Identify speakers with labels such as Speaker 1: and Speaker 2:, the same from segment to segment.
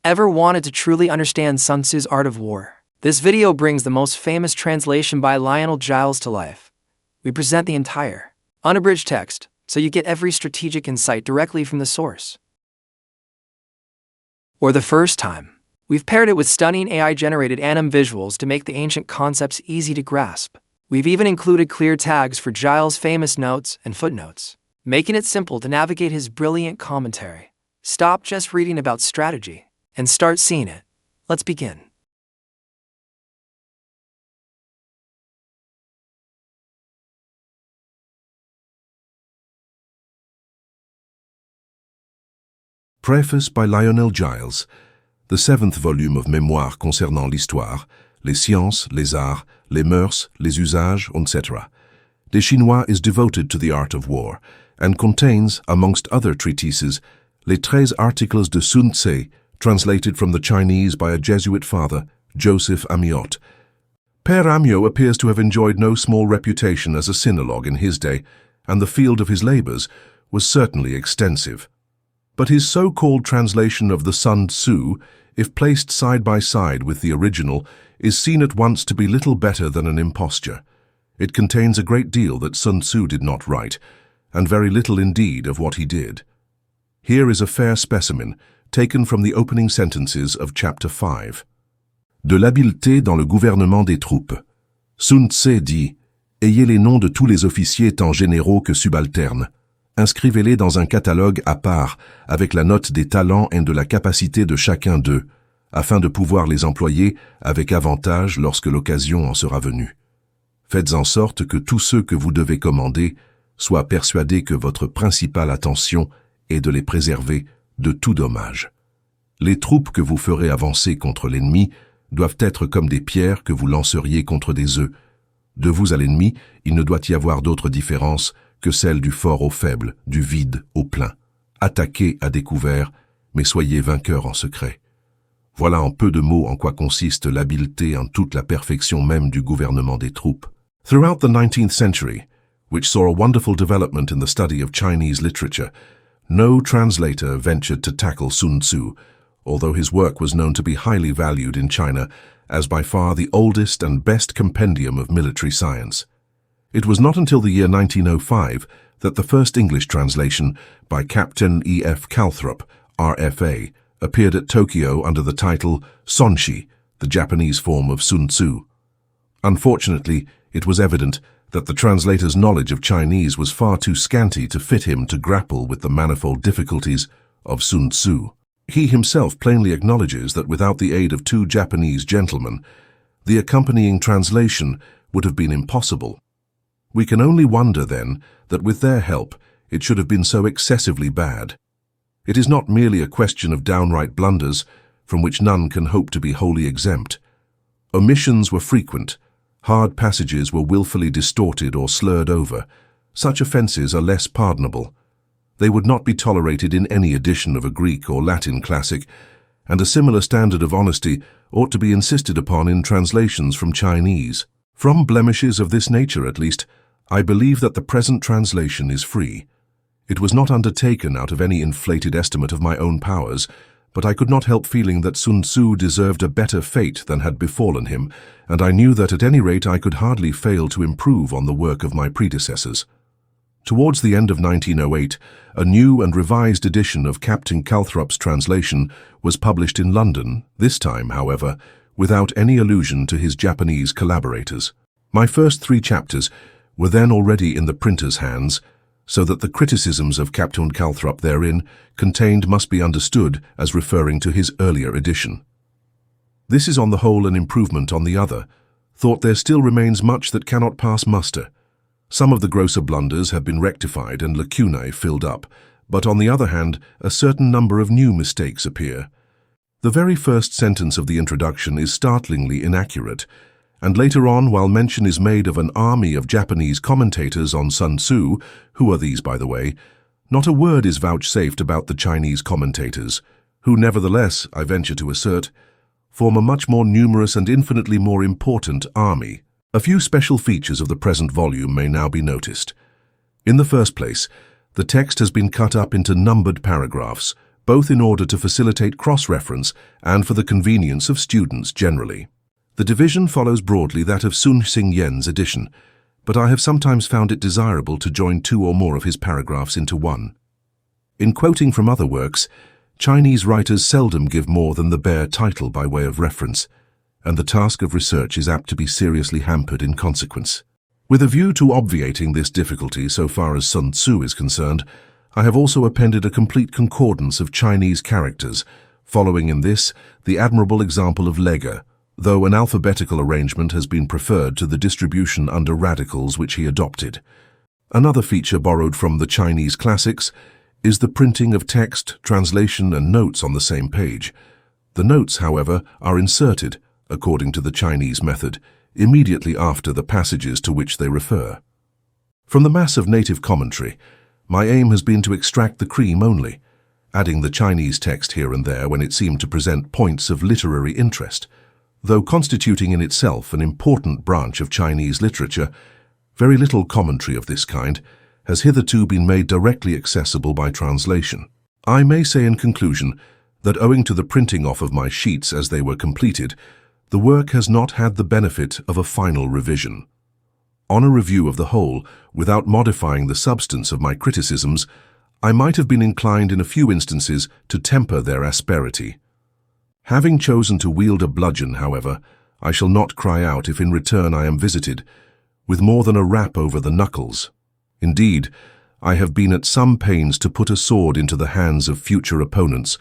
Speaker 1: Ever wanted to truly understand Sun Tzu's art of war? This video brings the most famous translation by Lionel Giles to life. We present the entire, unabridged text, so you get every strategic insight directly from the source. For the first time, we've paired it with stunning AI-generated anim visuals to make the ancient concepts easy to grasp. We've even included clear tags for Giles' famous notes and footnotes, making it simple to navigate his brilliant commentary. Stop just reading about strategy and start seeing it. Let's begin.
Speaker 2: Preface by Lionel Giles, the 7th volume of Mémoires concernant l'histoire, les sciences, les arts, les mœurs, les usages, etc. des Chinois is devoted to the art of war and contains, amongst other treatises, les 13 articles de Sun Tzu, translated from the Chinese by a Jesuit father, Joseph Amiot. Père Amiot appears to have enjoyed no small reputation as a sinologue in his day, and the field of his labors was certainly extensive. But his so-called translation of the Sun Tzu, if placed side by side with the original, is seen at once to be little better than an imposture. It contains a great deal that Sun Tzu did not write, and very little indeed of what he did. Here is a fair specimen, taken from the opening sentences of chapter 5. De l'habileté dans le gouvernement des troupes. Sun Tzu dit, « Ayez les noms de tous les officiers tant généraux que subalternes. Inscrivez-les dans un catalogue à part, avec la note des talents et de la capacité de chacun d'eux, afin de pouvoir les employer avec avantage lorsque l'occasion en sera venue. Faites en sorte que tous ceux que vous devez commander soient persuadés que votre principale attention est de les préserver de tout dommage. Les troupes que vous ferez avancer contre l'ennemi doivent être comme des pierres que vous lanceriez contre des œufs. De vous à l'ennemi, il ne doit y avoir d'autre différence que celle du fort au faible, du vide au plein. Attaquez à découvert, mais soyez vainqueurs en secret. Voilà en peu de mots en quoi consiste l'habileté en toute la perfection même du gouvernement des troupes. Throughout the 19th century, which saw a wonderful development in the study of Chinese literature, no translator ventured to tackle Sun Tzu, although his work was known to be highly valued in China as by far the oldest and best compendium of military science. It was not until the year 1905 that the first English translation by Captain E.F. Calthrop, RFA, appeared at Tokyo under the title Sonshi, the Japanese form of Sun Tzu. Unfortunately, it was evident that the translator's knowledge of Chinese was far too scanty to fit him to grapple with the manifold difficulties of Sun Tzu. He himself plainly acknowledges that without the aid of 2 Japanese gentlemen, the accompanying translation would have been impossible. We can only wonder, then, that with their help, it should have been so excessively bad. It is not merely a question of downright blunders, from which none can hope to be wholly exempt. Omissions were frequent, hard passages were willfully distorted or slurred over. Such offences are less pardonable. They would not be tolerated in any edition of a Greek or Latin classic, and a similar standard of honesty ought to be insisted upon in translations from Chinese. From blemishes of this nature, at least, I believe that the present translation is free. It was not undertaken out of any inflated estimate of my own powers, but I could not help feeling that Sun Tzu deserved a better fate than had befallen him, and I knew that at any rate I could hardly fail to improve on the work of my predecessors. Towards the end of 1908, a new and revised edition of Captain Calthrop's translation was published in London, this time, however, without any allusion to his Japanese collaborators. My first 3 chapters were then already in the printer's hands, so that the criticisms of Captain Calthrop therein contained must be understood as referring to his earlier edition. This is on the whole an improvement on the other, though there still remains much that cannot pass muster. Some of the grosser blunders have been rectified and lacunae filled up, but on the other hand, a certain number of new mistakes appear. The very first sentence of the introduction is startlingly inaccurate, and later on, while mention is made of an army of Japanese commentators on Sun Tzu, who are these, by the way, not a word is vouchsafed about the Chinese commentators, who nevertheless, I venture to assert, form a much more numerous and infinitely more important army. A few special features of the present volume may now be noticed. In the first place, the text has been cut up into numbered paragraphs, both in order to facilitate cross-reference and for the convenience of students generally. The division follows broadly that of Sun Xingyan's edition, but I have sometimes found it desirable to join two or more of his paragraphs into one. In quoting from other works, Chinese writers seldom give more than the bare title by way of reference, and the task of research is apt to be seriously hampered in consequence. With a view to obviating this difficulty so far as Sun Tzu is concerned, I have also appended a complete concordance of Chinese characters, following in this the admirable example of Lega, though an alphabetical arrangement has been preferred to the distribution under radicals which he adopted. Another feature borrowed from the Chinese classics is the printing of text, translation, and notes on the same page. The notes, however, are inserted, according to the Chinese method, immediately after the passages to which they refer. From the mass of native commentary, my aim has been to extract the cream only, adding the Chinese text here and there when it seemed to present points of literary interest. Though constituting in itself an important branch of Chinese literature, very little commentary of this kind has hitherto been made directly accessible by translation. I may say in conclusion that owing to the printing off of my sheets as they were completed, the work has not had the benefit of a final revision. On a review of the whole, without modifying the substance of my criticisms, I might have been inclined in a few instances to temper their asperity. Having chosen to wield a bludgeon, however, I shall not cry out if in return I am visited with more than a rap over the knuckles. Indeed, I have been at some pains to put a sword into the hands of future opponents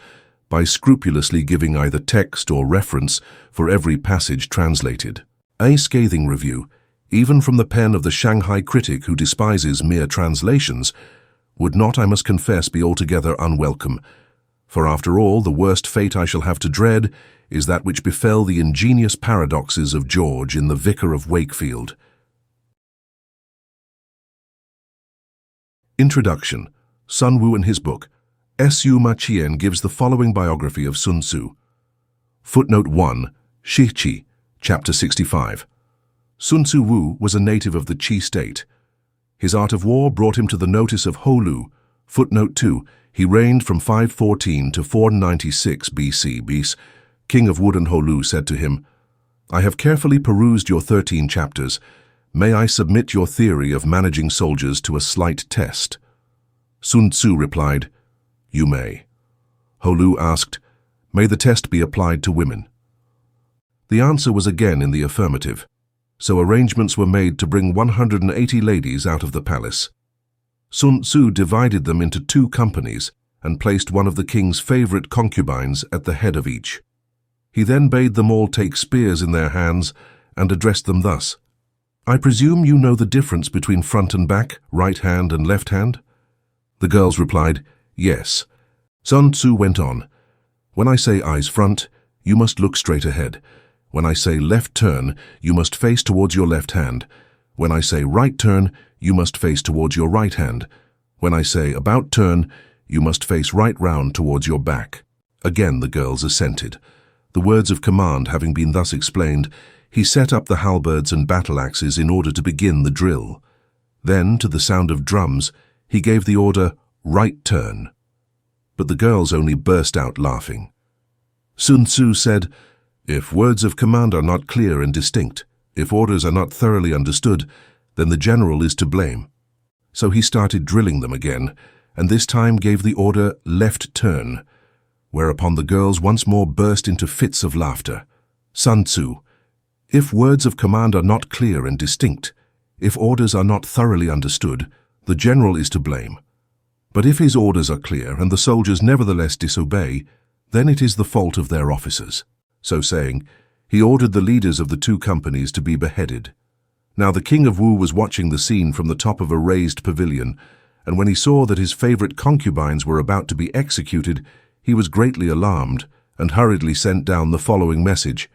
Speaker 2: by scrupulously giving either text or reference for every passage translated. A scathing review, even from the pen of the Shanghai critic who despises mere translations, would not, I must confess, be altogether unwelcome, for after all, the worst fate I shall have to dread is that which befell the ingenious paradoxes of George in The Vicar of Wakefield. Introduction. Sun Wu in his book, Su Ma Qian, gives the following biography of Sun Tzu. Footnote 1, Shi Qi, Chapter 65. Sun Tzu Wu was a native of the Qi state. His art of war brought him to the notice of Ho Lu. Footnote 2, he reigned from 514 to 496 BC. Bis, king of Wooden Ho Lu, said to him, "I have carefully perused your 13 chapters. May I submit your theory of managing soldiers to a slight test?" Sun Tzu replied, "You may." Ho Lu asked, "May the test be applied to women?" The answer was again in the affirmative, so arrangements were made to bring 180 ladies out of the palace. Sun Tzu divided them into 2 companies and placed one of the king's favorite concubines at the head of each. He then bade them all take spears in their hands and addressed them thus, "I presume you know the difference between front and back, right hand and left hand?" The girls replied, "Yes." Sun Tzu went on, "When I say eyes front, you must look straight ahead. When I say left turn, you must face towards your left hand. When I say right turn, you must face towards your right hand. When I say about turn, you must face right round towards your back." Again the girls assented. The words of command having been thus explained, he set up the halberds and battle-axes in order to begin the drill. Then, to the sound of drums, he gave the order, "Right turn." But the girls only burst out laughing. Sun Tzu said, "If words of command are not clear and distinct, if orders are not thoroughly understood, then the general is to blame." So he started drilling them again, and this time gave the order, "Left turn," whereupon the girls once more burst into fits of laughter. Sun Tzu, if words of command are not clear and distinct, if orders are not thoroughly understood, the general is to blame. But if his orders are clear and the soldiers nevertheless disobey, then it is the fault of their officers. So saying, he ordered the leaders of the 2 companies to be beheaded. Now the king of Wu was watching the scene from the top of a raised pavilion, and when he saw that his favorite concubines were about to be executed, he was greatly alarmed and hurriedly sent down the following message.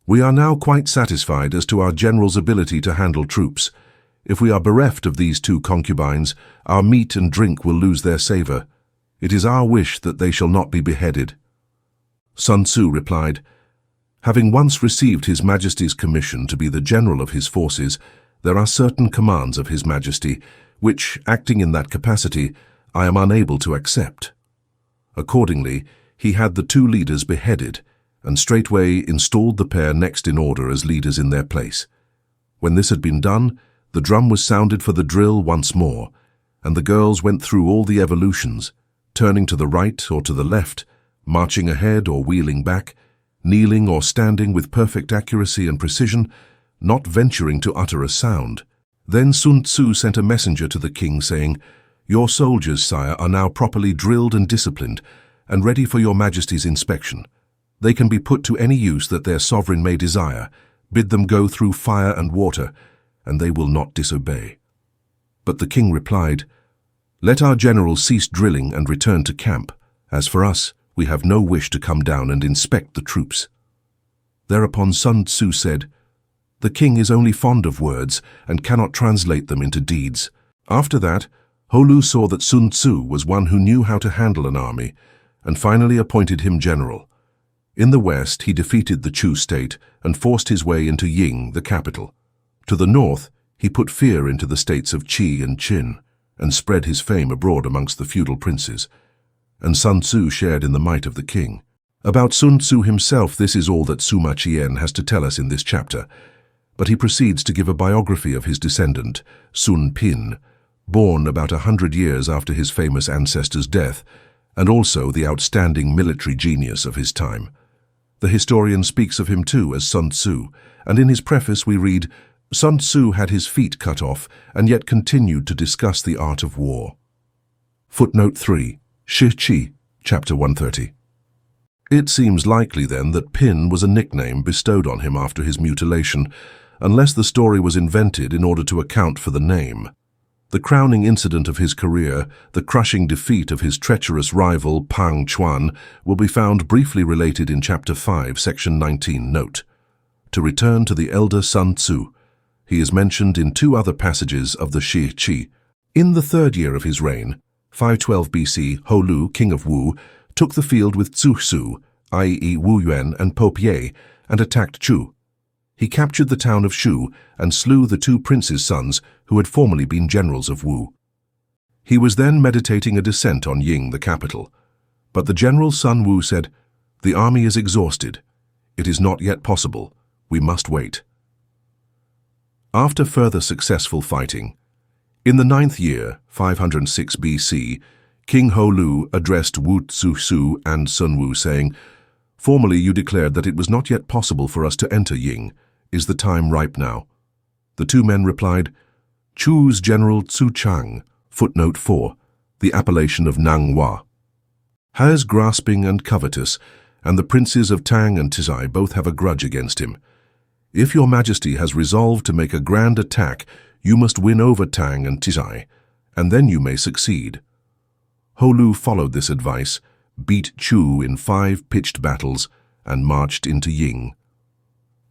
Speaker 2: "We are now quite satisfied as to our general's ability to handle troops. If we are bereft of these 2 concubines, our meat and drink will lose their savor. It is our wish that they shall not be beheaded." Sun Tzu replied, "Having once received His Majesty's commission to be the general of his forces, there are certain commands of His Majesty, which, acting in that capacity, I am unable to accept. Accordingly, he had the two leaders beheaded, and straightway installed the pair next in order as leaders in their place. When this had been done, the drum was sounded for the drill once more, and the girls went through all the evolutions, turning to the right or to the left, marching ahead or wheeling back, kneeling or standing with perfect accuracy and precision, not venturing to utter a sound. Then Sun Tzu sent a messenger to the king saying, "Your soldiers, sire, are now properly drilled and disciplined, and ready for your majesty's inspection. They can be put to any use that their sovereign may desire. Bid them go through fire and water, and they will not disobey." But the king replied, "Let our generals cease drilling and return to camp. As for us, we have no wish to come down and inspect the troops." Thereupon Sun Tzu said, "The king is only fond of words and cannot translate them into deeds." After that, Holu saw that Sun Tzu was one who knew how to handle an army, and finally appointed him general. In the west, he defeated the Chu state and forced his way into Ying, the capital. To the north, he put fear into the states of Qi and Qin, and spread his fame abroad amongst the feudal princes. And Sun Tzu shared in the might of the king. About Sun Tzu himself, this is all that Sima Qian has to tell us in this chapter, but he proceeds to give a biography of his descendant, Sun Pin, born about 100 years after his famous ancestor's death, and also the outstanding military genius of his time. The historian speaks of him too as Sun Tzu, and in his preface we read, "Sun Tzu had his feet cut off and yet continued to discuss the art of war." Footnote 3, Shi Qi, chapter 130. It seems likely then that Pin was a nickname bestowed on him after his mutilation, unless the story was invented in order to account for the name. The crowning incident of his career, the crushing defeat of his treacherous rival Pang Chuan, will be found briefly related in Chapter 5, Section 19, note. To return to the elder Sun Tzu, he is mentioned in two other passages of the Shi Qi. In the third year of his reign, 512 BC, Holu, king of Wu, took the field with Zhu, i.e. Wu Yuan and Pope Ye, and attacked Chu. He captured the town of Shu and slew the two princes' sons who had formerly been generals of Wu. He was then meditating a descent on Ying, the capital. But the general Sun Wu said, "The army is exhausted. It is not yet possible. We must wait." After further successful fighting, in the 9th year, 506 BC, King Holu addressed Wu Tzu and Sun Wu, saying, "Formerly you declared that it was not yet possible for us to enter Ying. Is the time ripe now?" The two men replied, "Chu's general Tzu Chang, footnote 4, the appellation of Nang Hua, has grasping and covetous, and the princes of Tang and Tizai both have a grudge against him. If your majesty has resolved to make a grand attack, you must win over Tang and Tizai, and then you may succeed." Holu followed this advice, beat Chu in 5 pitched battles, and marched into Ying.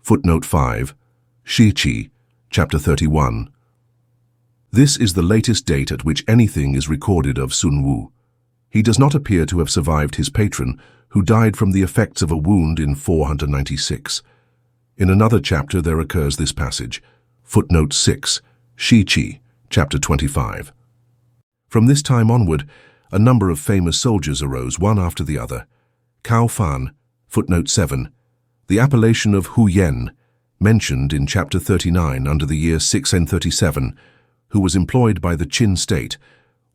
Speaker 2: Footnote 5, Shi Qi, chapter 31. This is the latest date at which anything is recorded of Sun Wu. He does not appear to have survived his patron, who died from the effects of a wound in 496. In another chapter there occurs this passage. Footnote 6, Shi Qi, chapter 25. From this time onward, a number of famous soldiers arose one after the other. Cao Fan, footnote 7, the appellation of Hu Yen, mentioned in chapter 39 under the year 637, who was employed by the Qin state.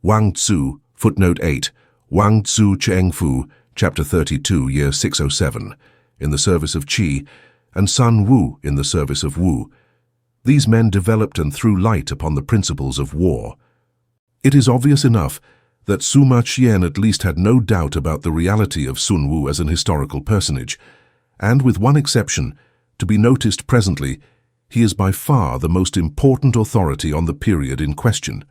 Speaker 2: Wang Tzu, footnote 8, Wang Tzu Chengfu, chapter 32, year 607, in the service of Qi, and Sun Wu in the service of Wu. These men developed and threw light upon the principles of war. It is obvious enough that Sima Qian at least had no doubt about the reality of Sun Wu as an historical personage, and with one exception, to be noticed presently, he is by far the most important authority on the period in question.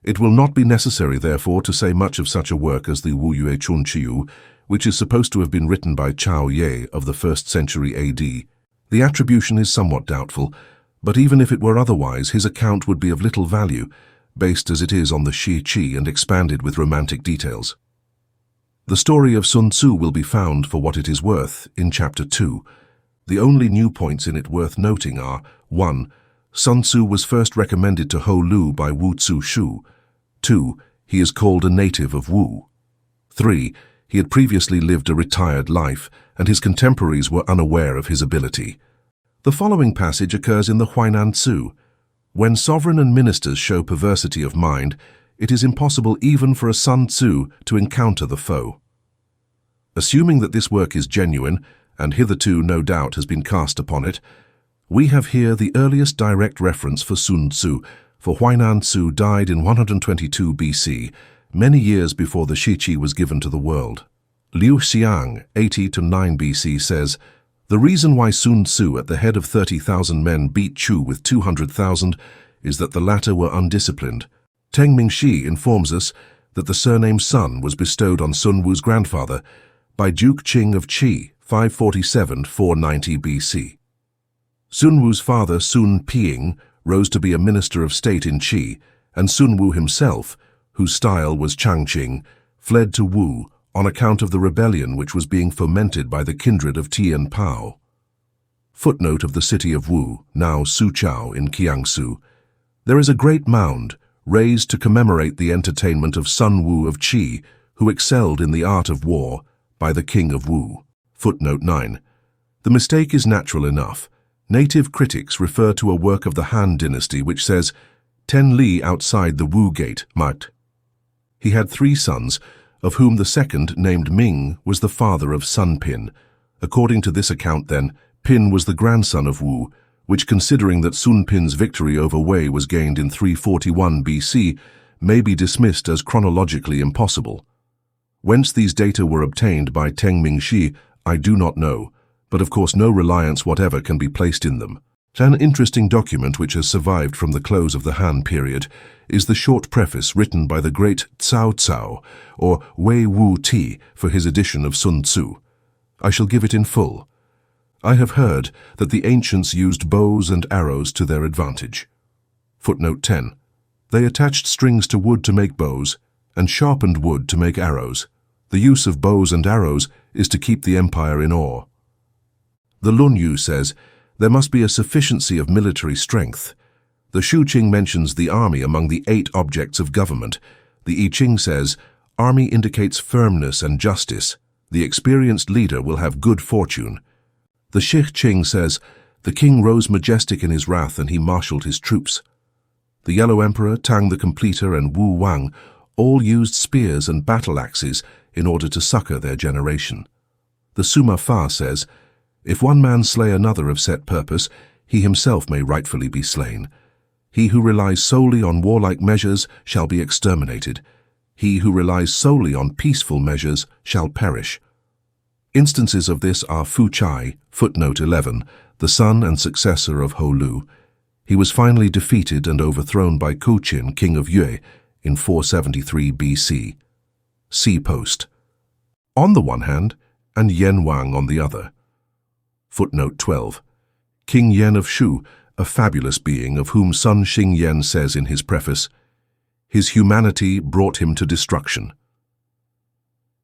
Speaker 2: It will not be necessary, therefore, to say much of such a work as the Wu Yue Chun Qiu, which is supposed to have been written by Chao Ye of the 1st century AD. The attribution is somewhat doubtful, but even if it were otherwise, his account would be of little value, based as it is on the Shi Qi and expanded with romantic details. The story of Sun Tzu will be found for what it is worth in Chapter 2. The only new points in it worth noting are: 1. Sun Tzu was first recommended to Holu by Wu Tzu Shu. 2. He is called a native of Wu. 3. He had previously lived a retired life, and his contemporaries were unaware of his ability. The following passage occurs in the Huainan Tzu. When sovereign and ministers show perversity of mind, it is impossible even for a Sun Tzu to encounter the foe. Assuming that this work is genuine, and hitherto no doubt has been cast upon it, we have here the earliest direct reference for Sun Tzu, for Huainan Tzu died in 122 BC, many years before the Shiqi was given to the world. Liu Xiang, 80–9 BC, says, "The reason why Sun Tzu at the head of 30,000 men beat Chu with 200,000 is that the latter were undisciplined." Teng Mingxi informs us that the surname Sun was bestowed on Sun Wu's grandfather by Duke Qing of Qi, 547–490 BC. Sun Wu's father, Sun Piying, rose to be a minister of state in Qi, and Sun Wu himself, whose style was Changqing, fled to Wu on account of the rebellion which was being fomented by the kindred of Tian Pao. Footnote of the city of Wu, now Suqiao in Jiangsu. There is a great mound raised to commemorate the entertainment of Sun Wu of Qi, who excelled in the art of war, by the king of Wu. Footnote 9. The mistake is natural enough. Native critics refer to a work of the Han dynasty which says, 10 li outside the Wu gate, Mat. He had 3 sons, of whom the second, named Ming, was the father of Sun Pin. According to this account, then, Pin was the grandson of Wu, which, considering that Sun Pin's victory over Wei was gained in 341 BC, may be dismissed as chronologically impossible. Whence these data were obtained by Teng Mingxi, I do not know, but of course no reliance whatever can be placed in them. An interesting document which has survived from the close of the Han period is the short preface written by the great Cao Cao, or Wei Wu Ti, for his edition of Sun Tzu. I shall give it in full. I have heard that the ancients used bows and arrows to their advantage. Footnote 10. They attached strings to wood to make bows, and sharpened wood to make arrows. The use of bows and arrows is to keep the empire in awe. The Lun Yu says, there must be a sufficiency of military strength. The Shu Qing mentions the army among the 8 objects of government. The I Ching says, army indicates firmness and justice. The experienced leader will have good fortune. The Shi Qing says, the king rose majestic in his wrath and he marshaled his troops. The Yellow Emperor, Tang the Completer, and Wu Wang all used spears and battle axes in order to succor their generation. The Suma Fa says, if one man slay another of set purpose, he himself may rightfully be slain. He who relies solely on warlike measures shall be exterminated. He who relies solely on peaceful measures shall perish. Instances of this are Fu Chai, footnote 11, the son and successor of Ho Lu. He was finally defeated and overthrown by Ku Qin, king of Yue, in 473 BC. See post. On the one hand, and Yen Wang on the other. Footnote 12. King Yen of Shu, a fabulous being of whom Sun Xingyan says in his preface, his humanity brought him to destruction.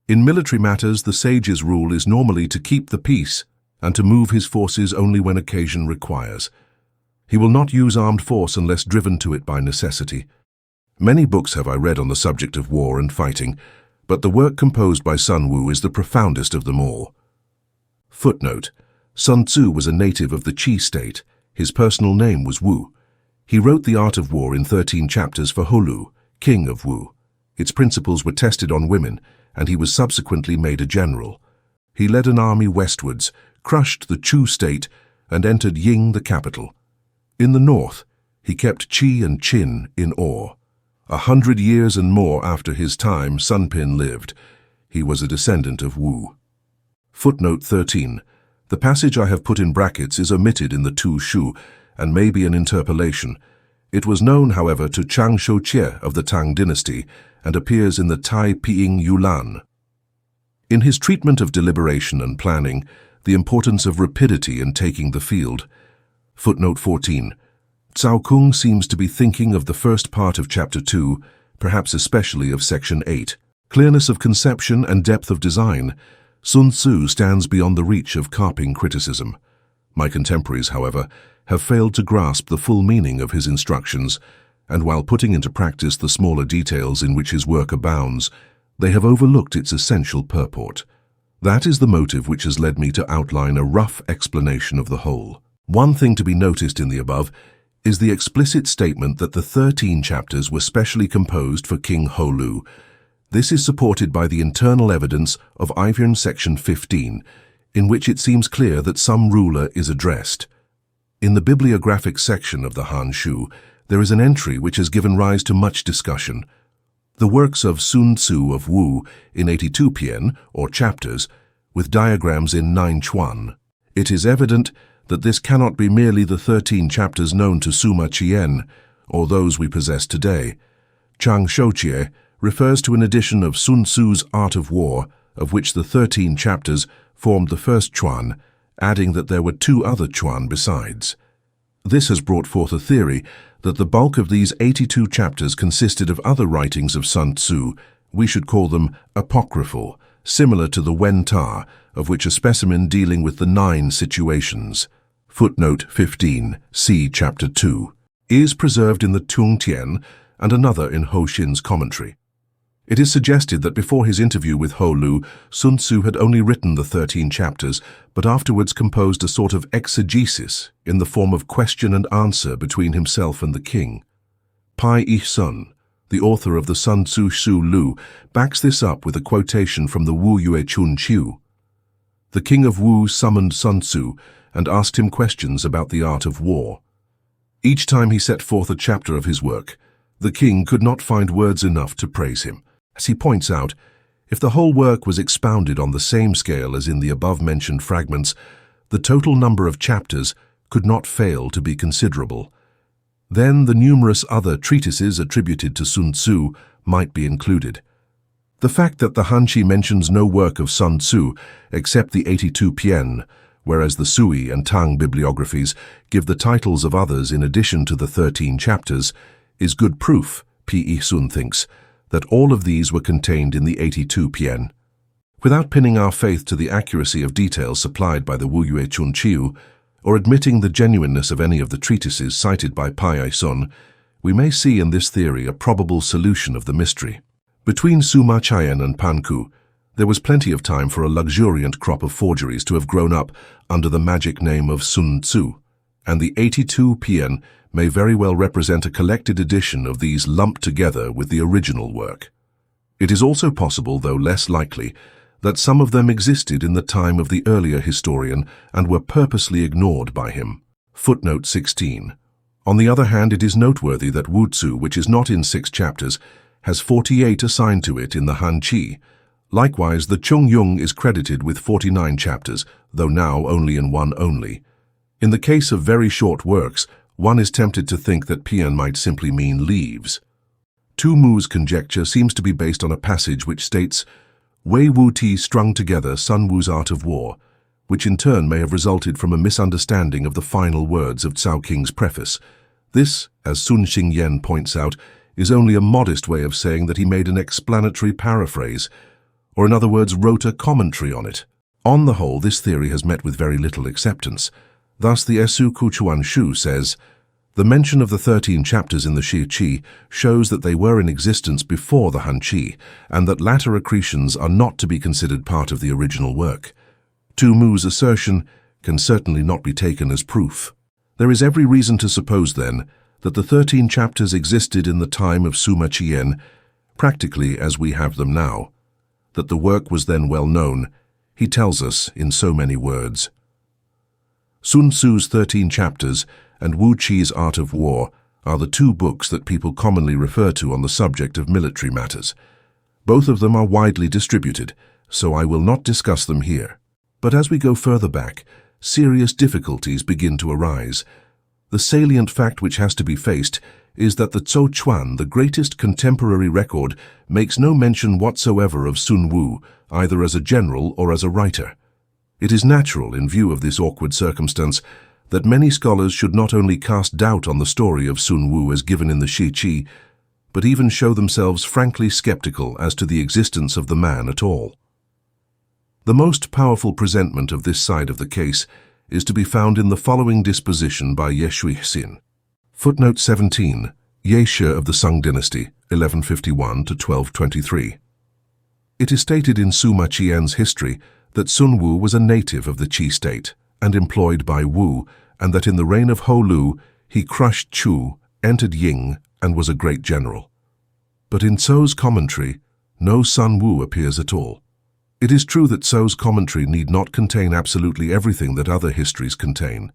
Speaker 2: In military matters, the sage's rule is normally to keep the peace and to move his forces only when occasion requires. He will not use armed force unless driven to it by necessity. Many books have I read on the subject of war and fighting, but the work composed by Sun Wu is the profoundest of them all. Footnote. Sun Tzu was a native of the Qi state. His personal name was Wu. He wrote The Art of War in 13 chapters for Ho Lu, king of Wu. Its principles were tested on women, and he was subsequently made a general. He led an army westwards, crushed the Chu state, and entered Ying, the capital. In the north, he kept Qi and Qin in awe. 100 years and more after his time, Sun Pin lived. He was a descendant of Wu. Footnote 13. The passage I have put in brackets is omitted in the Tu Shu and may be an interpolation. It was known, however, to Chang Shouqie of the Tang dynasty and appears in the Tai Piying Yulan. In his treatment of deliberation and planning, the importance of rapidity in taking the field. Footnote 14. Cao Kung seems to be thinking of the first part of Chapter 2, perhaps especially of Section 8. Clearness of conception and depth of design. Sun Tzu stands beyond the reach of carping criticism. My contemporaries, however, have failed to grasp the full meaning of his instructions, and while putting into practice the smaller details in which his work abounds, They have overlooked its essential purport. That is the motive which has led me to outline a rough explanation of the whole. One thing to be noticed in the above is the explicit statement that the 13 chapters were specially composed for King Ho-Lu. This is supported by the internal evidence of Ivern section 15, in which it seems clear that some ruler is addressed. In the bibliographic section of the Han Shu, there is an entry which has given rise to much discussion. The works of Sun Tzu of Wu in 82 pian, or chapters, with diagrams in 9 chuan. It is evident that this cannot be merely the 13 chapters known to Sima Qian, or those we possess today. Chang Shouqie refers to an edition of Sun Tzu's Art of War, of which the 13 chapters formed the first chuan, adding that there were 2 other chuan besides. This has brought forth a theory that the bulk of these 82 chapters consisted of other writings of Sun Tzu. We should call them apocryphal, similar to the Wen Ta, of which a specimen dealing with the 9 situations, footnote 15, see chapter 2, is preserved in the Tung Tian and another in Ho Xin's commentary. It is suggested that before his interview with Ho-Lu, Sun Tzu had only written the 13 chapters, but afterwards composed a sort of exegesis in the form of question and answer between himself and the king. Pai Yi-sun, the author of the Sun Tzu Shu Lu, backs this up with a quotation from the Wu Yue Chun Qiu. The king of Wu summoned Sun Tzu and asked him questions about the art of war. Each time he set forth a chapter of his work, the king could not find words enough to praise him. As he points out, if the whole work was expounded on the same scale as in the above-mentioned fragments, the total number of chapters could not fail to be considerable. Then the numerous other treatises attributed to Sun Tzu might be included. The fact that the Hanqi mentions no work of Sun Tzu except the 82 pian, whereas the Sui and Tang bibliographies give the titles of others in addition to the 13 chapters, is good proof, P.E. Sun thinks, that all of these were contained in the 82 pian. Without pinning our faith to the accuracy of details supplied by the Wu Yue Chun Qiu, or admitting the genuineness of any of the treatises cited by Pai Yi-sun, we may see in this theory a probable solution of the mystery. Between Sima Qian and Panku, there was plenty of time for a luxuriant crop of forgeries to have grown up under the magic name of Sun Tzu, and the 82 pian may very well represent a collected edition of these lumped together with the original work. It is also possible, though less likely, that some of them existed in the time of the earlier historian and were purposely ignored by him. Footnote 16. On the other hand, it is noteworthy that Wu Tzu, which is not in 6 chapters, has 48 assigned to it in the Hanqi. Likewise, the Chung Yung is credited with 49 chapters, though now only in 1 only. In the case of very short works, one is tempted to think that pian might simply mean leaves. Tu Mu's conjecture seems to be based on a passage which states, Wei Wu Ti strung together Sun Wu's art of war, which in turn may have resulted from a misunderstanding of the final words of Cao Qing's preface. This, as Sun Xingyan points out, is only a modest way of saying that he made an explanatory paraphrase, or in other words, wrote a commentary on it. On the whole, this theory has met with very little acceptance. Thus, the Esu Kuchuan Shu says, the mention of the 13 chapters in the Shi Qi shows that they were in existence before the Hanqi, and that latter accretions are not to be considered part of the original work. Tu Mu's assertion can certainly not be taken as proof. There is every reason to suppose, then, that the 13 chapters existed in the time of Sima Qian, practically as we have them now. That the work was then well known, he tells us in so many words. Sun Tzu's 13 chapters and Wu Qi's Art of War are the 2 books that people commonly refer to on the subject of military matters. Both of them are widely distributed, so I will not discuss them here. But as we go further back, serious difficulties begin to arise. The salient fact which has to be faced is that the Zhou Chuan, the greatest contemporary record, makes no mention whatsoever of Sun Wu, either as a general or as a writer. It is natural, in view of this awkward circumstance, that many scholars should not only cast doubt on the story of Sun Wu as given in the Shi Qi, but even show themselves frankly skeptical as to the existence of the man at all. The most powerful presentment of this side of the case is to be found in the following disposition by Ye Shuixin. Footnote 17, Ye Shi of the Sung Dynasty, 1151 to 1223. It is stated in Sima Qian's history that Sun Wu was a native of the Qi state and employed by Wu, and that in the reign of Ho Lu he crushed Chu, entered Ying, and was a great general. But in Tzu's commentary, no Sun Wu appears at all. It is true that Tzu's commentary need not contain absolutely everything that other histories contain,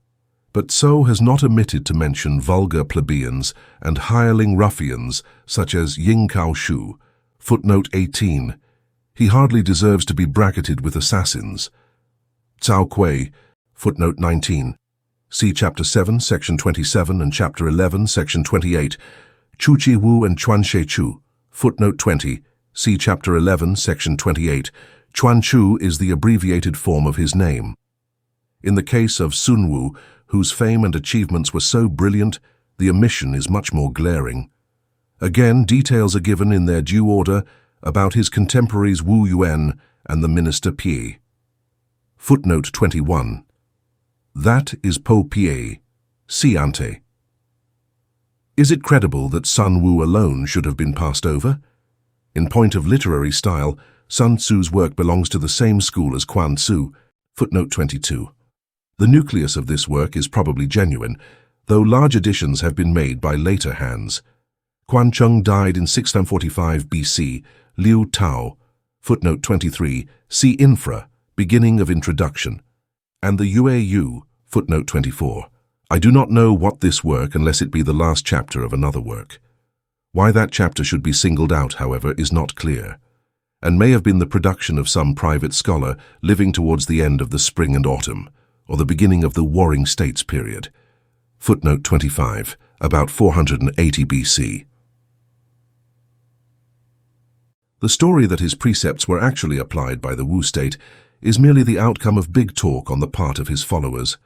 Speaker 2: but Tzu has not omitted to mention vulgar plebeians and hireling ruffians such as Ying Cao Shu, footnote 18. He hardly deserves to be bracketed with assassins. Cao Kui, footnote 19. See Chapter 7, Section 27 and Chapter 11, Section 28. Chu Chi Wu and Chuan She Chu, footnote 20. See Chapter 11, Section 28. Chuan Chu is the abbreviated form of his name. In the case of Sun Wu, whose fame and achievements were so brilliant, the omission is much more glaring. Again, details are given in their due order about his contemporaries Wu Yuan and the minister Pie. Footnote 21. That is Po Pie. See ante. Is it credible that Sun Wu alone should have been passed over? In point of literary style, Sun Tzu's work belongs to the same school as Quan Tzu. Footnote 22. The nucleus of this work is probably genuine, though large additions have been made by later hands. Quan Chung died in 645 BC, Liu Tao, footnote 23, see infra, beginning of introduction, and the Yue, footnote 24. I do not know what this work unless it be the last chapter of another work. Why that chapter should be singled out, however, is not clear, and may have been the production of some private scholar living towards the end of the spring and autumn, or the beginning of the Warring States period. Footnote 25, about 480 BC. The story that his precepts were actually applied by the Wu state is merely the outcome of big talk on the part of his followers.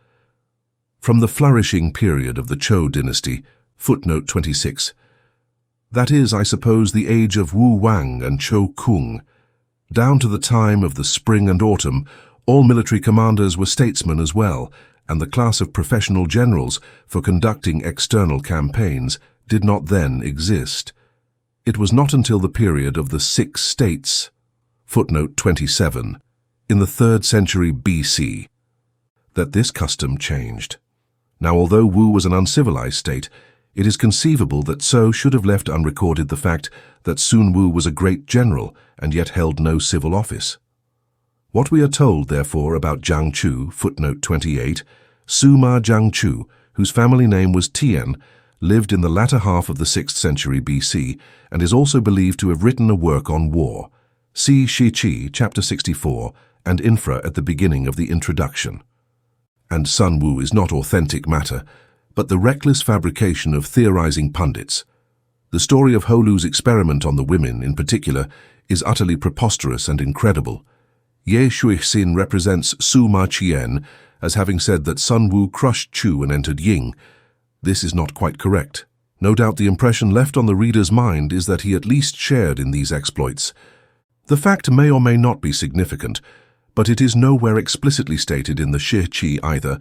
Speaker 2: From the flourishing period of the Zhou dynasty, footnote 26, that is, I suppose, the age of Wu Wang and Zhou Kung, down to the time of the spring and autumn, all military commanders were statesmen as well, and the class of professional generals for conducting external campaigns did not then exist. It was not until the period of the Six States, footnote 27, in the 3rd century BC, that this custom changed. Now, although Wu was an uncivilized state, it is conceivable that Tzu should have left unrecorded the fact that Sun Wu was a great general and yet held no civil office. What we are told, therefore, about Jiang Chu, footnote 28, Sima Jiang Chu, whose family name was Tian, lived in the latter half of the 6th century BC and is also believed to have written a work on war. See Shi Qi, chapter 64, and infra at the beginning of the introduction. And Sun Wu is not authentic matter, but the reckless fabrication of theorizing pundits. The story of Ho Lu's experiment on the women, in particular, is utterly preposterous and incredible. Ye Shuixin represents Sima Qian as having said that Sun Wu crushed Chu and entered Ying. This is not quite correct. No doubt the impression left on the reader's mind is that he at least shared in these exploits. The fact may or may not be significant, but it is nowhere explicitly stated in the Shi Qi either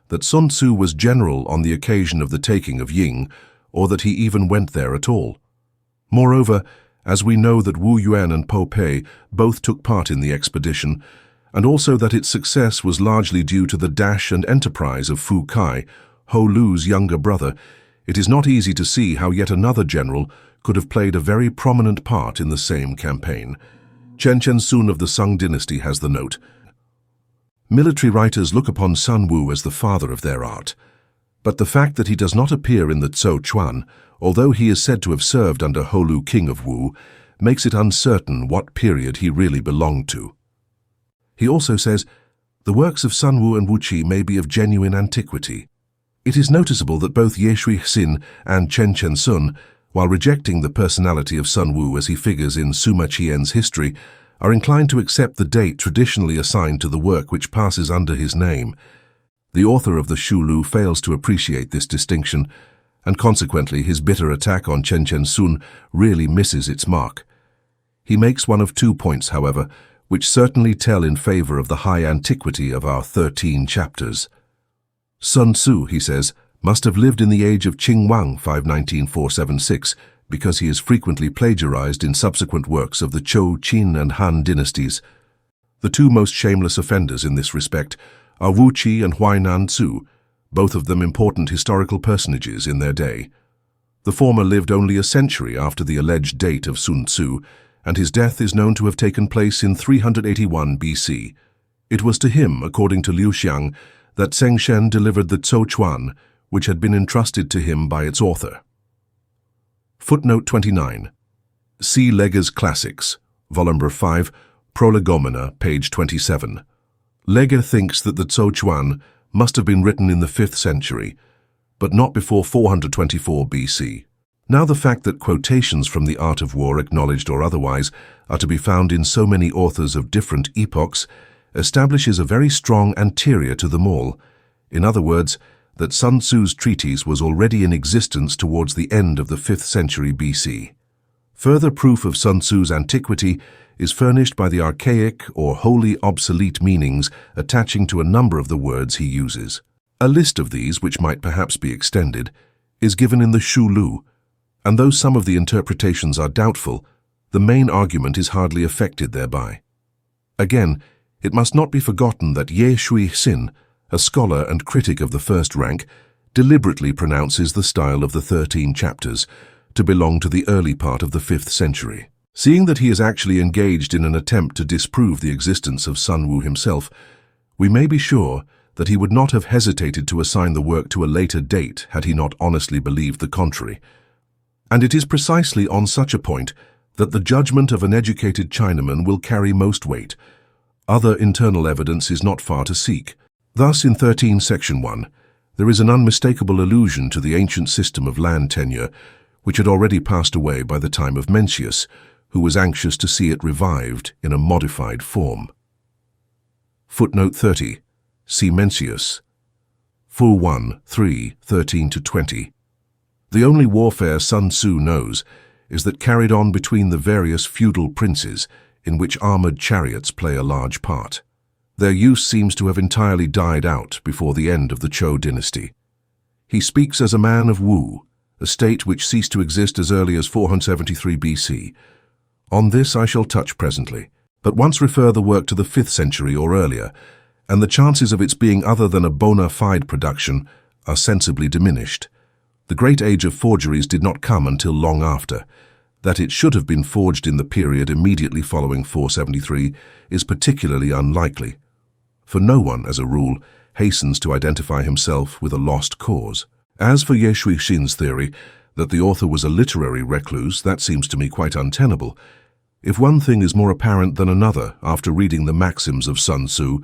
Speaker 2: that Sun Tzu was general on the occasion of the taking of Ying, or that he even went there at all. Moreover, as we know that Wu Yuan and Po Pei both took part in the expedition, and also that its success was largely due to the dash and enterprise of Fu Kai, Ho Lu's younger brother, it is not easy to see how yet another general could have played a very prominent part in the same campaign. Chen Sun of the Sung dynasty has the note. Military writers look upon Sun Wu as the father of their art, but the fact that he does not appear in the Zhou Chuan, although he is said to have served under Ho Lu, king of Wu, makes it uncertain what period he really belonged to. He also says, the works of Sun Wu and Wu Qi may be of genuine antiquity. It is noticeable that both Ye Shuixin and Chen Sun, while rejecting the personality of Sun Wu as he figures in Sima Qian's history, are inclined to accept the date traditionally assigned to the work which passes under his name. The author of the Shu Lu fails to appreciate this distinction, and consequently his bitter attack on Chen Sun really misses its mark. He makes one of 2 points, however, which certainly tell in favor of the high antiquity of our 13 chapters. Sun Tzu, he says, must have lived in the age of Qing Wang 519-476 because he is frequently plagiarized in subsequent works of the Zhou, Qin, and Han dynasties. The two most shameless offenders in this respect are Wu Qi and Huainan Tzu, both of them important historical personages in their day. The former lived only a century after the alleged date of Sun Tzu, and his death is known to have taken place in 381 BC. It was to him, according to Liu Xiang, that Zheng Shen delivered the Zhou Chuan, which had been entrusted to him by its author. Footnote 29. See Leger's Classics, Volume 5, Prolegomena, page 27. Leger thinks that the Zhou Chuan must have been written in the 5th century, but not before 424 BC. Now the fact that quotations from the Art of War, acknowledged or otherwise, are to be found in so many authors of different epochs establishes a very strong anterior to them all. In other words, that Sun Tzu's treatise was already in existence towards the end of the 5th century BC. Further proof of Sun Tzu's antiquity is furnished by the archaic or wholly obsolete meanings attaching to a number of the words he uses. A list of these, which might perhaps be extended, is given in the Shu Lu, and though some of the interpretations are doubtful, the main argument is hardly affected thereby. Again, it must not be forgotten that Ye Shui Xin, a scholar and critic of the first rank, deliberately pronounces the style of the 13 chapters to belong to the early part of the 5th century. Seeing that he is actually engaged in an attempt to disprove the existence of Sun Wu himself, we may be sure that he would not have hesitated to assign the work to a later date had he not honestly believed the contrary. And it is precisely on such a point that the judgment of an educated Chinaman will carry most weight. Other internal evidence is not far to seek. Thus, in 13 Section 1, there is an unmistakable allusion to the ancient system of land tenure, which had already passed away by the time of Mencius, who was anxious to see it revived in a modified form. Footnote 30. See Mencius. Fu 1, 3, 13-20. The only warfare Sun Tzu knows is that carried on between the various feudal princes, in which armored chariots play a large part. Their use seems to have entirely died out before the end of the Zhou dynasty. He speaks as a man of Wu, a state which ceased to exist as early as 473 BC. On this I shall touch presently, but once refer the work to the 5th century or earlier, and the chances of its being other than a bona fide production are sensibly diminished. The great age of forgeries did not come until long after. That it should have been forged in the period immediately following 473 is particularly unlikely, for no one, as a rule, hastens to identify himself with a lost cause. As for Ye Shui Xin's theory that the author was a literary recluse, that seems to me quite untenable. If one thing is more apparent than another after reading the maxims of Sun Tzu,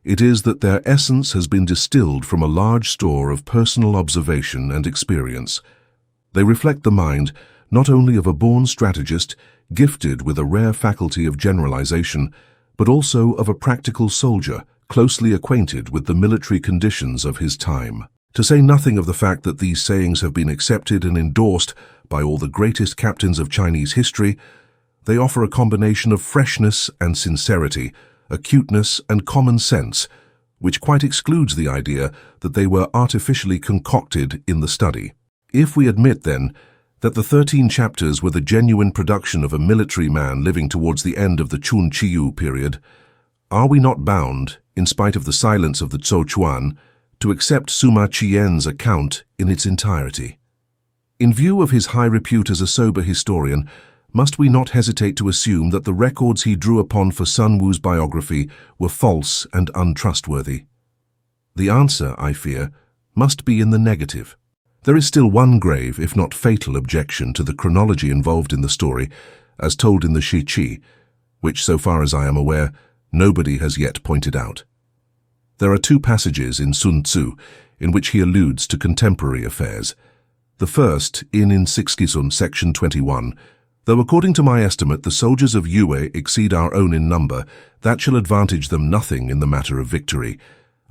Speaker 2: it is that their essence has been distilled from a large store of personal observation and experience. They reflect the mind not only of a born strategist, gifted with a rare faculty of generalization, but also of a practical soldier, closely acquainted with the military conditions of his time. To say nothing of the fact that these sayings have been accepted and endorsed by all the greatest captains of Chinese history, they offer a combination of freshness and sincerity, acuteness and common sense, which quite excludes the idea that they were artificially concocted in the study. If we admit, then, that the 13 chapters were the genuine production of a military man living towards the end of the Chun Qiyu period, are we not bound, in spite of the silence of the Zhou Chuan, to accept Sima Qian's account in its entirety? In view of his high repute as a sober historian, must we not hesitate to assume that the records he drew upon for Sun Wu's biography were false and untrustworthy? The answer, I fear, must be in the negative. There is still one grave, if not fatal, objection to the chronology involved in the story, as told in the Shi Qi, which, so far as I am aware, nobody has yet pointed out. There are two passages in Sun Tzu in which he alludes to contemporary affairs. The first, in Sixkisun, section 21, though according to my estimate the soldiers of Yue exceed our own in number, that shall advantage them nothing in the matter of victory.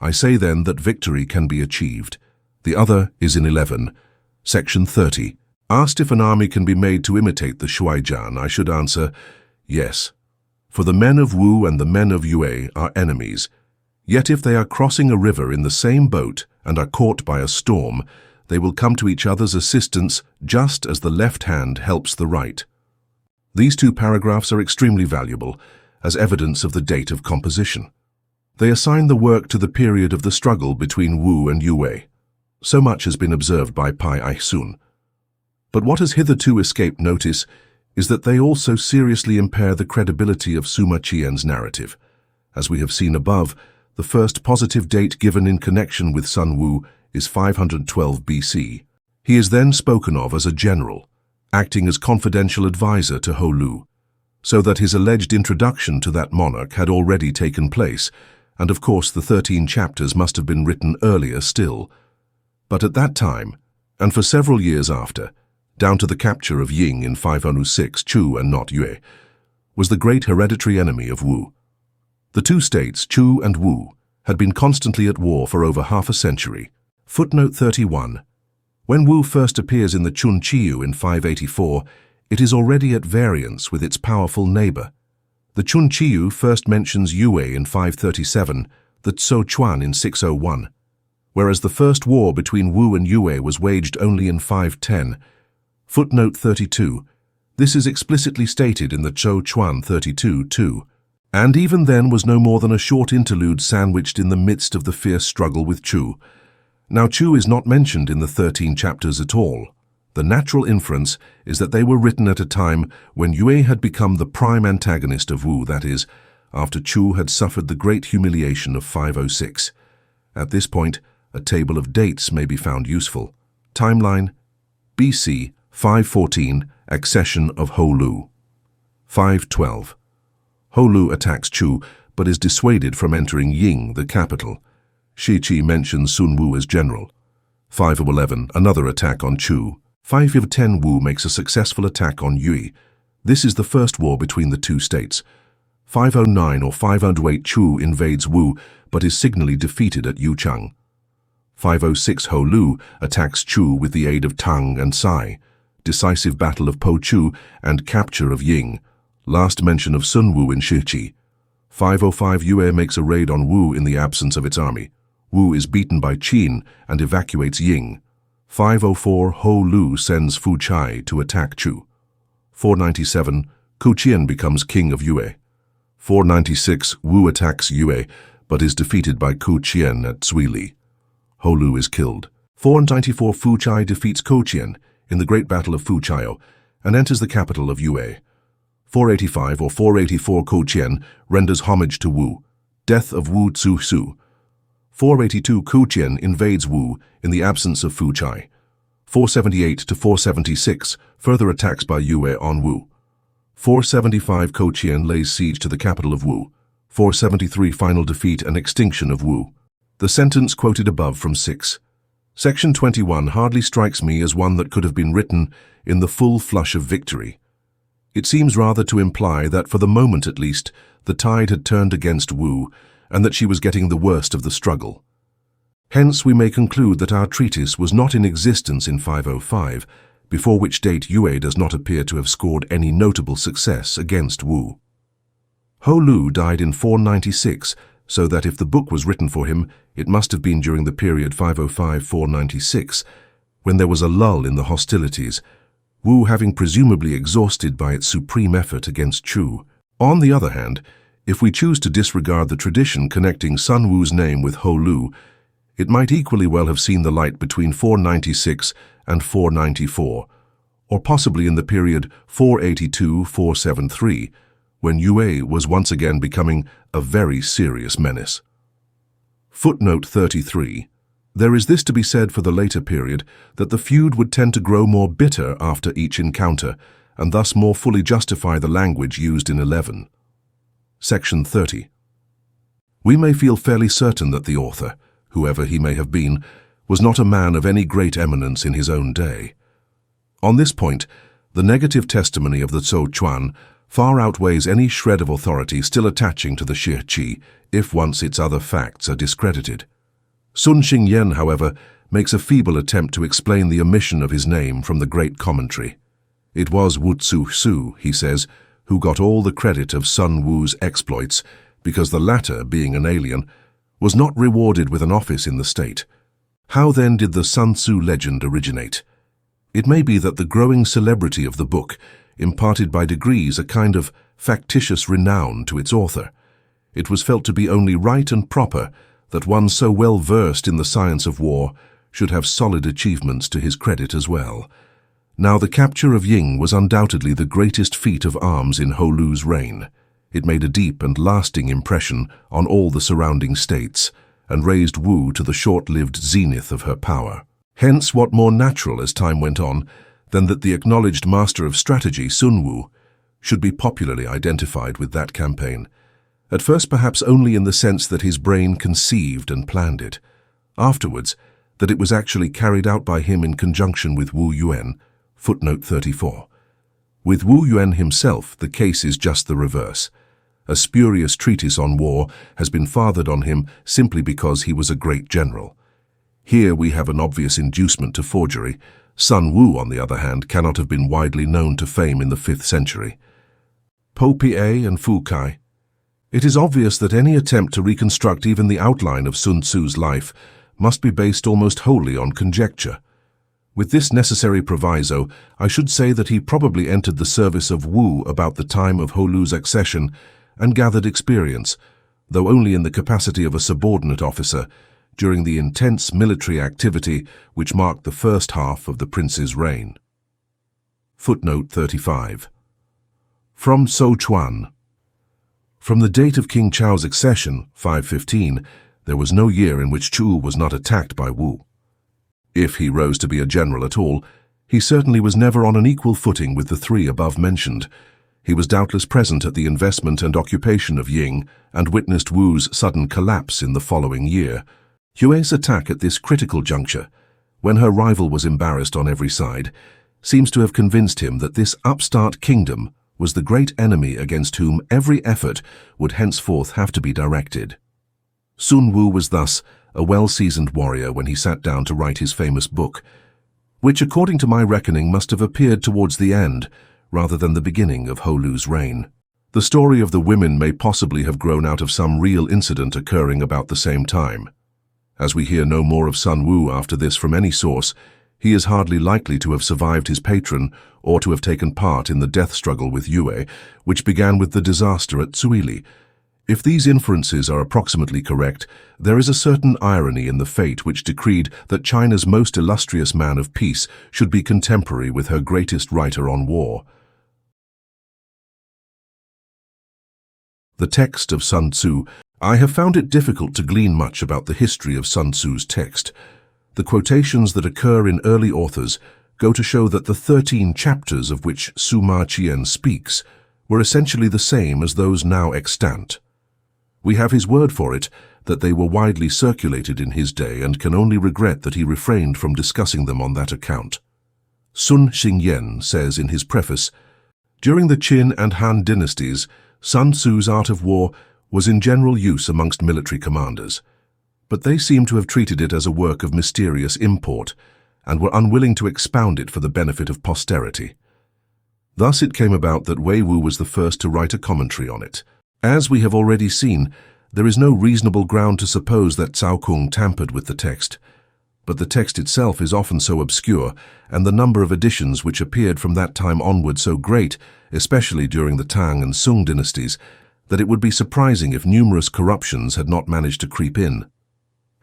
Speaker 2: I say then that victory can be achieved. The other is in 11, section 30. Asked if an army can be made to imitate the Shuaijian, I should answer, yes. For the men of Wu and the men of Yue are enemies. Yet if they are crossing a river in the same boat and are caught by a storm, They will come to each other's assistance just as the left hand helps the right. These two paragraphs are extremely valuable as evidence of the date of composition. They assign the work to the period of the struggle between Wu and Yue. So much has been observed by Pai Aisun. But what has hitherto escaped notice is that they also seriously impair the credibility of Sima Qian's narrative. As we have seen above, the first positive date given in connection with Sun Wu is 512 BC. He is then spoken of as a general, acting as confidential advisor to Ho Lu, so that his alleged introduction to that monarch had already taken place, and of course the 13 chapters must have been written earlier still. But at that time, and for several years after, down to the capture of Ying in 506, Chu and not Yue, was the great hereditary enemy of Wu. The two states, Chu and Wu, had been constantly at war for over half a century. Footnote 31. When Wu first appears in the Chun Chiyu in 584, it is already at variance with its powerful neighbor. The Chun Chiyu first mentions Yue in 537, the Tso Chuan in 601, whereas the first war between Wu and Yue was waged only in 510. Footnote 32. This is explicitly stated in the Tso Chuan 32 too, and even then was no more than a short interlude sandwiched in the midst of the fierce struggle with Chu. Now Chu is not mentioned in the 13 chapters at all. The natural inference is that they were written at a time when Yue had become the prime antagonist of Wu, that is, after Chu had suffered the great humiliation of 506. At this point, a table of dates may be found useful. Timeline: BC 514, accession of Ho Lu. 512. Ho Lu attacks Chu, but is dissuaded from entering Ying, the capital. Shi Qi mentions Sun Wu as general. 511, another attack on Chu. 510, Wu makes a successful attack on Yue. This is the first war between the two states. 509 or 508, Chu invades Wu, but is signally defeated at Yuchang. 506, Ho Lu attacks Chu with the aid of Tang and Sai. Decisive battle of Po Chu and capture of Ying. Last mention of Sun Wu in Shi Qi. 505, Yue makes a raid on Wu in the absence of its army. Wu is beaten by Qin and evacuates Ying. 504, Ho Lu sends Fu Chai to attack Chu. 497, Ku Qian becomes king of Yue. 496, Wu attacks Yue, but is defeated by Ku Qian at Zuili. Ho Lu is killed. 494, Fu Chai defeats Ku Qian in the Great Battle of Fu Chao and enters the capital of Yue. 485 or 484, Ku Qian renders homage to Wu. Death of Wu Tzu. 482, Ku Qian invades Wu in the absence of Fu Chai. 478 to 476, further attacks by Yue on Wu. 475, Ku Qian lays siege to the capital of Wu. 473, final defeat and extinction of Wu. The sentence quoted above from 6. Section 21 hardly strikes me as one that could have been written in the full flush of victory. It seems rather to imply that, for the moment at least, the tide had turned against Wu, and that she was getting the worst of the struggle. Hence we may conclude that our treatise was not in existence in 505, before which date Yue does not appear to have scored any notable success against Wu. Ho Lu died in 496, so that if the book was written for him, it must have been during the period 505-496, when there was a lull in the hostilities, Wu having presumably exhausted by its supreme effort against Chu. On the other hand, if we choose to disregard the tradition connecting Sun Wu's name with Ho Lu, it might equally well have seen the light between 496 and 494, or possibly in the period 482-473, when Yue was once again becoming a very serious menace. Footnote 33. There is this to be said for the later period, that the feud would tend to grow more bitter after each encounter, and thus more fully justify the language used in 11. Section 30. We may feel fairly certain that the author, whoever he may have been, was not a man of any great eminence in his own day. On this point, the negative testimony of the Tso Chuan far outweighs any shred of authority still attaching to the Shi Qi, if once its other facts are discredited. Sun Xingyan, however, makes a feeble attempt to explain the omission of his name from the great commentary. It was Wu Tzu, he says, who got all the credit of Sun Wu's exploits, because the latter, being an alien, was not rewarded with an office in the state. How then did the Sun Tzu legend originate? It may be that the growing celebrity of the book imparted by degrees a kind of factitious renown to its author. It was felt to be only right and proper that one so well versed in the science of war should have solid achievements to his credit as well. Now the capture of Ying was undoubtedly the greatest feat of arms in Ho Lu's reign. It made a deep and lasting impression on all the surrounding states and raised Wu to the short-lived zenith of her power. Hence, what more natural as time went on than that the acknowledged master of strategy, Sun Wu, should be popularly identified with that campaign. At first perhaps only in the sense that his brain conceived and planned it. Afterwards, that it was actually carried out by him in conjunction with Wu Yuan, footnote 34. With Wu Yuan himself, the case is just the reverse. A spurious treatise on war has been fathered on him simply because he was a great general. Here we have an obvious inducement to forgery. Sun Wu, on the other hand, cannot have been widely known to fame in the 5th century. Po Pie and Fu Kai. It is obvious that any attempt to reconstruct even the outline of Sun Tzu's life must be based almost wholly on conjecture. With this necessary proviso, I should say that he probably entered the service of Wu about the time of Ho Lu's accession and gathered experience, though only in the capacity of a subordinate officer, during the intense military activity which marked the first half of the prince's reign. Footnote 35. From Tso Chuan. From the date of King Chao's accession, 515, there was no year in which Chu was not attacked by Wu. If he rose to be a general at all, he certainly was never on an equal footing with the three above mentioned. He was doubtless present at the investment and occupation of Ying and witnessed Wu's sudden collapse in the following year. Hue's attack at this critical juncture, when her rival was embarrassed on every side, seems to have convinced him that this upstart kingdom was the great enemy against whom every effort would henceforth have to be directed. Sun Wu was thus a well-seasoned warrior when he sat down to write his famous book, which according to my reckoning must have appeared towards the end rather than the beginning of Ho Lu's reign. The story of the women may possibly have grown out of some real incident occurring about the same time. As we hear no more of Sun Wu after this from any source, he is hardly likely to have survived his patron or to have taken part in the death struggle with Yue, which began with the disaster at Zuili. If these inferences are approximately correct, there is a certain irony in the fate which decreed that China's most illustrious man of peace should be contemporary with her greatest writer on war. The text of Sun Tzu. I have found it difficult to glean much about the history of Sun Tzu's text. The quotations that occur in early authors go to show that the 13 chapters of which Sima Qian speaks were essentially the same as those now extant. We have his word for it that they were widely circulated in his day and can only regret that he refrained from discussing them on that account. Sun Xingyan says in his preface, "During the Qin and Han dynasties, Sun Tzu's art of war was in general use amongst military commanders, but they seem to have treated it as a work of mysterious import and were unwilling to expound it for the benefit of posterity. Thus it came about that Wei Wu was the first to write a commentary on it. As we have already seen, there is no reasonable ground to suppose that Cao Kung tampered with the text, but the text itself is often so obscure, and the number of editions which appeared from that time onward so great, especially during the Tang and Sung dynasties, that it would be surprising if numerous corruptions had not managed to creep in.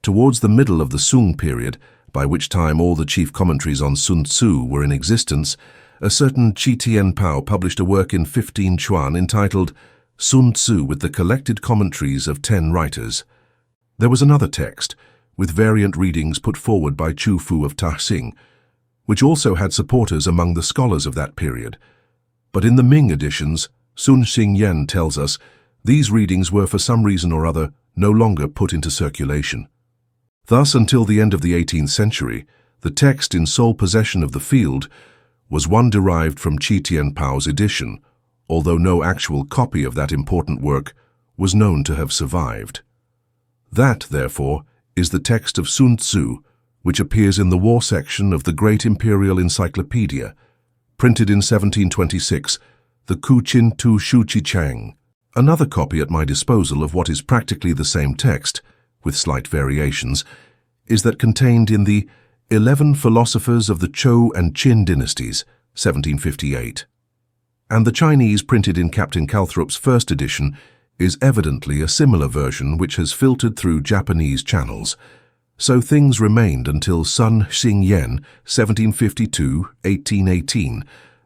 Speaker 2: Towards the middle of the Sung period, by which time all the chief commentaries on Sun Tzu were in existence, a certain Qi Tianpao published a work in 15 Chuan entitled Sun Tzu with the collected commentaries of 10 writers. There was another text, with variant readings put forward by Chu Fu of Taxing, which also had supporters among the scholars of that period. But in the Ming editions, Sun Xingyan tells us, these readings were for some reason or other no longer put into circulation. Thus, until the end of the 18th century, the text in sole possession of the field was one derived from Qi Tianpao's edition, although no actual copy of that important work was known to have survived. That, therefore, is the text of Sun Tzu, which appears in the war section of the Great Imperial Encyclopedia, printed in 1726, the Kuqin Tu Shuqi Chang. Another copy at my disposal of what is practically the same text, with slight variations, is that contained in the 11 Philosophers of the Zhou and Qin Dynasties, 1758. And the Chinese printed in Captain Calthrop's first edition is evidently a similar version which has filtered through Japanese channels. So things remained until Sun Tzŭ, 1752-1818,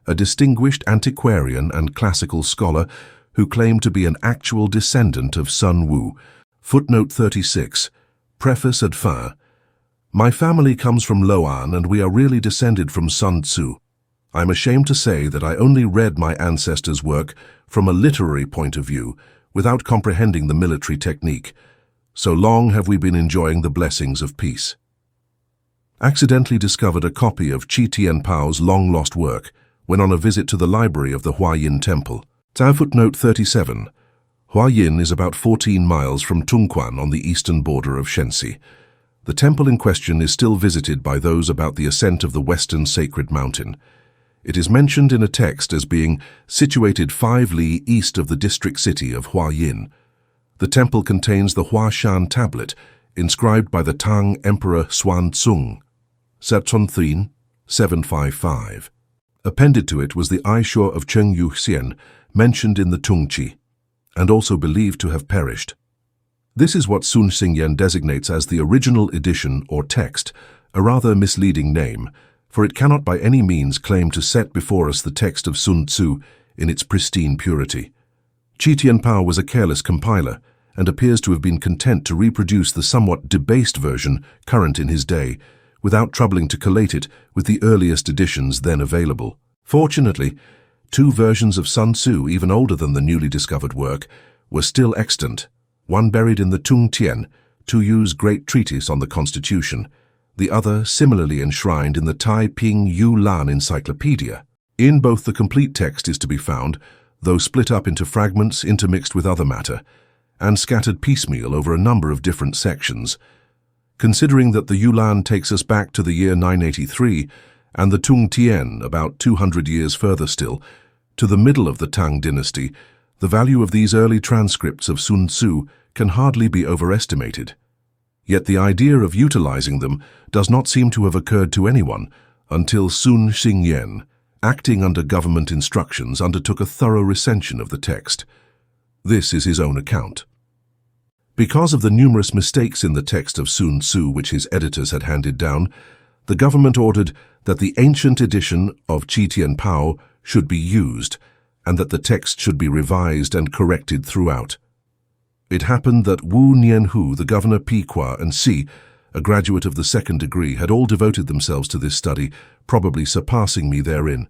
Speaker 2: a distinguished antiquarian and classical scholar who claimed to be an actual descendant of Sun Wu. Footnote 36, Preface ad fin. My family comes from Loan and we are really descended from Sun Tzu. I'm ashamed to say that I only read my ancestors' work from a literary point of view, without comprehending the military technique. So long have we been enjoying the blessings of peace. Accidentally discovered a copy of Qi Tianpao's long-lost work when on a visit to the library of the Huayin Temple. Footnote 37. Huayin is about 14 miles from Tongquan on the eastern border of Shenxi. The temple in question is still visited by those about the ascent of the western sacred mountain. It is mentioned in a text as being situated 5 li east of the district city of Huayin. The temple contains the Huashan tablet, inscribed by the Tang Emperor Sun Tzu, 755. Appended to it was the eyesore of Cheng Yuxian, mentioned in the Tongqi, and also believed to have perished. This is what Sun Tzŭ designates as the original edition or text, a rather misleading name, for it cannot by any means claim to set before us the text of Sun Tzu in its pristine purity. Qi Tianpao was a careless compiler and appears to have been content to reproduce the somewhat debased version current in his day, without troubling to collate it with the earliest editions then available. Fortunately, 2 versions of Sun Tzu, even older than the newly discovered work, were still extant, one buried in the Tung Tian, Tuyu's great treatise on the Constitution, the other similarly enshrined in the Tai Ping Yu Lan Encyclopedia. In both the complete text is to be found, though split up into fragments intermixed with other matter, and scattered piecemeal over a number of different sections. Considering that the Yu Lan takes us back to the year 983, and the Tung Tian about 200 years further still, to the middle of the Tang dynasty, the value of these early transcripts of Sun Tzu can hardly be overestimated. Yet the idea of utilizing them does not seem to have occurred to anyone until Sun Tzŭ, acting under government instructions, undertook a thorough recension of the text. This is his own account. Because of the numerous mistakes in the text of Sun Tzu which his editors had handed down, the government ordered that the ancient edition of Qi Tianpao should be used, and that the text should be revised and corrected throughout. It happened that Wu Nianhu, the governor Piqua, and Si, a graduate of the 2nd degree, had all devoted themselves to this study, probably surpassing me therein.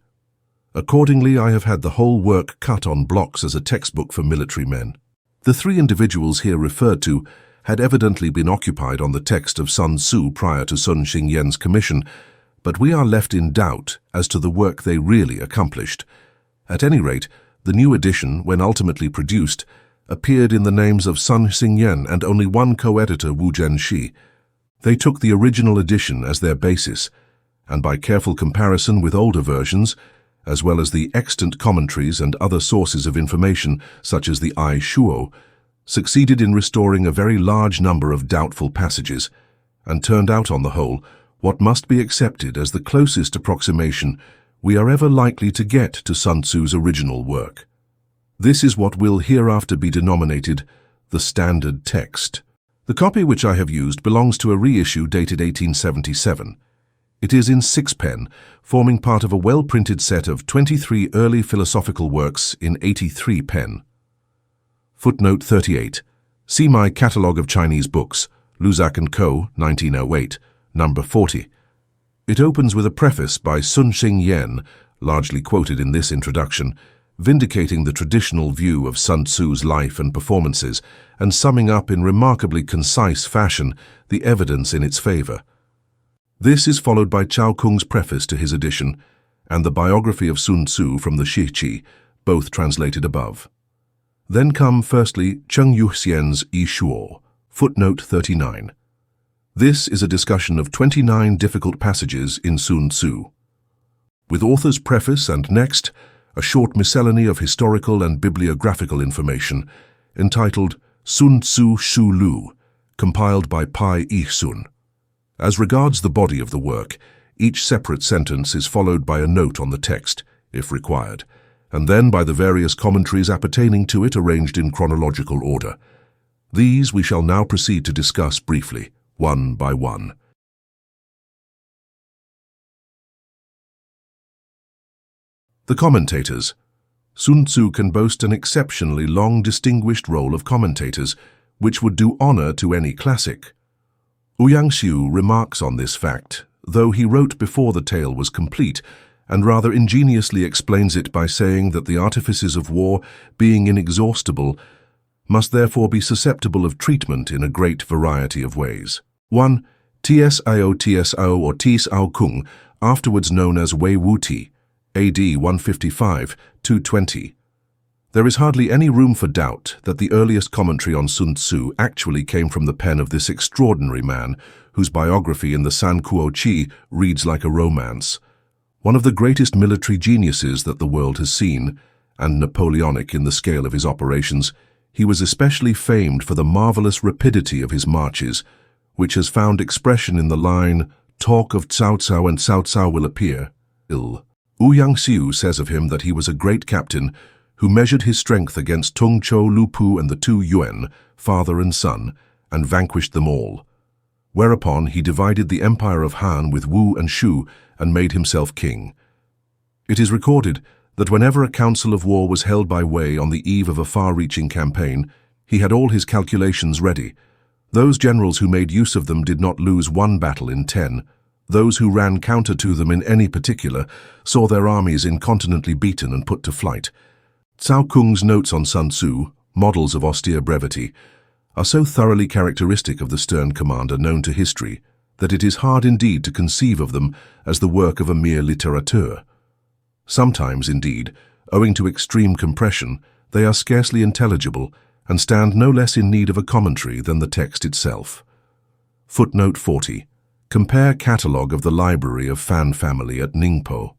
Speaker 2: Accordingly, I have had the whole work cut on blocks as a textbook for military men. The 3 individuals here referred to had evidently been occupied on the text of Sun Tzu prior to Sun Tzŭ's commission, but we are left in doubt as to the work they really accomplished. At any rate, the new edition, when ultimately produced, appeared in the names of Sun Tzŭ and only one co-editor, Wu Zhenxi. They took the original edition as their basis, and by careful comparison with older versions, as well as the extant commentaries and other sources of information such as the Ai Shuo, succeeded in restoring a very large number of doubtful passages, and turned out on the whole what must be accepted as the closest approximation we are ever likely to get to Sun Tzu's original work. This is what will hereafter be denominated the standard text. The copy which I have used belongs to a reissue dated 1877. It is in 6 pen, forming part of a well-printed set of 23 early philosophical works in 83 pen. Footnote 38. See my Catalogue of Chinese Books, Luzak & Co., 1908, number 40. It opens with a preface by Sun Tzŭ, largely quoted in this introduction, vindicating the traditional view of Sun Tzu's life and performances and summing up in remarkably concise fashion the evidence in its favor. This is followed by Chao Kung's preface to his edition and the biography of Sun Tzu from the Shiqi, both translated above. Then come firstly Cheng Yuxian's Yi Shuo, footnote 39. This is a discussion of 29 difficult passages in Sun Tzu. With author's preface and next, a short miscellany of historical and bibliographical information entitled Sun Tzu Shu Lu, compiled by Pai Yi Sun. As regards the body of the work, each separate sentence is followed by a note on the text, if required, and then by the various commentaries appertaining to it arranged in chronological order. These we shall now proceed to discuss briefly, one by one. The commentators. Sun Tzu can boast an exceptionally long distinguished roll of commentators, which would do honor to any classic. Xiu remarks on this fact, though he wrote before the tale was complete, and rather ingeniously explains it by saying that the artifices of war, being inexhaustible, must therefore be susceptible of treatment in a great variety of ways. 1. Tsao or Tsao Kung, afterwards known as Wei Wuti, AD 155-220. There is hardly any room for doubt that the earliest commentary on Sun Tzu actually came from the pen of this extraordinary man, whose biography in the San Tzŭ reads like a romance. One of the greatest military geniuses that the world has seen, and Napoleonic in the scale of his operations, he was especially famed for the marvelous rapidity of his marches, which has found expression in the line, "Talk of Cao Cao and Cao Cao will appear, ill." Xiu says of him that he was a great captain who measured his strength against Tung Chou Lu Pu and the two Yuan, father and son, and vanquished them all. Whereupon he divided the empire of Han with Wu and Shu and made himself king. It is recorded that whenever a council of war was held by Wei on the eve of a far-reaching campaign, he had all his calculations ready. Those generals who made use of them did not lose one battle in 10. Those who ran counter to them in any particular saw their armies incontinently beaten and put to flight. Cao Kung's notes on Sun Tzu, models of austere brevity, are so thoroughly characteristic of the stern commander known to history that it is hard indeed to conceive of them as the work of a mere litterateur. Sometimes, indeed, owing to extreme compression, they are scarcely intelligible and stand no less in need of a commentary than the text itself. Footnote 40. Compare Catalogue of the Library of Fan Family at Ningpo.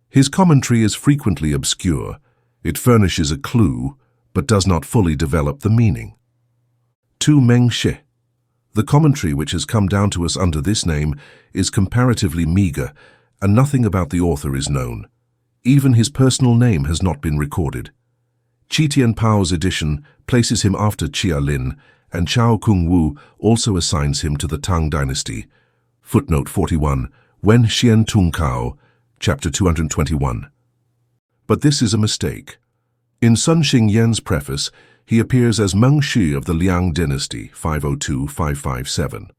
Speaker 2: His commentary is frequently obscure. It furnishes a clue, but does not fully develop the meaning. Tu Meng Shi. The commentary which has come down to us under this name is comparatively meager, and nothing about the author is known. Even his personal name has not been recorded. Qi Tianpao's edition places him after Chia Lin, and Chao Kung Wu also assigns him to the Tang dynasty. Footnote 41, Wen Xian Tung Kao, chapter 221. But this is a mistake. In Sun Xingyan's preface, he appears as Meng Shi of the Liang dynasty, 502-557.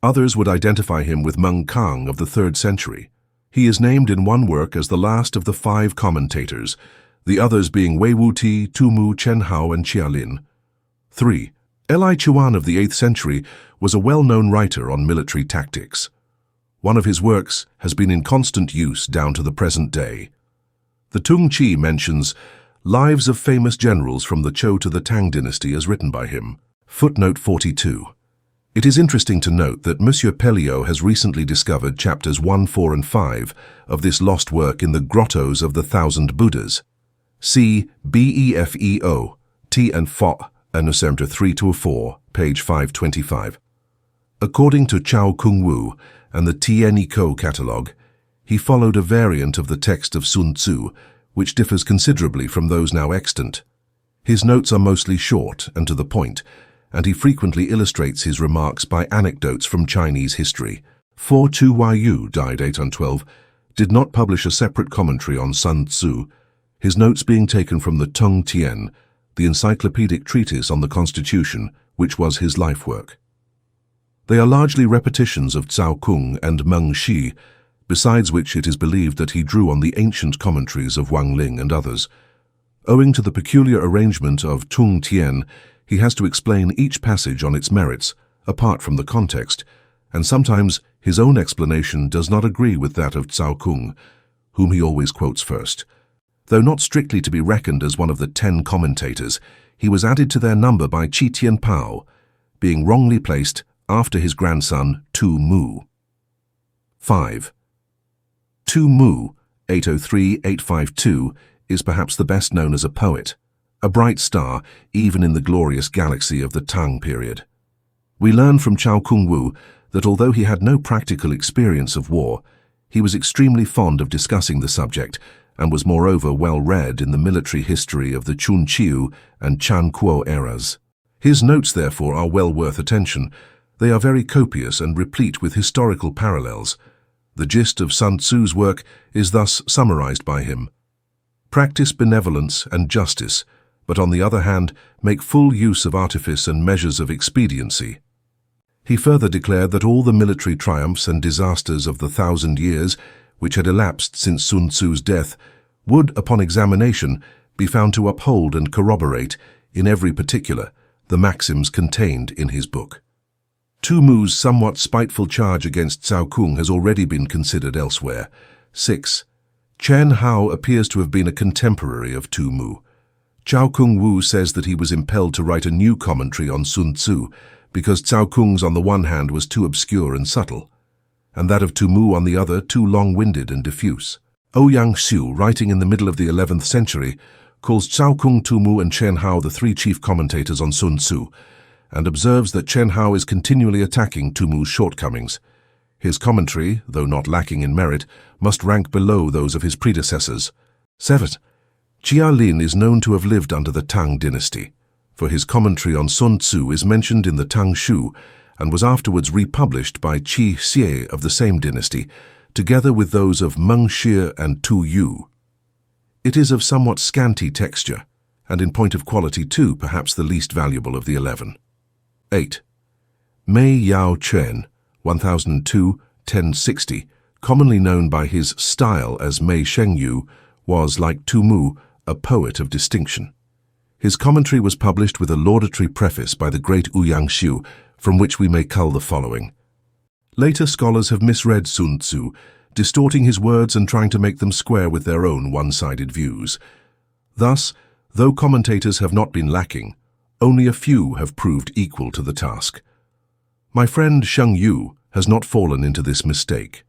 Speaker 2: Others would identify him with Meng Kang of the 3rd century. He is named in one work as the last of the 5 commentators, the others being Wei Wuti, Tu Mu, Chen Hao, and Chia Lin. 3. Li Chuan of the 8th century was a well-known writer on military tactics. One of his works has been in constant use down to the present day. The Tung Chi mentions Lives of Famous Generals from the Zhou to the Tang dynasty as written by him. Footnote 42. It is interesting to note that Monsieur Pelliot has recently discovered chapters 1, 4, and 5 of this lost work in the Grottos of the Thousand Buddhas. See BEFEO, T and Fo, and Center 3-4, page 525. According to Chao Kung Wu and the Tianiko catalogue, he followed a variant of the text of Sun Tzu, which differs considerably from those now extant. His notes are mostly short and to the point, and he frequently illustrates his remarks by anecdotes from Chinese history. Fu Yu, died 812, did not publish a separate commentary on Sun Tzu, his notes being taken from the Tung Tian, the encyclopedic treatise on the Constitution, which was his life work. They are largely repetitions of Cao Kung and Meng Shi, besides which it is believed that he drew on the ancient commentaries of Wang Ling and others. Owing to the peculiar arrangement of Tung Tian, he has to explain each passage on its merits, apart from the context, and sometimes his own explanation does not agree with that of Cao Kung, whom he always quotes first. Though not strictly to be reckoned as one of the 10 commentators, he was added to their number by Qi Tianpao, being wrongly placed after his grandson Tu Mu. 5. Tu Mu, 803-852, is perhaps the best known as a poet, a bright star even in the glorious galaxy of the Tang period. We learn from Chao Kung Wu that although he had no practical experience of war, he was extremely fond of discussing the subject and was moreover well read in the military history of the Sun Tzŭ and Chan Kuo eras. His notes, therefore, are well worth attention. They are very copious and replete with historical parallels. The gist of Sun Tzu's work is thus summarized by him. Practice benevolence and justice, but on the other hand, make full use of artifice and measures of expediency. He further declared that all the military triumphs and disasters of the 1,000 years, which had elapsed since Sun Tzu's death, would, upon examination, be found to uphold and corroborate, in every particular, the maxims contained in his book. Tu Mu's somewhat spiteful charge against Cao Kung has already been considered elsewhere. 6. Chen Hao appears to have been a contemporary of Tu Mu. Cao Kung Wu says that he was impelled to write a new commentary on Sun Tzu because Cao Kung's on the one hand was too obscure and subtle, and that of Tu Mu on the other too long-winded and diffuse. Ouyang Xiu, writing in the middle of the 11th century, calls Cao Kung, Tu Mu and Chen Hao the three chief commentators on Sun Tzu, and observes that Chen Hao is continually attacking Tu Mu's shortcomings. His commentary, though not lacking in merit, must rank below those of his predecessors. 7. Jia Lin is known to have lived under the Tang dynasty, for his commentary on Sun Tzu is mentioned in the Tang Shu and was afterwards republished by Qi Xie of the same dynasty, together with those of Meng Shi and Tu Yu. It is of somewhat scanty texture, and in point of quality too perhaps the least valuable of the 11. 8. Mei Yao Chen, 1002-1060, commonly known by his style as Mei Shengyu, was, like Tu Mu, a poet of distinction. His commentary was published with a laudatory preface by the great Ouyang Xiu, from which we may cull the following. Later scholars have misread Sun Tzu, distorting his words and trying to make them square with their own one-sided views. Thus, though commentators have not been lacking, only a few have proved equal to the task. My friend Sheng Yu has not fallen into this mistake.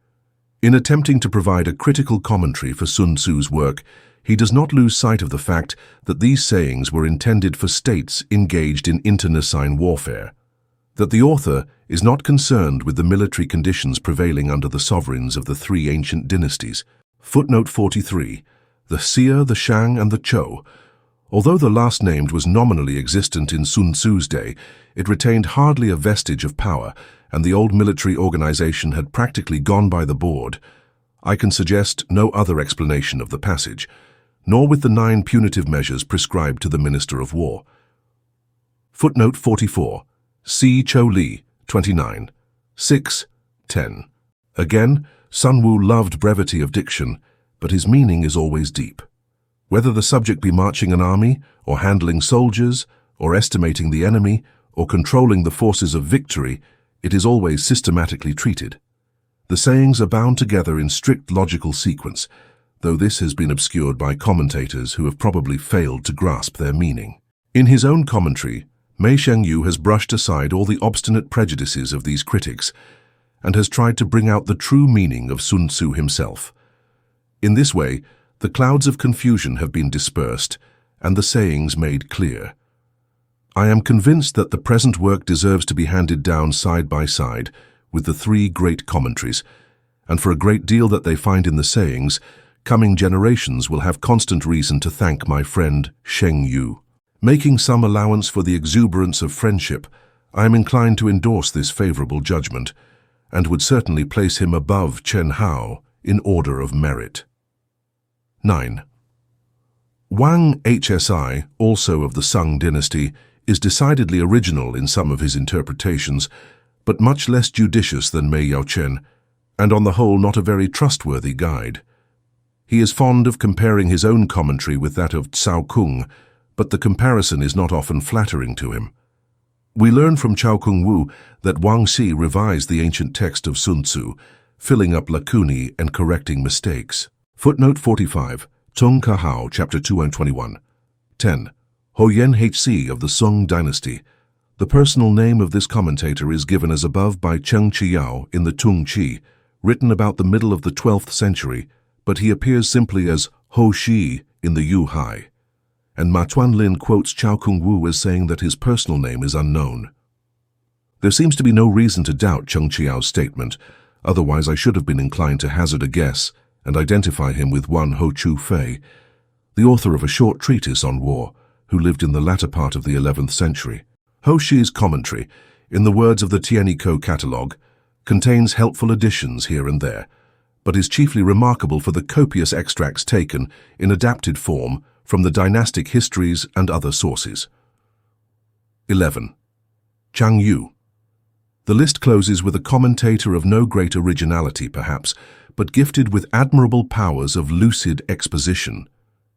Speaker 2: In attempting to provide a critical commentary for Sun Tzu's work, he does not lose sight of the fact that these sayings were intended for states engaged in internecine warfare, that the author is not concerned with the military conditions prevailing under the sovereigns of the three ancient dynasties. Footnote 43. The Xia, the Shang, and the Zhou. Although the last named was nominally existent in Sun Tzu's day, it retained hardly a vestige of power, and the old military organization had practically gone by the board. I can suggest no other explanation of the passage, nor with the 9 punitive measures prescribed to the Minister of War. Footnote 44. C. Cho Li, 29. 6. 10. Again, Sun Wu loved brevity of diction, but his meaning is always deep. Whether the subject be marching an army, or handling soldiers, or estimating the enemy, or controlling the forces of victory, it is always systematically treated. The sayings are bound together in strict logical sequence, though this has been obscured by commentators who have probably failed to grasp their meaning. In his own commentary, Mei Shengyu has brushed aside all the obstinate prejudices of these critics and has tried to bring out the true meaning of Sun Tzu himself. In this way, the clouds of confusion have been dispersed and the sayings made clear. I am convinced that the present work deserves to be handed down side by side with the 3 great commentaries, and for a great deal that they find in the sayings, coming generations will have constant reason to thank my friend Sheng Yu. Making some allowance for the exuberance of friendship, I am inclined to endorse this favorable judgment, and would certainly place him above Chen Hao in order of merit. 9. Wang Hsi, also of the Sung dynasty, is decidedly original in some of his interpretations, but much less judicious than Mei Yaochen, and on the whole not a very trustworthy guide. He is fond of comparing his own commentary with that of Cao Kung, but the comparison is not often flattering to him. We learn from Cao Kung Wu that Wang Xi revised the ancient text of Sun Tzu, filling up lacunae and correcting mistakes. Footnote 45, Tung Ka Hao, Chapter 221. 10. Hoyan Hc of the Sung dynasty. The personal name of this commentator is given as above by Cheng Chiyao in the Tung Chi, written about the middle of the 12th century, but he appears simply as Ho Shi in the Yu Hai. And Ma Tuanlin quotes Cao Kung Wu as saying that his personal name is unknown. There seems to be no reason to doubt Cheng Qiao's statement, otherwise I should have been inclined to hazard a guess and identify him with one Ho Chu Fei, the author of a short treatise on war, who lived in the latter part of the 11th century. Ho Shi's commentary, in the words of the Tianiko catalogue, contains helpful additions here and there, but is chiefly remarkable for the copious extracts taken in adapted form from the dynastic histories and other sources. 11. Chang Yu. The list closes with a commentator of no great originality, perhaps, but gifted with admirable powers of lucid exposition.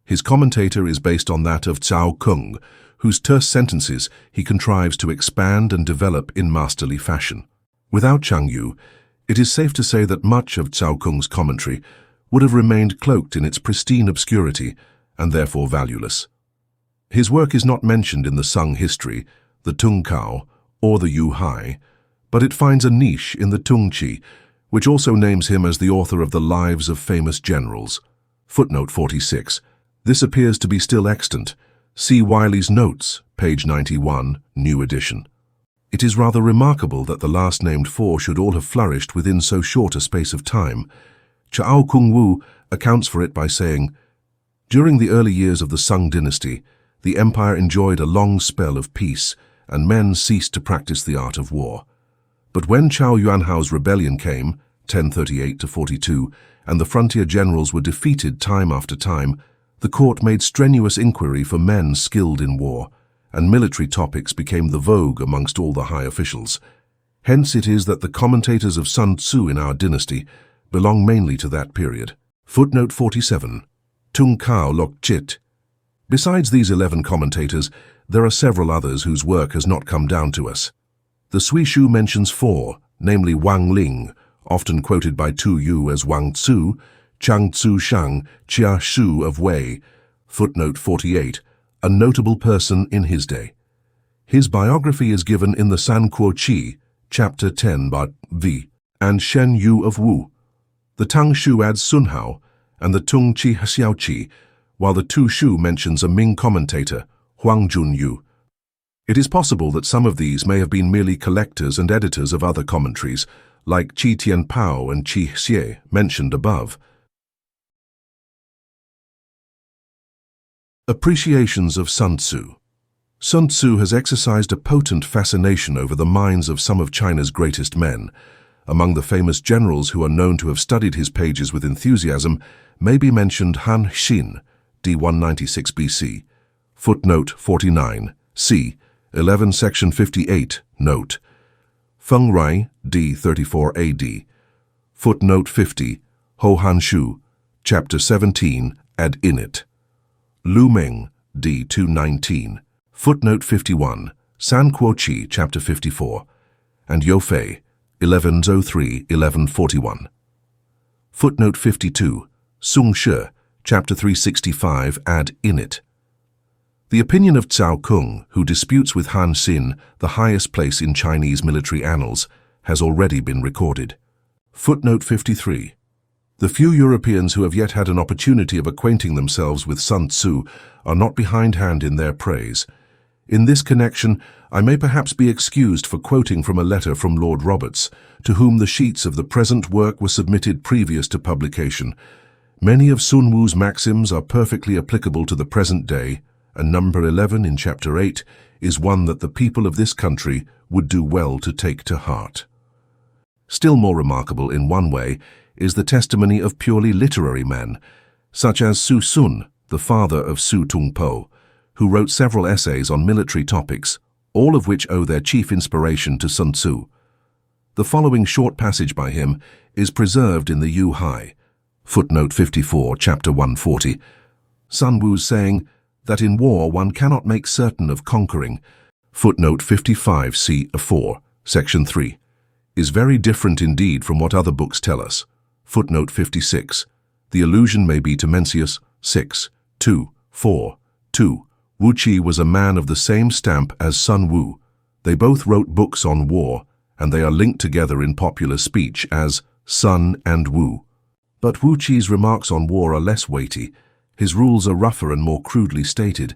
Speaker 2: His commentator is based on that of Cao Kung, whose terse sentences he contrives to expand and develop in masterly fashion. Without Chang Yu, it is safe to say that much of Cao Kung's commentary would have remained cloaked in its pristine obscurity and therefore valueless. His work is not mentioned in the Sung history, the Tung Kao, or the Yu Hai, but it finds a niche in the Tung Chi, which also names him as the author of the Lives of Famous Generals. Footnote 46. This appears to be still extant. See Wiley's Notes, page 91, new edition. It is rather remarkable that the last-named four should all have flourished within so short a space of time. Chao Kung Wu accounts for it by saying, "During the early years of the Sung dynasty, the empire enjoyed a long spell of peace, and men ceased to practice the art of war. But when Chao Yuanhao's rebellion came, 1038-42, and the frontier generals were defeated time after time, the court made strenuous inquiry for men skilled in war, and military topics became the vogue amongst all the high officials. Hence it is that the commentators of Sun Tzu in our dynasty belong mainly to that period." Footnote 47. Tung Kao Lok Chit. Besides these 11 commentators, there are several others whose work has not come down to us. The Sui Shu mentions 4, namely Wang Ling, often quoted by Tu Yu as Wang Tzu, Chang Tzu Shang, Chia Shu of Wei. Footnote 48, a notable person in his day. His biography is given in the San Kuo Chi, chapter 10, Part V, and Shen Yu of Wu. The Tang Shu adds Sun Hao, and the Tung Chi Xiao Chi, while the Tu Shu mentions a Ming commentator, Huang Jun Yu. It is possible that some of these may have been merely collectors and editors of other commentaries, like Qi Tian Pao and Qi Xie, mentioned above. Appreciations of Sun Tzu. Sun Tzu has exercised a potent fascination over the minds of some of China's greatest men. Among the famous generals who are known to have studied his pages with enthusiasm may be mentioned Han Xin, d. 196 BC. Footnote 49, c. 11 section 58, note. Feng Rai, d. 34 AD. Footnote 50, Ho Han Shu, chapter 17, ad init. Lu Meng, d. 219. Footnote 51, San Kuo Chi, chapter 54, and Yo Fei, 1103-1141. Footnote 52, Sung She, chapter 365, ad init. The opinion of Cao Kung, who disputes with Han Xin the highest place in Chinese military annals, has already been recorded. Footnote 53. The few Europeans who have yet had an opportunity of acquainting themselves with Sun Tzu are not behindhand in their praise. In this connection, I may perhaps be excused for quoting from a letter from Lord Roberts, to whom the sheets of the present work were submitted previous to publication. Many of Sun Wu's maxims are perfectly applicable to the present day, and number 11 in chapter 8 is one that the people of this country would do well to take to heart. Still more remarkable in one way is the testimony of purely literary men, such as Su Sun, the father of Su Tungpo, who wrote several essays on military topics, all of which owe their chief inspiration to Sun Tzu. The following short passage by him is preserved in the Yu Hai, footnote 54, chapter 140. Sun Wu's saying that in war one cannot make certain of conquering, footnote 55c4, section 3, is very different indeed from what other books tell us. Footnote 56. The allusion may be to Mencius 6, 2, 4, 2. Wu Qi was a man of the same stamp as Sun Wu. They both wrote books on war, and they are linked together in popular speech as Sun and Wu. But Wu Qi's remarks on war are less weighty, his rules are rougher and more crudely stated,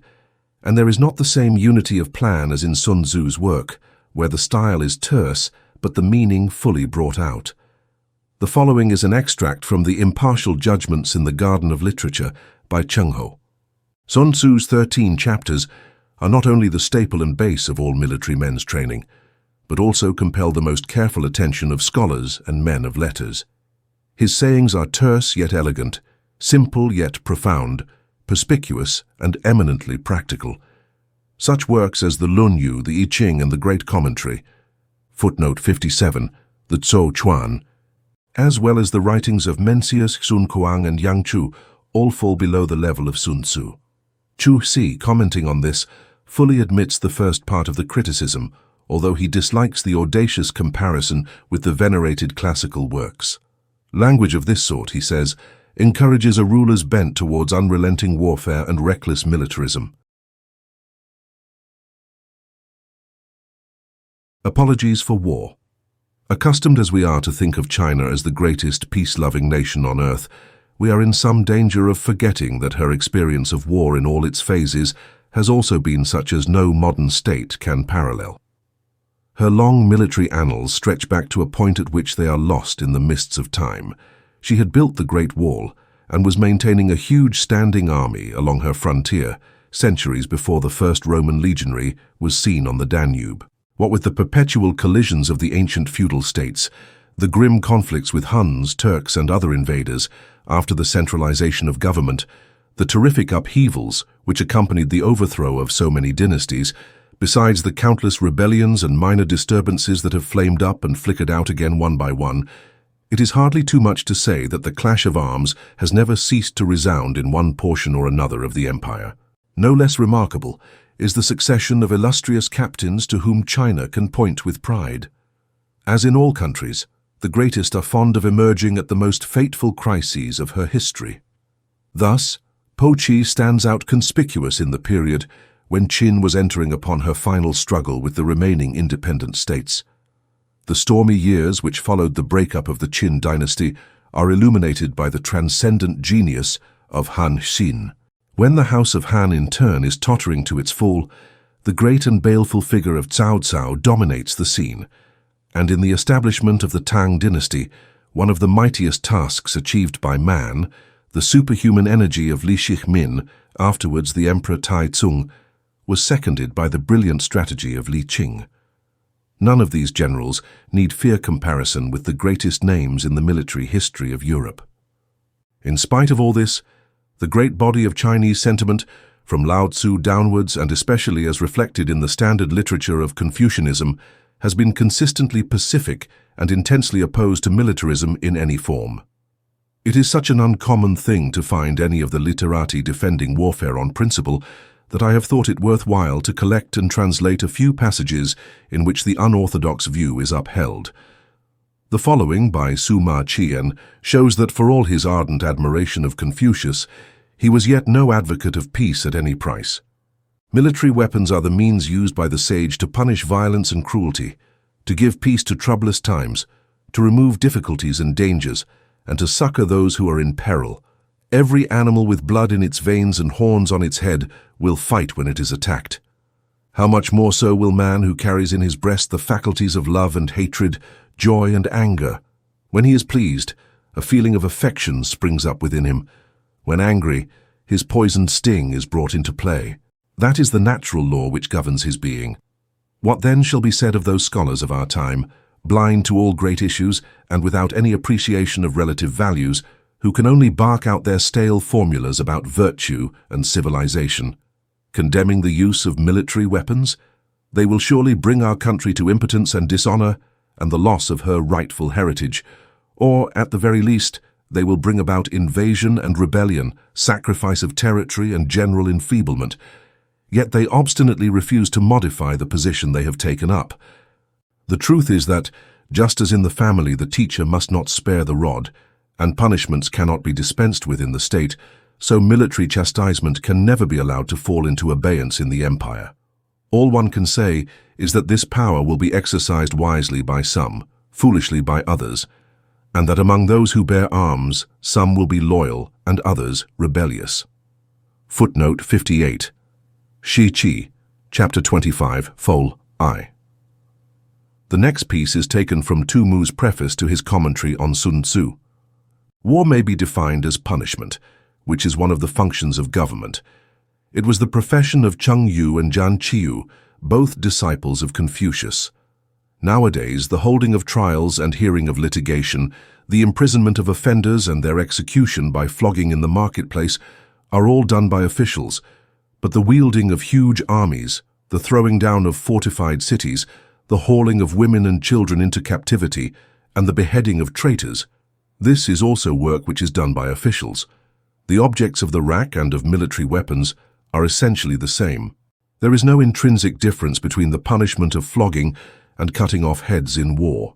Speaker 2: and there is not the same unity of plan as in Sun Tzu's work, where the style is terse but the meaning fully brought out. The following is an extract from the Impartial Judgments in the Garden of Literature by Cheng Ho. Sun Tzu's 13 chapters are not only the staple and base of all military men's training, but also compel the most careful attention of scholars and men of letters. His sayings are terse yet elegant, simple yet profound, perspicuous and eminently practical. Such works as the Lun Yu, the I Ching and the Great Commentary, footnote 57, the Zhou Chuan, as well as the writings of Mencius, Sun Kuang and Yang Chu, all fall below the level of Sun Tzu. Chu Si, commenting on this, fully admits the first part of the criticism, although he dislikes the audacious comparison with the venerated classical works. Language of this sort, he says, encourages a ruler's bent towards unrelenting warfare and reckless militarism. Apologies for war. Accustomed as we are to think of China as the greatest peace-loving nation on earth, we are in some danger of forgetting that her experience of war in all its phases has also been such as no modern state can parallel. Her long military annals stretch back to a point at which they are lost in the mists of time. She had built the Great Wall and was maintaining a huge standing army along her frontier, centuries before the first Roman legionary was seen on the Danube. What with the perpetual collisions of the ancient feudal states, the grim conflicts with Huns, Turks and other invaders after the centralization of government, the terrific upheavals which accompanied the overthrow of so many dynasties, besides the countless rebellions and minor disturbances that have flamed up and flickered out again one by one, it is hardly too much to say that the clash of arms has never ceased to resound in one portion or another of the empire. No less remarkable is the succession of illustrious captains to whom China can point with pride. As in all countries, the greatest are fond of emerging at the most fateful crises of her history. Thus, Po Chi stands out conspicuous in the period when Qin was entering upon her final struggle with the remaining independent states. The stormy years which followed the breakup of the Qin dynasty are illuminated by the transcendent genius of Han Xin. When the house of Han in turn is tottering to its fall, the great and baleful figure of Cao Cao dominates the scene, and in the establishment of the Tang dynasty, one of the mightiest tasks achieved by man, the superhuman energy of Li Shihmin, afterwards the Emperor Tai Tsung, was seconded by the brilliant strategy of Li Qing. None of these generals need fear comparison with the greatest names in the military history of Europe. In spite of all this, the great body of Chinese sentiment, from Lao Tzu downwards and especially as reflected in the standard literature of Confucianism, has been consistently pacific and intensely opposed to militarism in any form. It is such an uncommon thing to find any of the literati defending warfare on principle that I have thought it worthwhile to collect and translate a few passages in which the unorthodox view is upheld. The following, by Sima Qian, shows that for all his ardent admiration of Confucius, he was yet no advocate of peace at any price. Military weapons are the means used by the sage to punish violence and cruelty, to give peace to troublous times, to remove difficulties and dangers, and to succor those who are in peril. Every animal with blood in its veins and horns on its head will fight when it is attacked. How much more so will man who carries in his breast the faculties of love and hatred, joy and anger. When he is pleased, a feeling of affection springs up within him. When angry, his poisoned sting is brought into play. That is the natural law which governs his being. What then shall be said of those scholars of our time, blind to all great issues and without any appreciation of relative values, who can only bark out their stale formulas about virtue and civilization? Condemning the use of military weapons, they will surely bring our country to impotence and dishonor and the loss of her rightful heritage, or, at the very least, they will bring about invasion and rebellion, sacrifice of territory and general enfeeblement. Yet they obstinately refuse to modify the position they have taken up. The truth is that, just as in the family the teacher must not spare the rod, and punishments cannot be dispensed with in the state, so military chastisement can never be allowed to fall into abeyance in the empire. All one can say is that this power will be exercised wisely by some, foolishly by others, and that among those who bear arms, some will be loyal and others rebellious. Footnote 58. Shi Qi, Chapter 25, Fol. I. The next piece is taken from Tzu Mu's preface to his commentary on Sun Tzu. War may be defined as punishment, which is one of the functions of government. It was the profession of Cheng Yu and Zhan Qiu, both disciples of Confucius. Nowadays, the holding of trials and hearing of litigation, the imprisonment of offenders and their execution by flogging in the marketplace are all done by officials, but the wielding of huge armies, the throwing down of fortified cities, the hauling of women and children into captivity, and the beheading of traitors, this is also work which is done by officials. The objects of the rack and of military weapons are essentially the same. There is no intrinsic difference between the punishment of flogging and cutting off heads in war.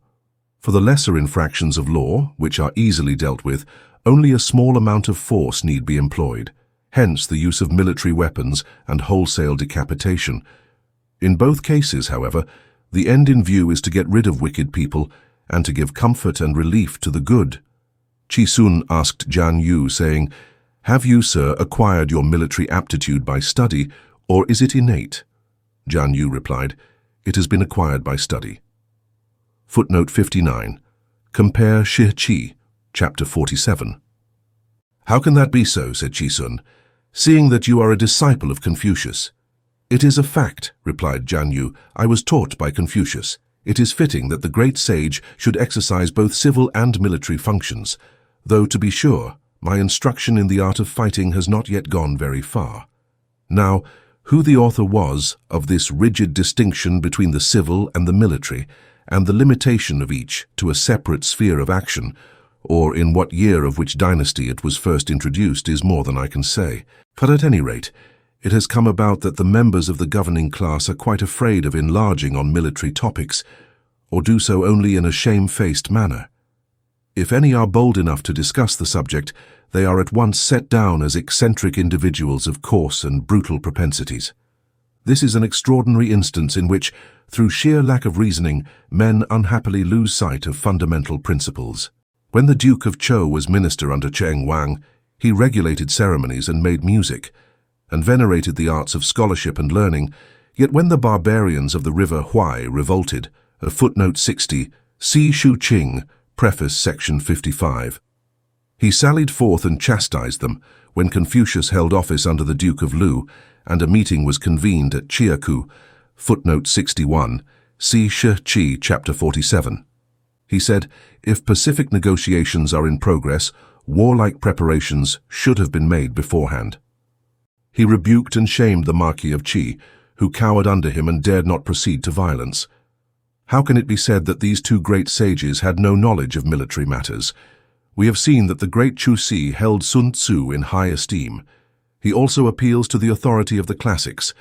Speaker 2: For the lesser infractions of law, which are easily dealt with, only a small amount of force need be employed, hence the use of military weapons and wholesale decapitation. In both cases, however, the end in view is to get rid of wicked people and to give comfort and relief to the good. Qi Sun asked Zhan Yu, saying, "Have you, sir, acquired your military aptitude by study, or is it innate?" Zhan Yu replied, "It has been acquired by study." Footnote 59. Compare Shi Qi, chapter 47. "How can that be so," said Qi Sun, "seeing that you are a disciple of Confucius?" "It is a fact," replied Zhan Yu. "I was taught by Confucius. It is fitting that the great sage should exercise both civil and military functions, though, to be sure, my instruction in the art of fighting has not yet gone very far." Now, who the author was of this rigid distinction between the civil and the military, and the limitation of each to a separate sphere of action, or in what year of which dynasty it was first introduced, is more than I can say. But at any rate, it has come about that the members of the governing class are quite afraid of enlarging on military topics, or do so only in a shamefaced manner. If any are bold enough to discuss the subject, they are at once set down as eccentric individuals of coarse and brutal propensities. This is an extraordinary instance in which, through sheer lack of reasoning, men unhappily lose sight of fundamental principles. When the Duke of Zhou was minister under Cheng Wang, he regulated ceremonies and made music, and venerated the arts of scholarship and learning, yet when the barbarians of the river Huai revolted, footnote 60, see Shu Qing, Preface, section 55. He sallied forth and chastised them when Confucius held office under the Duke of Lu, and a meeting was convened at Chiaku, footnote 61, see Shi Qi, chapter 47. He said, if pacific negotiations are in progress, warlike preparations should have been made beforehand. He rebuked and shamed the Marquis of Qi, who cowered under him and dared not proceed to violence. How can it be said that these two great sages had no knowledge of military matters? We have seen that the great Chu Si held Sun Tzu in high esteem. He also appeals to the authority of the classics.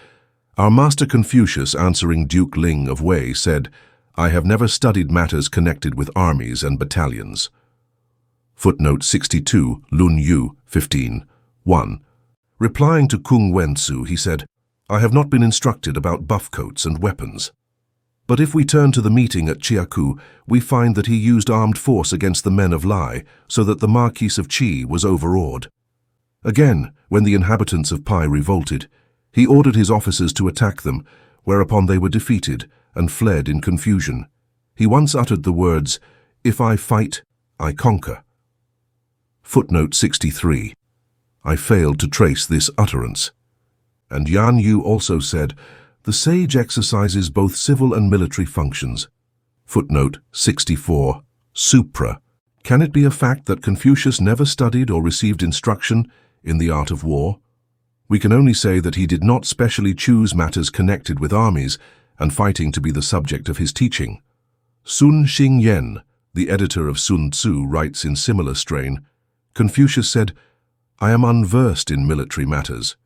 Speaker 2: Our master Confucius, answering Duke Ling of Wei, said, "I have never studied matters connected with armies and battalions." Footnote 62, Lun Yu, 15, 1. Replying to Kung Wen-tzu, he said, "I have not been instructed about buffcoats and weapons." But if we turn to the meeting at Chiaku, we find that he used armed force against the men of Lai, so that the Marquis of Qi was overawed. Again, when the inhabitants of Pai revolted, he ordered his officers to attack them, whereupon they were defeated and fled in confusion. He once uttered the words, "If I fight, I conquer." Footnote 63. I failed to trace this utterance. And Zhan Yu also said, "The sage exercises both civil and military functions." Footnote 64. Supra. Can it be a fact that Confucius never studied or received instruction in the art of war? We can only say that he did not specially choose matters connected with armies and fighting to be the subject of his teaching. Sun Xingyan, the editor of Sun Tzu, writes in similar strain, Confucius said, "I am unversed in military matters."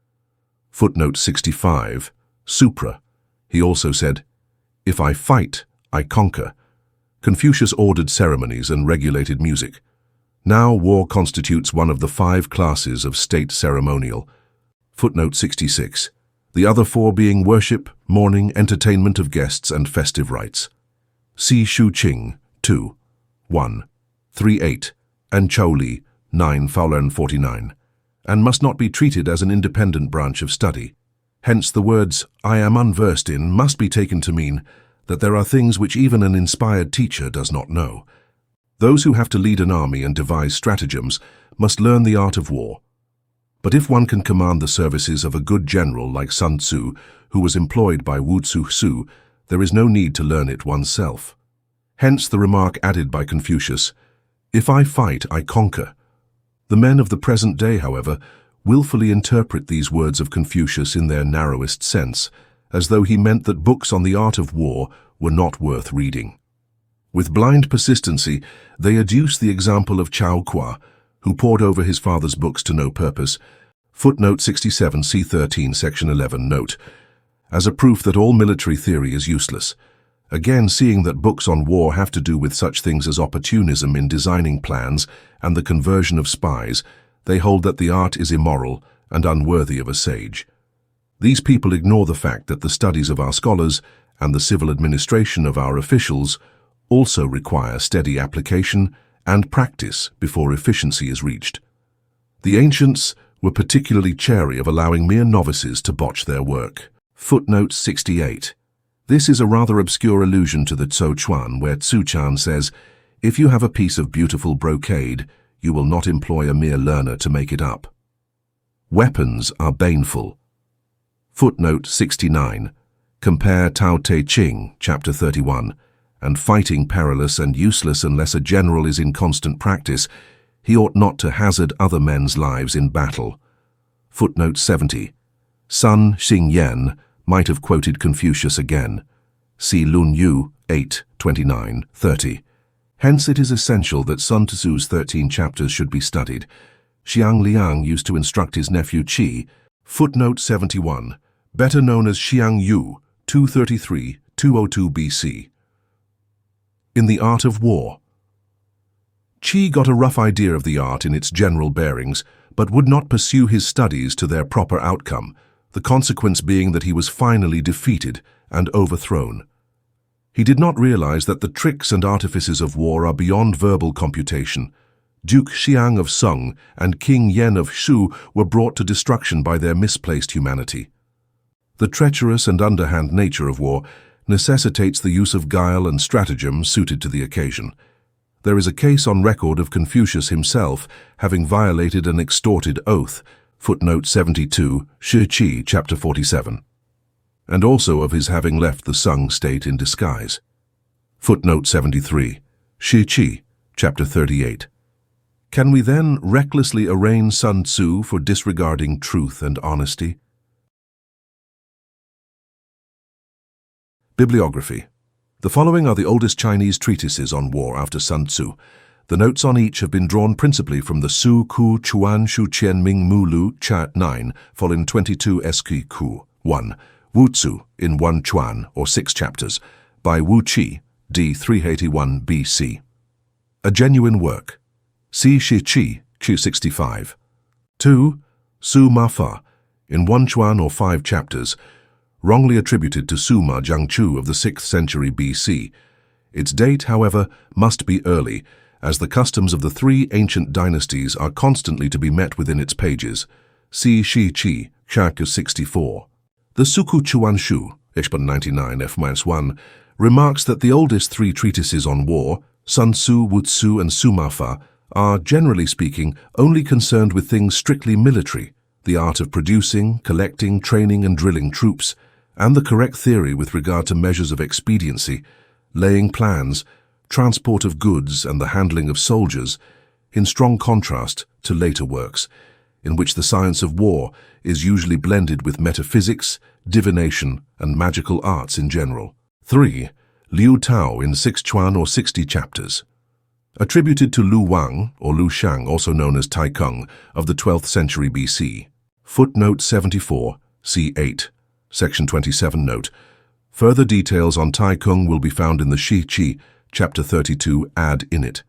Speaker 2: Footnote 65. Supra. He also said, "If I fight, I conquer." Confucius ordered ceremonies and regulated music. Now war constitutes one of the 5 classes of state ceremonial. Footnote 66. The other 4 being worship, mourning, entertainment of guests, and festive rites. See Shu Qing, 2, 1, 38, and Chao Li, 9 Faolern 49, and must not be treated as an independent branch of study. Hence the words, "I am unversed in," must be taken to mean that there are things which even an inspired teacher does not know. Those who have to lead an army and devise stratagems must learn the art of war. But if one can command the services of a good general like Sun Tzu, who was employed by Wu Tzu, there is no need to learn it oneself. Hence the remark added by Confucius, "If I fight, I conquer." The men of the present day, however, willfully interpret these words of Confucius in their narrowest sense, as though he meant that books on the art of war were not worth reading. With blind persistency, they adduce the example of Chao Kuo, who pored over his father's books to no purpose. Footnote 67, C13, section 11, note, as a proof that all military theory is useless. Again, seeing that books on war have to do with such things as opportunism in designing plans and the conversion of spies, they hold that the art is immoral and unworthy of a sage. These people ignore the fact that the studies of our scholars and the civil administration of our officials also require steady application and practice before efficiency is reached. The ancients were particularly chary of allowing mere novices to botch their work. Footnote 68. This is a rather obscure allusion to the Tso Chuan, where Tzu Chan says, "If you have a piece of beautiful brocade, you will not employ a mere learner to make it up." Weapons are baneful. Footnote 69. Compare Tao Te Ching, chapter 31, and fighting perilous and useless unless a general is in constant practice. He ought not to hazard other men's lives in battle. Footnote 70. Sun Xingyan might have quoted Confucius again. See Lun Yu 8, 29, 30. Hence it is essential that Sun Tzu's 13 chapters should be studied. Xiang Liang used to instruct his nephew Qi. Footnote 71. Better known as Xiang Yu, 233-202 BC. In the art of war. Qi got a rough idea of the art in its general bearings, but would not pursue his studies to their proper outcome, the consequence being that he was finally defeated and overthrown. He did not realize that the tricks and artifices of war are beyond verbal computation. Duke Xiang of Song and King Yen of Shu were brought to destruction by their misplaced humanity. The treacherous and underhand nature of war necessitates the use of guile and stratagem suited to the occasion. There is a case on record of Confucius himself having violated an extorted oath, footnote 72, Shi Qi, chapter 47, and also of his having left the Sung state in disguise. Footnote 73, Shi Qi, chapter 38. Can we then recklessly arraign Sun Tzu for disregarding truth and honesty? Bibliography. The following are the oldest Chinese treatises on war after Sun Tzu. The notes on each have been drawn principally from the Su Ku Chuan Shu Qian Ming Mu Lu Chat 9, following 22 Sq Ku 1, Wu Tzu in 1 Chuan, or 6 chapters, by Wu Qi, d. 381 BC. A genuine work. See Shi Qi, Q65. 2. Su Ma Fa, in 1 Chuan or 5 chapters, wrongly attributed to Suma Jiangchu of the 6th century BC. Its date, however, must be early, as the customs of the 3 ancient dynasties are constantly to be met within its pages. See Shi Qi, Chapter 64. The Suku Chuan Shu, Ishban 99 F-1, remarks that the oldest 3 treatises on war, Sun Tzu, Wu Tzu, and Su Ma Fa, are, generally speaking, only concerned with things strictly military, the art of producing, collecting, training, and drilling troops, and the correct theory with regard to measures of expediency, laying plans, transport of goods, and the handling of soldiers, in strong contrast to later works, in which the science of war is usually blended with metaphysics, divination, and magical arts in general. 3. Liu Tao in 6 Chuan or 60 chapters. Attributed to Lu Wang, or Lu Shang, also known as Tai Kung, of the 12th century BC. Footnote 74, C8, section 27 note. Further details on Tai Kung will be found in the Shi Qi, chapter 32, ad in it.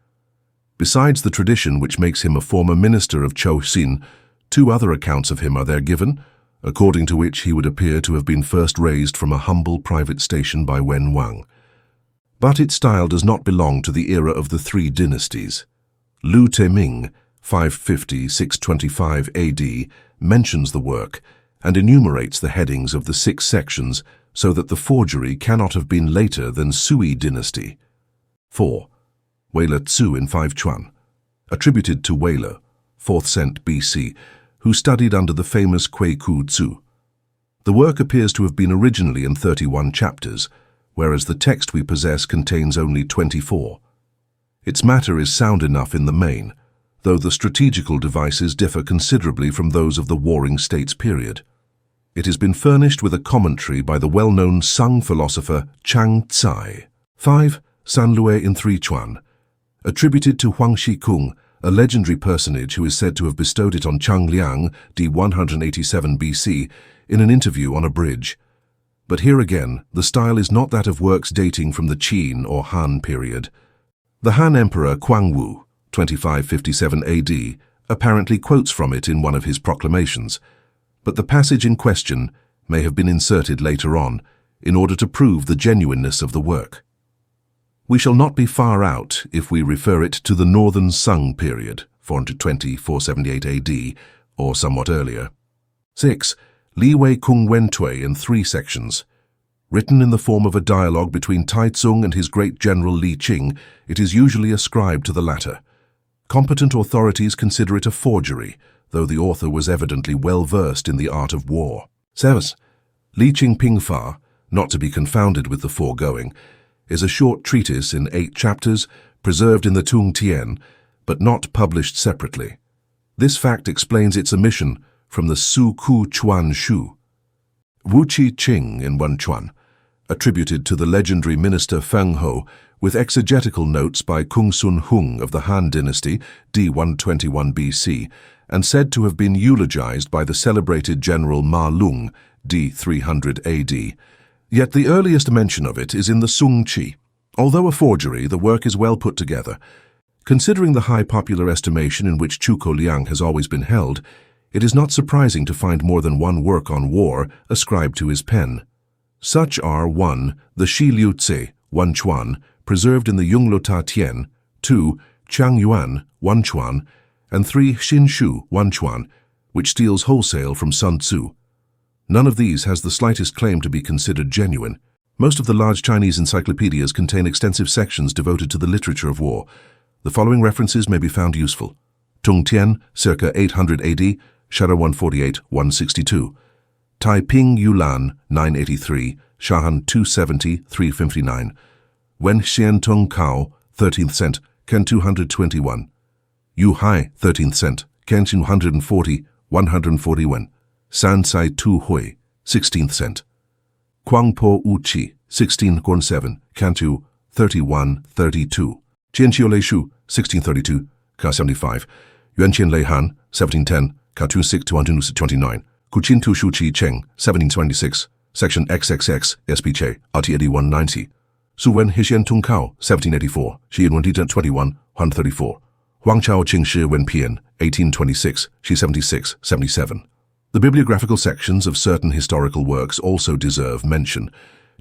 Speaker 2: Besides the tradition which makes him a former minister of Chou Xin, 2 other accounts of him are there given, according to which he would appear to have been first raised from a humble private station by Wen Wang. But its style does not belong to the era of the 3 dynasties. Lu Teming, 550-625 AD, mentions the work and enumerates the headings of the 6 sections so that the forgery cannot have been later than Sui dynasty. 4. Wei-le Tzu in 5 Chuan, attributed to Wei-le, 4th cent BC, who studied under the famous Kui-ku Tzu. The work appears to have been originally in 31 chapters, whereas the text we possess contains only 24. Its matter is sound enough in the main, though the strategical devices differ considerably from those of the Warring States period. It has been furnished with a commentary by the well-known Sung philosopher Chang Tsai. 5. San Lue in 3 Chuan, attributed to Huang Shikung, a legendary personage who is said to have bestowed it on Chang Liang, d. 187 BC, in an interview on a bridge. But here again, the style is not that of works dating from the Qin or Han period. The Han Emperor Quang Wu, 2557 AD, apparently quotes from it in one of his proclamations, but the passage in question may have been inserted later on in order to prove the genuineness of the work. We shall not be far out if we refer it to the Northern Sung period, 420–478 AD, or somewhat earlier. 6. Li Wei Kung Wen Tui in 3 sections. Written in the form of a dialogue between Taizong and his great general Li Qing, it is usually ascribed to the latter. Competent authorities consider it a forgery, though the author was evidently well versed in the art of war. 7. Li Qing Ping Fa, not to be confounded with the foregoing, is a short treatise in 8 chapters, preserved in the Tung Tien, but not published separately. This fact explains its omission from the Su Ku Chuan Shu. Wu Qi Qing in 1 Chuan, attributed to the legendary minister Feng Ho, with exegetical notes by Kung Sun Hung of the Han dynasty, d. 121 BC, and said to have been eulogized by the celebrated general Ma Lung, d. 300 AD. Yet the earliest mention of it is in the Sung Chi. Although a forgery, the work is well put together. Considering the high popular estimation in which Zhuge Liang has always been held, it is not surprising to find more than one work on war ascribed to his pen. Such are 1. The Shi Liu Tse, 1 Chuan, preserved in the Yongluo Ta Tian, 2. Chang Yuan, 1 Chuan, and 3. Xin Shu, 1 Chuan, which steals wholesale from Sun Tzu. None of these has the slightest claim to be considered genuine. Most of the large Chinese encyclopedias contain extensive sections devoted to the literature of war. The following references may be found useful. Tung Tien, circa 800 AD, Shadow 148–162. Taiping Yulan, 983, Shahan 270–359. Wen Xian Tung Kao, 13th cent, Ken 221. Yu Hai, 13th cent, Ken 140–140 Wen. San Sai Tu Hui, 16th cent. Quang Po Uchi, 1607, Cantu 31–32. Qianqiu Lei Shu, 1632, Ka 75. Yuanqian Lei Han, 1710, Ka 26–229. Kuqin Tu Shu Qi Cheng, 1726, Section XXX, SPJ, RT 8190. Su Wen Hixian Tung Kao, 1784, Xian Wen 21, 134. Huang Chao Qing Shi Wen Pian, 1826, Xi 76, 77. The bibliographical sections of certain historical works also deserve mention.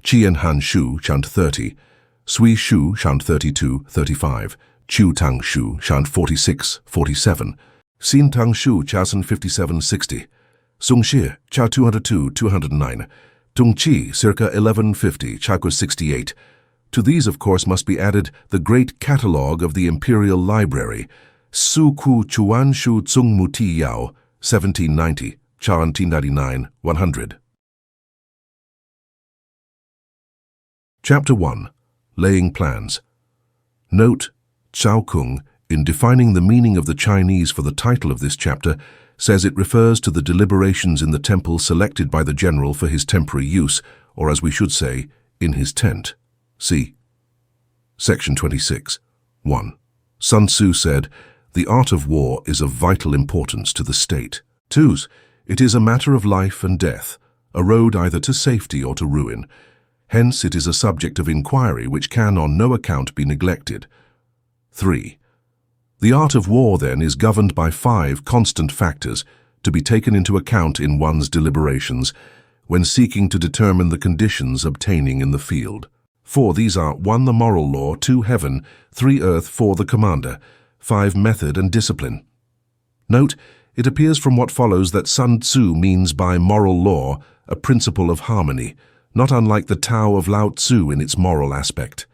Speaker 2: Qian Han Shu, Shant 30, Sui Shu, Shant 32–35, Chu Tang Shu, Shant 46–47, Xin Tang Shu, Chasen 57–60, Sung Xie, Cha 202–209, Tung Qi, circa 1150, Chakwa 68. To these, of course, must be added the great catalogue of the Imperial Library, Su Ku Chuan Shu Tsung Mu Ti Yao, 1790, Cha 1999–100. Chapter 1. Laying Plans. Note, Zhao Kung, in defining the meaning of the Chinese for the title of this chapter, says it refers to the deliberations in the temple selected by the general for his temporary use, or as we should say, in his tent. See Section 26. 1. Sun Tzu said, "The art of war is of vital importance to the state." 2. It is a matter of life and death, a road either to safety or to ruin. Hence it is a subject of inquiry which can on no account be neglected. 3. The art of war, then, is governed by 5 constant factors to be taken into account in one's deliberations when seeking to determine the conditions obtaining in the field. 4. These are 1. The moral law, 2. Heaven, 3. Earth, 4. The commander, 5. Method and discipline. Note, it appears from what follows that Sun Tzu means by moral law a principle of harmony, not unlike the Tao of Lao Tzu in its moral aspect.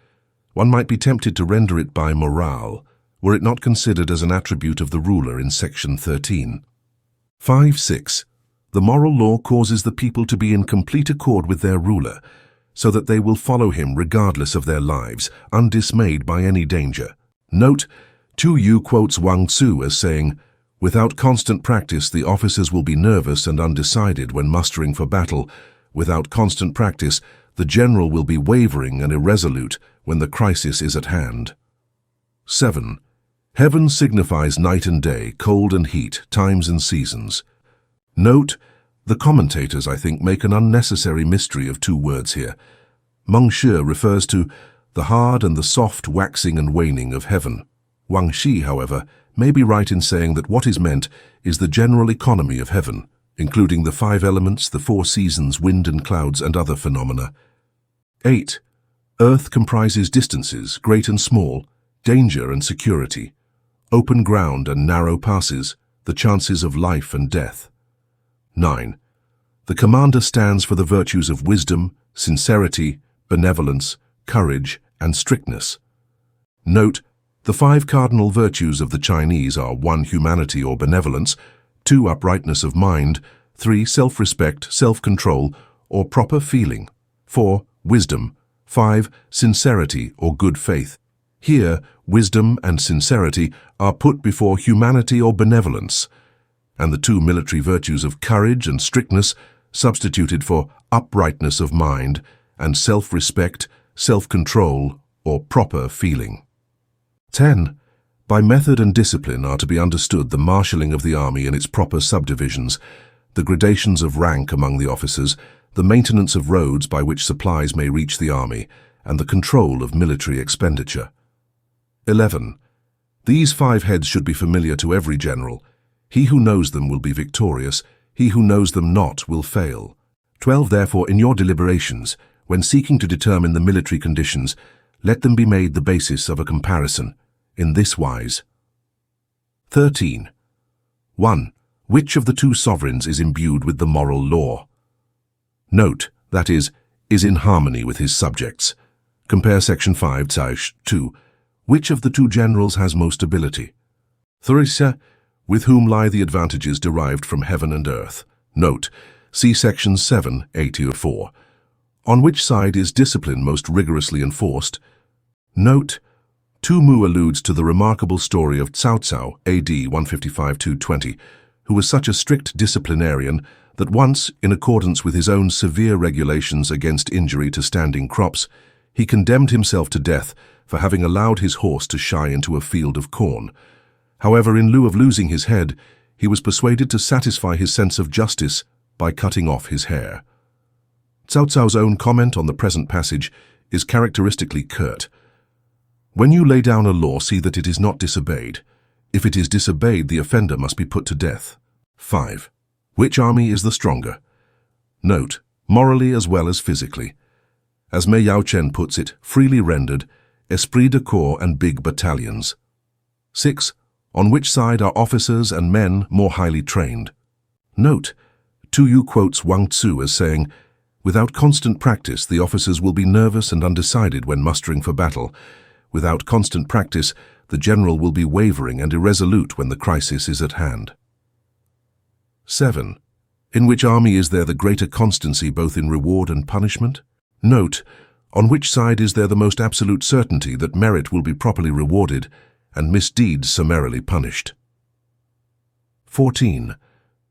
Speaker 2: One might be tempted to render it by morale, were it not considered as an attribute of the ruler in section 13. 5.6. The moral law causes the people to be in complete accord with their ruler, so that they will follow him regardless of their lives, undismayed by any danger. Note, Yu quotes Sun Tzu as saying, "Without constant practice, the officers will be nervous and undecided when mustering for battle. Without constant practice, the general will be wavering and irresolute when the crisis is at hand." 7. Heaven signifies night and day, cold and heat, times and seasons. Note, the commentators, I think, make an unnecessary mystery of two words here. Meng Shi refers to the hard and the soft waxing and waning of heaven. Wang Shi, however, may be right in saying that what is meant is the general economy of heaven, including the 5 elements, the 4 seasons, wind and clouds, and other phenomena. 8. Earth comprises distances, great and small, danger and security, open ground and narrow passes, the chances of life and death. 9. The commander stands for the virtues of wisdom, sincerity, benevolence, courage, and strictness. Note, the 5 cardinal virtues of the Chinese are 1. Humanity or benevolence, 2. Uprightness of mind, 3. Self-respect, self-control, or proper feeling, 4. Wisdom, 5. Sincerity or good faith. Here, wisdom and sincerity are put before humanity or benevolence, and the 2 military virtues of courage and strictness substituted for uprightness of mind and self-respect, self-control, or proper feeling. 10. By method and discipline are to be understood the marshalling of the army in its proper subdivisions, the gradations of rank among the officers, the maintenance of roads by which supplies may reach the army, and the control of military expenditure. 11. These 5 heads should be familiar to every general. He who knows them will be victorious, he who knows them not will fail. 12. Therefore, in your deliberations, when seeking to determine the military conditions, let them be made the basis of a comparison, in this wise. 13. 1. Which of the 2 sovereigns is imbued with the moral law? Note, that is in harmony with his subjects. Compare section 5, 2. Which of the 2 generals has most ability? 3. With whom lie the advantages derived from heaven and earth? Note, see section 7, 84. On which side is discipline most rigorously enforced? Note, Tu Mu alludes to the remarkable story of Cao Cao, AD 155-220, who was such a strict disciplinarian that once, in accordance with his own severe regulations against injury to standing crops, he condemned himself to death for having allowed his horse to shy into a field of corn. However, in lieu of losing his head, he was persuaded to satisfy his sense of justice by cutting off his hair. Cao Cao's own comment on the present passage is characteristically curt. When you lay down a law, see that it is not disobeyed. If it is disobeyed, the offender must be put to death. 5. Which army is the stronger? Note, morally as well as physically. As Mei Yaochen puts it, freely rendered, esprit de corps and big battalions. 6. On which side are officers and men more highly trained? Note, Yu quotes Sun Tzu as saying, "Without constant practice, the officers will be nervous and undecided when mustering for battle. Without constant practice, the general will be wavering and irresolute when the crisis is at hand." 7. In which army is there the greater constancy both in reward and punishment? Note, on which side is there the most absolute certainty that merit will be properly rewarded and misdeeds summarily punished? 14.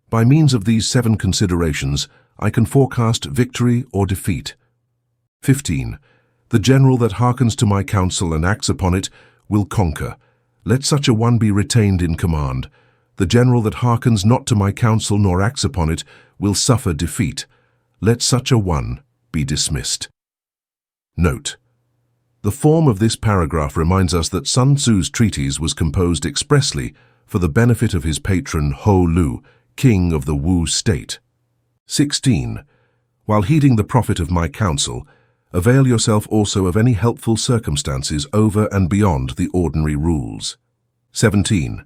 Speaker 2: By means of these 7 considerations, I can forecast victory or defeat. 15. The general that hearkens to my counsel and acts upon it will conquer. Let such a one be retained in command. The general that hearkens not to my counsel nor acts upon it will suffer defeat. Let such a one be dismissed. Note, the form of this paragraph reminds us that Sun Tzu's treatise was composed expressly for the benefit of his patron Ho Lu, king of the Wu state. 16. While heeding the profit of my counsel, avail yourself also of any helpful circumstances over and beyond the ordinary rules. 17.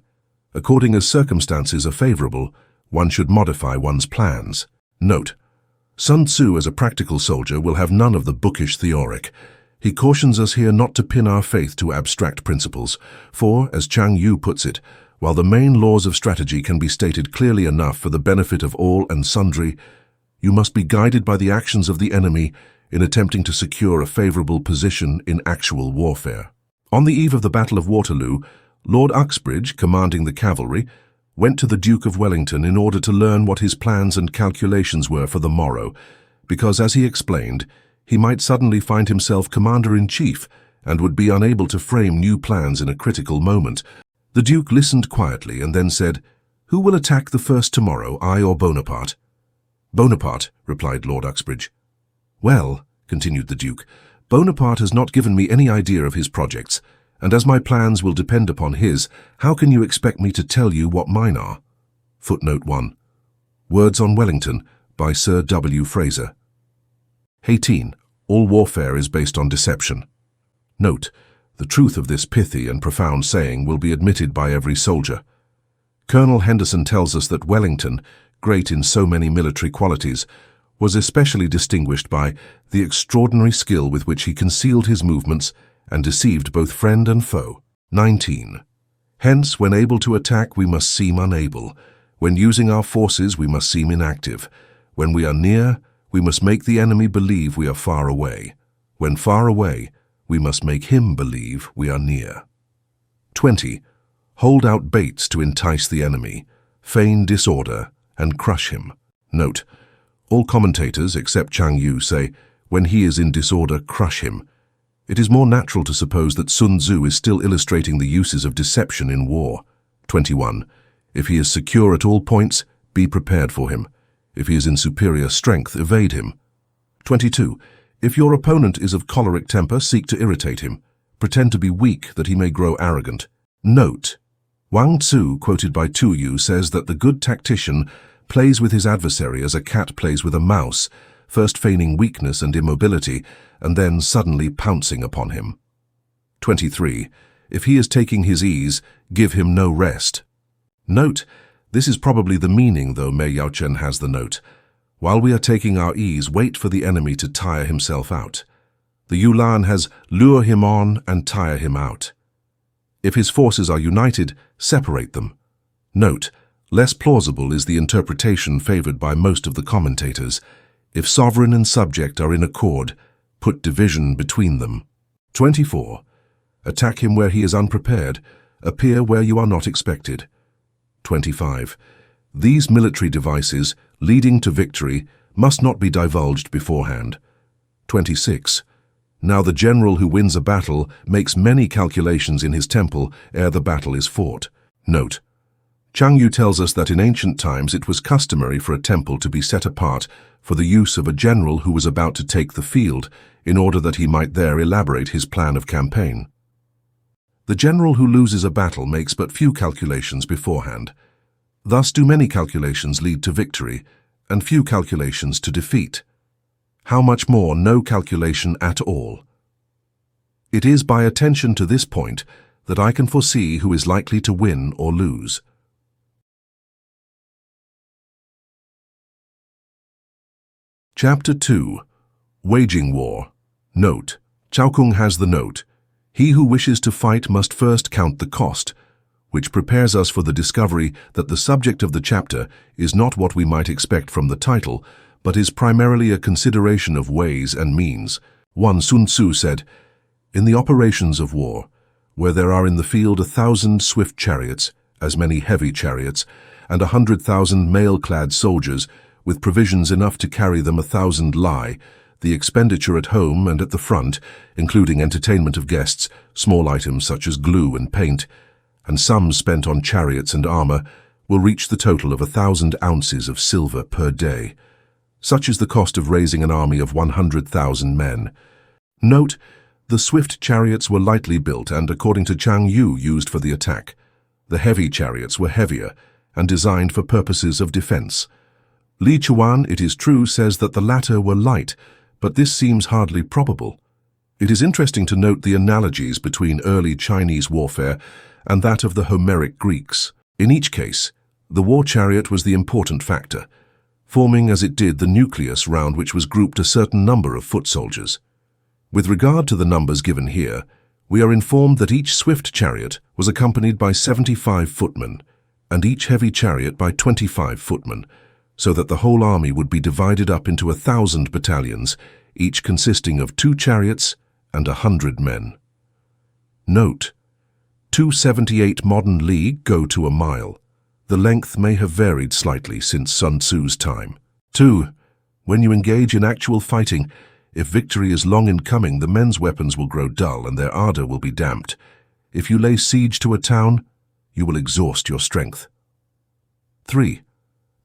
Speaker 2: According as circumstances are favorable, one should modify one's plans. Note, Sun Tzu, as a practical soldier, will have none of the bookish theoric. He cautions us here not to pin our faith to abstract principles, for, as Chang Yu puts it, while the main laws of strategy can be stated clearly enough for the benefit of all and sundry, you must be guided by the actions of the enemy in attempting to secure a favorable position in actual warfare. On the eve of the Battle of Waterloo, Lord Uxbridge, commanding the cavalry, went to the Duke of Wellington in order to learn what his plans and calculations were for the morrow, because, as he explained, he might suddenly find himself commander-in-chief and would be unable to frame new plans in a critical moment. The Duke listened quietly and then said, "Who will attack the first tomorrow, I or Bonaparte?" "Bonaparte," replied Lord Uxbridge. "Well," continued the Duke, "Bonaparte has not given me any idea of his projects, and as my plans will depend upon his, how can you expect me to tell you what mine are?" Footnote 1. Words on Wellington by Sir W. Fraser. 18. All warfare is based on deception. Note, the truth of this pithy and profound saying will be admitted by every soldier. Colonel Henderson tells us that Wellington, great in so many military qualities, was especially distinguished by the extraordinary skill with which he concealed his movements and deceived both friend and foe. 19. Hence, when able to attack, we must seem unable. When using our forces, we must seem inactive. When we are near, we must make the enemy believe we are far away. When far away, we must make him believe we are near. 20. Hold out baits to entice the enemy, feign disorder, and crush him. Note, all commentators, except Chang Yu, say, when he is in disorder, crush him. It is more natural to suppose that Sun Tzu is still illustrating the uses of deception in war. 21. If he is secure at all points, be prepared for him. If he is in superior strength, evade him. 22. If your opponent is of choleric temper, seek to irritate him. Pretend to be weak that he may grow arrogant. Note, Wang Tzu, quoted by Tu Yu, says that the good tactician plays with his adversary as a cat plays with a mouse, first feigning weakness and immobility, and then suddenly pouncing upon him. 23. If he is taking his ease, give him no rest. Note, this is probably the meaning, though Mei Yaochen has the note. While we are taking our ease, wait for the enemy to tire himself out. The Yulan has lure him on and tire him out. If his forces are united, separate them. Note, less plausible is the interpretation favored by most of the commentators. If sovereign and subject are in accord, put division between them. 24. Attack him where he is unprepared, appear where you are not expected. 25. These military devices, leading to victory, must not be divulged beforehand. 26. Now the general who wins a battle makes many calculations in his temple ere the battle is fought. Note, Chang Yu tells us that in ancient times it was customary for a temple to be set apart for the use of a general who was about to take the field, in order that he might there elaborate his plan of campaign. The general who loses a battle makes but few calculations beforehand. Thus do many calculations lead to victory, and few calculations to defeat. How much more no calculation at all? It is by attention to this point that I can foresee who is likely to win or lose. Chapter 2. Waging War. Note, Chao Kung has the note, he who wishes to fight must first count the cost, which prepares us for the discovery that the subject of the chapter is not what we might expect from the title, but is primarily a consideration of ways and means. One Sun Tzu said, "In the operations of war, where there are in the field 1,000 swift chariots, as many heavy chariots, and 100,000 mail-clad soldiers, with provisions enough to carry them 1,000 lie, the expenditure at home and at the front, including entertainment of guests, small items such as glue and paint, and sums spent on chariots and armor, will reach the total of 1,000 ounces of silver per day. Such is the cost of raising an army of 100,000 men." Note, the swift chariots were lightly built and, according to Chang Yu, used for the attack. The heavy chariots were heavier and designed for purposes of defense. Li Chuan, it is true, says that the latter were light, but this seems hardly probable. It is interesting to note the analogies between early Chinese warfare and that of the Homeric Greeks. In each case, the war chariot was the important factor. forming as it did the nucleus round which was grouped a certain number of foot soldiers. With regard to the numbers given here, we are informed that each swift chariot was accompanied by 75 footmen, and each heavy chariot by 25 footmen, so that the whole army would be divided up into 1,000 battalions, each consisting of 2 chariots and 100 men. Note: 278 modern li go to a mile. The length may have varied slightly since Sun Tzu's time. 2. When you engage in actual fighting, if victory is long in coming, the men's weapons will grow dull and their ardor will be damped. If you lay siege to a town, you will exhaust your strength. 3.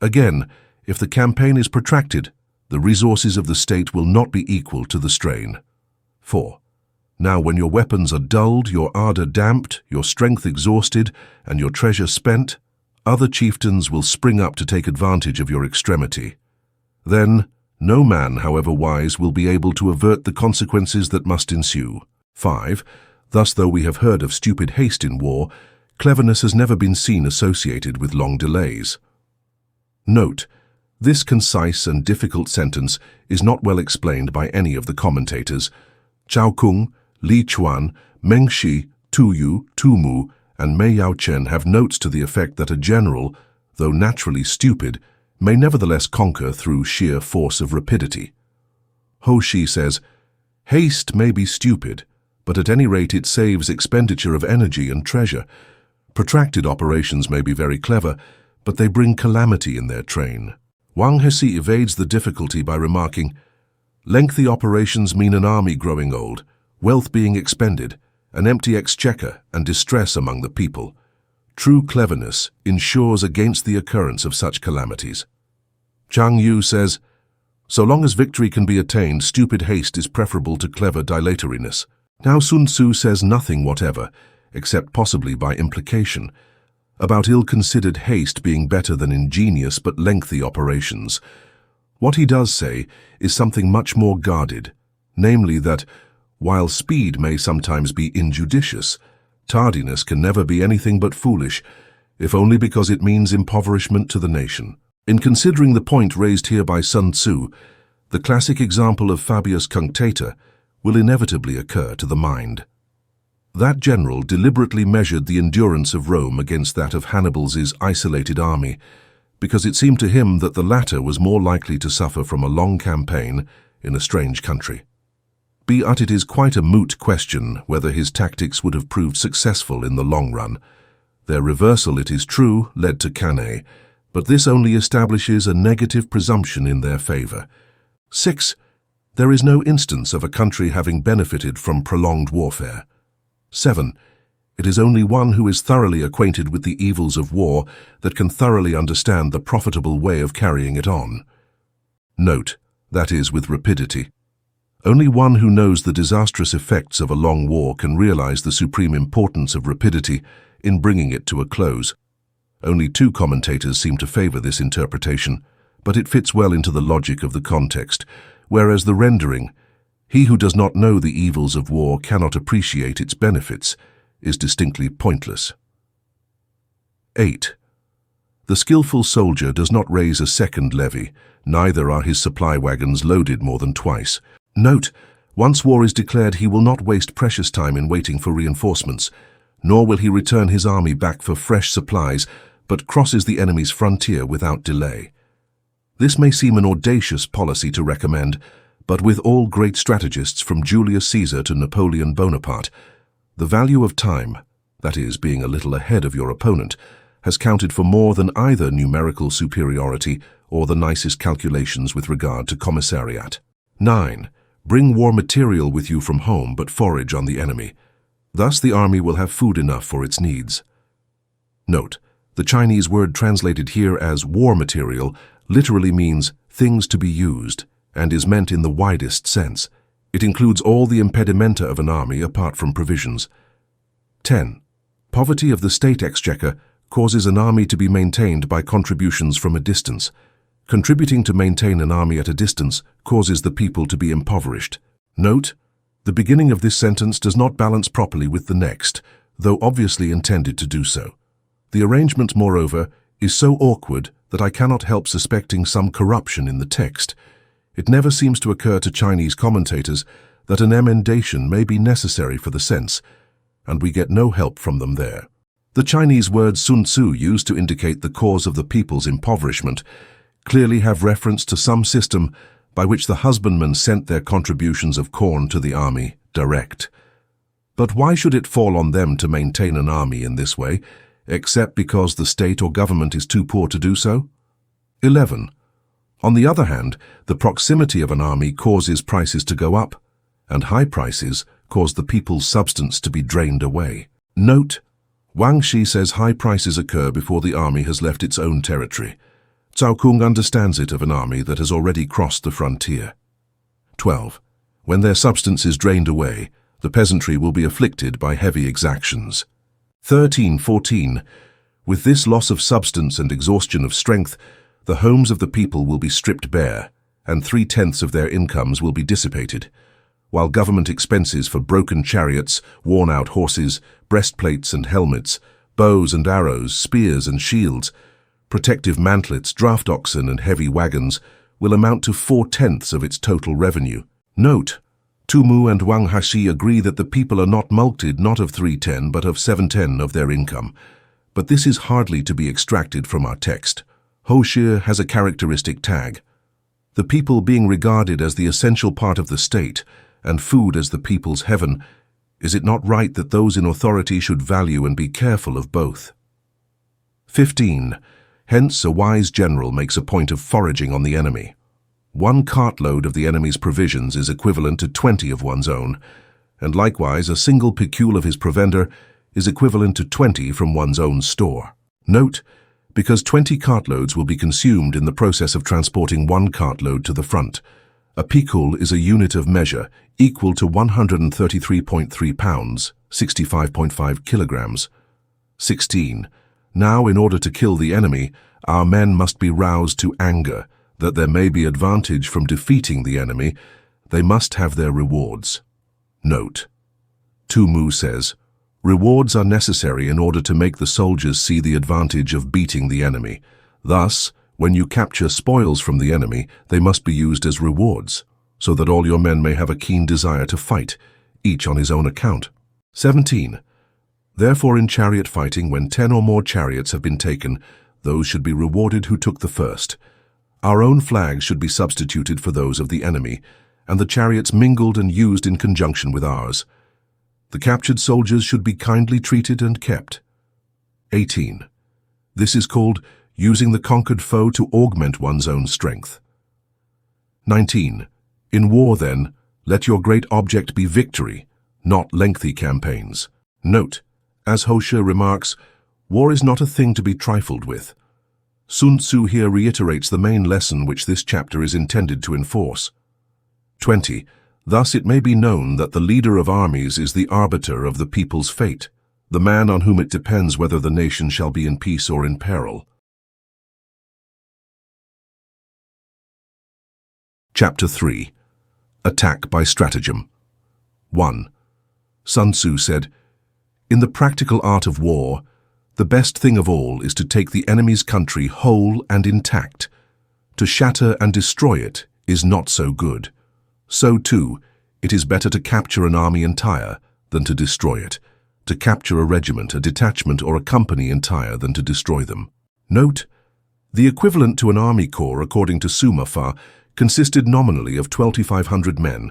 Speaker 2: Again, if the campaign is protracted, the resources of the state will not be equal to the strain. 4. Now when your weapons are dulled, your ardor damped, your strength exhausted, and your treasure spent, other chieftains will spring up to take advantage of your extremity. Then, no man, however wise, will be able to avert the consequences that must ensue. 5. Thus, though we have heard of stupid haste in war, cleverness has never been seen associated with long delays. Note: this concise and difficult sentence is not well explained by any of the commentators. Zhao Kung, Li Chuan, Meng Shi, Tu Yu, Tu Mu, and Mei Yao Chen have notes to the effect that a general, though naturally stupid, may nevertheless conquer through sheer force of rapidity. Ho Shi says, "Haste may be stupid, but at any rate it saves expenditure of energy and treasure. Protracted operations may be very clever, but they bring calamity in their train." Wang Hesi evades the difficulty by remarking, "Lengthy operations mean an army growing old, wealth being expended, an empty exchequer, and distress among the people. True cleverness ensures against the occurrence of such calamities." Zhang Yu says, "So long as victory can be attained, stupid haste is preferable to clever dilatoriness." Now Sun Tzu says nothing whatever, except possibly by implication, about ill-considered haste being better than ingenious but lengthy operations. What he does say is something much more guarded, namely that, while speed may sometimes be injudicious, tardiness can never be anything but foolish, if only because it means impoverishment to the nation. In considering the point raised here by Sun Tzu, the classic example of Fabius Cunctator will inevitably occur to the mind. That general deliberately measured the endurance of Rome against that of Hannibal's isolated army, because it seemed to him that the latter was more likely to suffer from a long campaign in a strange country. But it is quite a moot question whether his tactics would have proved successful in the long run. Their reversal, it is true, led to Cannae, but this only establishes a negative presumption in their favor. 6. There is no instance of a country having benefited from prolonged warfare. 7. It is only one who is thoroughly acquainted with the evils of war that can thoroughly understand the profitable way of carrying it on. Note, that is, with rapidity. Only one who knows the disastrous effects of a long war can realize the supreme importance of rapidity in bringing it to a close. Only 2 commentators seem to favor this interpretation, but it fits well into the logic of the context, whereas the rendering, "He who does not know the evils of war cannot appreciate its benefits," is distinctly pointless. 8. The skillful soldier does not raise a second levy, neither are his supply wagons loaded more than twice. Note, once war is declared, he will not waste precious time in waiting for reinforcements, nor will he return his army back for fresh supplies, but crosses the enemy's frontier without delay. This may seem an audacious policy to recommend, but with all great strategists from Julius Caesar to Napoleon Bonaparte, the value of time, that is, being a little ahead of your opponent, has counted for more than either numerical superiority or the nicest calculations with regard to commissariat. 9. Bring war material with you from home, but forage on the enemy. Thus the army will have food enough for its needs. Note, the Chinese word translated here as war material literally means things to be used, and is meant in the widest sense. It includes all the impedimenta of an army apart from provisions. 10. Poverty of the state exchequer causes an army to be maintained by contributions from a distance. Contributing to maintain an army at a distance causes the people to be impoverished. Note, the beginning of this sentence does not balance properly with the next, though obviously intended to do so. The arrangement, moreover, is so awkward that I cannot help suspecting some corruption in the text. It never seems to occur to Chinese commentators that an emendation may be necessary for the sense, and we get no help from them there. The Chinese words Sun Tzu used to indicate the cause of the people's impoverishment clearly have reference to some system by which the husbandmen sent their contributions of corn to the army direct. But why should it fall on them to maintain an army in this way, except because the state or government is too poor to do so? 11. On the other hand, the proximity of an army causes prices to go up, and high prices cause the people's substance to be drained away. Note, Wang Shi says high prices occur before the army has left its own territory. Cao Kung understands it of an army that has already crossed the frontier. 12. When their substance is drained away, the peasantry will be afflicted by heavy exactions. 13-14. With this loss of substance and exhaustion of strength, the homes of the people will be stripped bare, and 3/10 of their incomes will be dissipated, while government expenses for broken chariots, worn-out horses, breastplates and helmets, bows and arrows, spears and shields, protective mantlets, draft oxen and heavy wagons will amount to 4/10 of its total revenue. Note, Tu Mu and Wang Hashi agree that the people are not mulcted not of 3/10 but of 7/10 of their income, but this is hardly to be extracted from our text. Ho Shi has a characteristic tag. The people being regarded as the essential part of the state, and food as the people's heaven, is it not right that those in authority should value and be careful of both? 15. Hence a wise general makes a point of foraging on the enemy. 1 cartload of the enemy's provisions is equivalent to 20 of one's own, and likewise a single pecule of his provender is equivalent to 20 from one's own store. Note, because 20 cartloads will be consumed in the process of transporting 1 cartload to the front, a pecule is a unit of measure equal to 133.3 pounds, 65.5 kilograms. 16. Now, in order to kill the enemy, our men must be roused to anger. That there may be advantage from defeating the enemy, they must have their rewards. Note, Tu Mu says, rewards are necessary in order to make the soldiers see the advantage of beating the enemy. Thus, when you capture spoils from the enemy, they must be used as rewards, so that all your men may have a keen desire to fight, each on his own account. 17. Therefore in chariot fighting, when 10 or more chariots have been taken, those should be rewarded who took the first. Our own flags should be substituted for those of the enemy, and the chariots mingled and used in conjunction with ours. The captured soldiers should be kindly treated and kept. 18. This is called using the conquered foe to augment one's own strength. 19. In war, then, let your great object be victory, not lengthy campaigns. Note, as Ho Shi remarks, war is not a thing to be trifled with. Sun Tzu here reiterates the main lesson which this chapter is intended to enforce. 20. Thus it may be known that the leader of armies is the arbiter of the people's fate, the man on whom it depends whether the nation shall be in peace or in peril. Chapter 3. Attack by Stratagem. 1. Sun Tzu said, in the practical art of war, the best thing of all is to take the enemy's country whole and intact. To shatter and destroy it is not so good. So too, it is better to capture an army entire than to destroy it, to capture a regiment, a detachment, or a company entire than to destroy them. Note, the equivalent to an army corps, according to Suma Fa, consisted nominally of 2,500 men.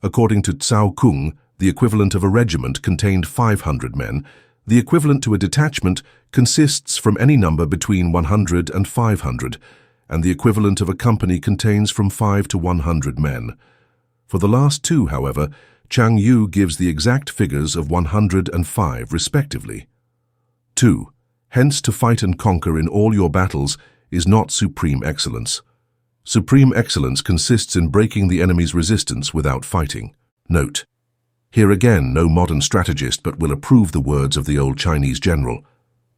Speaker 2: According to Cao Kung, the equivalent of a regiment contained 500 men. The equivalent to a detachment consists from any number between 100 and 500, and the equivalent of a company contains from 5 to 100 men. For the last two, however, Chang Yu gives the exact figures of 100 and 5, respectively. 2. Hence, to fight and conquer in all your battles is not supreme excellence. Supreme excellence consists in breaking the enemy's resistance without fighting. Note, here again no modern strategist but will approve the words of the old Chinese general.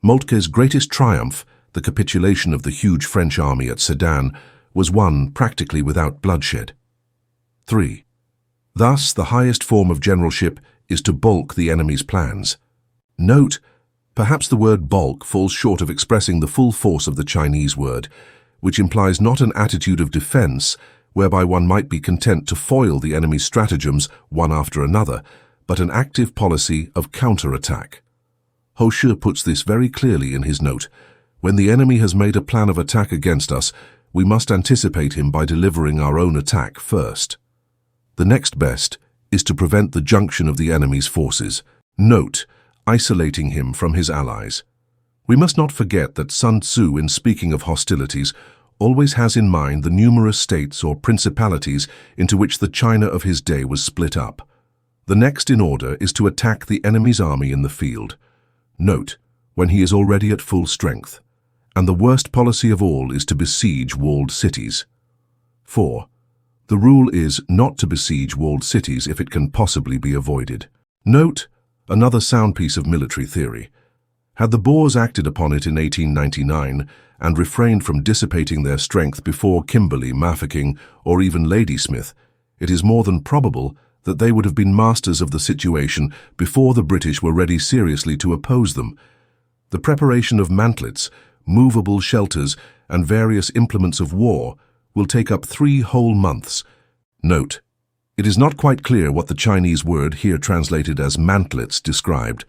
Speaker 2: Moltke's greatest triumph, the capitulation of the huge French army at Sedan, was won practically without bloodshed. 3. Thus, the highest form of generalship is to balk the enemy's plans. Note, Perhaps the word bulk falls short of expressing the full force of the Chinese word, which implies not an attitude of defense, whereby one might be content to foil the enemy's stratagems one after another, but an active policy of counter-attack. Ho Shi puts this very clearly in his note. When the enemy has made a plan of attack against us, we must anticipate him by delivering our own attack first. The next best is to prevent the junction of the enemy's forces. Note, isolating him from his allies. We must not forget that Sun Tzu, in speaking of hostilities, always has in mind the numerous states or principalities into which the China of his day was split up. The next in order is to attack the enemy's army in the field. Note, when he is already at full strength. And the worst policy of all is to besiege walled cities. 4. The rule is not to besiege walled cities if it can possibly be avoided. Note, another sound piece of military theory. Had the Boers acted upon it in 1899 and refrained from dissipating their strength before Kimberley, Mafeking, or even Ladysmith, it is more than probable that they would have been masters of the situation before the British were ready seriously to oppose them. The preparation of mantlets, movable shelters, and various implements of war will take up 3 whole months. Note, it is not quite clear what the Chinese word here translated as mantlets described.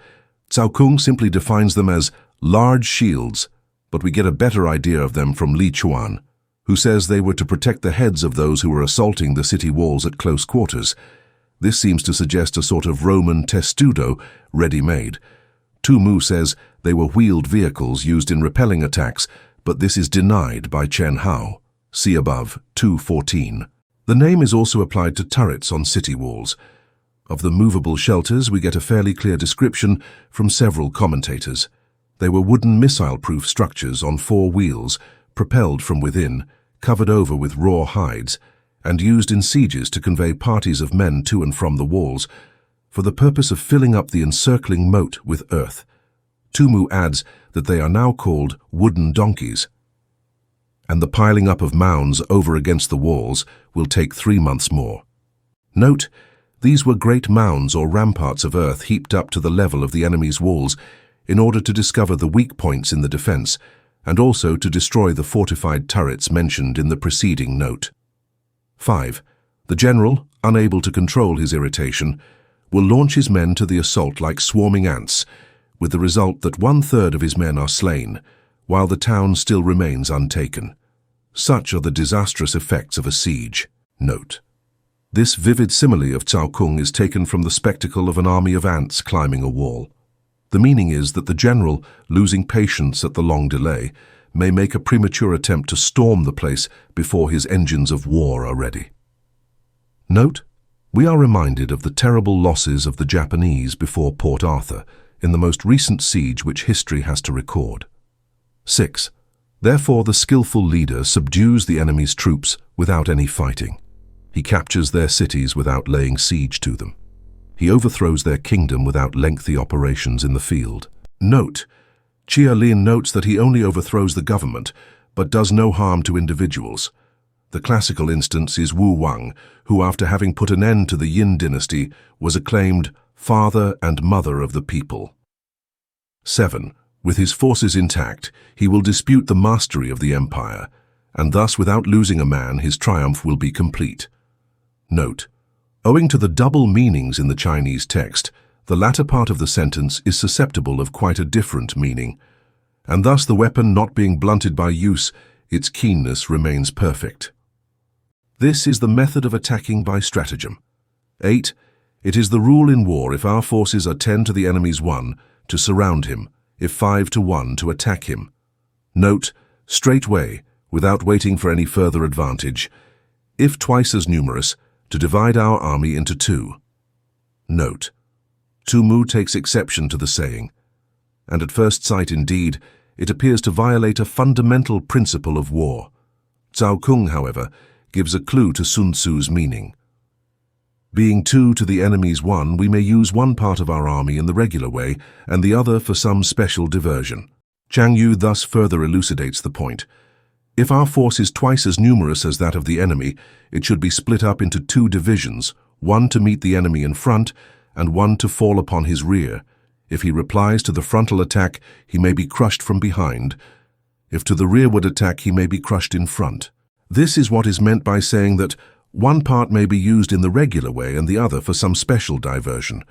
Speaker 2: Cao Kung simply defines them as large shields, but we get a better idea of them from Li Chuan, who says they were to protect the heads of those who were assaulting the city walls at close quarters. This seems to suggest a sort of Roman testudo, ready-made. Tu Mu says they were wheeled vehicles used in repelling attacks, but this is denied by Chen Hao. See above, 2:14. The name is also applied to turrets on city walls. Of the movable shelters, we get a fairly clear description from several commentators. They were wooden missile-proof structures on 4 wheels, propelled from within, covered over with raw hides, and used in sieges to convey parties of men to and from the walls, for the purpose of filling up the encircling moat with earth. Tu Mu adds that they are now called wooden donkeys, and the piling up of mounds over against the walls will take 3 months more. Note, these were great mounds or ramparts of earth heaped up to the level of the enemy's walls in order to discover the weak points in the defense, and also to destroy the fortified turrets mentioned in the preceding note. 5. The general, unable to control his irritation, will launch his men to the assault like swarming ants, with the result that 1/3 of his men are slain, while the town still remains untaken. Such are the disastrous effects of a siege. Note. This vivid simile of Cao Kung is taken from the spectacle of an army of ants climbing a wall. The meaning is that the general, losing patience at the long delay, may make a premature attempt to storm the place before his engines of war are ready. Note, we are reminded of the terrible losses of the Japanese before Port Arthur in the most recent siege which history has to record. 6. Therefore, the skillful leader subdues the enemy's troops without any fighting. He captures their cities without laying siege to them. He overthrows their kingdom without lengthy operations in the field. Note, Chia Lin notes that he only overthrows the government, but does no harm to individuals. The classical instance is Wu Wang, who, after having put an end to the Yin dynasty, was acclaimed father and mother of the people. 7. With his forces intact, he will dispute the mastery of the empire, and thus, without losing a man, his triumph will be complete. Note, owing to the double meanings in the Chinese text, the latter part of the sentence is susceptible of quite a different meaning, and thus the weapon not being blunted by use, its keenness remains perfect. This is the method of attacking by stratagem. 8. It is the rule in war, if our forces are 10 to the enemy's 1, to surround him, if 5 to 1, to attack him. Note, straightway, without waiting for any further advantage, if twice as numerous, to divide our army into 2. Note, Tu Mu takes exception to the saying, and at first sight indeed, it appears to violate a fundamental principle of war. Cao Kung, however, gives a clue to Sun Tzu's meaning. Being 2 to the enemy's 1, we may use one part of our army in the regular way and the other for some special diversion. Chang Yu thus further elucidates the point. If our force is twice as numerous as that of the enemy, it should be split up into 2 divisions, one to meet the enemy in front and one to fall upon his rear. If he replies to the frontal attack, he may be crushed from behind. If to the rearward attack, he may be crushed in front. This is what is meant by saying that one part may be used in the regular way and the other for some special diversion.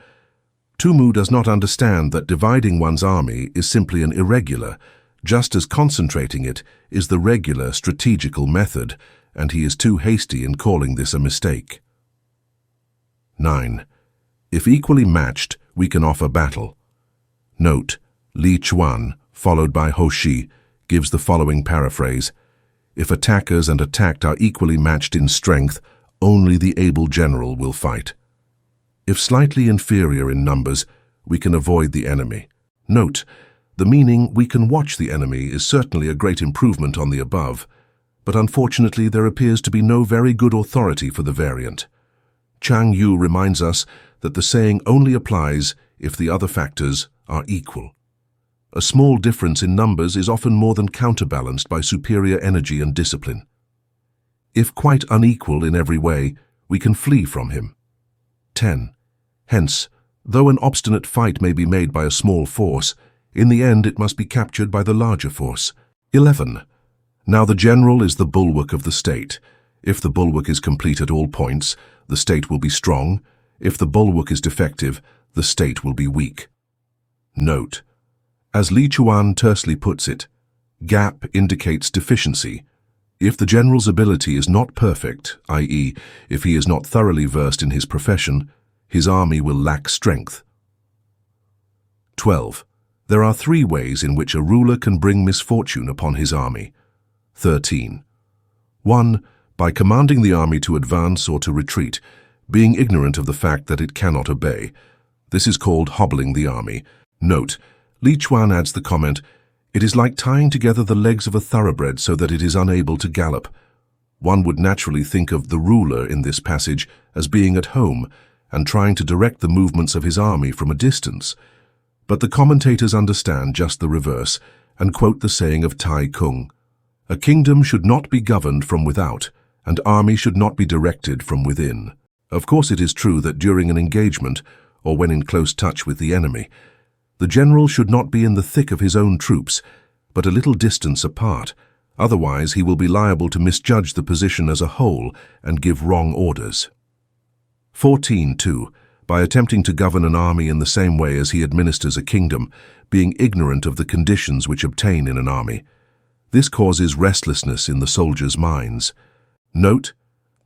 Speaker 2: Tzŭ does not understand that dividing one's army is simply an irregular, just as concentrating it is the regular strategical method, and he is too hasty in calling this a mistake. 9. If equally matched, we can offer battle. Note, Li Chuan, followed by Ho Shi, gives the following paraphrase: if attackers and attacked are equally matched in strength, only the able general will fight. If slightly inferior in numbers, we can avoid the enemy. Note, the meaning "we can watch the enemy" is certainly a great improvement on the above, but unfortunately there appears to be no very good authority for the variant. Chang Yu reminds us that the saying only applies if the other factors are equal. A small difference in numbers is often more than counterbalanced by superior energy and discipline. If quite unequal in every way, we can flee from him. 10. Hence, though an obstinate fight may be made by a small force, in the end it must be captured by the larger force. 11. Now the general is the bulwark of the state. If the bulwark is complete at all points, the state will be strong. If the bulwark is defective, the state will be weak. Note, as Li Chuan tersely puts it, gap indicates deficiency. If the general's ability is not perfect, i.e., if he is not thoroughly versed in his profession, his army will lack strength. 12. There are 3 ways in which a ruler can bring misfortune upon his army. 13. 1. By commanding the army to advance or to retreat, being ignorant of the fact that it cannot obey. This is called hobbling the army. Note, Li Chuan adds the comment, "It is like tying together the legs of a thoroughbred so that it is unable to gallop." One would naturally think of the ruler in this passage as being at home and trying to direct the movements of his army from a distance. But the commentators understand just the reverse and quote the saying of Tai Kung, "A kingdom should not be governed from without, and army should not be directed from within." Of course, it is true that during an engagement, or when in close touch with the enemy, the general should not be in the thick of his own troops, but a little distance apart. Otherwise, he will be liable to misjudge the position as a whole and give wrong orders. 14.2. By attempting to govern an army in the same way as he administers a kingdom, being ignorant of the conditions which obtain in an army. This causes restlessness in the soldiers' minds. Note,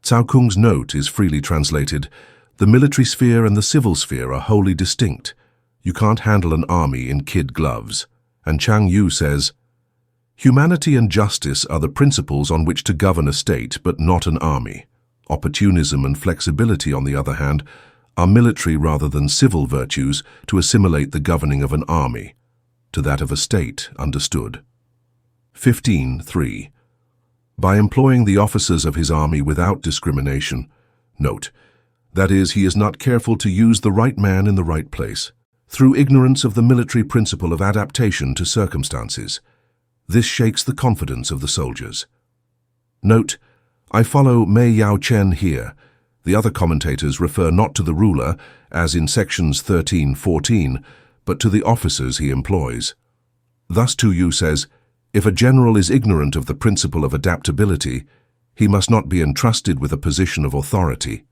Speaker 2: Cao Kung's note is freely translated, "The military sphere and the civil sphere are wholly distinct. You can't handle an army in kid gloves." And Chang Yu says, "Humanity and justice are the principles on which to govern a state, but not an army. Opportunism and flexibility, on the other hand, are military rather than civil virtues to assimilate the governing of an army to that of a state, understood." 15.3. By employing the officers of his army without discrimination, note, that is, he is not careful to use the right man in the right place, through ignorance of the military principle of adaptation to circumstances. This shakes the confidence of the soldiers. Note, I follow Mei Yao Chen here. The other commentators refer not to the ruler, as in sections 13-14, but to the officers he employs. Thus Yu says, if a general is ignorant of the principle of adaptability, he must not be entrusted with a position of authority.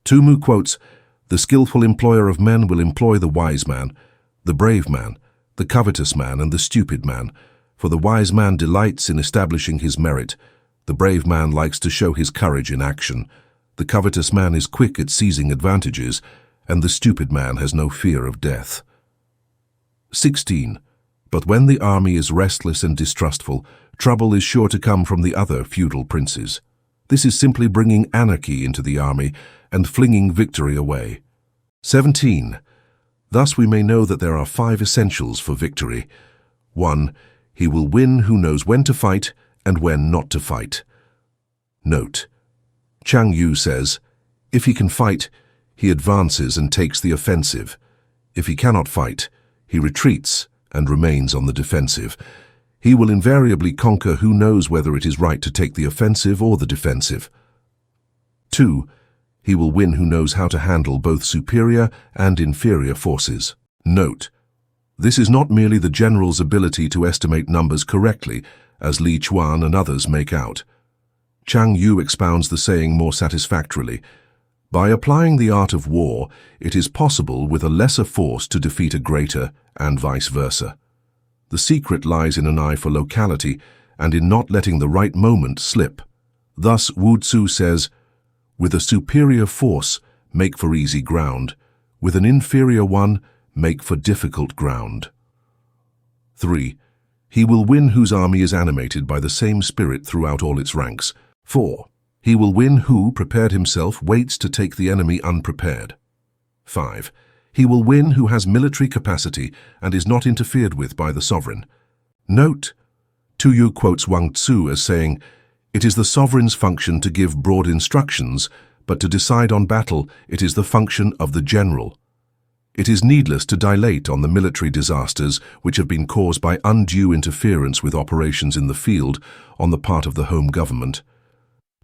Speaker 2: Tzŭ quotes, "The skillful employer of men will employ the wise man, the brave man, the covetous man, and the stupid man. For the wise man delights in establishing his merit. The brave man likes to show his courage in action. The covetous man is quick at seizing advantages, and the stupid man has no fear of death." 16. But when the army is restless and distrustful, trouble is sure to come from the other feudal princes. This is simply bringing anarchy into the army and flinging victory away. 17. Thus we may know that there are 5 essentials for victory. 1. He will win who knows when to fight and when not to fight. Note, Chang Yu says, if he can fight, he advances and takes the offensive. If he cannot fight, he retreats and remains on the defensive. He will invariably conquer who knows whether it is right to take the offensive or the defensive. 2. He will win who knows how to handle both superior and inferior forces. Note, This is not merely the general's ability to estimate numbers correctly, as Li Chuan and others make out. Chang Yu expounds the saying more satisfactorily. By applying the art of war, it is possible with a lesser force to defeat a greater, and vice versa. The secret lies in an eye for locality and in not letting the right moment slip. Thus, Wu Tzu says, "With a superior force, make for easy ground. With an inferior one, make for difficult ground." 3. He will win whose army is animated by the same spirit throughout all its ranks. 4. He will win who, prepared himself, waits to take the enemy unprepared. 5. He will win who has military capacity and is not interfered with by the sovereign. Note, Tu Yu quotes Wang Tzu as saying, "It is the sovereign's function to give broad instructions, but to decide on battle, it is the function of the general." It is needless to dilate on the military disasters which have been caused by undue interference with operations in the field on the part of the home government.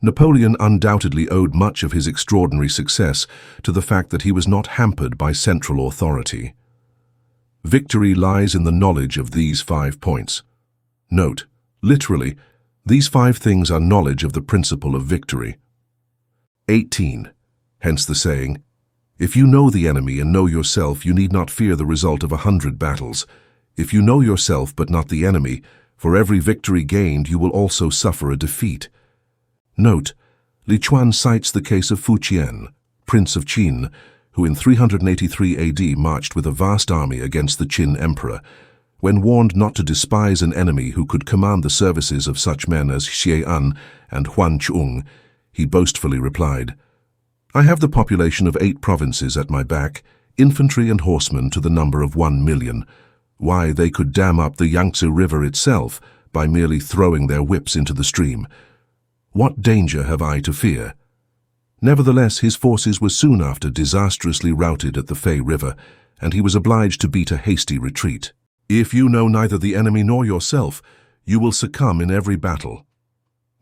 Speaker 2: Napoleon undoubtedly owed much of his extraordinary success to the fact that he was not hampered by central authority. Victory lies in the knowledge of these 5 points. Note, literally, these 5 things are knowledge of the principle of victory. 18. Hence the saying, "If you know the enemy and know yourself, you need not fear the result of 100 battles. If you know yourself but not the enemy, for every victory gained you will also suffer a defeat." Note, Li Chuan cites the case of Fu Qian, Prince of Qin, who in 383 AD marched with a vast army against the Qin emperor. When warned not to despise an enemy who could command the services of such men as Xie An and Huan Chung, he boastfully replied, "I have the population of 8 provinces at my back, infantry and horsemen to the number of 1 million. Why, they could dam up the Yangtze River itself by merely throwing their whips into the stream. What danger have I to fear?" Nevertheless, his forces were soon after disastrously routed at the Fei River, and he was obliged to beat a hasty retreat. If you know neither the enemy nor yourself, you will succumb in every battle.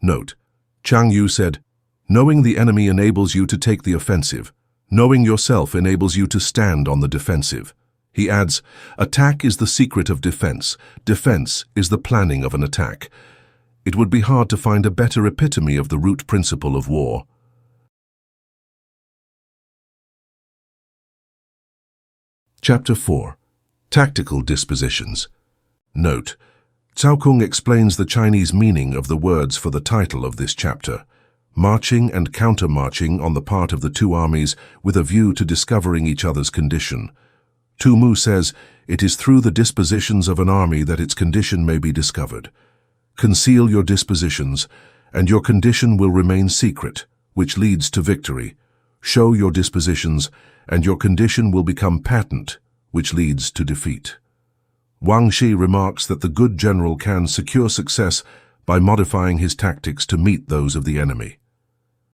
Speaker 2: Note, Chang Yu said, "Knowing the enemy enables you to take the offensive. Knowing yourself enables you to stand on the defensive." He adds, "Attack is the secret of defense. Defense is the planning of an attack." It would be hard to find a better epitome of the root principle of war. Chapter 4. Tactical Dispositions. Note, Cao Kung explains the Chinese meaning of the words for the title of this chapter, marching and counter-marching on the part of the 2 armies with a view to discovering each other's condition. Tu Mu says, "It is through the dispositions of an army that its condition may be discovered. Conceal your dispositions, and your condition will remain secret, which leads to victory. Show your dispositions, and your condition will become patent, which leads to defeat." Wang Shi remarks that the good general can secure success by modifying his tactics to meet those of the enemy.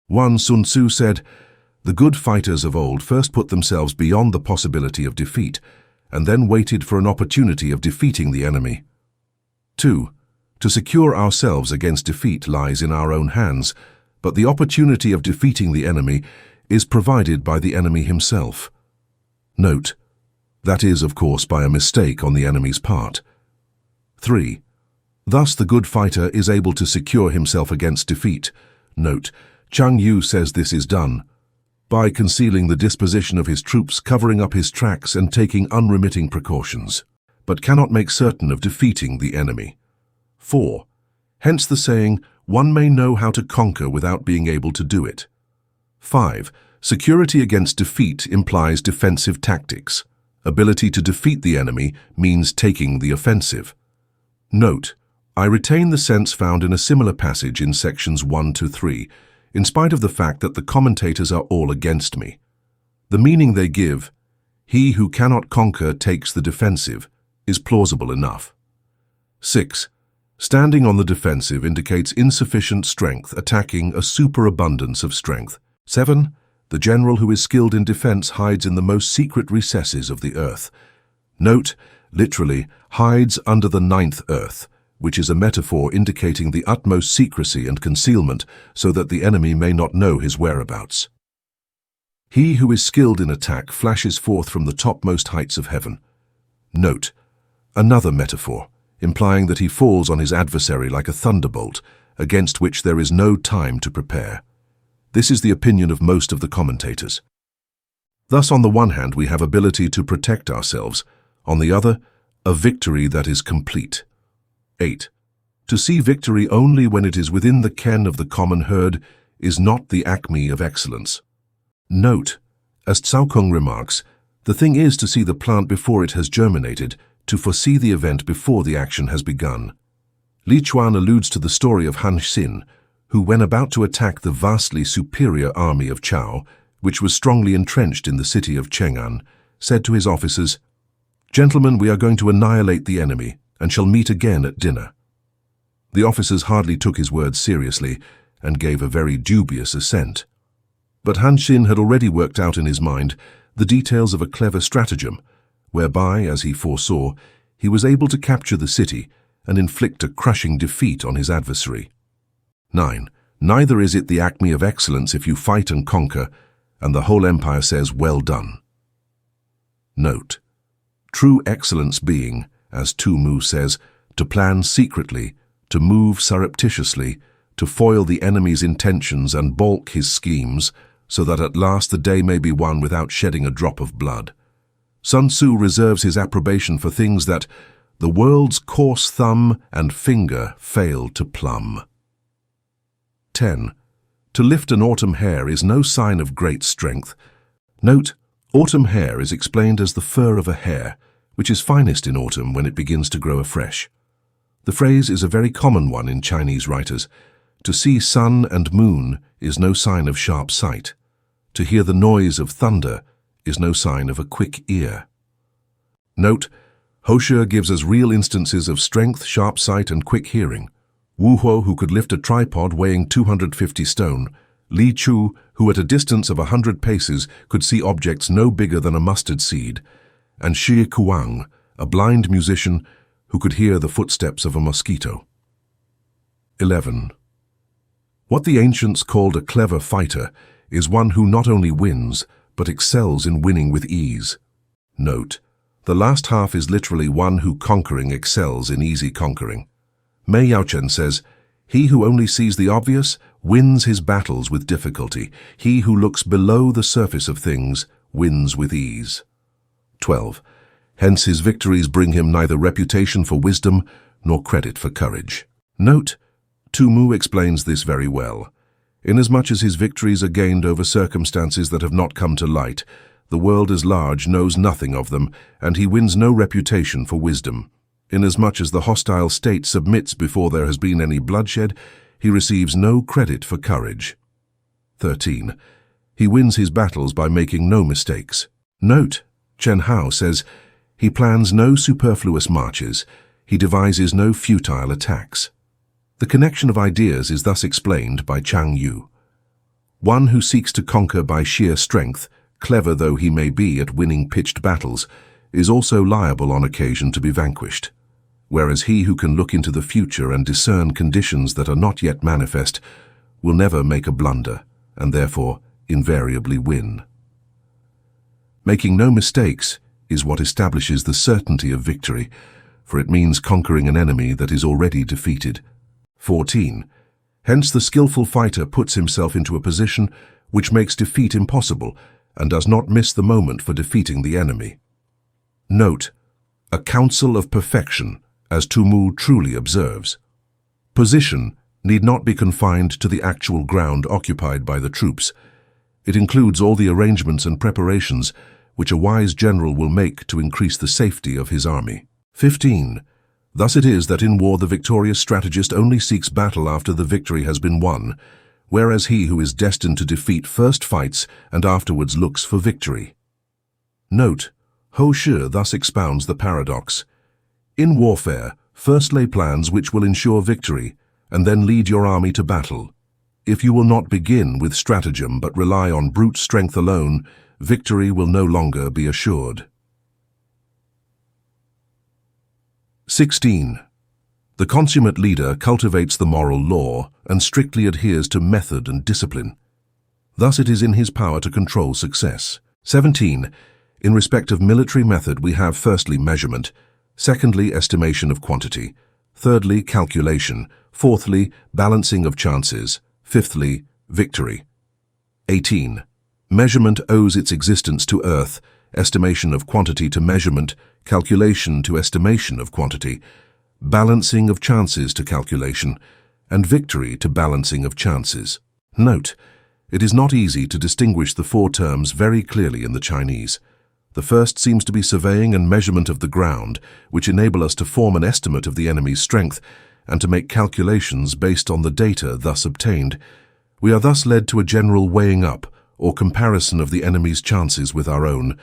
Speaker 2: Sun Tzu said, "The good fighters of old first put themselves beyond the possibility of defeat, and then waited for an opportunity of defeating the enemy." 2. To secure ourselves against defeat lies in our own hands, but the opportunity of defeating the enemy is provided by the enemy himself. Note, that is, of course, by a mistake on the enemy's part. 3. Thus the good fighter is able to secure himself against defeat. Note, Chang Yu says this is done by concealing the disposition of his troops, covering up his tracks and taking unremitting precautions, but cannot make certain of defeating the enemy. 4. Hence the saying, "One may know how to conquer without being able to do it." 5. Security against defeat implies defensive tactics. Ability to defeat the enemy means taking the offensive. Note, I retain the sense found in a similar passage in sections 1 to 3, in spite of the fact that the commentators are all against me. The meaning they give, "He who cannot conquer takes the defensive," is plausible enough. 6. Standing on the defensive indicates insufficient strength attacking a superabundance of strength. 7. The general who is skilled in defense hides in the most secret recesses of the earth. Note, literally, hides under the 9th earth, which is a metaphor indicating the utmost secrecy and concealment so that the enemy may not know his whereabouts. He who is skilled in attack flashes forth from the topmost heights of heaven. Note, another metaphor, implying that he falls on his adversary like a thunderbolt, against which there is no time to prepare. This is the opinion of most of the commentators. Thus, on the one hand, we have ability to protect ourselves, on the other, a victory that is complete. 8. To see victory only when it is within the ken of the common herd is not the acme of excellence. Note, as Tzŭ remarks, the thing is to see the plant before it has germinated, to foresee the event before the action has begun. Li Chuan alludes to the story of Han Xin, who, when about to attack the vastly superior army of Chao, which was strongly entrenched in the city of Cheng'an, said to his officers, "Gentlemen, we are going to annihilate the enemy, and shall meet again at dinner." The officers hardly took his words seriously, and gave a very dubious assent. But Han Xin had already worked out in his mind the details of a clever stratagem, whereby, as he foresaw, he was able to capture the city and inflict a crushing defeat on his adversary. 9. Neither is it the acme of excellence if you fight and conquer, and the whole empire says, "Well done." Note, true excellence being, as Sun Tzu says, to plan secretly, to move surreptitiously, to foil the enemy's intentions and balk his schemes, so that at last the day may be won without shedding a drop of blood. Sun Tzu reserves his approbation for things that the world's coarse thumb and finger fail to plumb. 10. To lift an autumn hare is no sign of great strength. Note, autumn hair is explained as the fur of a hare, which is finest in autumn when it begins to grow afresh. The phrase is a very common one in Chinese writers. To see sun and moon is no sign of sharp sight. To hear the noise of thunder is no sign of a quick ear. Note, Hoshi gives us real instances of strength, sharp sight, and quick hearing. Wu Huo, who could lift a tripod weighing 250 stone, Li Chu, who at a distance of 100 paces could see objects no bigger than a mustard seed, and Shi Kuang, a blind musician who could hear the footsteps of a mosquito. 11. What the ancients called a clever fighter is one who not only wins, but excels in winning with ease. Note, the last half is literally one who conquering excels in easy conquering. Mei Yaochen says, "He who only sees the obvious wins his battles with difficulty. He who looks below the surface of things wins with ease." 12. Hence his victories bring him neither reputation for wisdom nor credit for courage. Note, Sun Tzu explains this very well. Inasmuch as his victories are gained over circumstances that have not come to light, the world as large knows nothing of them, and he wins no reputation for wisdom. Inasmuch as the hostile state submits before there has been any bloodshed, he receives no credit for courage. 13. He wins his battles by making no mistakes. Note, Chen Hao says, he plans no superfluous marches, he devises no futile attacks. The connection of ideas is thus explained by Chang Yu. One who seeks to conquer by sheer strength, clever though he may be at winning pitched battles, is also liable on occasion to be vanquished, whereas he who can look into the future and discern conditions that are not yet manifest will never make a blunder, and therefore invariably win. Making no mistakes is what establishes the certainty of victory, for it means conquering an enemy that is already defeated. 14. Hence the skillful fighter puts himself into a position which makes defeat impossible and does not miss the moment for defeating the enemy. Note, a counsel of perfection, as Sun Tzu truly observes. Position need not be confined to the actual ground occupied by the troops. It includes all the arrangements and preparations which a wise general will make to increase the safety of his army. 15. Thus it is that in war the victorious strategist only seeks battle after the victory has been won, whereas he who is destined to defeat first fights and afterwards looks for victory. Note, Hoshi thus expounds the paradox. In warfare, first lay plans which will ensure victory, and then lead your army to battle. If you will not begin with stratagem but rely on brute strength alone, victory will no longer be assured. 16. The consummate leader cultivates the moral law and strictly adheres to method and discipline. Thus it is in his power to control success. 17. In respect of military method we have firstly measurement, Secondly, estimation of quantity. Thirdly, calculation. Fourthly, balancing of chances. Fifthly, victory. 18. Measurement owes its existence to earth, estimation of quantity to measurement, calculation to estimation of quantity, balancing of chances to calculation, and victory to balancing of chances. Note, it is not easy to distinguish the four terms very clearly in the Chinese. The first seems to be surveying and measurement of the ground, which enable us to form an estimate of the enemy's strength and to make calculations based on the data thus obtained. We are thus led to a general weighing up or comparison of the enemy's chances with our own.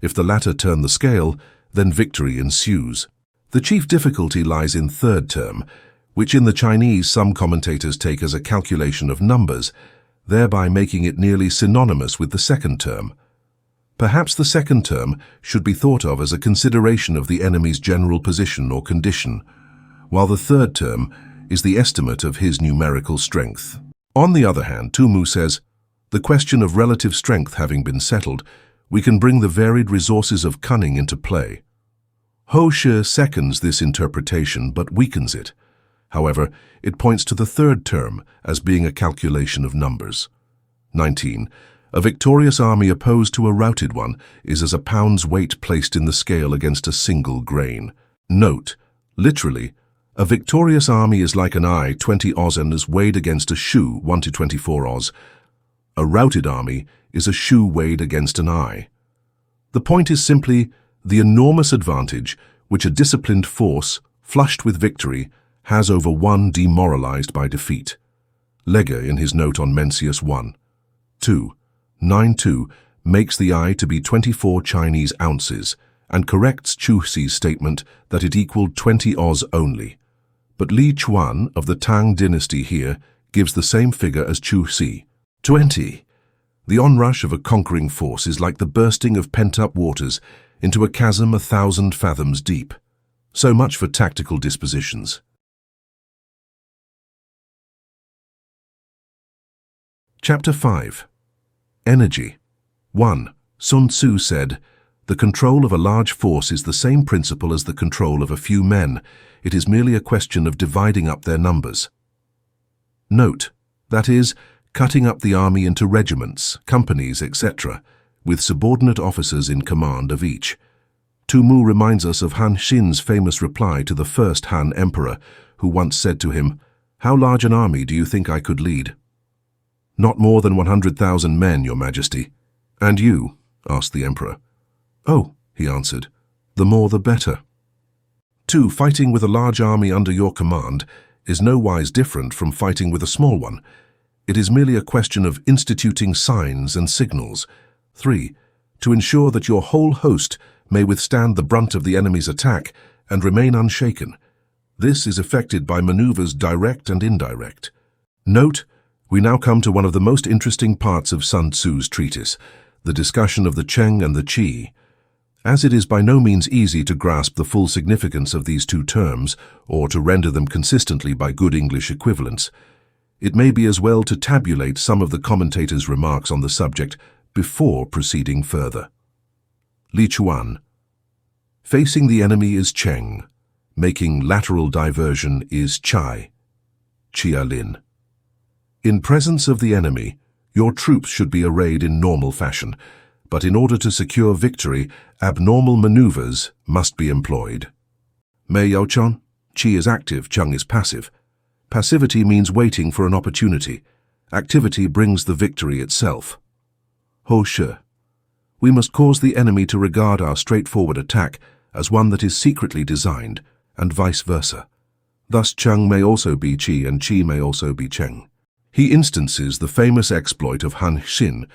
Speaker 2: If the latter turn the scale, then victory ensues. The chief difficulty lies in third term, which in the Chinese some commentators take as a calculation of numbers, thereby making it nearly synonymous with the second term. Perhaps the second term should be thought of as a consideration of the enemy's general position or condition, while the third term is the estimate of his numerical strength. On the other hand, Tumu says, the question of relative strength having been settled, we can bring the varied resources of cunning into play. Ho Shi seconds this interpretation but weakens it. However, it points to the third term as being a calculation of numbers. 19. A victorious army opposed to a routed one is as a pound's weight placed in the scale against a single grain. Note, literally, a victorious army is like an eye 20 oz and is weighed against a shoe 1 to 24 oz. A routed army is a shoe weighed against an eye. The point is simply the enormous advantage which a disciplined force, flushed with victory, has over one demoralized by defeat. Legge in his note on Mencius 1. 2. 9.2 makes the eye to be 24 Chinese ounces and corrects Chu Xi's statement that it equaled 20 oz only. But Li Chuan of the Tang dynasty here gives the same figure as Chu Xi. 20. The onrush of a conquering force is like the bursting of pent-up waters into a chasm 1,000 fathoms deep. So much for tactical dispositions. Chapter 5. Energy. 1. Sun Tzu said, "The control of a large force is the same principle as the control of a few men. It is merely a question of dividing up their numbers." Note, that is, cutting up the army into regiments, companies, etc., with subordinate officers in command of each. Tumu reminds us of Han Xin's famous reply to the first Han emperor, who once said to him, "How large an army do you think I could lead?" "Not more than 100,000 men, Your Majesty." "And you?" asked the emperor. "Oh," he answered, "the more the better." 2. Fighting with a large army under your command is no wise different from fighting with a small one. It is merely a question of instituting signs and signals. 3. To ensure that your whole host may withstand the brunt of the enemy's attack and remain unshaken. This is effected by maneuvers direct and indirect. Note, we now come to one of the most interesting parts of Sun Tzu's treatise, the discussion of the Cheng and the Qi. As it is by no means easy to grasp the full significance of these two terms, or to render them consistently by good English equivalents, it may be as well to tabulate some of the commentators' remarks on the subject before proceeding further. Li Chuan. Facing the enemy is Cheng. Making lateral diversion is Chai. Chia Lin. In presence of the enemy, your troops should be arrayed in normal fashion, but in order to secure victory, abnormal maneuvers must be employed. Mei Yaochon, Qi is active, Cheng is passive. Passivity means waiting for an opportunity. Activity brings the victory itself. Ho Shi. We must cause the enemy to regard our straightforward attack as one that is secretly designed, and vice versa. Thus Cheng may also be Qi and Qi may also be Cheng. He instances the famous exploit of Han Xin,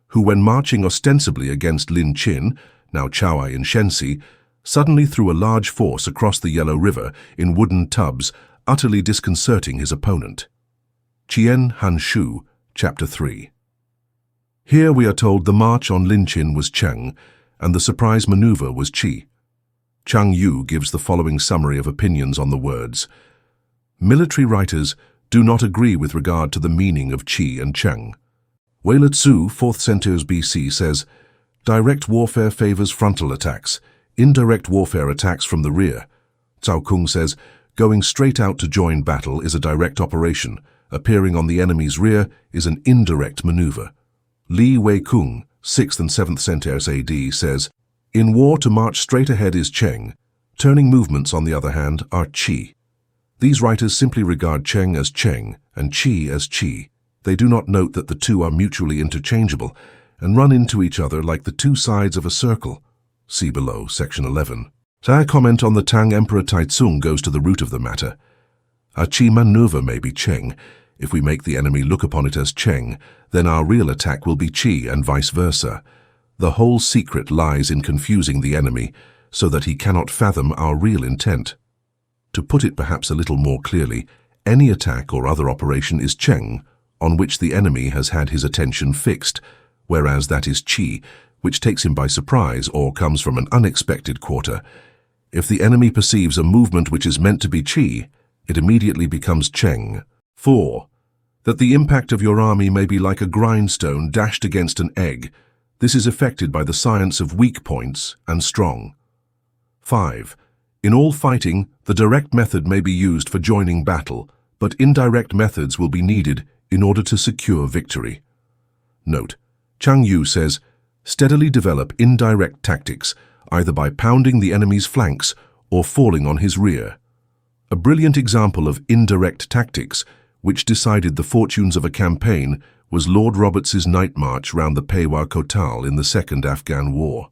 Speaker 2: who when marching ostensibly against Lin Qin, now Chaoai in Shenxi, suddenly threw a large force across the Yellow River in wooden tubs, utterly disconcerting his opponent. Qian Han Shu, Chapter 3. Here we are told the march on Lin Qin was Cheng, and the surprise maneuver was Qi. Chang Yu gives the following summary of opinions on the words. Military writers do not agree with regard to the meaning of Qi and Cheng. Wei Tzu, 4th century BC, says, direct warfare favors frontal attacks, Indirect warfare attacks from the rear. Cao Kung says, going straight out to join battle is a direct operation. Appearing on the enemy's rear is an indirect maneuver. Li Wei Kung, 6th and 7th centuries AD, says, in war to march straight ahead is Cheng. Turning movements, on the other hand, are Qi. These writers simply regard Cheng as Cheng and Qi as Qi. They do not note that the two are mutually interchangeable and run into each other like the two sides of a circle. See below, section 11. Our comment on the Tang Emperor Taizong goes to the root of the matter. Our Qi maneuver may be Cheng. If we make the enemy look upon it as Cheng, then our real attack will be Qi and vice versa. The whole secret lies in confusing the enemy so that he cannot fathom our real intent. To put it perhaps a little more clearly, any attack or other operation is Cheng, on which the enemy has had his attention fixed, whereas that is Qi, which takes him by surprise or comes from an unexpected quarter. If the enemy perceives a movement which is meant to be Qi, it immediately becomes Cheng. 4. That the impact of your army may be like a grindstone dashed against an egg. This is effected by the science of weak points and strong. 5. In all fighting, the direct method may be used for joining battle, but indirect methods will be needed in order to secure victory. Note, Chang Yu says, steadily develop indirect tactics, either by pounding the enemy's flanks or falling on his rear. A brilliant example of indirect tactics, which decided the fortunes of a campaign, was Lord Roberts's night march round the Peshawar Kotal in the Second Afghan War.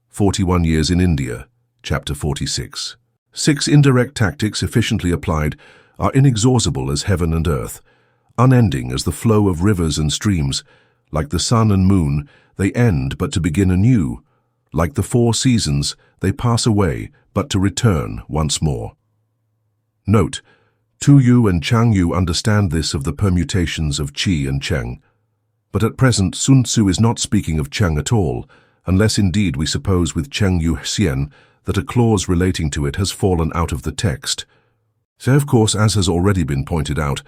Speaker 2: 41 Years in India, Chapter 46. 6 indirect tactics efficiently applied are inexhaustible as heaven and earth, unending as the flow of rivers and streams. Like the sun and moon, they end but to begin anew. Like the 4 seasons, they pass away but to return once more. Note, Tu Yu and Chang Yu understand this of the permutations of Qi and Cheng. But at present Sun Tzu is not speaking of Cheng at all, unless indeed we suppose with Cheng Yu Xian that a clause relating to it has fallen out of the text. So of course, as has already been pointed out,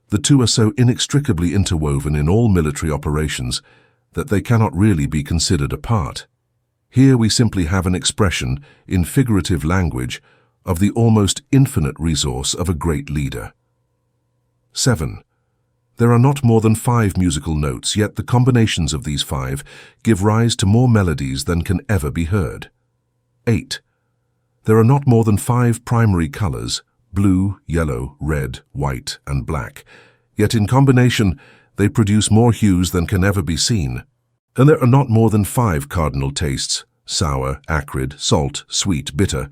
Speaker 2: the two are so inextricably interwoven in all military operations that they cannot really be considered apart. Here we simply have an expression, in figurative language, of the almost infinite resource of a great leader. 7. There are not more than 5 musical notes, yet the combinations of these 5 give rise to more melodies than can ever be heard. 8. There are not more than 5 primary colors, blue, yellow, red, white, and black, yet in combination they produce more hues than can ever be seen. And there are not more than 5 cardinal tastes, sour, acrid, salt, sweet, bitter,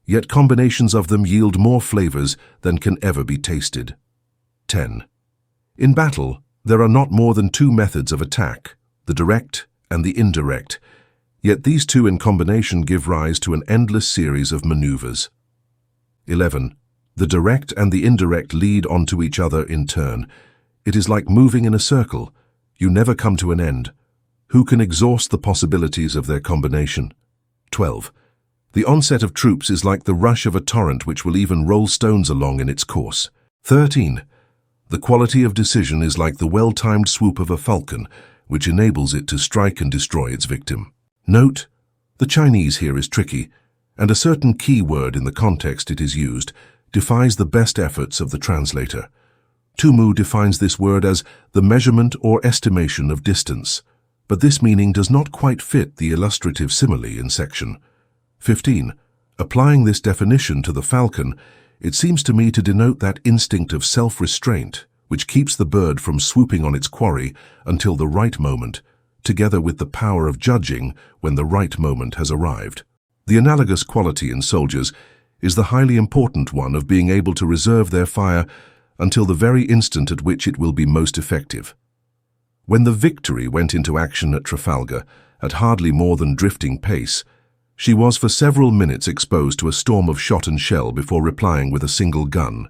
Speaker 2: yet combinations of them yield more flavors than can ever be tasted. 10. In battle, there are not more than 2 methods of attack, the direct and the indirect, yet these 2 in combination give rise to an endless series of maneuvers. 11. The direct and the indirect lead onto each other in turn. It is like moving in a circle. You never come to an end. Who can exhaust the possibilities of their combination? 12. The onset of troops is like the rush of a torrent which will even roll stones along in its course. 13. The quality of decision is like the well-timed swoop of a falcon, which enables it to strike and destroy its victim. Note, the Chinese here is tricky, and a certain key word in the context it is used defies the best efforts of the translator. Tumu defines this word as the measurement or estimation of distance, but this meaning does not quite fit the illustrative simile in section 15. Applying this definition to the falcon, it seems to me to denote that instinct of self-restraint which keeps the bird from swooping on its quarry until the right moment, together with the power of judging when the right moment has arrived. The analogous quality in soldiers is the highly important one of being able to reserve their fire until the very instant at which it will be most effective. When the Victory went into action at Trafalgar, at hardly more than drifting pace, she was for several minutes exposed to a storm of shot and shell before replying with a single gun.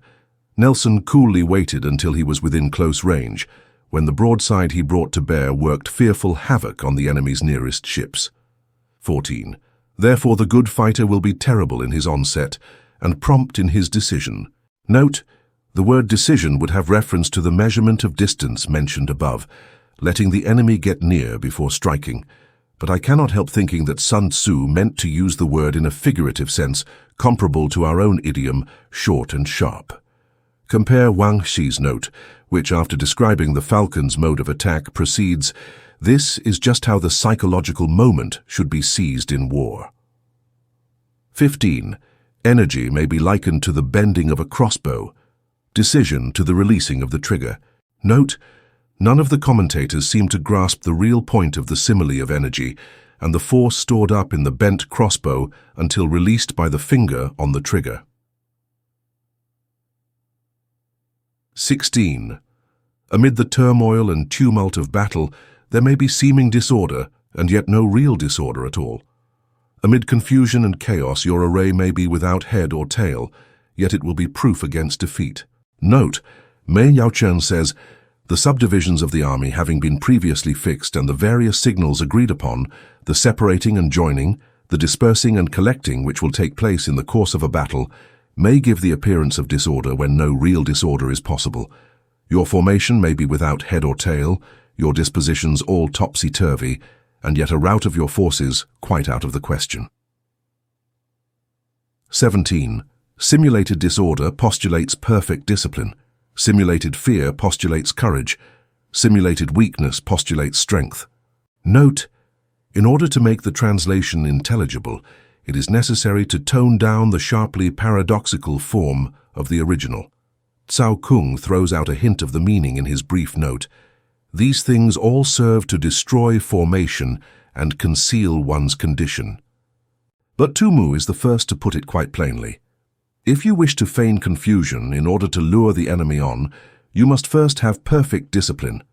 Speaker 2: Nelson coolly waited until he was within close range, when the broadside he brought to bear worked fearful havoc on the enemy's nearest ships. 14. Therefore the good fighter will be terrible in his onset and prompt in his decision. Note, the word decision would have reference to the measurement of distance mentioned above, letting the enemy get near before striking. but I cannot help thinking that Sun Tzu meant to use the word in a figurative sense, comparable to our own idiom, short and sharp. Compare Wang Xi's note, which, after describing the falcon's mode of attack, proceeds, "This is just how the psychological moment should be seized in war." 15. Energy may be likened to the bending of a crossbow, decision to the releasing of the trigger. Note, none of the commentators seem to grasp the real point of the simile of energy and the force stored up in the bent crossbow until released by the finger on the trigger. 16. Amid the turmoil and tumult of battle, there may be seeming disorder and yet no real disorder at all. Amid confusion and chaos, your array may be without head or tail, yet it will be proof against defeat. Note, Mei Yaochen says, the subdivisions of the army having been previously fixed and the various signals agreed upon, the separating and joining, the dispersing and collecting which will take place in the course of a battle, may give the appearance of disorder when no real disorder is possible. Your formation may be without head or tail, your dispositions all topsy-turvy, and yet a rout of your forces quite out of the question. 17. Simulated disorder postulates perfect discipline. Simulated fear postulates courage. Simulated weakness postulates strength. Note, in order to make the translation intelligible, it is necessary to tone down the sharply paradoxical form of the original. Cao Kung throws out a hint of the meaning in his brief note. These things all serve to destroy formation and conceal one's condition. But Tu Mu is the first to put it quite plainly. If you wish to feign confusion in order to lure the enemy on, you must first have perfect discipline.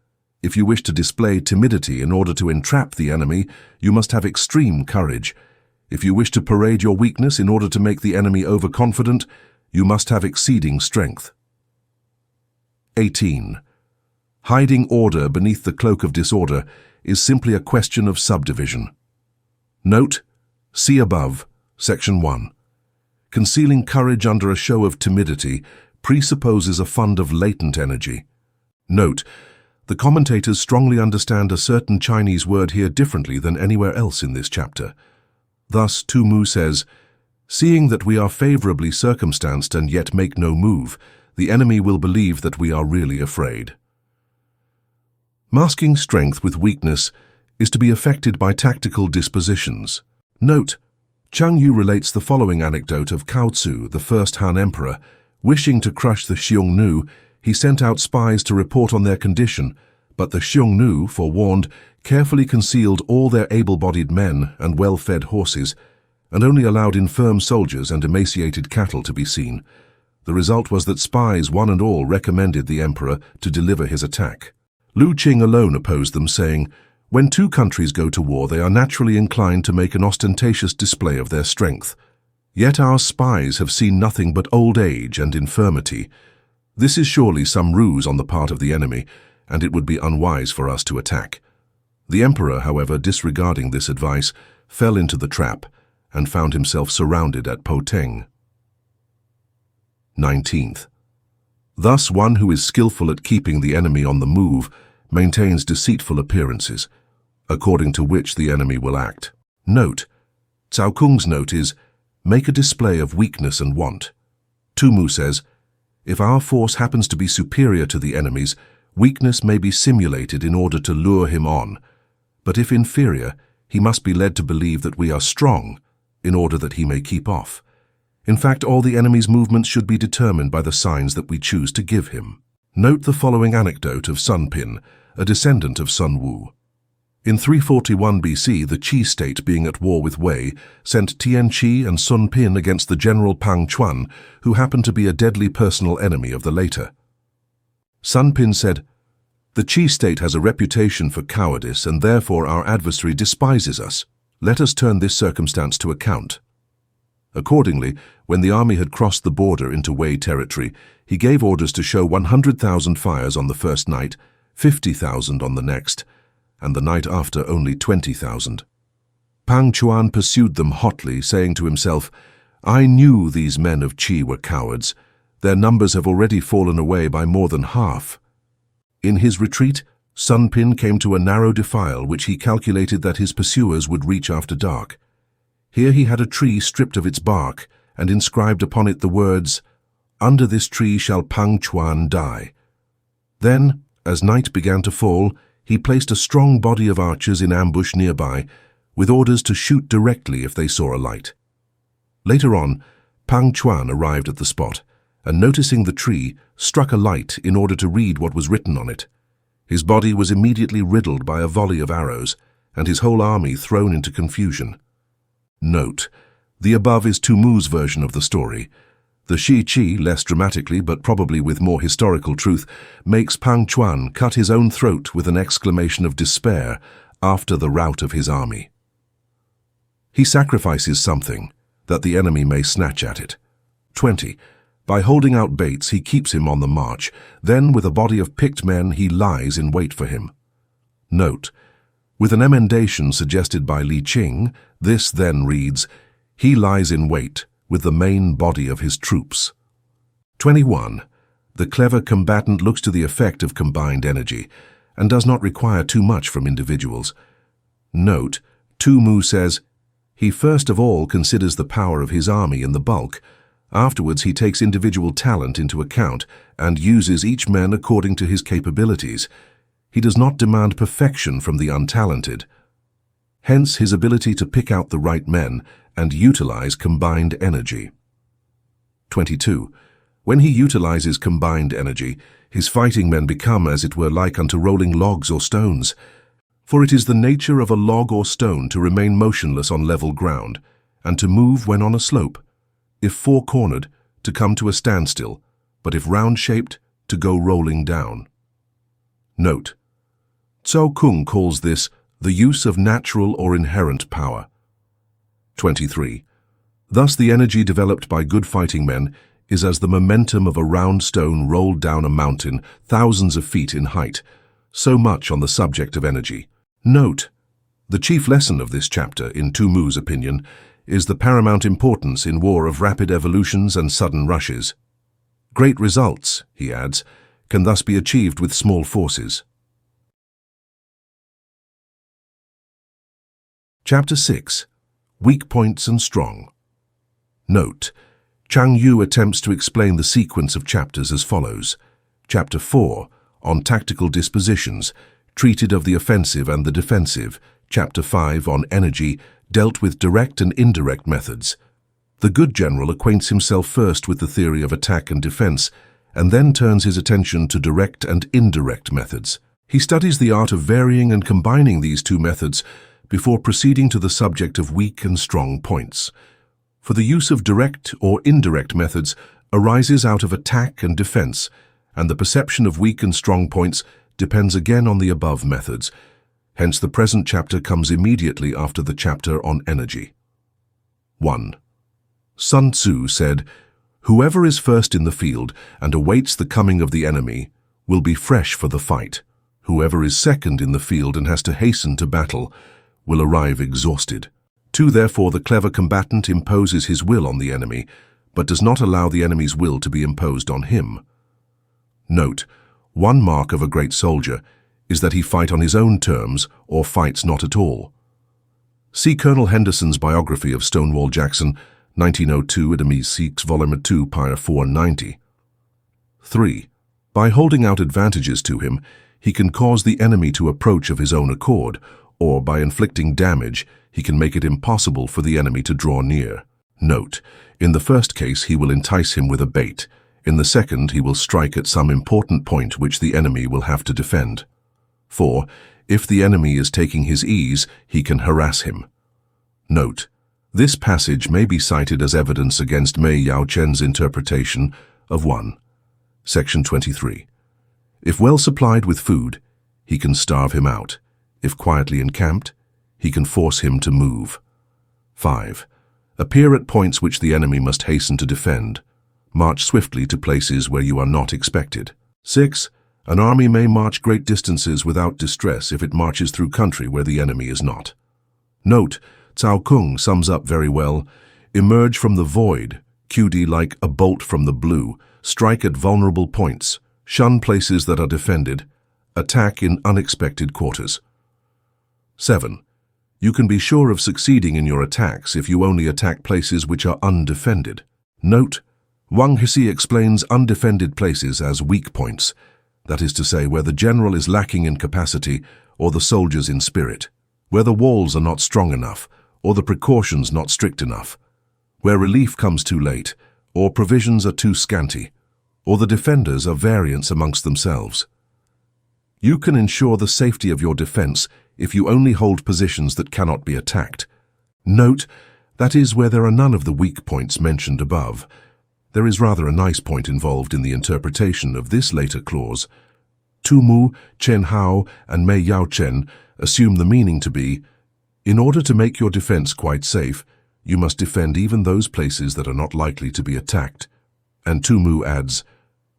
Speaker 2: If you wish to display timidity in order to entrap the enemy, you must have extreme courage. If you wish to parade your weakness in order to make the enemy overconfident, you must have exceeding strength. 18. Hiding order beneath the cloak of disorder is simply a question of subdivision. Note, see above, Section 1. Concealing courage under a show of timidity presupposes a fund of latent energy. Note, the commentators strongly understand a certain Chinese word here differently than anywhere else in this chapter. Thus, Tu Mu says, "Seeing that we are favorably circumstanced and yet make no move, the enemy will believe that we are really afraid." Masking strength with weakness is to be effected by tactical dispositions. Note, Chang Yu relates the following anecdote of Cao Tzu, the first Han emperor. Wishing to crush the Xiongnu, he sent out spies to report on their condition, but the Xiongnu, forewarned, carefully concealed all their able-bodied men and well-fed horses, and only allowed infirm soldiers and emaciated cattle to be seen. The result was that spies, one and all, recommended the emperor to deliver his attack. Lu Qing alone opposed them, saying, "When two countries go to war, they are naturally inclined to make an ostentatious display of their strength. Yet our spies have seen nothing but old age and infirmity. This is surely some ruse on the part of the enemy, and it would be unwise for us to attack." The emperor, however, disregarding this advice, fell into the trap and found himself surrounded at Poteng. 19th. Thus, one who is skillful at keeping the enemy on the move maintains deceitful appearances, according to which the enemy will act. Note, Cao Kung's note is, "Make a display of weakness and want." Tu Mu says, "If our force happens to be superior to the enemy's, weakness may be simulated in order to lure him on. But if inferior, he must be led to believe that we are strong, in order that he may keep off. In fact, all the enemy's movements should be determined by the signs that we choose to give him." Note the following anecdote of Sun Pin, a descendant of Sun Wu. In 341 BC, the Qi state, being at war with Wei, sent Tian Qi and Sun Pin against the general Pang Chuan, who happened to be a deadly personal enemy of the later. Sun Pin said, "The Qi state has a reputation for cowardice, and therefore our adversary despises us. Let us turn this circumstance to account." Accordingly, when the army had crossed the border into Wei territory, he gave orders to show 100,000 fires on the first night, 50,000 on the next, and the night after only 20,000. Pang Chuan pursued them hotly, saying to himself, "I knew these men of Qi were cowards. Their numbers have already fallen away by more than half." In his retreat, Sun Pin came to a narrow defile which he calculated that his pursuers would reach after dark. Here he had a tree stripped of its bark and inscribed upon it the words, "Under this tree shall Pang Chuan die." Then, as night began to fall, he placed a strong body of archers in ambush nearby, with orders to shoot directly if they saw a light. Later on, Pang Chuan arrived at the spot, and noticing the tree, struck a light in order to read what was written on it. His body was immediately riddled by a volley of arrows, and his whole army thrown into confusion. Note: the above is Tzu Mu's version of the story. The Shi Qi, less dramatically but probably with more historical truth, makes Pang Chuan cut his own throat with an exclamation of despair after the rout of his army. He sacrifices something, that the enemy may snatch at it. 20. By holding out baits he keeps him on the march, then with a body of picked men he lies in wait for him. Note: with an emendation suggested by Li Qing, this then reads, "He lies in wait with the main body of his troops." 21. The clever combatant looks to the effect of combined energy, and does not require too much from individuals. Note: Tzu Mu says, he first of all considers the power of his army in the bulk. Afterwards he takes individual talent into account and uses each man according to his capabilities. He does not demand perfection from the untalented. Hence his ability to pick out the right men and utilize combined energy. 22. When he utilizes combined energy, his fighting men become as it were like unto rolling logs or stones. For it is the nature of a log or stone to remain motionless on level ground, and to move when on a slope, if four-cornered, to come to a standstill, but if round-shaped, to go rolling down. Note: Cao Kung calls this the use of natural or inherent power. 23. Thus the energy developed by good fighting men is as the momentum of a round stone rolled down a mountain thousands of feet in height. So much on the subject of energy. Note: the chief lesson of this chapter, in Tzu Mu's opinion, is the paramount importance in war of rapid evolutions and sudden rushes. Great results, he adds, can thus be achieved with small forces. Chapter 6. Weak Points and Strong. Note: Chang Yu attempts to explain the sequence of chapters as follows. Chapter 4, on Tactical Dispositions, treated of the offensive and the defensive. Chapter 5, on Energy, dealt with direct and indirect methods. The good general acquaints himself first with the theory of attack and defense, and then turns his attention to direct and indirect methods. He studies the art of varying and combining these two methods before proceeding to the subject of weak and strong points. For the use of direct or indirect methods arises out of attack and defense, and the perception of weak and strong points depends again on the above methods. Hence the present chapter comes immediately after the chapter on energy. 1. Sun Tzu said, "Whoever is first in the field and awaits the coming of the enemy will be fresh for the fight. Whoever is second in the field and has to hasten to battle will arrive exhausted." 2. Therefore the clever combatant imposes his will on the enemy, but does not allow the enemy's will to be imposed on him. Note: one mark of a great soldier is that he fight on his own terms or fights not at all. See Colonel Henderson's biography of Stonewall Jackson, 1902, Enemies 6, Volume 2, Pyre 490. 3. By holding out advantages to him, he can cause the enemy to approach of his own accord, or by inflicting damage, he can make it impossible for the enemy to draw near. Note: in the first case he will entice him with a bait. In the second he will strike at some important point which the enemy will have to defend. 4. If the enemy is taking his ease, he can harass him. Note: this passage may be cited as evidence against Mei Yao Chen's interpretation of 1. Section 23. If well supplied with food, he can starve him out. If quietly encamped, he can force him to move. 5. Appear at points which the enemy must hasten to defend. March swiftly to places where you are not expected. 6. An army may march great distances without distress if it marches through country where the enemy is not. Note: Cao Kung sums up very well, "Emerge from the void, QD like a bolt from the blue, strike at vulnerable points, shun places that are defended, Attack in unexpected quarters. 7. You can be sure of succeeding in your attacks if you only attack places which are undefended. Note, Wang Hsi explains undefended places as weak points, that is to say, where the general is lacking in capacity or the soldiers in spirit, where the walls are not strong enough or the precautions not strict enough, where relief comes too late or provisions are too scanty, or the defenders are variants amongst themselves. You can ensure the safety of your defense if you only hold positions that cannot be attacked. Note, that is where there are none of the weak points mentioned above. There is rather a nice point involved in the interpretation of this later clause. Tu Mu, Chen Hao, and Mei Yao Chen assume the meaning to be, in order to make your defense quite safe, you must defend even those places that are not likely to be attacked. And Tu Mu adds,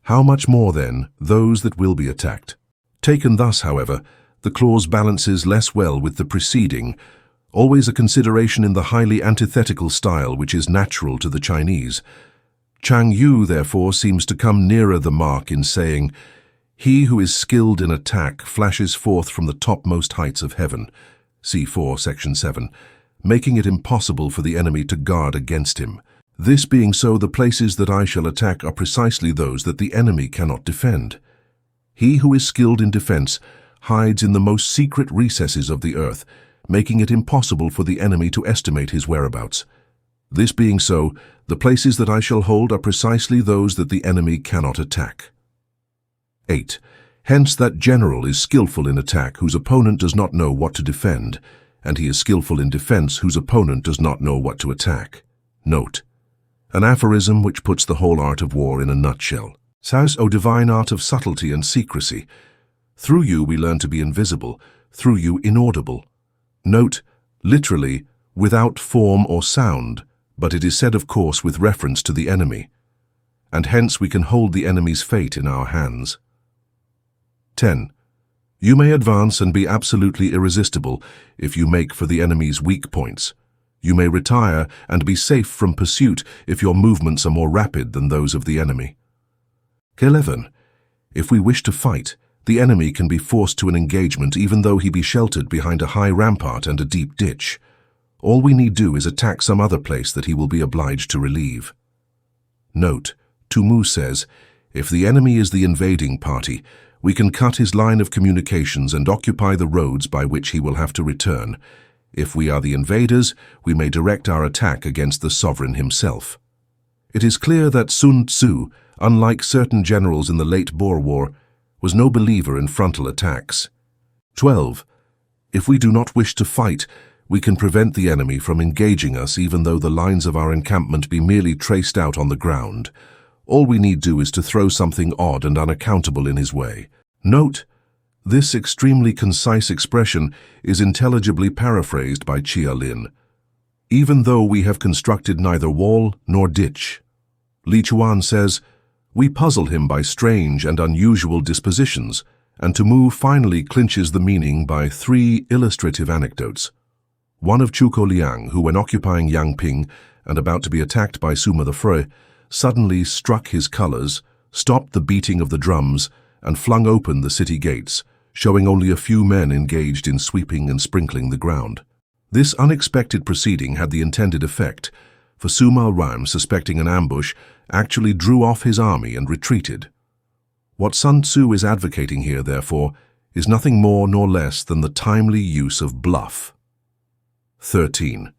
Speaker 2: how much more then those that will be attacked? Taken thus, however, the clause balances less well with the preceding, always a consideration in the highly antithetical style which is natural to the Chinese. Chang Yu, therefore, seems to come nearer the mark in saying, he who is skilled in attack flashes forth from the topmost heights of heaven, C4, section 7, making it impossible for the enemy to guard against him. This being so, the places that I shall attack are precisely those that the enemy cannot defend. He who is skilled in defense hides in the most secret recesses of the earth, making it impossible for the enemy to estimate his whereabouts. This being so, the places that I shall hold are precisely those that the enemy cannot attack. 8. Hence that general is skillful in attack whose opponent does not know what to defend, and he is skillful in defense whose opponent does not know what to attack. Note, an aphorism which puts the whole art of war in a nutshell. Saus, O divine art of subtlety and secrecy. Through you we learn to be invisible, through you inaudible. Note, literally, without form or sound, but it is said of course with reference to the enemy. And hence we can hold the enemy's fate in our hands. 10. You may advance and be absolutely irresistible if you make for the enemy's weak points. You may retire and be safe from pursuit if your movements are more rapid than those of the enemy. 11. If we wish to fight, the enemy can be forced to an engagement even though he be sheltered behind a high rampart and a deep ditch. All we need do is attack some other place that he will be obliged to relieve. Note, Tu Mu says, if the enemy is the invading party, we can cut his line of communications and occupy the roads by which he will have to return. If we are the invaders, we may direct our attack against the sovereign himself. It is clear that Sun Tzu, unlike certain generals in the late Boer War, was no believer in frontal attacks. 12. If we do not wish to fight, we can prevent the enemy from engaging us even though the lines of our encampment be merely traced out on the ground. All we need do is to throw something odd and unaccountable in his way. Note, this extremely concise expression is intelligibly paraphrased by Chia Lin. Even though we have constructed neither wall nor ditch. Li Chuan says, we puzzle him by strange and unusual dispositions, and Tu Mu finally clinches the meaning by 3 illustrative anecdotes. One of Zhuge Liang, who when occupying Yangping and about to be attacked by Sima the Frey, suddenly struck his colors, stopped the beating of the drums, and flung open the city gates, showing only a few men engaged in sweeping and sprinkling the ground. This unexpected proceeding had the intended effect, for Sima Ram, suspecting an ambush, actually drew off his army and retreated. What Sun Tzu is advocating here, therefore, is nothing more nor less than the timely use of bluff. 13.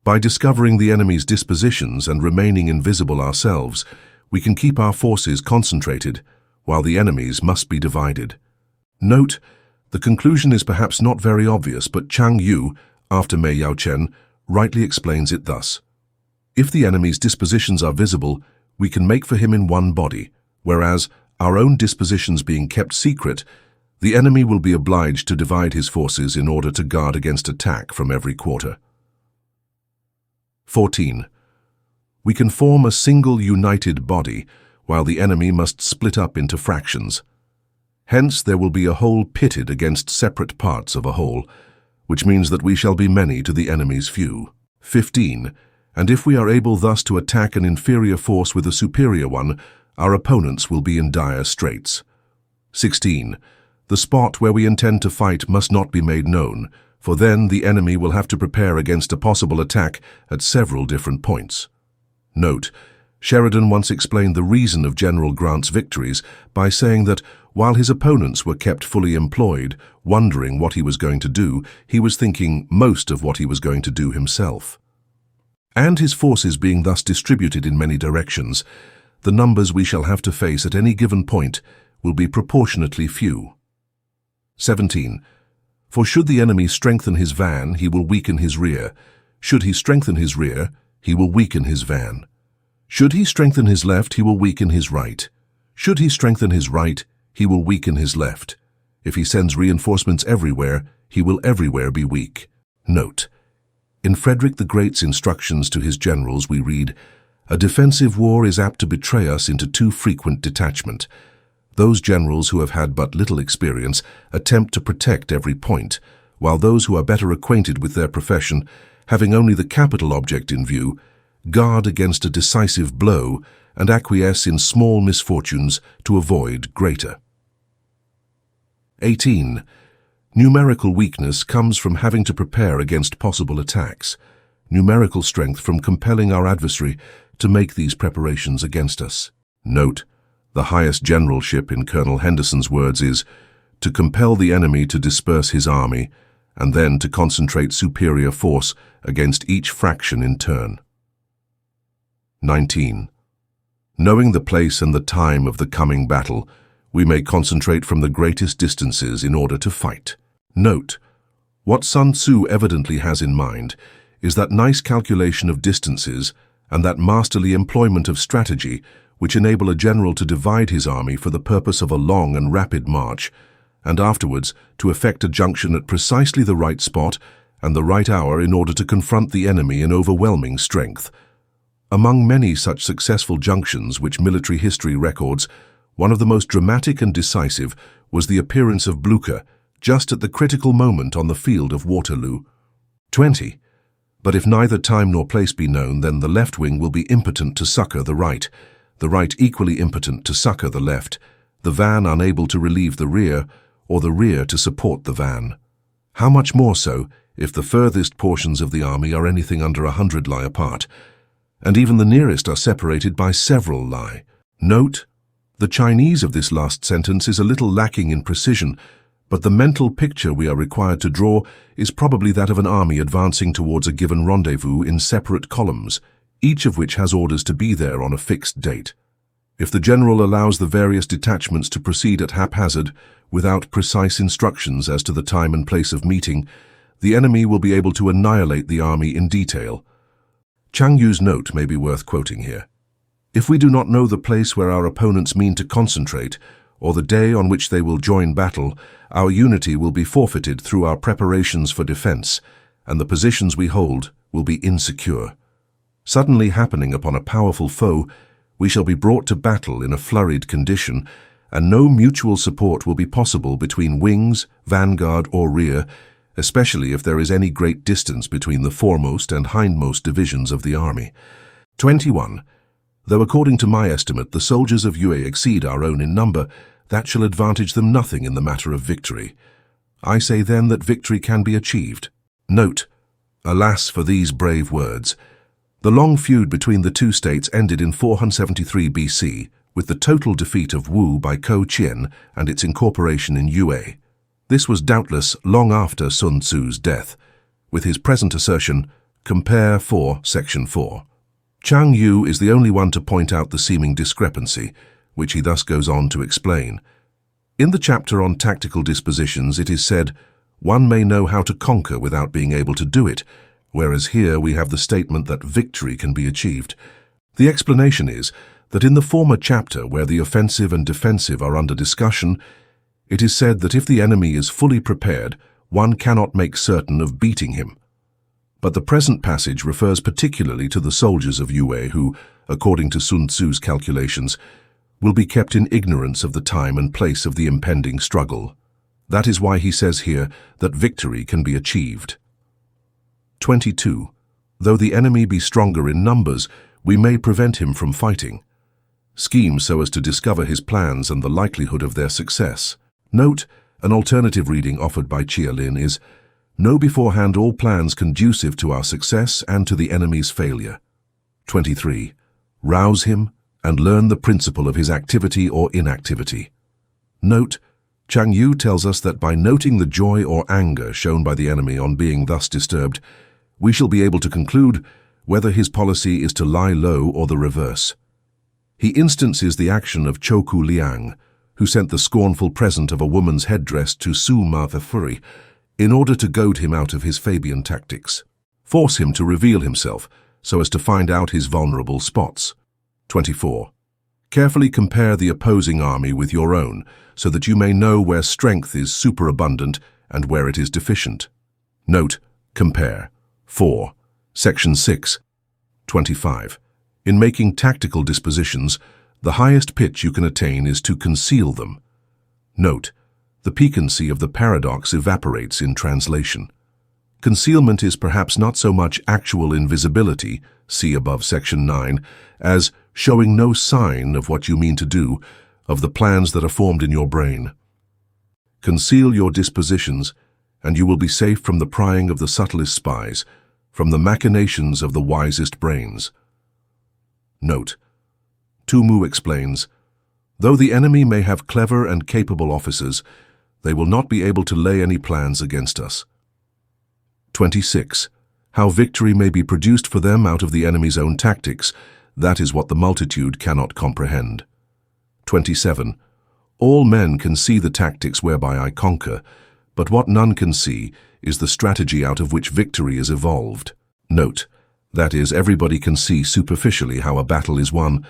Speaker 2: By discovering the enemy's dispositions and remaining invisible ourselves, we can keep our forces concentrated, while the enemy's must be divided. Note, the conclusion is perhaps not very obvious, but Chang Yu, after Mei Yao Chen, rightly explains it thus. If the enemy's dispositions are visible, we can make for him in one body, whereas, our own dispositions being kept secret, the enemy will be obliged to divide his forces in order to guard against attack from every quarter. 14. We can form a single united body, while the enemy must split up into fractions. Hence there will be a whole pitted against separate parts of a whole, which means that we shall be many to the enemy's few. 15. And if we are able thus to attack an inferior force with a superior one, our opponents will be in dire straits. 16. The spot where we intend to fight must not be made known, for then the enemy will have to prepare against a possible attack at several different points. Note, Sheridan once explained the reason of General Grant's victories by saying that while his opponents were kept fully employed, wondering what he was going to do, he was thinking most of what he was going to do himself. And his forces being thus distributed in many directions, the numbers we shall have to face at any given point will be proportionately few. 17. For should the enemy strengthen his van, he will weaken his rear. Should he strengthen his rear, he will weaken his van. Should he strengthen his left, he will weaken his right. Should he strengthen his right, he will weaken his left. If he sends reinforcements everywhere, he will everywhere be weak. Note, in Frederick the Great's instructions to his generals we read, "A defensive war is apt to betray us into too frequent detachment. Those generals who have had but little experience attempt to protect every point, while those who are better acquainted with their profession, having only the capital object in view, guard against a decisive blow and acquiesce in small misfortunes to avoid greater." 18. Numerical weakness comes from having to prepare against possible attacks. Numerical strength from compelling our adversary to make these preparations against us. Note, the highest generalship in Colonel Henderson's words is to compel the enemy to disperse his army and then to concentrate superior force against each fraction in turn. 19. Knowing the place and the time of the coming battle, we may concentrate from the greatest distances in order to fight. Note, what Sun Tzu evidently has in mind is that nice calculation of distances and that masterly employment of strategy which enable a general to divide his army for the purpose of a long and rapid march, and afterwards to effect a junction at precisely the right spot and the right hour in order to confront the enemy in overwhelming strength. Among many such successful junctions which military history records, one of the most dramatic and decisive was the appearance of Blucher just at the critical moment on the field of Waterloo. 20. But if neither time nor place be known, then the left wing will be impotent to succor the right equally impotent to succor the left, the van unable to relieve the rear, or the rear to support the van. How much more so if the furthest portions of the army are anything under 100 li apart, and even the nearest are separated by several li. Note, the Chinese of this last sentence is a little lacking in precision, but the mental picture we are required to draw is probably that of an army advancing towards a given rendezvous in separate columns, each of which has orders to be there on a fixed date. If the general allows the various detachments to proceed at haphazard, without precise instructions as to the time and place of meeting, the enemy will be able to annihilate the army in detail. Chang Yu's note may be worth quoting here. If we do not know the place where our opponents mean to concentrate, or the day on which they will join battle, our unity will be forfeited through our preparations for defense, and the positions we hold will be insecure. Suddenly happening upon a powerful foe, we shall be brought to battle in a flurried condition, and no mutual support will be possible between wings, vanguard, or rear, especially if there is any great distance between the foremost and hindmost divisions of the army. 21. Though according to my estimate the soldiers of Yue exceed our own in number, that shall advantage them nothing in the matter of victory. I say then that victory can be achieved. Note, alas for these brave words. The long feud between the two states ended in 473 BC, with the total defeat of Wu by Ko Qian and its incorporation in Yue. This was doubtless long after Sun Tzu's death, with his present assertion, compare 4, section 4. Chang Yu is the only one to point out the seeming discrepancy, which he thus goes on to explain. In the chapter on tactical dispositions it is said, one may know how to conquer without being able to do it, whereas here we have the statement that victory can be achieved. The explanation is that in the former chapter, where the offensive and defensive are under discussion, it is said that if the enemy is fully prepared, one cannot make certain of beating him. But the present passage refers particularly to the soldiers of Yue who, according to Sun Tzu's calculations, will be kept in ignorance of the time and place of the impending struggle. That is why he says here that victory can be achieved. 22. Though the enemy be stronger in numbers, we may prevent him from fighting. Scheme so as to discover his plans and the likelihood of their success. Note, An alternative reading offered by Chia Lin is, "Know beforehand all plans conducive to our success and to the enemy's failure." 23. Rouse him and learn the principle of his activity or inactivity. Note, Chang Yu tells us that by noting the joy or anger shown by the enemy on being thus disturbed, we shall be able to conclude whether his policy is to lie low or the reverse. He instances the action of Choku Liang, who sent the scornful present of a woman's headdress to Su Ma the Fury, in order to goad him out of his Fabian tactics. Force him to reveal himself, so as to find out his vulnerable spots. 24. Carefully compare the opposing army with your own, so that you may know where strength is superabundant and where it is deficient. Note, compare. 4. Section 6. 25. In making tactical dispositions, the highest pitch you can attain is to conceal them. Note, the piquancy of the paradox evaporates in translation. Concealment is perhaps not so much actual invisibility, see above section 9, as showing no sign of what you mean to do, of the plans that are formed in your brain. Conceal your dispositions, and you will be safe from the prying of the subtlest spies, from the machinations of the wisest brains. Note, Tumu explains, though the enemy may have clever and capable officers, they will not be able to lay any plans against us. 26. How victory may be produced for them out of the enemy's own tactics, that is what the multitude cannot comprehend. 27. All men can see the tactics whereby I conquer, but what none can see is the strategy out of which victory is evolved. Note, that is, everybody can see superficially how a battle is won.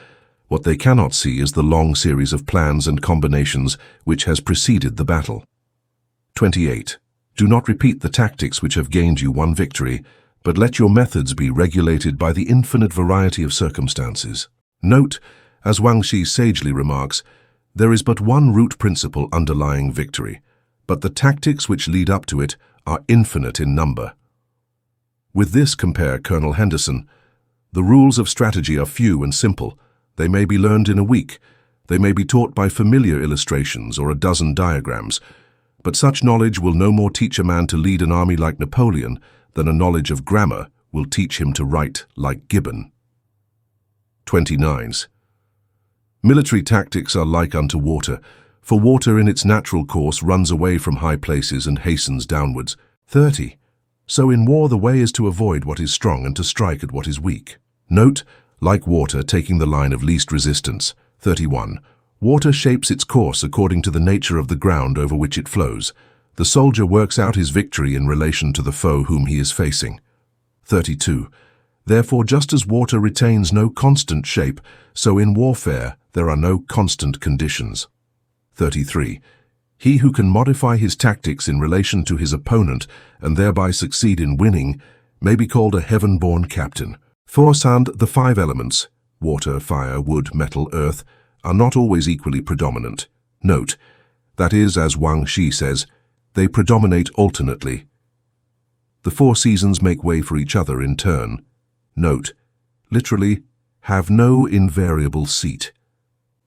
Speaker 2: What they cannot see is the long series of plans and combinations which has preceded the battle. 28. Do not repeat the tactics which have gained you one victory, but let your methods be regulated by the infinite variety of circumstances. Note, as Wang Shi sagely remarks, there is but one root principle underlying victory, but the tactics which lead up to it are infinite in number. With this compare Colonel Henderson. The rules of strategy are few and simple. They may be learned in a week. They may be taught by familiar illustrations or a dozen diagrams. But such knowledge will no more teach a man to lead an army like Napoleon than a knowledge of grammar will teach him to write like Gibbon. 29. Military tactics are like unto water, for water in its natural course runs away from high places and hastens downwards. 30. So in war the way is to avoid what is strong and to strike at what is weak. Note, like water taking the line of least resistance. 31. Water shapes its course according to the nature of the ground over which it flows. The soldier works out his victory in relation to the foe whom he is facing. 32. Therefore, just as water retains no constant shape, so in warfare there are no constant conditions. 33. He who can modify his tactics in relation to his opponent and thereby succeed in winning may be called a heaven-born captain. For Sand, the five elements, water, fire, wood, metal, earth, are not always equally predominant. Note, that is, as Wang Shi says, they predominate alternately. The four seasons make way for each other in turn. Note, literally, have no invariable seat.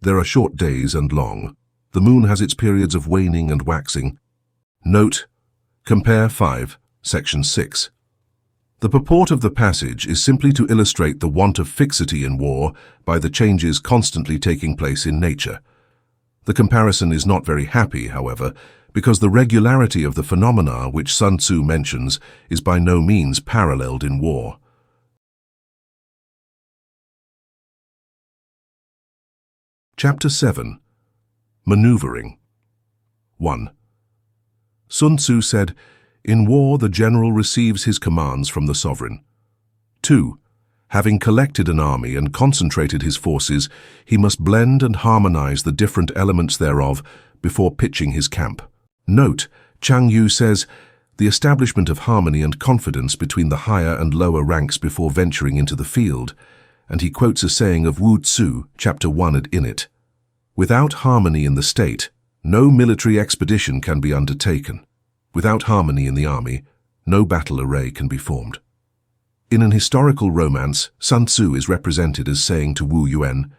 Speaker 2: There are short days and long. The moon has its periods of waning and waxing. Note, compare 5, section 6. The purport of the passage is simply to illustrate the want of fixity in war by the changes constantly taking place in nature. The comparison is not very happy, however, because the regularity of the phenomena which Sun Tzu mentions is by no means paralleled in war. Chapter 7. Manœuvring. 1. Sun Tzu said, in war the general receives his commands from the sovereign. 2. Having collected an army and concentrated his forces, he must blend and harmonize the different elements thereof before pitching his camp. Note, Chang Yu says, the establishment of harmony and confidence between the higher and lower ranks before venturing into the field, and he quotes a saying of Wu Tzu, chapter 1 and in it. Without harmony in the state, no military expedition can be undertaken. Without harmony in the army, no battle array can be formed. In an historical romance, Sun Tzu is represented as saying to Wu Yuan,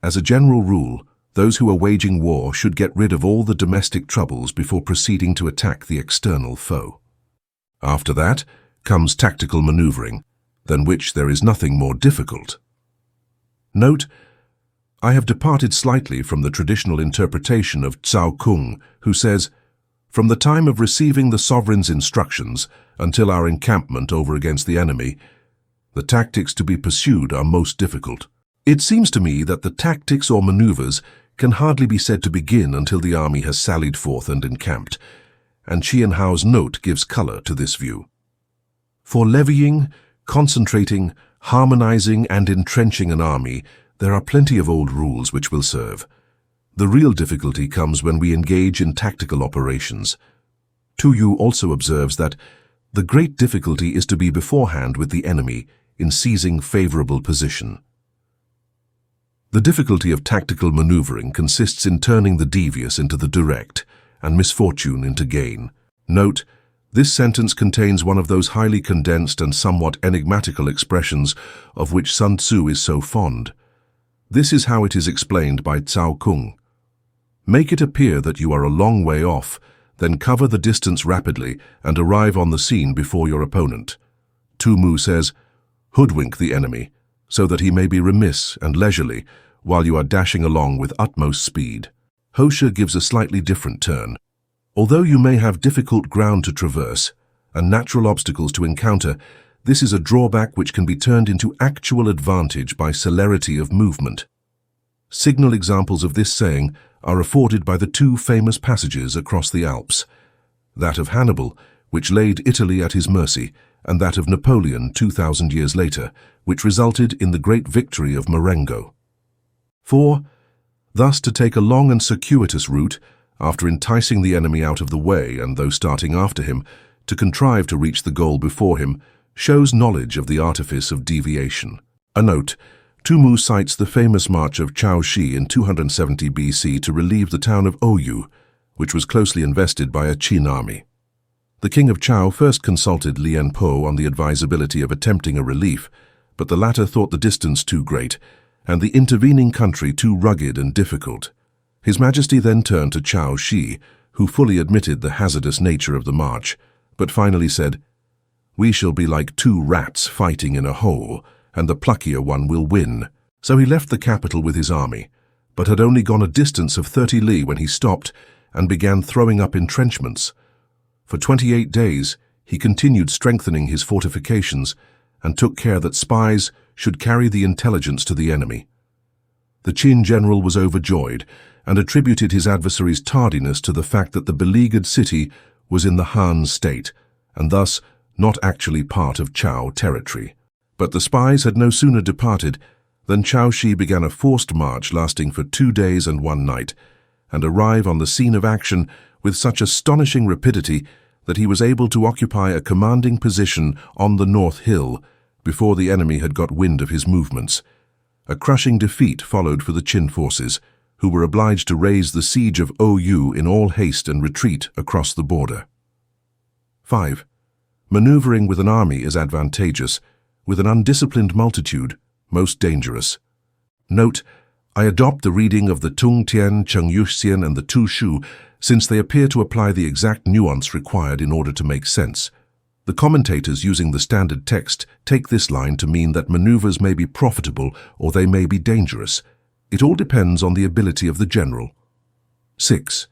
Speaker 2: as a general rule, Those who are waging war should get rid of all the domestic troubles before proceeding to attack the external foe. After that comes tactical maneuvering, than which there is nothing more difficult. Note, I have departed slightly from the traditional interpretation of Cao Kung, who says, "From the time of receiving the sovereign's instructions until our encampment over against the enemy, the tactics to be pursued are most difficult." It seems to me that the tactics or maneuvers can hardly be said to begin until the army has sallied forth and encamped, and Qian Hao's note gives color to this view. For levying, concentrating, harmonizing, and entrenching an army, there are plenty of old rules which will serve. The real difficulty comes when we engage in tactical operations. Yu also observes that the great difficulty is to be beforehand with the enemy in seizing favorable position. The difficulty of tactical maneuvering consists in turning the devious into the direct and misfortune into gain. Note, this sentence contains one of those highly condensed and somewhat enigmatical expressions of which Sun Tzu is so fond. This is how it is explained by Cao Kung. Make it appear that you are a long way off, then cover the distance rapidly and arrive on the scene before your opponent. Tu Mu says, hoodwink the enemy, so that he may be remiss and leisurely while you are dashing along with utmost speed. Hosha gives a slightly different turn. Although you may have difficult ground to traverse and natural obstacles to encounter, this is a drawback which can be turned into actual advantage by celerity of movement. Signal examples of this saying are afforded by the two famous passages across the Alps, that of Hannibal, which laid Italy at his mercy, and that of Napoleon 2,000 years later, which resulted in the great victory of Marengo. 4. Thus to take a long and circuitous route, after enticing the enemy out of the way and though starting after him, to contrive to reach the goal before him, shows knowledge of the artifice of deviation. A note, Tu Mu cites the famous march of Chao Shi in 270 BC to relieve the town of Oyu, which was closely invested by a Qin army. The king of Chao first consulted Lian Po on the advisability of attempting a relief, but the latter thought the distance too great and the intervening country too rugged and difficult. His Majesty then turned to Chao Shi, who fully admitted the hazardous nature of the march, but finally said, "We shall be like two rats fighting in a hole, and the pluckier one will win." So he left the capital with his army, but had only gone a distance of 30 li when he stopped and began throwing up entrenchments. For 28 days he continued strengthening his fortifications and took care that spies should carry the intelligence to the enemy. The Qin general was overjoyed and attributed his adversary's tardiness to the fact that the beleaguered city was in the Han state, and thus not actually part of Chao territory. But the spies had no sooner departed than Chao Shi began a forced march lasting for 2 days and 1 night, and arrive on the scene of action with such astonishing rapidity that he was able to occupy a commanding position on the North Hill before the enemy had got wind of his movements. A crushing defeat followed for the Qin forces, who were obliged to raise the siege of Oyu in all haste and retreat across the border. 5. Maneuvering with an army is advantageous, with an undisciplined multitude, most dangerous. Note, I adopt the reading of the Tung Tian, Cheng Yuxian, and the Tu Shu, since they appear to apply the exact nuance required in order to make sense. The commentators using the standard text take this line to mean that maneuvers may be profitable or they may be dangerous. It all depends on the ability of the general. 6.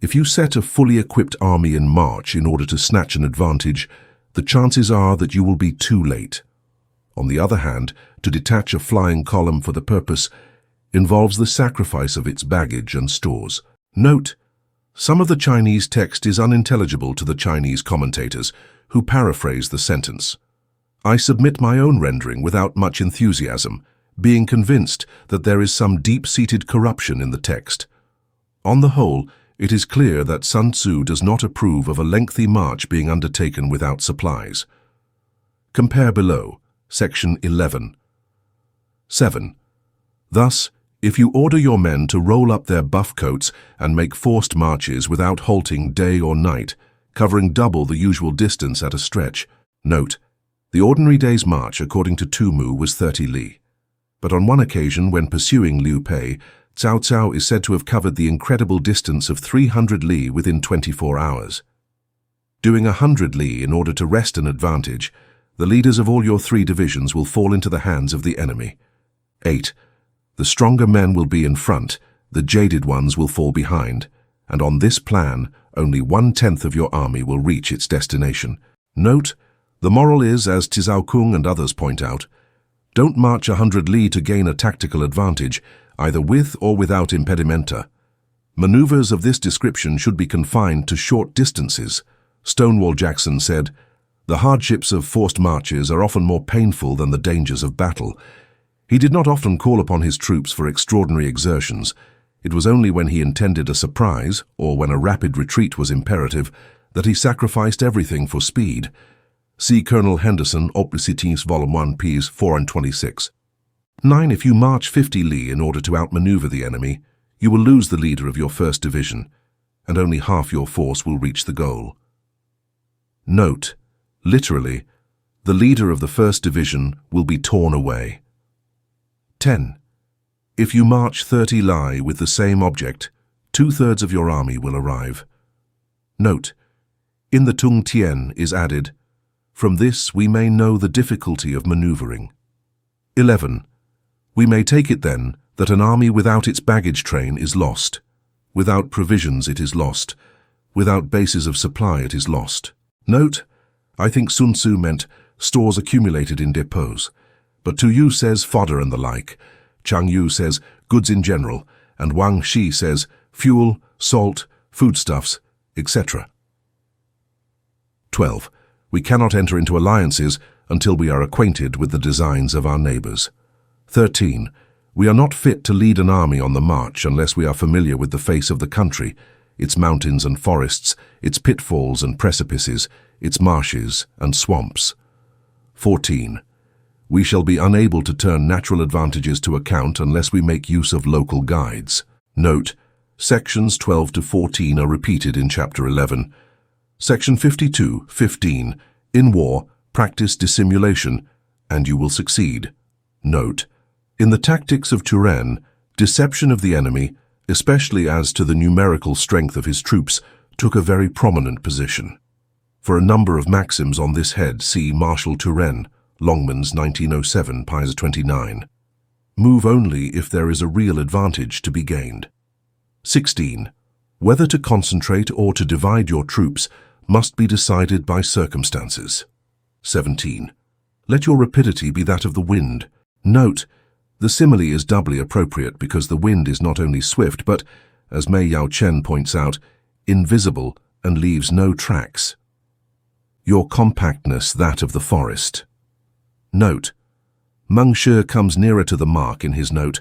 Speaker 2: If you set a fully equipped army in march in order to snatch an advantage, the chances are that you will be too late. On the other hand, to detach a flying column for the purpose involves the sacrifice of its baggage and stores. Note, some of the Chinese text is unintelligible to the Chinese commentators, who paraphrase the sentence. I submit my own rendering without much enthusiasm, being convinced that there is some deep-seated corruption in the text. On the whole, it is clear that Sun Tzu does not approve of a lengthy march being undertaken without supplies. Compare below, section 11. 7. Thus, if you order your men to roll up their buff coats and make forced marches without halting day or night, covering double the usual distance at a stretch, note, the ordinary day's march according to Tu Mu was 30 li. But on one occasion when pursuing Liu Pei, Cao Cao is said to have covered the incredible distance of 300 li within 24 hours. Doing 100 li in order to wrest an advantage, the leaders of all your 3 divisions will fall into the hands of the enemy. 8. The stronger men will be in front, the jaded ones will fall behind, and on this plan, only 1/10 of your army will reach its destination. Note, the moral is, as Tizao Kung and others point out, don't march 100 li to gain a tactical advantage, either with or without impedimenta. Maneuvers of this description should be confined to short distances. Stonewall Jackson said, "The hardships of forced marches are often more painful than the dangers of battle." He did not often call upon his troops for extraordinary exertions. It was only when he intended a surprise, or when a rapid retreat was imperative, that he sacrificed everything for speed. See Colonel Henderson, Oppositions, Volume 1, ps. 4 and 26. 9. If you march 50 li in order to outmaneuver the enemy, you will lose the leader of your first division, and only half your force will reach the goal. Note, literally, the leader of the first division will be torn away. 10. If you march 30 li with the same object, 2/3 of your army will arrive. Note, in the Tung Tien is added, "From this we may know the difficulty of maneuvering." 11. We may take it then that an army without its baggage train is lost. Without provisions it is lost. Without bases of supply it is lost. Note, I think Sun Tzu meant stores accumulated in depots, but Tu Yu says fodder and the like, Chang Yu says goods in general, and Wang Shi says fuel, salt, foodstuffs, etc. 12. We cannot enter into alliances until we are acquainted with the designs of our neighbors. 13. We are not fit to lead an army on the march unless we are familiar with the face of the country, its mountains and forests, its pitfalls and precipices, its marshes and swamps. 14. We shall be unable to turn natural advantages to account unless we make use of local guides. Note, sections 12 to 14 are repeated in chapter 11. Section 52:15, in war, practice dissimulation, and you will succeed. Note, in the tactics of Turenne, deception of the enemy, especially as to the numerical strength of his troops, took a very prominent position. For a number of maxims on this head, see Marshal Turenne, Longman's 1907, ps. 29. Move only if there is a real advantage to be gained. 16. Whether to concentrate or to divide your troops must be decided by circumstances. 17. Let your rapidity be that of the wind. Note, the simile is doubly appropriate because the wind is not only swift but, as Mei Yao Chen points out, invisible and leaves no tracks. Your compactness that of the forest. Note, Meng Shi comes nearer to the mark in his note,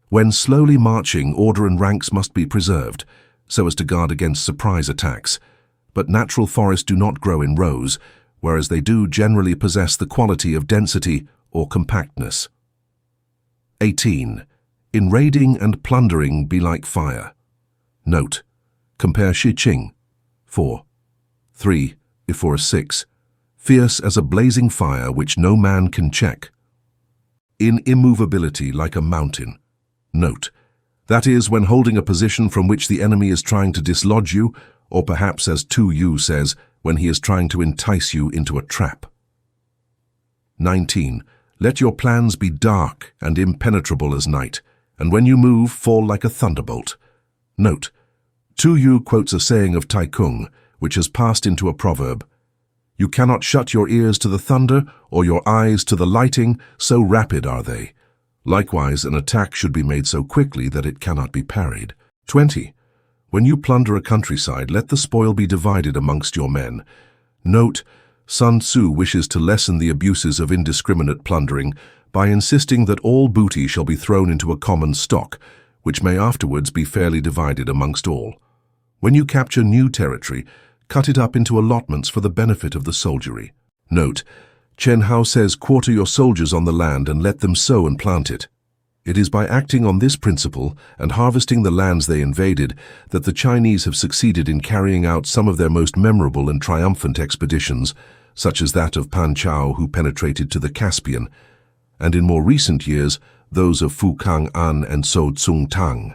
Speaker 2: when slowly marching, order and ranks must be preserved, so as to guard against surprise attacks, but natural forests do not grow in rows, whereas they do generally possess the quality of density or compactness. 18. In raiding and plundering be like fire. Note, compare Shi Qing, 4. 3, Ephorus 6. Fierce as a blazing fire which no man can check. In immovability like a mountain. Note, that is, when holding a position from which the enemy is trying to dislodge you, or perhaps, as Tu Yu says, when he is trying to entice you into a trap. 19. Let your plans be dark and impenetrable as night, and when you move, fall like a thunderbolt. Note, Tu Yu quotes a saying of Tai Kung, which has passed into a proverb. You cannot shut your ears to the thunder or your eyes to the lighting, so rapid are they. Likewise, an attack should be made so quickly that it cannot be parried. 20. When you plunder a countryside, let the spoil be divided amongst your men. Note, Sun Tzu wishes to lessen the abuses of indiscriminate plundering by insisting that all booty shall be thrown into a common stock, which may afterwards be fairly divided amongst all. When you capture new territory, cut it up into allotments for the benefit of the soldiery. Note, Chen Hao says quarter your soldiers on the land and let them sow and plant it. It is by acting on this principle and harvesting the lands they invaded that the Chinese have succeeded in carrying out some of their most memorable and triumphant expeditions, such as that of Pan Chao, who penetrated to the Caspian, and in more recent years, those of Fu Kang An and So Tsung Tang.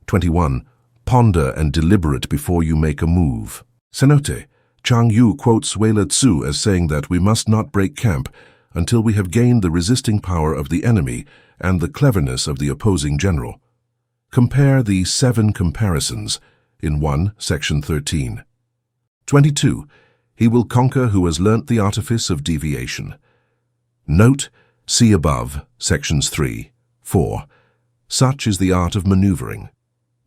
Speaker 2: 21. Ponder and deliberate before you make a move. Cenote, Chang Yu quotes Sun Tzu as saying that we must not break camp until we have gained the resisting power of the enemy and the cleverness of the opposing general. Compare the 7 comparisons in 1, section 13. 22. He will conquer who has learnt the artifice of deviation. Note, see above, sections 3, 4. Such is the art of maneuvering.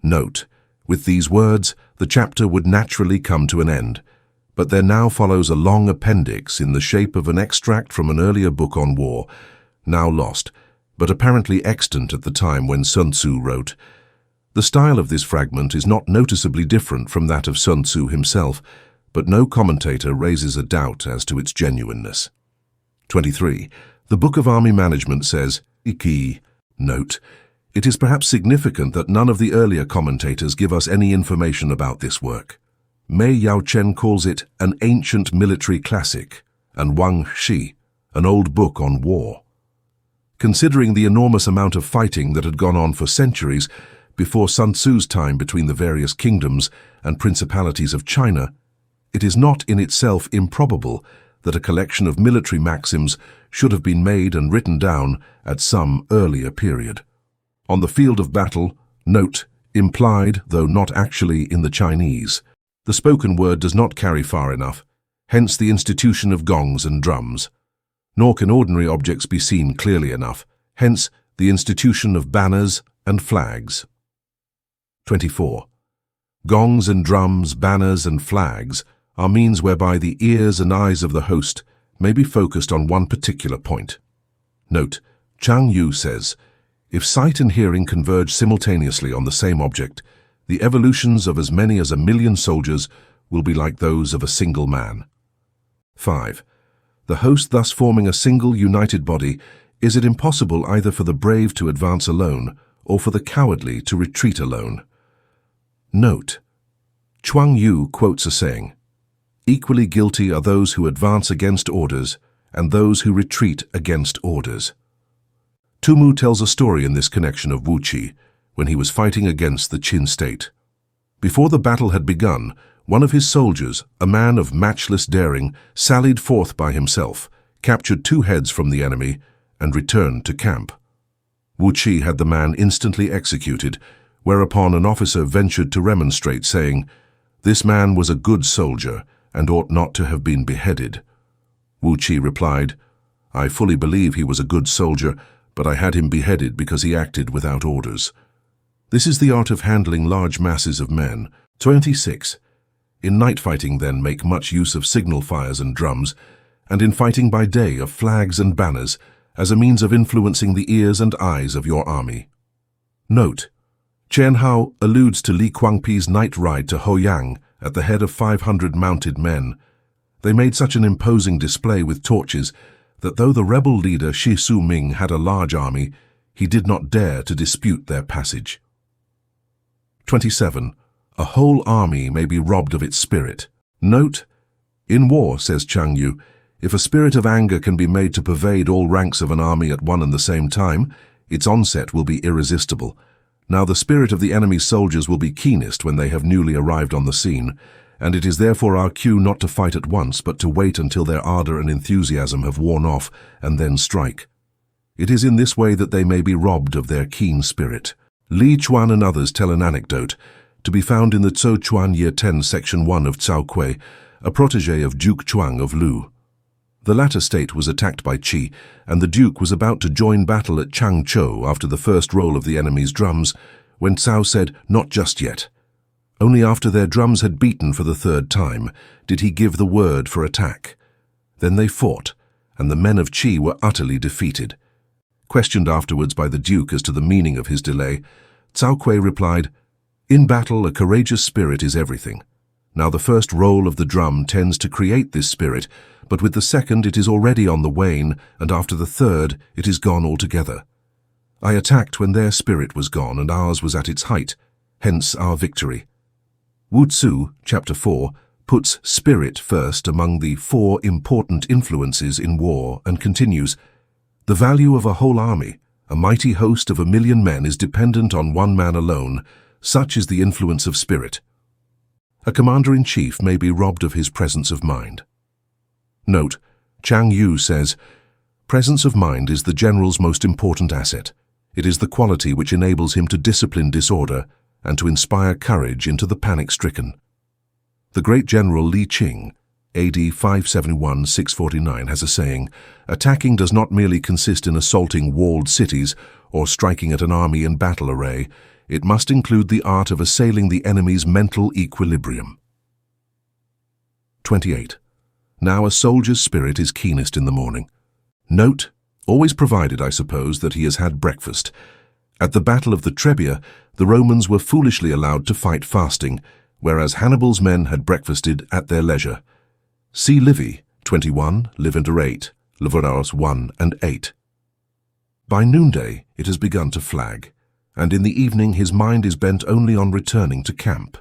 Speaker 2: Note, with these words, the chapter would naturally come to an end, but there now follows a long appendix in the shape of an extract from an earlier book on war, now lost, but apparently extant at the time when Sun Tzu wrote. The style of this fragment is not noticeably different from that of Sun Tzu himself, but no commentator raises a doubt as to its genuineness. 23. The Book of Army Management says, Iki. Note, it is perhaps significant that none of the earlier commentators give us any information about this work. Mei Yaochen calls it an ancient military classic, and Wang Shi, an old book on war. Considering the enormous amount of fighting that had gone on for centuries before Sun Tzu's time between the various kingdoms and principalities of China, it is not in itself improbable that a collection of military maxims should have been made and written down at some earlier period. On the field of battle, note, implied, though not actually in the Chinese, the spoken word does not carry far enough, hence the institution of gongs and drums. Nor can ordinary objects be seen clearly enough, hence the institution of banners and flags. 24. Gongs and drums, banners and flags are means whereby the ears and eyes of the host may be focused on one particular point. Note, Chang Yu says, if sight and hearing converge simultaneously on the same object, the evolutions of as many as 1,000,000 soldiers will be like those of a single man. 5. The host thus forming a single united body, is it impossible either for the brave to advance alone or for the cowardly to retreat alone? Note, Chuang Yu quotes a saying, equally guilty are those who advance against orders and those who retreat against orders. Tumu tells a story in this connection of Wu Qi, when he was fighting against the Qin state. Before the battle had begun, one of his soldiers, a man of matchless daring, sallied forth by himself, captured 2 heads from the enemy, and returned to camp. Wu Qi had the man instantly executed, whereupon an officer ventured to remonstrate, saying, "This man was a good soldier, and ought not to have been beheaded." Wu Qi replied, "I fully believe he was a good soldier, but I had him beheaded because he acted without orders." This is the art of handling large masses of men. 26. In night fighting, then, make much use of signal fires and drums, and in fighting by day of flags and banners, as a means of influencing the ears and eyes of your army. Note, Chen Hao alludes to Li Guangpi's night ride to Hoyang at the head of 500 mounted men. They made such an imposing display with torches that though the rebel leader Shi Su Ming had a large army, he did not dare to dispute their passage. 27. A whole army may be robbed of its spirit. Note, in war, says Chang Yu, if a spirit of anger can be made to pervade all ranks of an army at one and the same time, its onset will be irresistible. Now the spirit of the enemy's soldiers will be keenest when they have newly arrived on the scene, and it is therefore our cue not to fight at once, but to wait until their ardor and enthusiasm have worn off, and then strike. It is in this way that they may be robbed of their keen spirit. Li Chuan and others tell an anecdote, to be found in the Zhou Chuan Year 10, Section 1 of Cao Kui, a protege of Duke Chuang of Lu. The latter state was attacked by Qi, and the Duke was about to join battle at Changzhou after the first roll of the enemy's drums, when Cao said, "Not just yet." Only after their drums had beaten for the 3rd time did he give the word for attack. Then they fought, and the men of Qi were utterly defeated. Questioned afterwards by the Duke as to the meaning of his delay, Cao Kui replied, "In battle, a courageous spirit is everything. Now the first roll of the drum tends to create this spirit, but with the second it is already on the wane, and after the 3rd it is gone altogether. I attacked when their spirit was gone, and ours was at its height, hence our victory." Wu Tzu, chapter 4, puts spirit first among the 4 important influences in war and continues, "The value of a whole army, A mighty host of 1,000,000 men is dependent on one man alone. Such is the influence of spirit. A commander-in-chief may be robbed of his presence of mind. Note, Chang Yu says, presence of mind is the general's most important asset. It is the quality which enables him to discipline disorder and to inspire courage into the panic-stricken. The great general Li Qing, AD 571-649, has a saying, attacking does not merely consist in assaulting walled cities or striking at an army in battle array. It must include the art of assailing the enemy's mental equilibrium. 28. Now a soldier's spirit is keenest in the morning. Note, always provided, I suppose, that he has had breakfast. At the Battle of the Trebia, the Romans were foolishly allowed to fight fasting, whereas Hannibal's men had breakfasted at their leisure. See Livy 21, Livy 8, Leviticus 1 and 8. By noonday it has begun to flag, and in the evening his mind is bent only on returning to camp.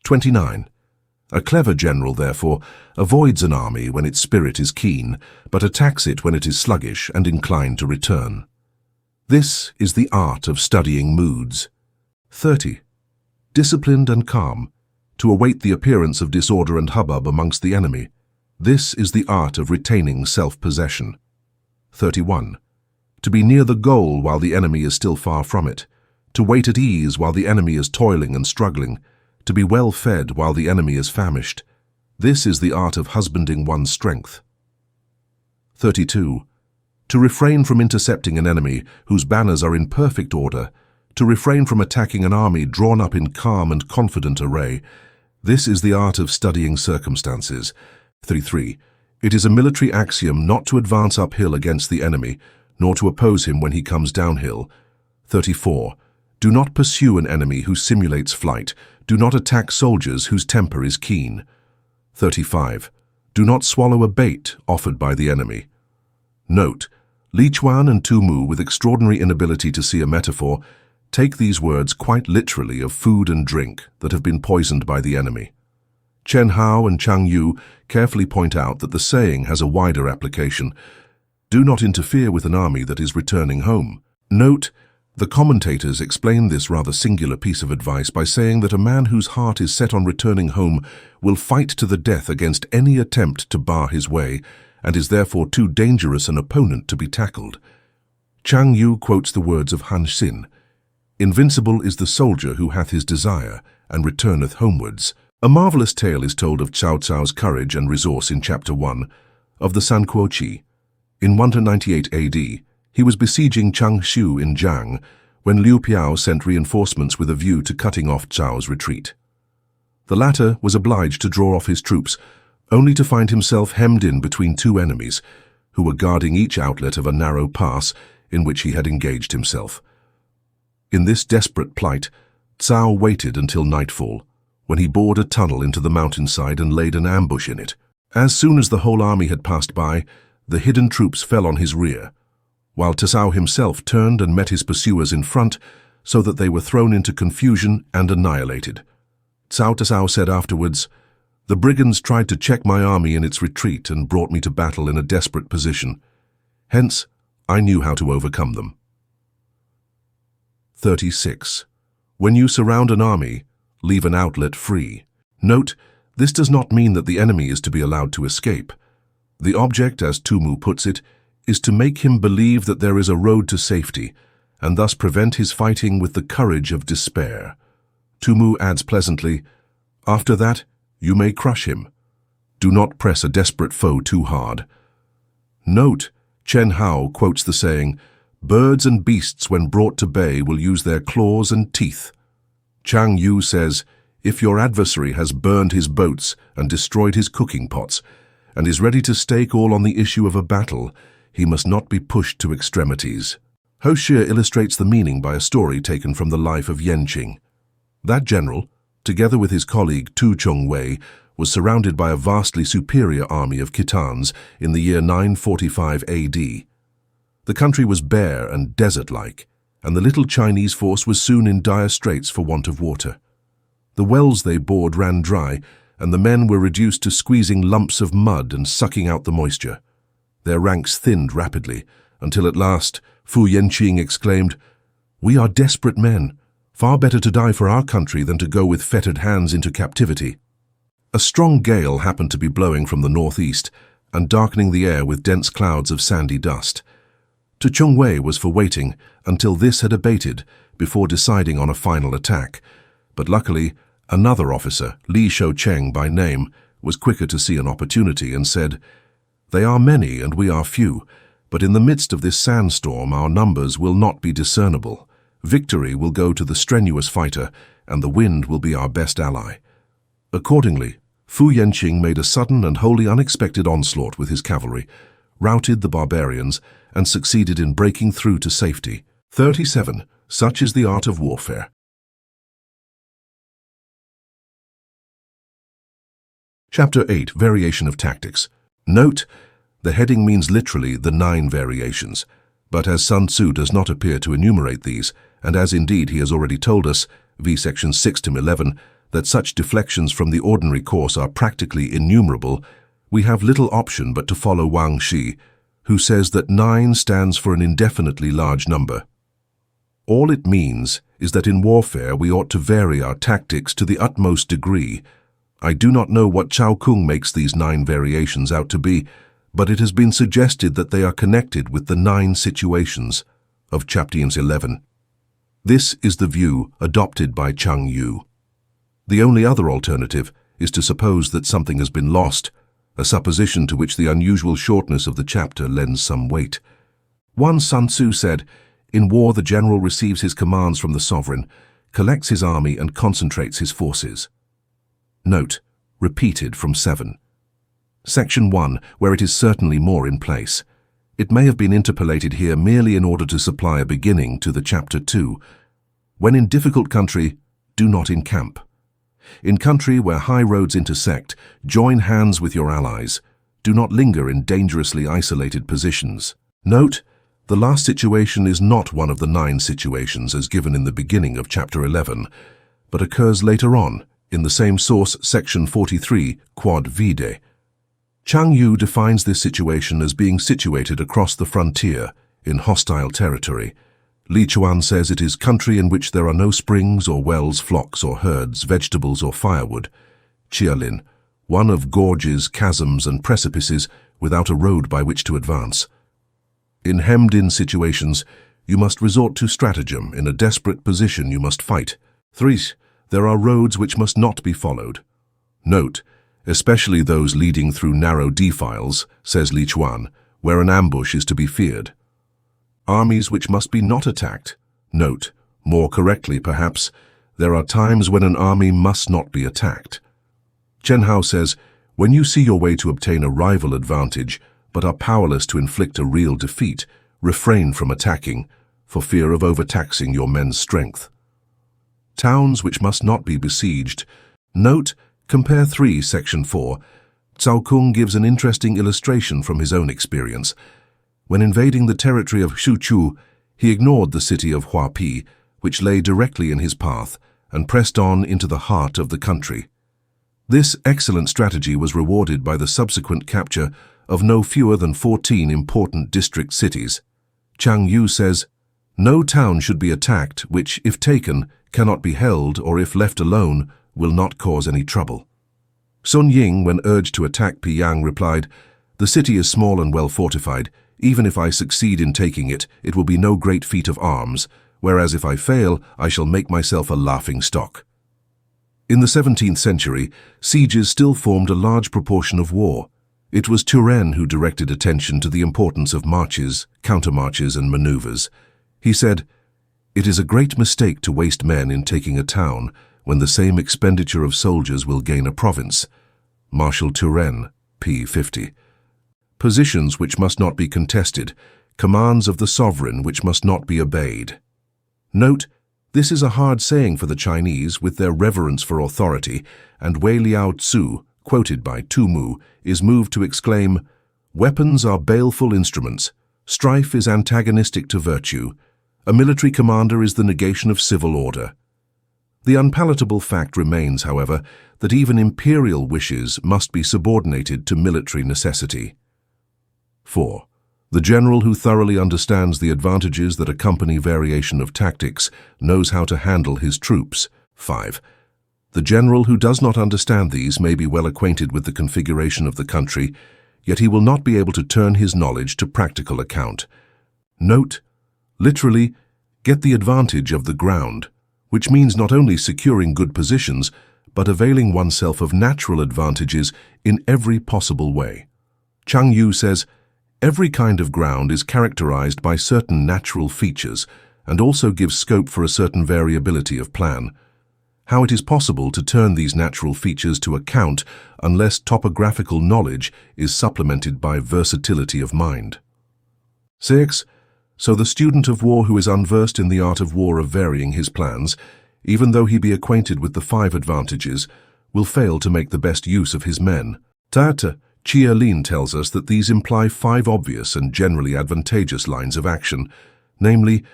Speaker 2: 29. A clever general, therefore, avoids an army when its spirit is keen, but attacks it when it is sluggish and inclined to return. This is the art of studying moods. 30. Disciplined and calm, to await the appearance of disorder and hubbub amongst the enemy. This is the art of retaining self-possession. 31. To be near the goal while the enemy is still far from it, to wait at ease while the enemy is toiling and struggling, to be well fed while the enemy is famished. This is the art of husbanding one's strength. 32. To refrain from intercepting an enemy whose banners are in perfect order, to refrain from attacking an army drawn up in calm and confident array. This is the art of studying circumstances. 33. It is a military axiom not to advance uphill against the enemy, nor to oppose him when he comes downhill. 34. Do not pursue an enemy who simulates flight. Do not attack soldiers whose temper is keen. 35. Do not swallow a bait offered by the enemy. Note, Li Chuan and Tu Mu, with extraordinary inability to see a metaphor, take these words quite literally of food and drink that have been poisoned by the enemy. Chen Hao and Chang Yu carefully point out that the saying has a wider application. Do not interfere with an army that is returning home. Note, the commentators explain this rather singular piece of advice by saying that a man whose heart is set on returning home will fight to the death against any attempt to bar his way, and is therefore too dangerous an opponent to be tackled. Chang Yu quotes the words of Han Xin, "Invincible is the soldier who hath his desire, and returneth homewards." A marvelous tale is told of Cao Cao's courage and resource in Chapter 1 of the San Quochi. In 198 AD, he was besieging Changshu in Jiang when Liu Piao sent reinforcements with a view to cutting off Cao's retreat. The latter was obliged to draw off his troops, only to find himself hemmed in between two enemies, who were guarding each outlet of a narrow pass in which he had engaged himself. In this desperate plight, Cao waited until nightfall, when he bored a tunnel into the mountainside and laid an ambush in it. As soon as the whole army had passed by, the hidden troops fell on his rear, while Cao himself turned and met his pursuers in front, so that they were thrown into confusion and annihilated. Cao said afterwards, "The brigands tried to check my army in its retreat and brought me to battle in a desperate position. Hence, I knew how to overcome them." 36. When you surround an army, leave an outlet free. Note, this does not mean that the enemy is to be allowed to escape. The object, as Tu Mu puts it, is to make him believe that there is a road to safety, and thus prevent his fighting with the courage of despair. Tu Mu adds pleasantly, "After that, you may crush him. Do not press a desperate foe too hard." Note, Chen Hao quotes the saying, "Birds and beasts when brought to bay will use their claws and teeth." Chang Yu says, "If your adversary has burned his boats and destroyed his cooking pots, and is ready to stake all on the issue of a battle, he must not be pushed to extremities." Ho Shi illustrates the meaning by a story taken from the life of Yanqing. That general, together with his colleague Tu Chongwei, was surrounded by a vastly superior army of Khitans in the year 945 AD. The country was bare and desert-like, and the little Chinese force was soon in dire straits for want of water. The wells they bored ran dry, and the men were reduced to squeezing lumps of mud and sucking out the moisture. Their ranks thinned rapidly, until at last, Fu Yanqing exclaimed, "We are desperate men. Far better to die for our country than to go with fettered hands into captivity." A strong gale happened to be blowing from the northeast and darkening the air with dense clouds of sandy dust. Tu Chongwei was for waiting until this had abated before deciding on a final attack, but luckily another officer, Li Shoucheng by name, was quicker to see an opportunity and said, "They are many and we are few, but in the midst of this sandstorm our numbers will not be discernible. Victory will go to the strenuous fighter, and the wind will be our best ally." Accordingly, Fu Yanqing made a sudden and wholly unexpected onslaught with his cavalry, routed the barbarians, and succeeded in breaking through to safety. 37. Such is the art of warfare. Chapter 8. Variation of Tactics. Note, the heading means literally the 9 variations, but as Sun Tzu does not appear to enumerate these, and as indeed he has already told us, v. sections 6 to 11, that such deflections from the ordinary course are practically innumerable, we have little option but to follow Wang Shi, who says that 9 stands for an indefinitely large number. All it means is that in warfare we ought to vary our tactics to the utmost degree. I do not know what Chao Kung makes these 9 variations out to be, but it has been suggested that they are connected with the 9 situations of Chapter 11. This is the view adopted by Chang Yu. The only other alternative is to suppose that something has been lost, a supposition to which the unusual shortness of the chapter lends some weight. One Sun Tzu said, "In war the general receives his commands from the sovereign, collects his army and concentrates his forces." Note, repeated from 7. Section 1, where it is certainly more in place. It may have been interpolated here merely in order to supply a beginning to the Chapter 2. When in difficult country, do not encamp. In country where high roads intersect, join hands with your allies. Do not linger in dangerously isolated positions. Note, the last situation is not one of the 9 situations as given in the beginning of Chapter 11, but occurs later on in the same source, section 43, quod vide. Chang Yu defines this situation as being situated across the frontier in hostile territory. Li Chuan says it is country in which there are no springs or wells, flocks or herds, vegetables or firewood. Chialin, one of gorges, chasms and precipices without a road by which to advance. In hemmed-in situations, you must resort to stratagem. In a desperate position, you must fight. 3. There are roads which must not be followed. Note, especially those leading through narrow defiles, says Li Chuan, where an ambush is to be feared. Armies which must be not attacked. Note, more correctly perhaps, there are times when an army must not be attacked. Chen Hao says, when you see your way to obtain a rival advantage, but are powerless to inflict a real defeat, refrain from attacking, for fear of overtaxing your men's strength. Towns which must not be besieged. Note, compare 3, section 4. Cao Kung gives an interesting illustration from his own experience. When invading the territory of Shuchu, he ignored the city of Huapi, which lay directly in his path, and pressed on into the heart of the country. This excellent strategy was rewarded by the subsequent capture of no fewer than 14 important district cities. Chang Yu says, "No town should be attacked which, if taken, cannot be held or if left alone, will not cause any trouble." Sun Ying, when urged to attack Piyang, replied, "The city is small and well fortified. Even if I succeed in taking it, it will be no great feat of arms, whereas if I fail, I shall make myself a laughing stock." In the 17th century, sieges still formed a large proportion of war. It was Turenne who directed attention to the importance of marches, countermarches, and maneuvers. He said, "It is a great mistake to waste men in taking a town when the same expenditure of soldiers will gain a province." Marshal Turenne, p. 50. Positions which must not be contested, commands of the sovereign which must not be obeyed. Note, this is a hard saying for the Chinese with their reverence for authority, and Wei Liao Tzu, quoted by Tu Mu, is moved to exclaim, "Weapons are baleful instruments. Strife is antagonistic to virtue. A military commander is the negation of civil order." The unpalatable fact remains, however, that even imperial wishes must be subordinated to military necessity. 4. The general who thoroughly understands the advantages that accompany variation of tactics knows how to handle his troops. 5. The general who does not understand these may be well acquainted with the configuration of the country, yet he will not be able to turn his knowledge to practical account. Note, literally, get the advantage of the ground, which means not only securing good positions, but availing oneself of natural advantages in every possible way. Chang Yu says, every kind of ground is characterized by certain natural features and also gives scope for a certain variability of plan. How it is possible to turn these natural features to account unless topographical knowledge is supplemented by versatility of mind. 6. So the student of war who is unversed in the art of war of varying his plans, even though he be acquainted with the 5 advantages, will fail to make the best use of his men. Tata Chia Lin tells us that these imply 5 obvious and generally advantageous lines of action, namely,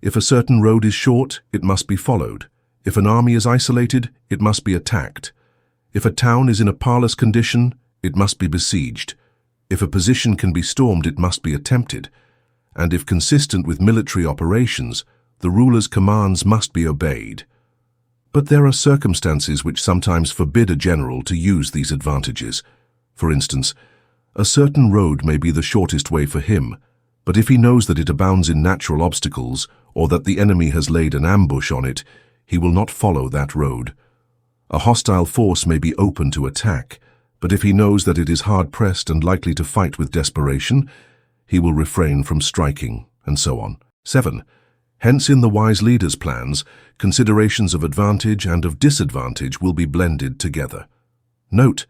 Speaker 2: if a certain road is short, it must be followed. If an army is isolated, it must be attacked. If a town is in a parlous condition, it must be besieged. If a position can be stormed, it must be attempted. And if consistent with military operations, the ruler's commands must be obeyed. But there are circumstances which sometimes forbid a general to use these advantages. For instance, a certain road may be the shortest way for him, but if he knows that it abounds in natural obstacles or that the enemy has laid an ambush on it, he will not follow that road. A hostile force may be open to attack, but if he knows that it is hard-pressed and likely to fight with desperation, he will refrain from striking, and so on. 7. Hence in the wise leader's plans, considerations of advantage and of disadvantage will be blended together. Note,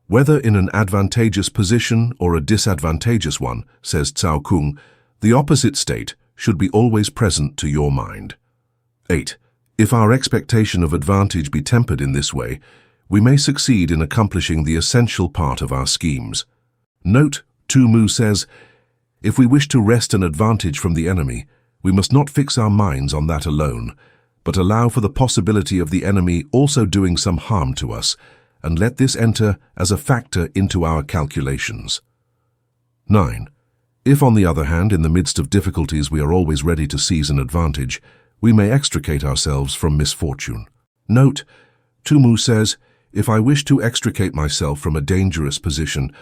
Speaker 2: whether in an advantageous position or a disadvantageous one, says Cao Kung, the opposite state should be always present to your mind. 8. If our expectation of advantage be tempered in this way, we may succeed in accomplishing the essential part of our schemes. Note, Tu Mu says, if we wish to wrest an advantage from the enemy, we must not fix our minds on that alone, but allow for the possibility of the enemy also doing some harm to us, and let this enter as a factor into our calculations. 9. If, on the other hand, in the midst of difficulties we are always ready to seize an advantage, we may extricate ourselves from misfortune. Note, Tu Mu says, if I wish to extricate myself from a dangerous position,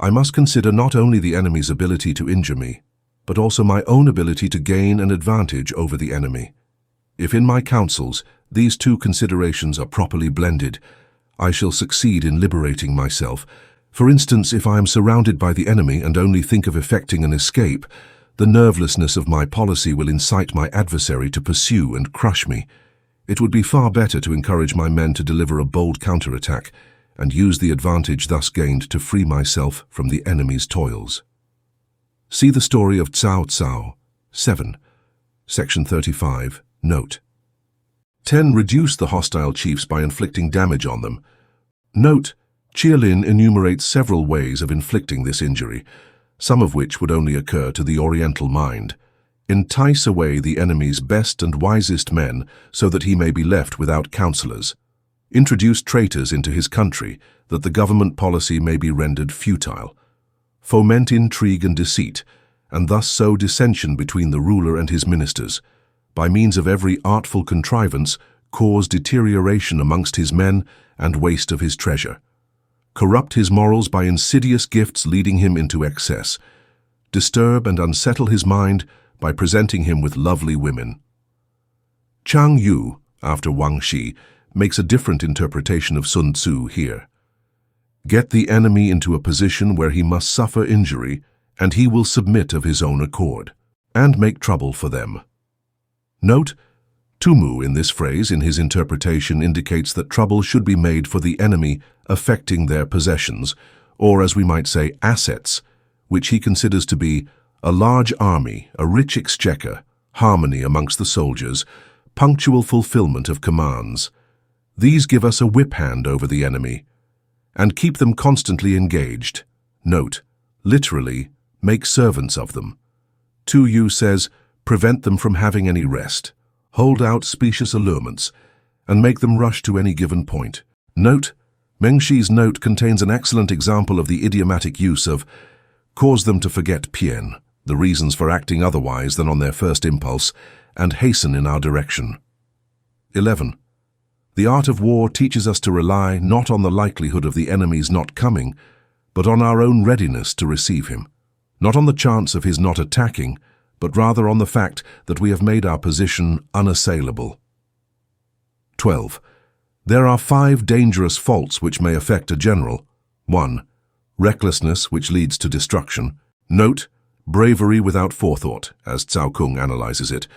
Speaker 2: I must consider not only the enemy's ability to injure me, but also my own ability to gain an advantage over the enemy. If in my counsels these 2 considerations are properly blended, I shall succeed in liberating myself. For instance, if I am surrounded by the enemy and only think of effecting an escape, the nervelessness of my policy will incite my adversary to pursue and crush me. It would be far better to encourage my men to deliver a bold counterattack and use the advantage thus gained to free myself from the enemy's toils. See the story of Sun Tzŭ, 7, section 35, note. 10. Reduce the hostile chiefs by inflicting damage on them. Note, Chia Lin enumerates several ways of inflicting this injury, some of which would only occur to the Oriental mind. Entice away the enemy's best and wisest men so that he may be left without counselors. Introduce traitors into his country that the government policy may be rendered futile. Foment intrigue and deceit, and thus sow dissension between the ruler and his ministers. By means of every artful contrivance, cause deterioration amongst his men and waste of his treasure. Corrupt his morals by insidious gifts leading him into excess. Disturb and unsettle his mind by presenting him with lovely women. Chang Yu, after Wang Shi, makes a different interpretation of Sun Tzu here. Get the enemy into a position where he must suffer injury, and he will submit of his own accord, and make trouble for them. Note, Tu Mu in this phrase in his interpretation indicates that trouble should be made for the enemy affecting their possessions, or as we might say, assets, which he considers to be a large army, a rich exchequer, harmony amongst the soldiers, punctual fulfillment of commands. These give us a whip hand over the enemy, and keep them constantly engaged. Note, literally, make servants of them. Tu Yu says, prevent them from having any rest. Hold out specious allurements, and make them rush to any given point. Note, Meng Shi's note contains an excellent example of the idiomatic use of cause them to forget Pian, the reasons for acting otherwise than on their first impulse, and hasten in our direction. 11. The art of war teaches us to rely not on the likelihood of the enemy's not coming, but on our own readiness to receive him, not on the chance of his not attacking, but rather on the fact that we have made our position unassailable. 12. There are 5 dangerous faults which may affect a general. 1. Recklessness, which leads to destruction. Note, bravery without forethought, as Cao Kung analyzes it,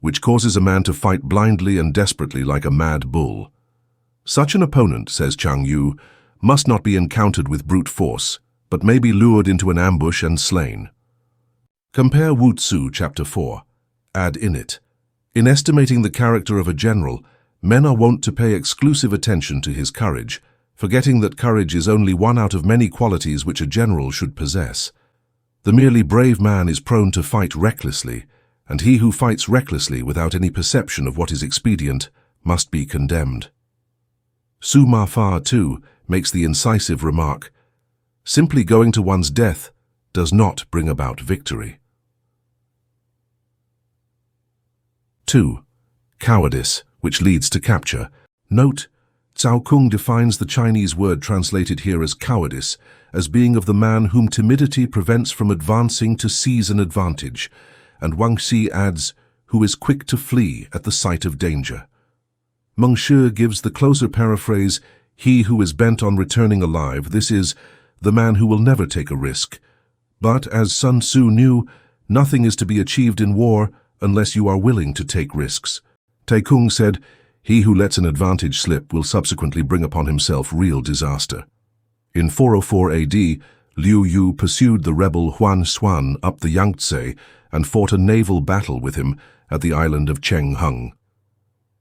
Speaker 2: which causes a man to fight blindly and desperately like a mad bull. Such an opponent, says Chang Yu, must not be encountered with brute force, but may be lured into an ambush and slain. Compare Wu Tzu, Chapter 4. Add in it. In estimating the character of a general, men are wont to pay exclusive attention to his courage, forgetting that courage is only one out of many qualities which a general should possess. The merely brave man is prone to fight recklessly, and he who fights recklessly without any perception of what is expedient must be condemned. Su Ma Fa, too, makes the incisive remark, simply going to one's death does not bring about victory. 2. Cowardice, which leads to capture. Note, Cao Kung defines the Chinese word translated here as cowardice as being of the man whom timidity prevents from advancing to seize an advantage, and Wang Xi adds, who is quick to flee at the sight of danger. Meng Shi gives the closer paraphrase, he who is bent on returning alive, this is, the man who will never take a risk. But, as Sun Tzu knew, nothing is to be achieved in war unless you are willing to take risks. Tai Kung said, he who lets an advantage slip will subsequently bring upon himself real disaster. In 404 AD, Liu Yu pursued the rebel Huan Xuan up the Yangtze and fought a naval battle with him at the island of Cheng Hung.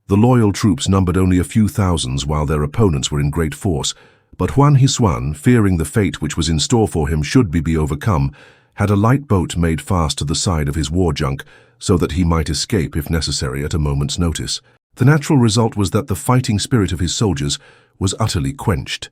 Speaker 2: The loyal troops numbered only a few thousands while their opponents were in great force, but Huan Xuan, fearing the fate which was in store for him should be overcome, had a light boat made fast to the side of his war junk so that he might escape if necessary at a moment's notice. The natural result was that the fighting spirit of his soldiers was utterly quenched,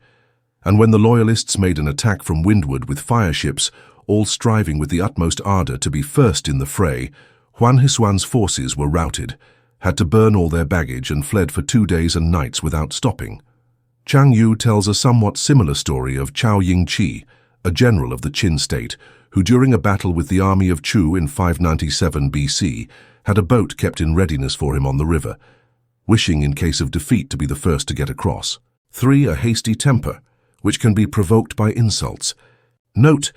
Speaker 2: and when the loyalists made an attack from windward with fireships, all striving with the utmost ardor to be first in the fray, Huan Xuan's forces were routed, had to burn all their baggage and fled for 2 days and nights without stopping. Chang Yu tells a somewhat similar story of Chao Yingqi, a general of the Qin state, who during a battle with the army of Chu in 597 BC had a boat kept in readiness for him on the river, wishing in case of defeat to be the first to get across. 3. A hasty temper, which can be provoked by insults. Note,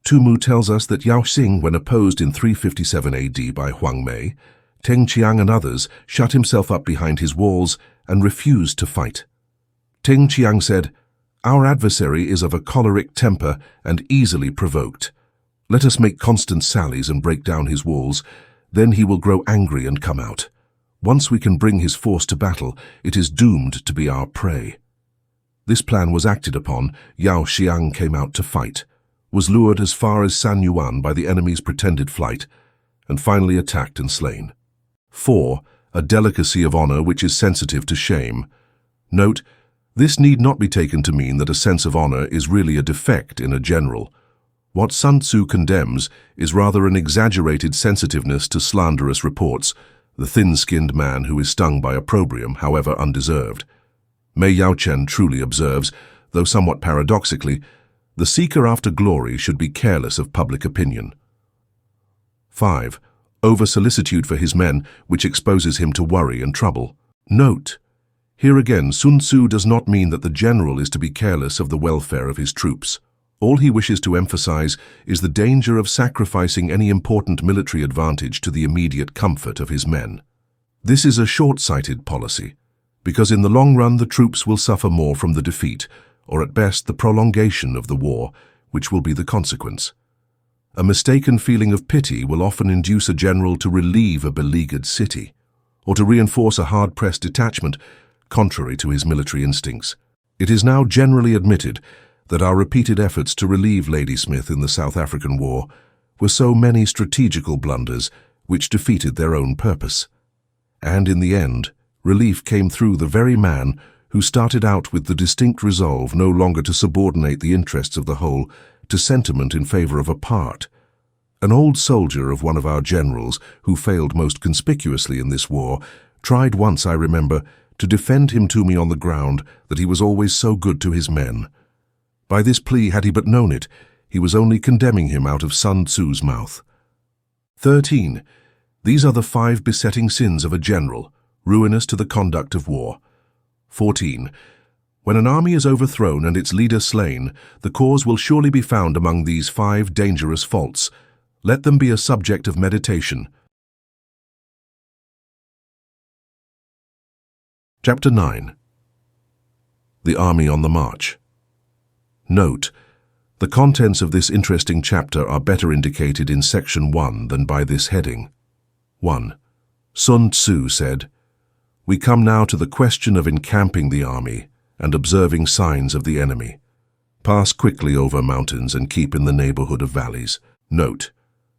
Speaker 2: Tu Mu tells us that Yao Xing, when opposed in 357 AD by Huang Mei, Teng Qiang and others shut himself up behind his walls and refused to fight. Teng Qiang said, our adversary is of a choleric temper and easily provoked. Let us make constant sallies and break down his walls, then he will grow angry and come out. Once we can bring his force to battle, it is doomed to be our prey. This plan was acted upon. Yao Xiang came out to fight, was lured as far as San Yuan by the enemy's pretended flight, and finally attacked and slain. 4. A delicacy of honor which is sensitive to shame. Note, this need not be taken to mean that a sense of honor is really a defect in a general. What Sun Tzu condemns is rather an exaggerated sensitiveness to slanderous reports, the thin-skinned man who is stung by opprobrium, however undeserved. Mei Yaochen truly observes, though somewhat paradoxically, the seeker after glory should be careless of public opinion. 5. Over-solicitude for his men, which exposes him to worry and trouble. Note, here again Sun Tzu does not mean that the general is to be careless of the welfare of his troops. All he wishes to emphasize is the danger of sacrificing any important military advantage to the immediate comfort of his men. This is a short-sighted policy, because in the long run the troops will suffer more from the defeat, or at best the prolongation of the war, which will be the consequence. A mistaken feeling of pity will often induce a general to relieve a beleaguered city, or to reinforce a hard-pressed detachment, contrary to his military instincts. It is now generally admitted that our repeated efforts to relieve Ladysmith in the South African War were so many strategical blunders which defeated their own purpose. And in the end, relief came through the very man who started out with the distinct resolve no longer to subordinate the interests of the whole to sentiment in favor of a part, An old soldier of one of our generals, who failed most conspicuously in this war, tried once, I remember, to defend him to me on the ground that he was always so good to his men. By this plea, had he but known it, he was only condemning him out of Sun Tzu's mouth. 13. These are the 5 besetting sins of a general, ruinous to the conduct of war. 14. When an army is overthrown and its leader slain, the cause will surely be found among these 5 dangerous faults. Let them be a subject of meditation. Chapter 9. The Army on the March. Note: the contents of this interesting chapter are better indicated in section 1 than by this heading. 1. Sun Tzu said, "We come now to the question of encamping the army and observing signs of the enemy. Pass quickly over mountains and keep in the neighborhood of valleys." Note: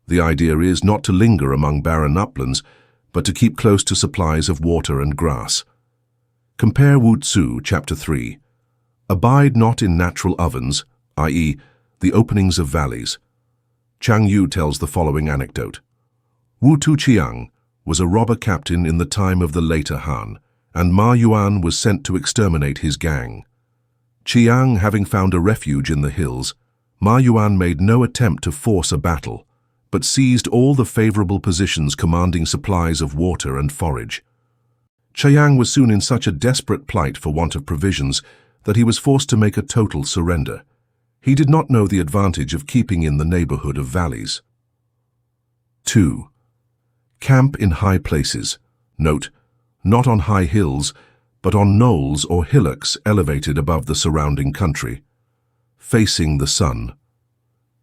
Speaker 2: the idea is not to linger among barren uplands, but to keep close to supplies of water and grass. Compare Wu Tzu, chapter 3. Abide not in natural ovens, i.e., the openings of valleys. Chang Yu tells the following anecdote. Wu Tu-chiang was a robber captain in the time of the later Han, and Ma Yuan was sent to exterminate his gang. Chiang having found a refuge in the hills, Ma Yuan made no attempt to force a battle, but seized all the favorable positions commanding supplies of water and forage. Chiang was soon in such a desperate plight for want of provisions that he was forced to make a total surrender. He did not know the advantage of keeping in the neighborhood of valleys. 2. Camp in high places. Note: not on high hills, but on knolls or hillocks elevated above the surrounding country. Facing the sun.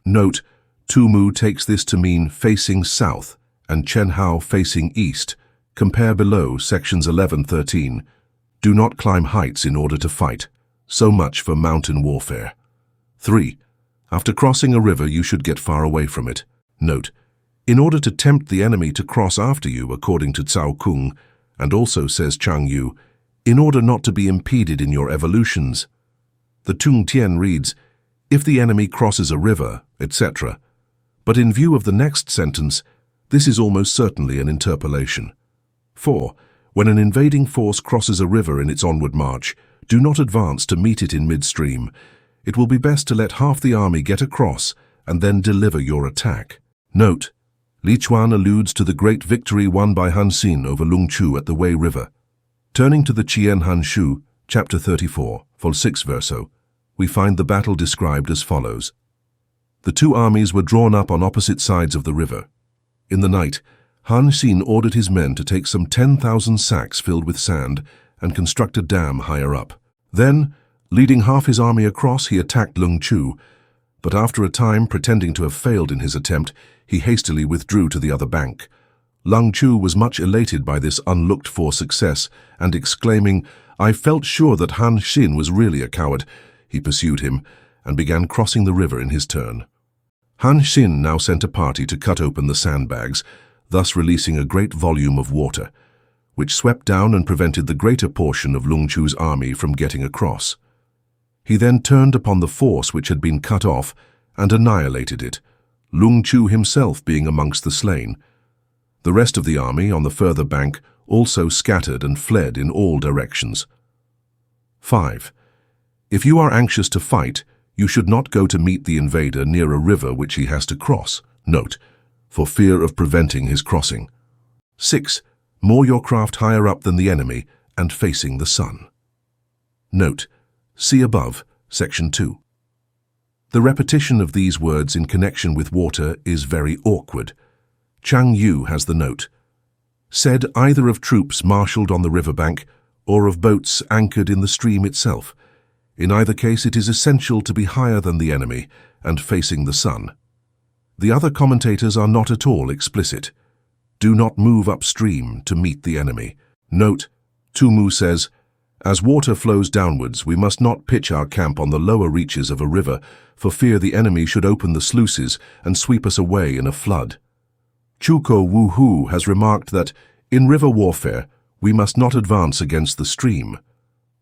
Speaker 2: Note: Tu Mu takes this to mean facing south and Chen Hao facing east. Compare below sections 11-13. Do not climb heights in order to fight. So much for mountain warfare. 3. After crossing a river, you should get far away from it. Note: in order to tempt the enemy to cross after you, according to Cao Kung, and also says Chang Yu, in order not to be impeded in your evolutions. The Tung Tian reads, if the enemy crosses a river, etc. But in view of the next sentence, this is almost certainly an interpolation. 4. When an invading force crosses a river in its onward march, do not advance to meet it in midstream. It will be best to let half the army get across and then deliver your attack. Note: Li Chuan alludes to the great victory won by Han Xin over Lung Chu at the Wei River. Turning to the Qian Han Shu, chapter 34, vol. 6 verso, we find the battle described as follows. The 2 armies were drawn up on opposite sides of the river. In the night, Han Xin ordered his men to take some 10,000 sacks filled with sand and construct a dam higher up. Then, leading half his army across, he attacked Lung Chu, but after a time, pretending to have failed in his attempt, he hastily withdrew to the other bank. Lung Chu was much elated by this unlooked-for success, and exclaiming, "I felt sure that Han Xin was really a coward," he pursued him and began crossing the river in his turn. Han Xin now sent a party to cut open the sandbags, thus releasing a great volume of water, which swept down and prevented the greater portion of Lung Chu's army from getting across. He then turned upon the force which had been cut off and annihilated it, Lung Chu himself being amongst the slain. The rest of the army on the further bank also scattered and fled in all directions. 5. If you are anxious to fight, you should not go to meet the invader near a river which he has to cross. Note: for fear of preventing his crossing. 6. Moor your craft higher up than the enemy and facing the sun. Note: see above, section 2. The repetition of these words in connection with water is very awkward. Chang Yu has the note. Said either of troops marshaled on the riverbank or of boats anchored in the stream itself. In either case, it is essential to be higher than the enemy and facing the sun. The other commentators are not at all explicit. Do not move upstream to meet the enemy. Note: Tu Mu says, as water flows downwards, we must not pitch our camp on the lower reaches of a river for fear the enemy should open the sluices and sweep us away in a flood. Chuko Wu Hu has remarked that, in river warfare, we must not advance against the stream,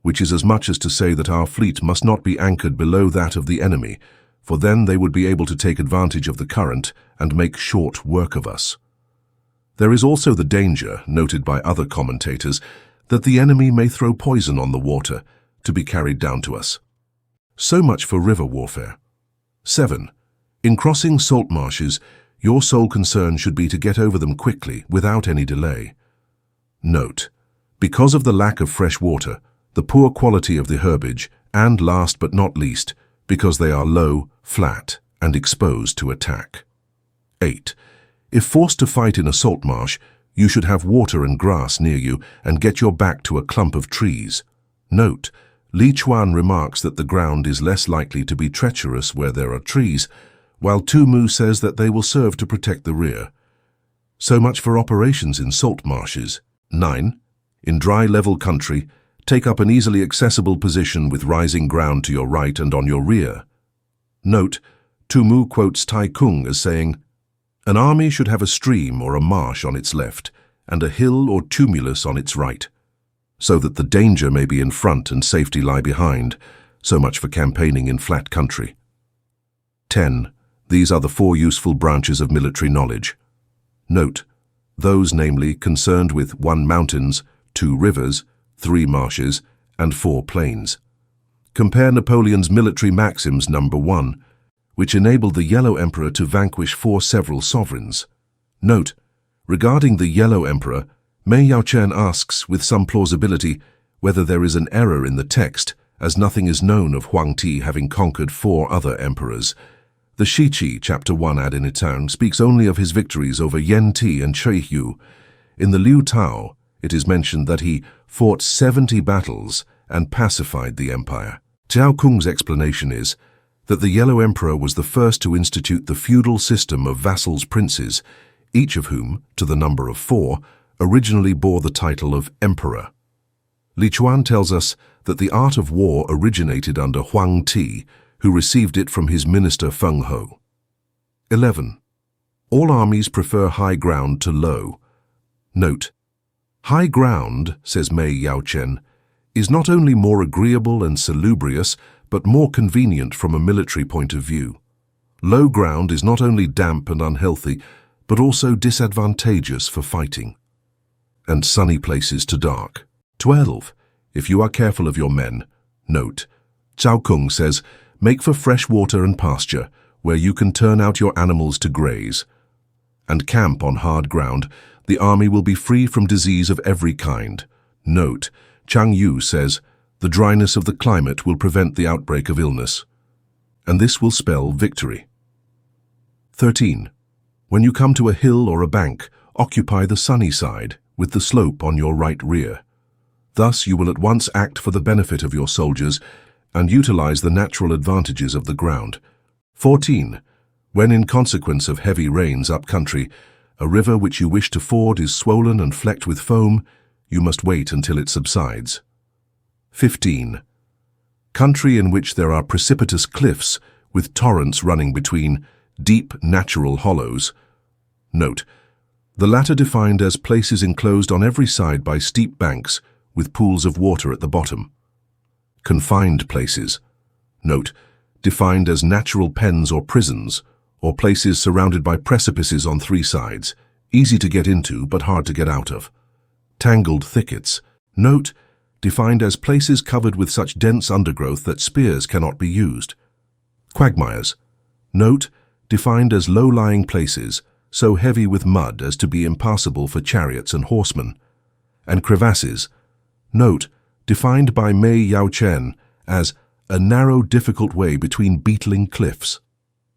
Speaker 2: which is as much as to say that our fleet must not be anchored below that of the enemy, for then they would be able to take advantage of the current and make short work of us. There is also the danger, noted by other commentators, that the enemy may throw poison on the water to be carried down to us. So much for river warfare. 7. In crossing salt marshes, your sole concern should be to get over them quickly, without any delay. Note: because of the lack of fresh water, the poor quality of the herbage, and last but not least, because they are low, flat, and exposed to attack. 8. If forced to fight in a salt marsh, you should have water and grass near you and get your back to a clump of trees. Note: Li Chuan remarks that the ground is less likely to be treacherous where there are trees, while Tu Mu says that they will serve to protect the rear. So much for operations in salt marshes. 9. In dry level country, take up an easily accessible position with rising ground to your right and on your rear. Note: Tu Mu quotes Tai Kung as saying, "An army should have a stream or a marsh on its left and a hill or tumulus on its right, so that the danger may be in front and safety lie behind." So much for campaigning in flat country. 10. These are the 4 useful branches of military knowledge. Note: those namely concerned with 1 mountains, 2 rivers, 3 marshes, and 4 plains. Compare Napoleon's military maxims number 1, which enabled the Yellow Emperor to vanquish 4 several sovereigns. Note: regarding the Yellow Emperor, Mei Yaochen asks with some plausibility whether there is an error in the text, as nothing is known of Huang Ti having conquered 4 other emperors. The Shiqi, chapter 1 ad infinitum, speaks only of his victories over Yen Ti and Cui Hu. In the Liu Tao, it is mentioned that he fought 70 battles and pacified the empire. Cao Kung's explanation is that the Yellow Emperor was the first to institute the feudal system of vassals princes, each of whom, to the number of 4, originally bore the title of emperor. Li Chuan tells us that the art of war originated under Huang Ti, who received it from his minister Feng Ho. 11. All armies prefer high ground to low. Note: high ground, says Mei Yaochen, is not only more agreeable and salubrious, but more convenient from a military point of view. Low ground is not only damp and unhealthy, but also disadvantageous for fighting. And sunny places to dark. 12. If you are careful of your men. Note: Cao Kung says, make for fresh water and pasture, where you can turn out your animals to graze. And camp on hard ground, the army will be free from disease of every kind. Note: Chang Yu says, the dryness of the climate will prevent the outbreak of illness. And this will spell victory. 13. When you come to a hill or a bank, occupy the sunny side, with the slope on your right rear. Thus you will at once act for the benefit of your soldiers and utilize the natural advantages of the ground. 14. When in consequence of heavy rains up country, a river which you wish to ford is swollen and flecked with foam, you must wait until it subsides. 15. Country in which there are precipitous cliffs with torrents running between deep natural hollows. Note: the latter defined as places enclosed on every side by steep banks with pools of water at the bottom. Confined places. Note: defined as natural pens or prisons, or places surrounded by precipices on 3 sides, easy to get into but hard to get out of. Tangled thickets. Note: defined as places covered with such dense undergrowth that spears cannot be used. Quagmires. Note: defined as low-lying places, so heavy with mud as to be impassable for chariots and horsemen. And crevasses. Note: defined by Mei Yaochen as a narrow, difficult way between beetling cliffs.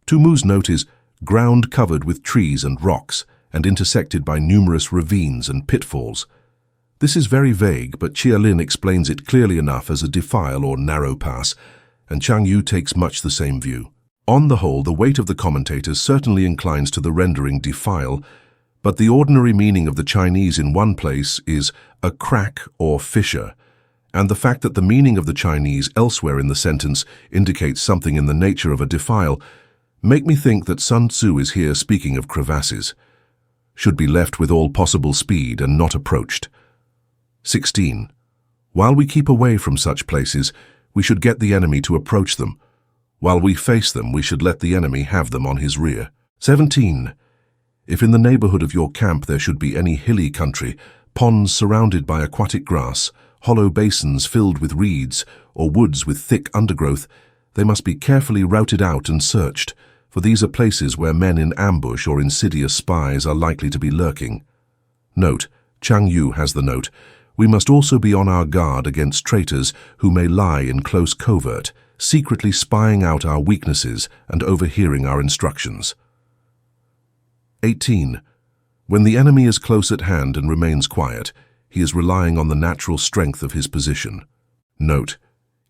Speaker 2: Tu Mu's note is ground covered with trees and rocks and intersected by numerous ravines and pitfalls. This is very vague, but Chia Lin explains it clearly enough as a defile or narrow pass, and Chang Yu takes much the same view. On the whole, the weight of the commentators certainly inclines to the rendering defile, but the ordinary meaning of the Chinese in one place is a crack or fissure, and the fact that the meaning of the Chinese elsewhere in the sentence indicates something in the nature of a defile make me think that Sun Tzu is here speaking of crevasses, should be left with all possible speed and not approached. 16. While we keep away from such places, we should get the enemy to approach them. While we face them, we should let the enemy have them on his rear. 17. If in the neighborhood of your camp there should be any hilly country, ponds surrounded by aquatic grass, hollow basins filled with reeds, or woods with thick undergrowth, they must be carefully routed out and searched, for these are places where men in ambush or insidious spies are likely to be lurking. Note, Chang Yu has the note, we must also be on our guard against traitors who may lie in close covert, secretly spying out our weaknesses and overhearing our instructions. 18. When the enemy is close at hand and remains quiet, he is relying on the natural strength of his position. Note,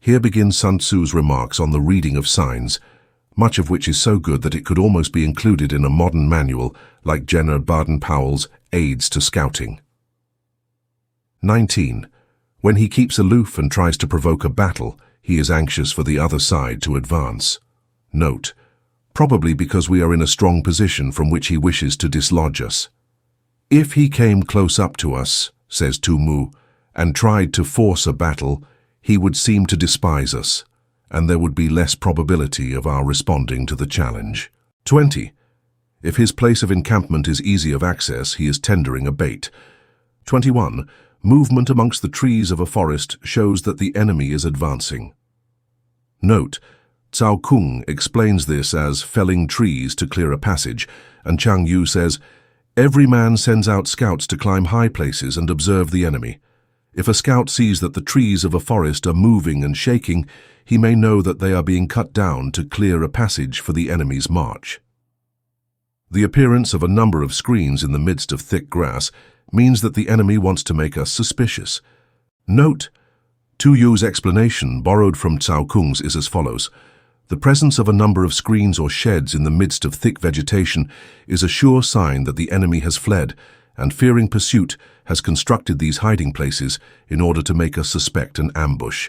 Speaker 2: here begins Sun Tzu's remarks on the reading of signs, much of which is so good that it could almost be included in a modern manual like General Baden-Powell's Aids to Scouting. 19. When he keeps aloof and tries to provoke a battle, he is anxious for the other side to advance. Note, probably because we are in a strong position from which he wishes to dislodge us. If he came close up to us, says Tu Mu, and tried to force a battle, he would seem to despise us, and there would be less probability of our responding to the challenge. 20. If his place of encampment is easy of access, he is tendering a bait. 21. Movement amongst the trees of a forest shows that the enemy is advancing. Note, Cao Kung explains this as felling trees to clear a passage, and Chang Yu says, every man sends out scouts to climb high places and observe the enemy. If a scout sees that the trees of a forest are moving and shaking, he may know that they are being cut down to clear a passage for the enemy's march. The appearance of a number of screens in the midst of thick grass means that the enemy wants to make us suspicious. Note, Tu Yu's explanation, borrowed from Cao Kung's, is as follows. The presence of a number of screens or sheds in the midst of thick vegetation is a sure sign that the enemy has fled, and fearing pursuit, has constructed these hiding places in order to make us suspect an ambush.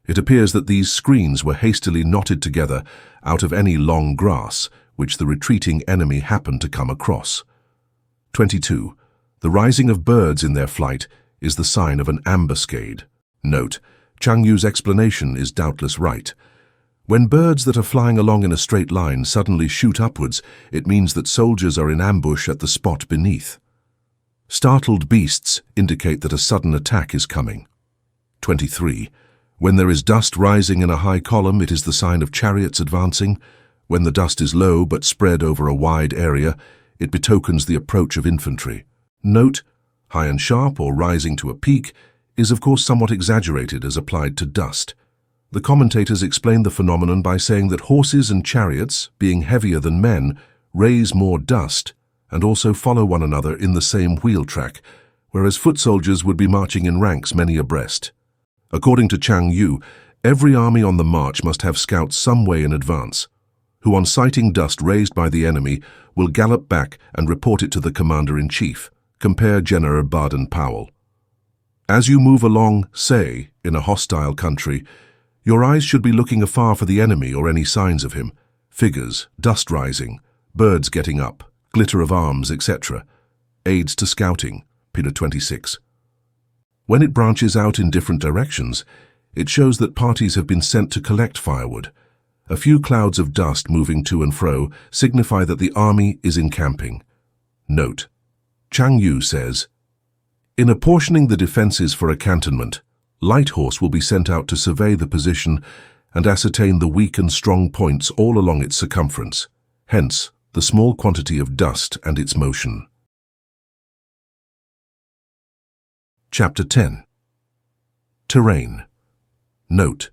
Speaker 2: It appears that these screens were hastily knotted together out of any long grass which the retreating enemy happened to come across. 22. The rising of birds in their flight is the sign of an ambuscade. Note, Chang Yu's explanation is doubtless right. When birds that are flying along in a straight line suddenly shoot upwards, it means that soldiers are in ambush at the spot beneath. Startled beasts indicate that a sudden attack is coming. 23. When there is dust rising in a high column, it is the sign of chariots advancing. When the dust is low but spread over a wide area, it betokens the approach of infantry. Note, high and sharp or rising to a peak is of course somewhat exaggerated as applied to dust. The commentators explain the phenomenon by saying that horses and chariots, being heavier than men, raise more dust and also follow one another in the same wheel track, whereas foot soldiers would be marching in ranks many abreast. According to Chang Yu, every army on the march must have scouts some way in advance, who on sighting dust raised by the enemy will gallop back and report it to the commander-in-chief. Compare General Baden-Powell. As you move along, say, in a hostile country, your eyes should be looking afar for the enemy or any signs of him, figures, dust rising, birds getting up, glitter of arms, etc. Aids to Scouting, Pina 26. When it branches out in different directions, it shows that parties have been sent to collect firewood. A few clouds of dust moving to and fro signify that the army is encamping. Note, Chang Yu says, in apportioning the defenses for a cantonment, light horse will be sent out to survey the position and ascertain the weak and strong points all along its circumference, hence the small quantity of dust and its motion. Chapter 10. Terrain. Note,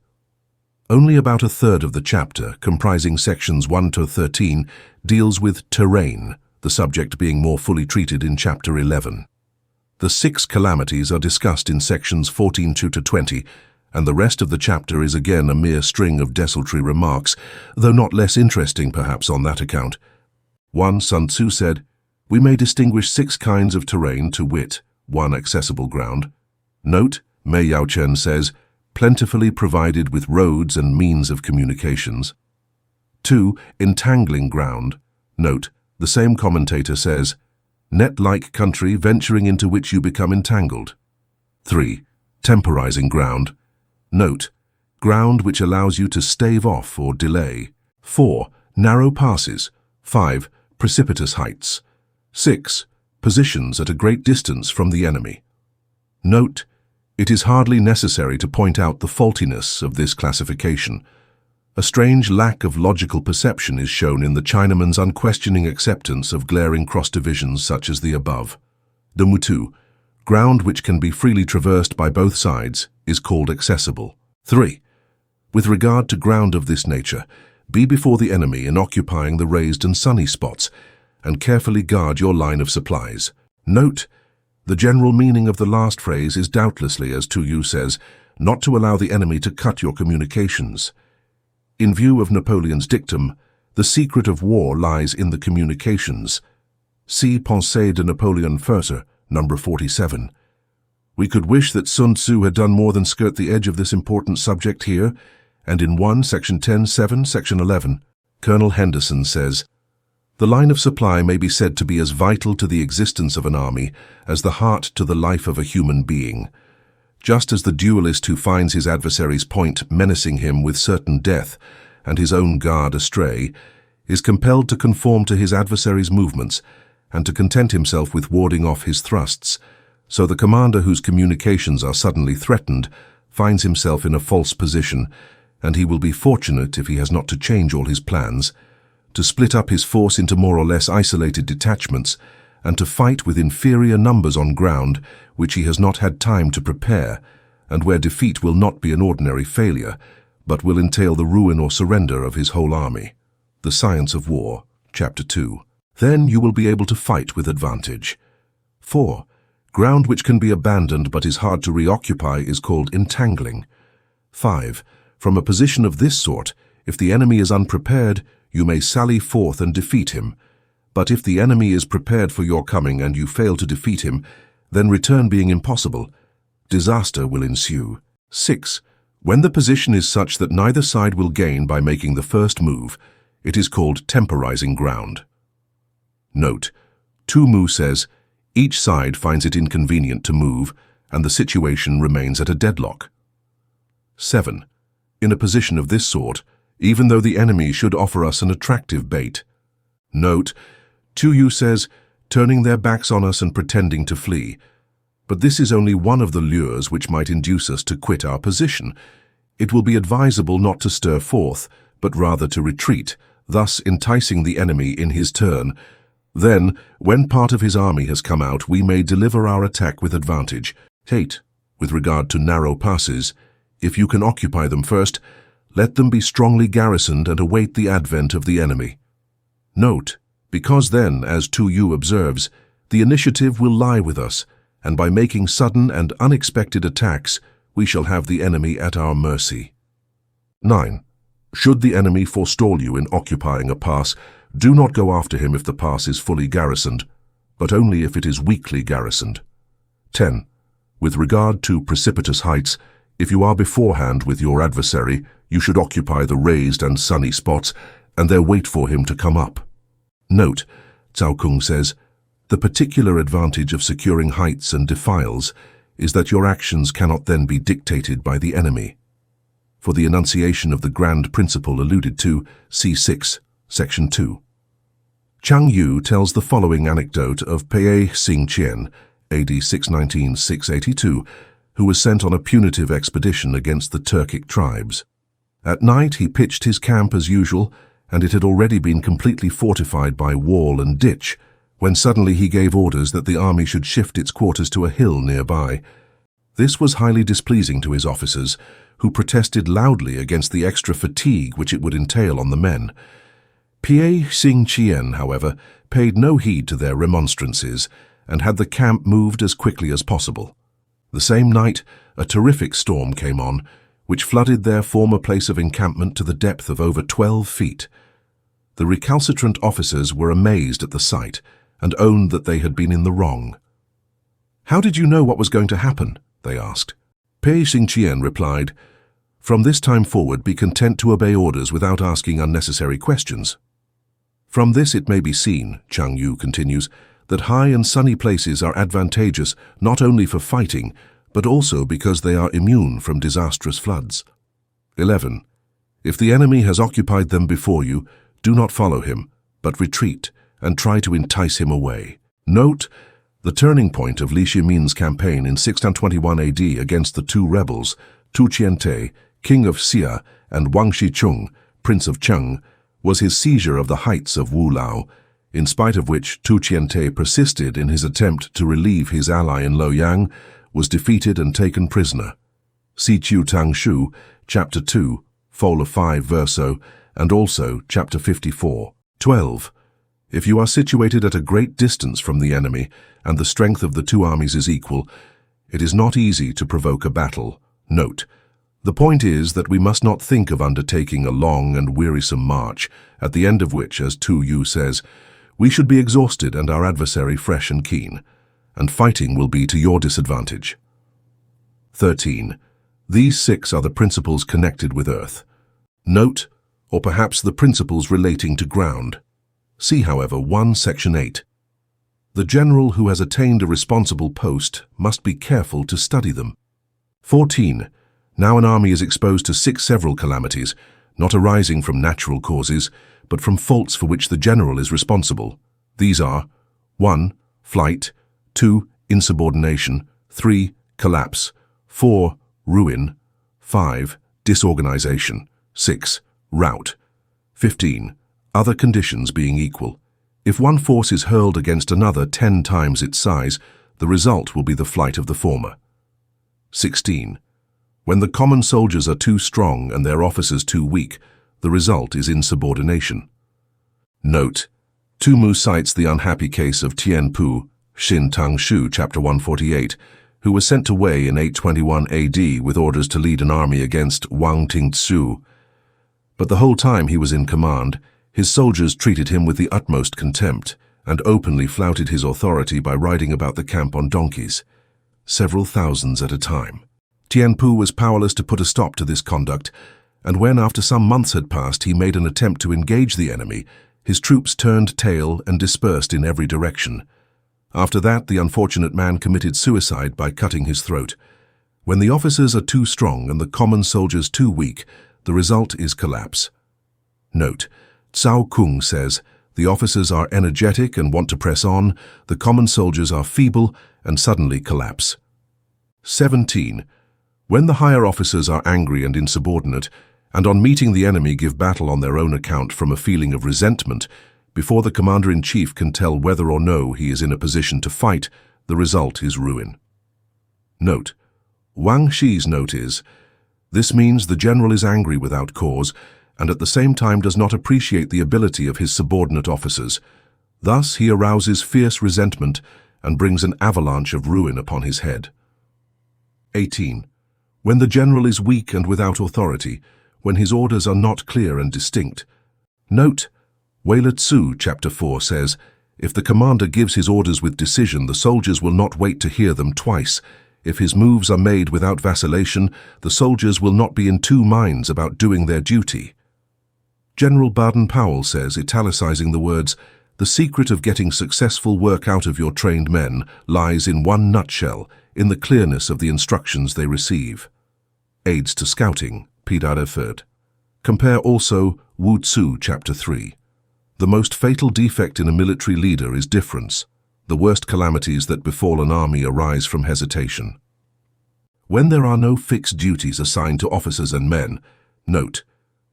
Speaker 2: only about a third of the chapter, comprising sections 1 to 13, deals with terrain, the subject being more fully treated in Chapter 11. The 6 calamities are discussed in sections 14 to 20, and the rest of the chapter is again a mere string of desultory remarks, though not less interesting perhaps on that account. 1. Sun Tzu said, we may distinguish 6 kinds of terrain, to wit, 1. Accessible ground. Note, Mei Yaochen says, plentifully provided with roads and means of communications. 2. Entangling ground. Note, the same commentator says, net-like country venturing into which you become entangled. 3. Temporizing ground. Note, ground which allows you to stave off or delay. 4. Narrow passes. 5. Precipitous heights. 6. Positions at a great distance from the enemy. Note, it is hardly necessary to point out the faultiness of this classification. A strange lack of logical perception is shown in the Chinaman's unquestioning acceptance of glaring cross-divisions such as the above. The mutu, ground which can be freely traversed by both sides, is called accessible. 3. With regard to ground of this nature, be before the enemy in occupying the raised and sunny spots, and carefully guard your line of supplies. Note, the general meaning of the last phrase is doubtlessly, as Tzŭ says, not to allow the enemy to cut your communications. In view of Napoleon's dictum, the secret of war lies in the communications. See Pensée de Napoléon Furser, number 47. We could wish that Sun Tzu had done more than skirt the edge of this important subject here, and in 1 Section 10(7), Section 11, Colonel Henderson says, "The line of supply may be said to be as vital to the existence of an army as the heart to the life of a human being. Just as the duelist who finds his adversary's point menacing him with certain death and his own guard astray is compelled to conform to his adversary's movements and to content himself with warding off his thrusts, so the commander whose communications are suddenly threatened finds himself in a false position, and he will be fortunate if he has not to change all his plans, to split up his force into more or less isolated detachments, and to fight with inferior numbers on ground which he has not had time to prepare, and where defeat will not be an ordinary failure, but will entail the ruin or surrender of his whole army." The Science of War, Chapter 2. Then you will be able to fight with advantage. 4. Ground which can be abandoned but is hard to reoccupy is called entangling. 5. From a position of this sort, if the enemy is unprepared, you may sally forth and defeat him. But if the enemy is prepared for your coming and you fail to defeat him, then return being impossible, disaster will ensue. 6. When the position is such that neither side will gain by making the first move, it is called temporizing ground. Note, Tzŭ says, each side finds it inconvenient to move, and the situation remains at a deadlock. 7. In a position of this sort, even though the enemy should offer us an attractive bait. Note, Tzŭ says, turning their backs on us and pretending to flee. But this is only one of the lures which might induce us to quit our position. It will be advisable not to stir forth, but rather to retreat, thus enticing the enemy in his turn. Then, when part of his army has come out, we may deliver our attack with advantage. 8. With regard to narrow passes, if you can occupy them first, let them be strongly garrisoned and await the advent of the enemy. Note, because then, as Tzŭ observes, the initiative will lie with us, and by making sudden and unexpected attacks, we shall have the enemy at our mercy. 9. Should the enemy forestall you in occupying a pass, do not go after him if the pass is fully garrisoned, but only if it is weakly garrisoned. 10. With regard to precipitous heights, if you are beforehand with your adversary, you should occupy the raised and sunny spots, and there wait for him to come up. Note, Cao Kung says, the particular advantage of securing heights and defiles is that your actions cannot then be dictated by the enemy. For the enunciation of the grand principle alluded to, see 6, Section 2. Chang Yu tells the following anecdote of Pei Xingqian, AD 619-682, who was sent on a punitive expedition against the Turkic tribes. At night he pitched his camp as usual, and it had already been completely fortified by wall and ditch, when suddenly he gave orders that the army should shift its quarters to a hill nearby. This was highly displeasing to his officers, who protested loudly against the extra fatigue which it would entail on the men. Pei Xingqian, however, paid no heed to their remonstrances, and had the camp moved as quickly as possible. The same night, a terrific storm came on, which flooded their former place of encampment to the depth of over 12 feet. The recalcitrant officers were amazed at the sight, and owned that they had been in the wrong. "How did you know what was going to happen?" they asked. Pei Xingqian replied, "From this time forward be content to obey orders without asking unnecessary questions." From this it may be seen, Chang Yu continues, that high and sunny places are advantageous not only for fighting, but also because they are immune from disastrous floods. 11. If the enemy has occupied them before you, do not follow him, but retreat and try to entice him away. Note the turning point of Li Shimin's campaign in 621 AD against the two rebels, Tu Qiante, king of Xia, and Wang Shicheng, prince of Cheng, was his seizure of the heights of Wulao, in spite of which Tu Qiante persisted in his attempt to relieve his ally in Luoyang, was defeated and taken prisoner. See Qiu Tang Shu, chapter 2, Fola 5 verso, and also chapter 54. 12. If you are situated at a great distance from the enemy, and the strength of the two armies is equal, it is not easy to provoke a battle. Note, the point is that we must not think of undertaking a long and wearisome march, at the end of which, as Tu Yu says, we should be exhausted and our adversary fresh and keen, and fighting will be to your disadvantage. 13. These 6 are the principles connected with earth. Note, or perhaps the principles relating to ground. See, however, 1 Section 8. The general who has attained a responsible post must be careful to study them. 14. Now an army is exposed to 6 several calamities, not arising from natural causes, but from faults for which the general is responsible. These are 1. Flight, 2. Insubordination, 3. Collapse, 4. Ruin, 5. Disorganization, 6. Rout. 15. Other conditions being equal. If one force is hurled against another 10 times its size, the result will be the flight of the former. 16. When the common soldiers are too strong and their officers too weak, the result is insubordination. Note, Tu Mu cites the unhappy case of Tian Pu, Xin Tang Shu, chapter 148, who was sent to Wei in 821 AD with orders to lead an army against Wang Tingzhu. But the whole time he was in command, his soldiers treated him with the utmost contempt and openly flouted his authority by riding about the camp on donkeys, several thousands at a time. Tian Pu was powerless to put a stop to this conduct, and when after some months had passed he made an attempt to engage the enemy, his troops turned tail and dispersed in every direction. After that, the unfortunate man committed suicide by cutting his throat. When the officers are too strong and the common soldiers too weak, the result is collapse. Note, Cao Kung says, the officers are energetic and want to press on, the common soldiers are feeble and suddenly collapse. 17. When the higher officers are angry and insubordinate, and on meeting the enemy give battle on their own account from a feeling of resentment, before the commander-in-chief can tell whether or no he is in a position to fight, the result is ruin. Note, Wang Shi's note is, this means the general is angry without cause, and at the same time does not appreciate the ability of his subordinate officers. Thus he arouses fierce resentment and brings an avalanche of ruin upon his head. 18. When the general is weak and without authority, when his orders are not clear and distinct. Note, Wei Tzu, chapter 4 says, if the commander gives his orders with decision, the soldiers will not wait to hear them twice. If his moves are made without vacillation, the soldiers will not be in 2 minds about doing their duty. General Baden-Powell says, italicizing the words, the secret of getting successful work out of your trained men lies in one nutshell, in the clearness of the instructions they receive. Aids to Scouting, Peter Efford. Compare also Wu Tzu, chapter 3. The most fatal defect in a military leader is difference. The worst calamities that befall an army arise from hesitation. When there are no fixed duties assigned to officers and men, note,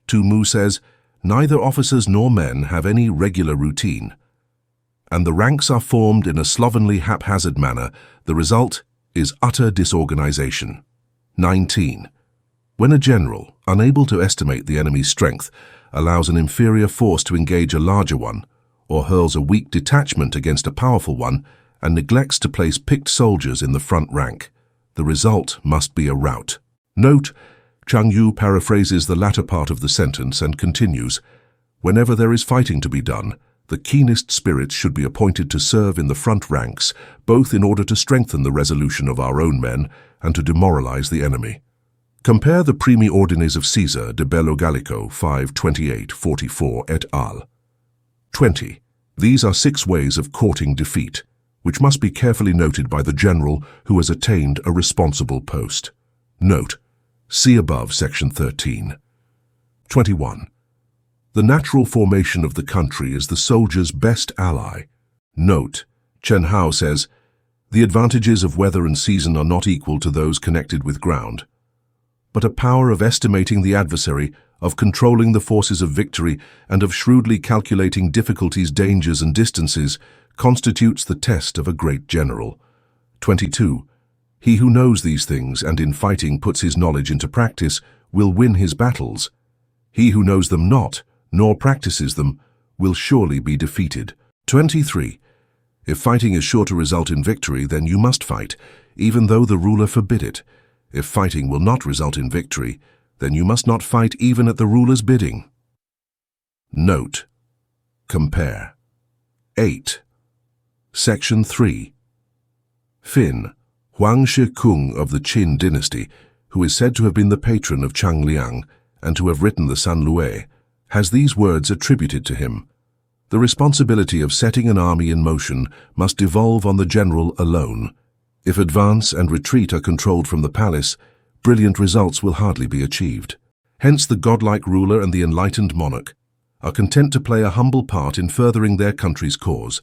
Speaker 2: Tu Mu says, neither officers nor men have any regular routine, and the ranks are formed in a slovenly, haphazard manner, the result is utter disorganization. 19. When a general, unable to estimate the enemy's strength, allows an inferior force to engage a larger one, or hurls a weak detachment against a powerful one, and neglects to place picked soldiers in the front rank, the result must be a rout. Note, Chang Yu paraphrases the latter part of the sentence and continues, whenever there is fighting to be done, the keenest spirits should be appointed to serve in the front ranks, both in order to strengthen the resolution of our own men and to demoralize the enemy. Compare the Primi Ordines of Caesar de Bello Gallico 528-44 et al. 20. These are 6 ways of courting defeat, which must be carefully noted by the general who has attained a responsible post. Note, See above section 13. 21. The natural formation of the country is the soldier's best ally. Note, Chen Hao says, the advantages of weather and season are not equal to those connected with ground, but a power of estimating the adversary, of controlling the forces of victory, and of shrewdly calculating difficulties, dangers, and distances constitutes the test of a great general. 22. He who knows these things and in fighting puts his knowledge into practice will win his battles. He who knows them not, nor practices them, will surely be defeated. 23. If fighting is sure to result in victory, then you must fight, even though the ruler forbid it. If fighting will not result in victory, then you must not fight even at the ruler's bidding. Note. Compare. 8. Section 3. Fin, Huang Shikung of the Qin dynasty, who is said to have been the patron of Changliang and to have written the Sun Lue, has these words attributed to him. The responsibility of setting an army in motion must devolve on the general alone. If advance and retreat are controlled from the palace, brilliant results will hardly be achieved. Hence the godlike ruler and the enlightened monarch are content to play a humble part in furthering their country's cause,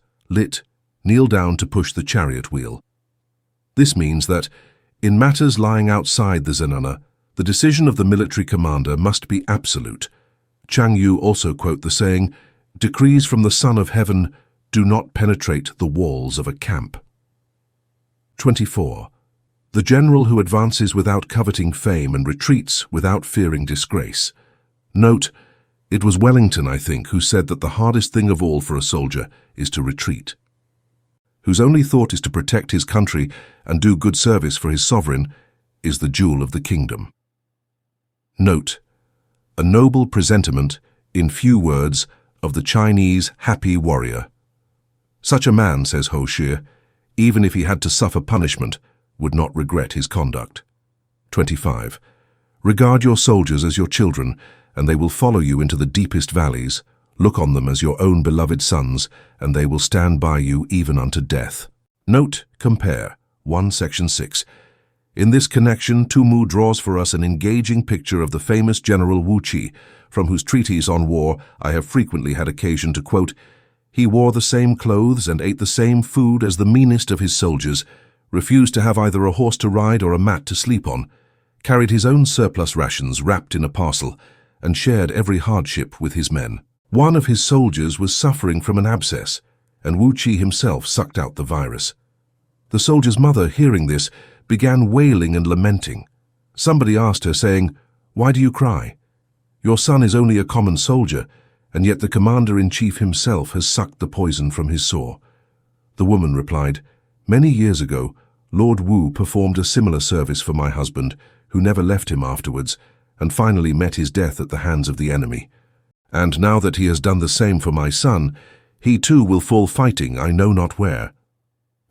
Speaker 2: kneel down to push the chariot wheel. This means that, in matters lying outside the zenana, the decision of the military commander must be absolute. Chang Yu also quote the saying, "Decrees from the Son of Heaven do not penetrate the walls of a camp." 24. The general who advances without coveting fame and retreats without fearing disgrace. Note, it was Wellington, I think, who said that the hardest thing of all for a soldier is to retreat. Whose only thought is to protect his country and do good service for his sovereign is the jewel of the kingdom. Note, a noble presentiment, in few words, of the Chinese happy warrior. Such a man, says Ho Shi, even if he had to suffer punishment, would not regret his conduct. 25. Regard your soldiers as your children, and they will follow you into the deepest valleys. Look on them as your own beloved sons, and they will stand by you even unto death. Note, compare, 1 section 6. In this connection, Tu Mu draws for us an engaging picture of the famous General Wu Qi, from whose treatise on war I have frequently had occasion to quote, "He wore the same clothes and ate the same food as the meanest of his soldiers, refused to have either a horse to ride or a mat to sleep on, carried his own surplus rations wrapped in a parcel, and shared every hardship with his men. One of his soldiers was suffering from an abscess, and Wu Qi himself sucked out the virus. The soldier's mother, hearing this, began wailing and lamenting. Somebody asked her, saying, 'Why do you cry? Your son is only a common soldier, and yet the commander-in-chief himself has sucked the poison from his sore.' The woman replied, 'Many years ago, Lord Wu performed a similar service for my husband, who never left him afterwards, and finally met his death at the hands of the enemy. And now that he has done the same for my son, he too will fall fighting I know not where.'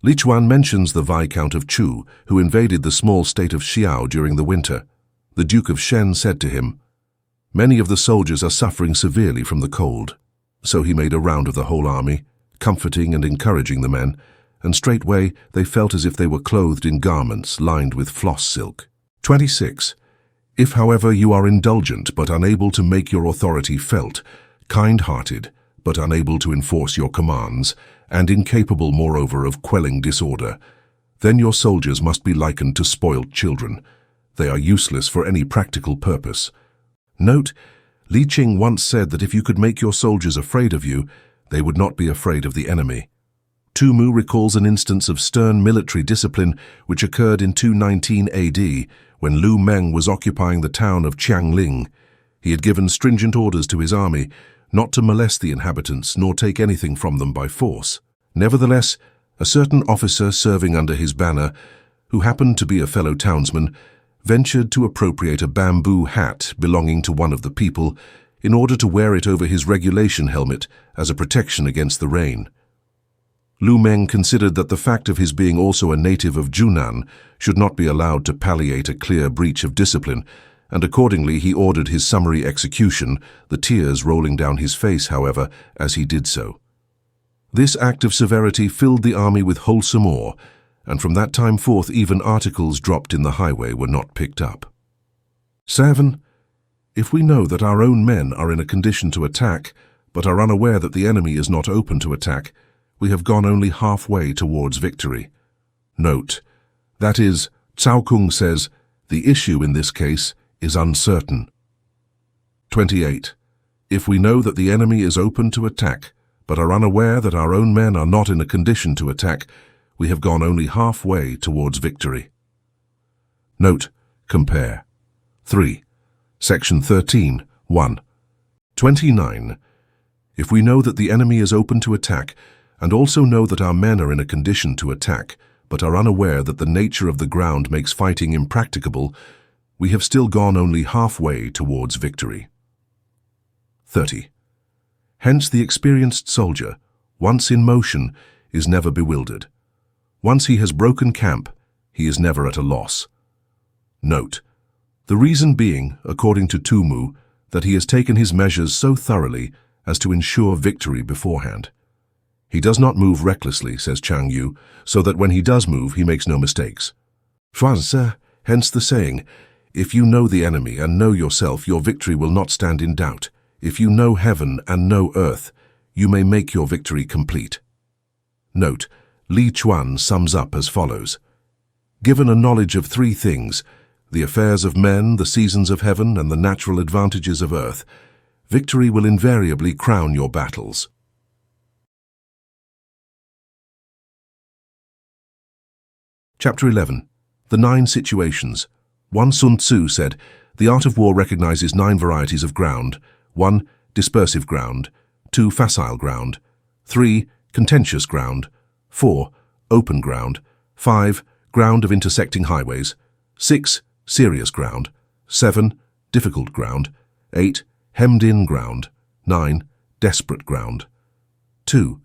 Speaker 2: Li Chuan mentions the Viscount of Chu, who invaded the small state of Xiao during the winter. The Duke of Shen said to him, 'Many of the soldiers are suffering severely from the cold.' So he made a round of the whole army, comforting and encouraging the men, and straightway they felt as if they were clothed in garments lined with floss silk. 26. If, however, you are indulgent but unable to make your authority felt, kind-hearted but unable to enforce your commands, and incapable, moreover, of quelling disorder, then your soldiers must be likened to spoiled children. They are useless for any practical purpose. Note, Li Qing once said that if you could make your soldiers afraid of you, they would not be afraid of the enemy. Tu Mu recalls an instance of stern military discipline which occurred in 219 AD, when Lu Meng was occupying the town of Qiangling. He had given stringent orders to his army not to molest the inhabitants nor take anything from them by force. Nevertheless, a certain officer serving under his banner, who happened to be a fellow townsman, ventured to appropriate a bamboo hat belonging to one of the people in order to wear it over his regulation helmet as a protection against the rain. Lu Meng considered that the fact of his being also a native of Junan should not be allowed to palliate a clear breach of discipline, and accordingly he ordered his summary execution, the tears rolling down his face, however, as he did so. This act of severity filled the army with wholesome awe, and from that time forth even articles dropped in the highway were not picked up. 7. If we know that our own men are in a condition to attack, but are unaware that the enemy is not open to attack, we have gone only halfway towards victory. Note, that is, Cao Kung says, the issue in this case is uncertain. 28. If we know that the enemy is open to attack, but are unaware that our own men are not in a condition to attack, we have gone only halfway towards victory. Note, compare. 3. Section 13, 1. 29. If we know that the enemy is open to attack, and also know that our men are in a condition to attack, but are unaware that the nature of the ground makes fighting impracticable, we have still gone only halfway towards victory. 30. Hence the experienced soldier, once in motion, is never bewildered. Once he has broken camp, he is never at a loss. Note, the reason being, according to Sun Tzu, that he has taken his measures so thoroughly as to ensure victory beforehand. He does not move recklessly, says Chang Yu, so that when he does move, he makes no mistakes. Hence the saying, if you know the enemy and know yourself, your victory will not stand in doubt. If you know heaven and know earth, you may make your victory complete. Note, Li Chuan sums up as follows. Given a knowledge of three things, the affairs of men, the seasons of heaven, and the natural advantages of earth, victory will invariably crown your battles. Chapter 11. The 9 Situations. 1. Sun Tzu said, the art of war recognizes 9 varieties of ground. 1. Dispersive ground. 2. Facile ground. 3. Contentious ground. 4. Open ground. 5. Ground of intersecting highways. 6. Serious ground. 7. Difficult ground. 8. Hemmed-in ground. 9. Desperate ground. 2.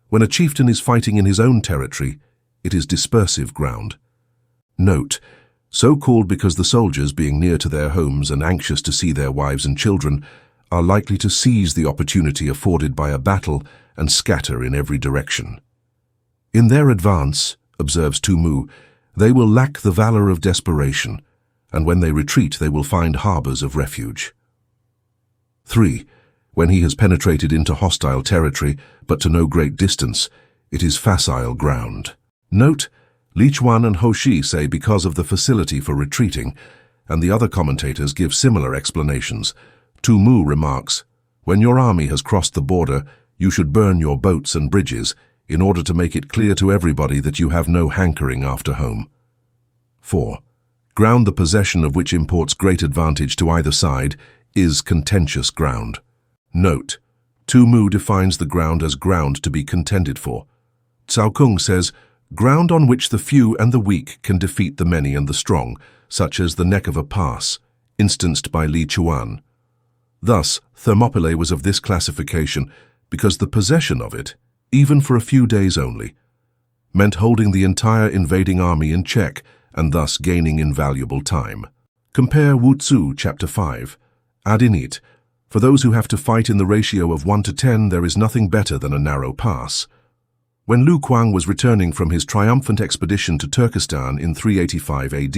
Speaker 2: When a chieftain is fighting in his own territory, it is dispersive ground. Note, so called because the soldiers, being near to their homes and anxious to see their wives and children, are likely to seize the opportunity afforded by a battle and scatter in every direction. In their advance, observes Sun Tzu, they will lack the valor of desperation, and when they retreat they will find harbors of refuge. 3. When he has penetrated into hostile territory, but to no great distance, it is facile ground. Note, Li Chuan and Ho Shi say because of the facility for retreating, and the other commentators give similar explanations. Sun Tzu remarks, when your army has crossed the border, you should burn your boats and bridges in order to make it clear to everybody that you have no hankering after home. 4. Ground the possession of which imports great advantage to either side is contentious ground. Note, Sun Tzu defines the ground as ground to be contended for. Cao Kung says, ground on which the few and the weak can defeat the many and the strong, such as the neck of a pass, instanced by Li Chuan. Thus, Thermopylae was of this classification because the possession of it, even for a few days only, meant holding the entire invading army in check and thus gaining invaluable time. Compare Wu Tzu, Chapter 5. Ad init, for those who have to fight in the ratio of 1 to 10, there is nothing better than a narrow pass. When Lu Kuang was returning from his triumphant expedition to Turkestan in 385 AD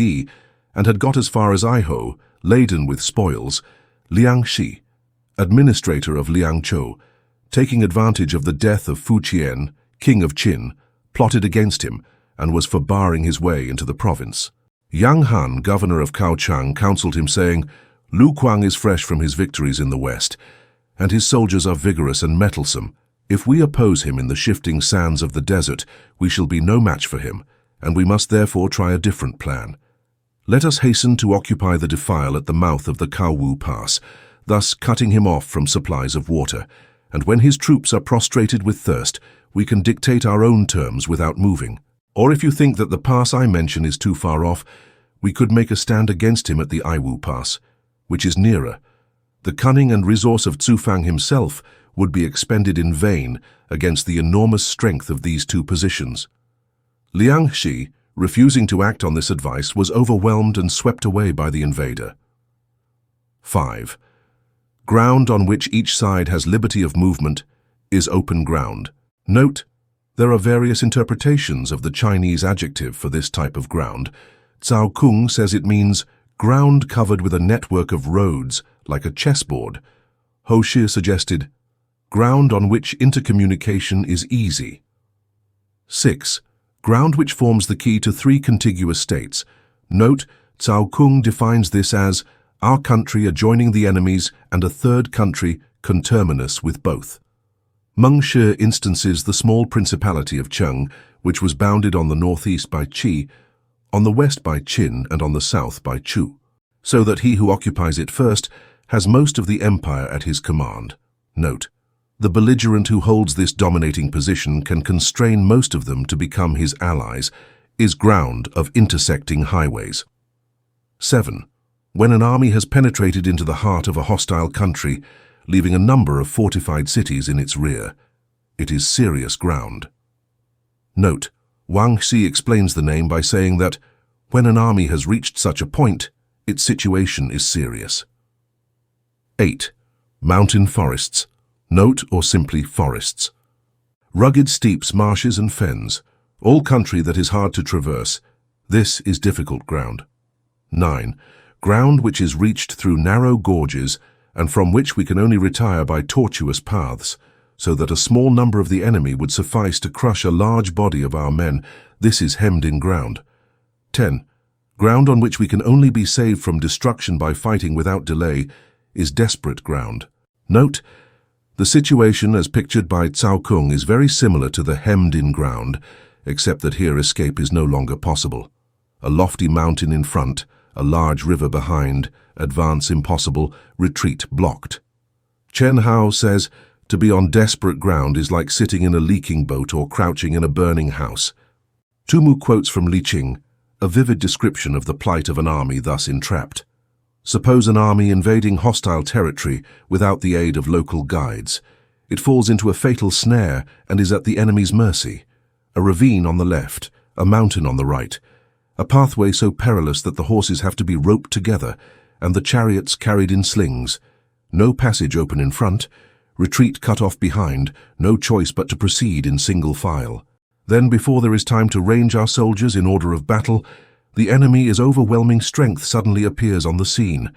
Speaker 2: and had got as far as Aiho, laden with spoils, Liang Shi, administrator of Liangzhou, taking advantage of the death of Fu Qian, king of Qin, plotted against him and was for barring his way into the province. Yang Han, governor of Kaochang, counseled him, saying, Lu Kuang is fresh from his victories in the west, and his soldiers are vigorous and mettlesome. If we oppose him in the shifting sands of the desert, we shall be no match for him, and we must therefore try a different plan. Let us hasten to occupy the defile at the mouth of the Kaowu Pass, thus cutting him off from supplies of water, and when his troops are prostrated with thirst, we can dictate our own terms without moving. Or if you think that the pass I mention is too far off, we could make a stand against him at the Aiwu Pass, which is nearer. The cunning and resource of Zhufang himself would be expended in vain against the enormous strength of these two positions. Liang Shi, refusing to act on this advice, was overwhelmed and swept away by the invader. 5. Ground on which each side has liberty of movement is open ground. Note, there are various interpretations of the Chinese adjective for this type of ground. Cao Kung says it means ground covered with a network of roads, like a chessboard. Ho Shi suggested, ground on which intercommunication is easy. 6. Ground which forms the key to 3 contiguous states. Note, Cao Kung defines this as our country adjoining the enemy's and a third country conterminous with both. Meng Shi instances the small principality of Cheng, which was bounded on the northeast by Qi, on the west by Qin, and on the south by Chu, so that he who occupies it first has most of the empire at his command. Note, the belligerent who holds this dominating position can constrain most of them to become his allies, is ground of intersecting highways. 7. When an army has penetrated into the heart of a hostile country, leaving a number of fortified cities in its rear, it is serious ground. Note, Wang Xi explains the name by saying that when an army has reached such a point, its situation is serious. 8. Mountain forests. Note, or simply forests. Rugged steeps, marshes and fens, all country that is hard to traverse. This is difficult ground. 9. Ground which is reached through narrow gorges and from which we can only retire by tortuous paths, so that a small number of the enemy would suffice to crush a large body of our men. This is hemmed-in ground. 10. Ground on which we can only be saved from destruction by fighting without delay is desperate ground. Note, the situation as pictured by Cao Kung is very similar to the hemmed-in ground, except that here escape is no longer possible. A lofty mountain in front, a large river behind, advance impossible, retreat blocked. Chen Hao says, to be on desperate ground is like sitting in a leaking boat or crouching in a burning house. Tumu quotes from Li Qing, a vivid description of the plight of an army thus entrapped. Suppose an army invading hostile territory without the aid of local guides. It falls into a fatal snare and is at the enemy's mercy. A ravine on the left, a mountain on the right, a pathway so perilous that the horses have to be roped together and the chariots carried in slings. No passage open in front, retreat cut off behind, no choice but to proceed in single file. Then, before there is time to range our soldiers in order of battle, the enemy's overwhelming strength suddenly appears on the scene.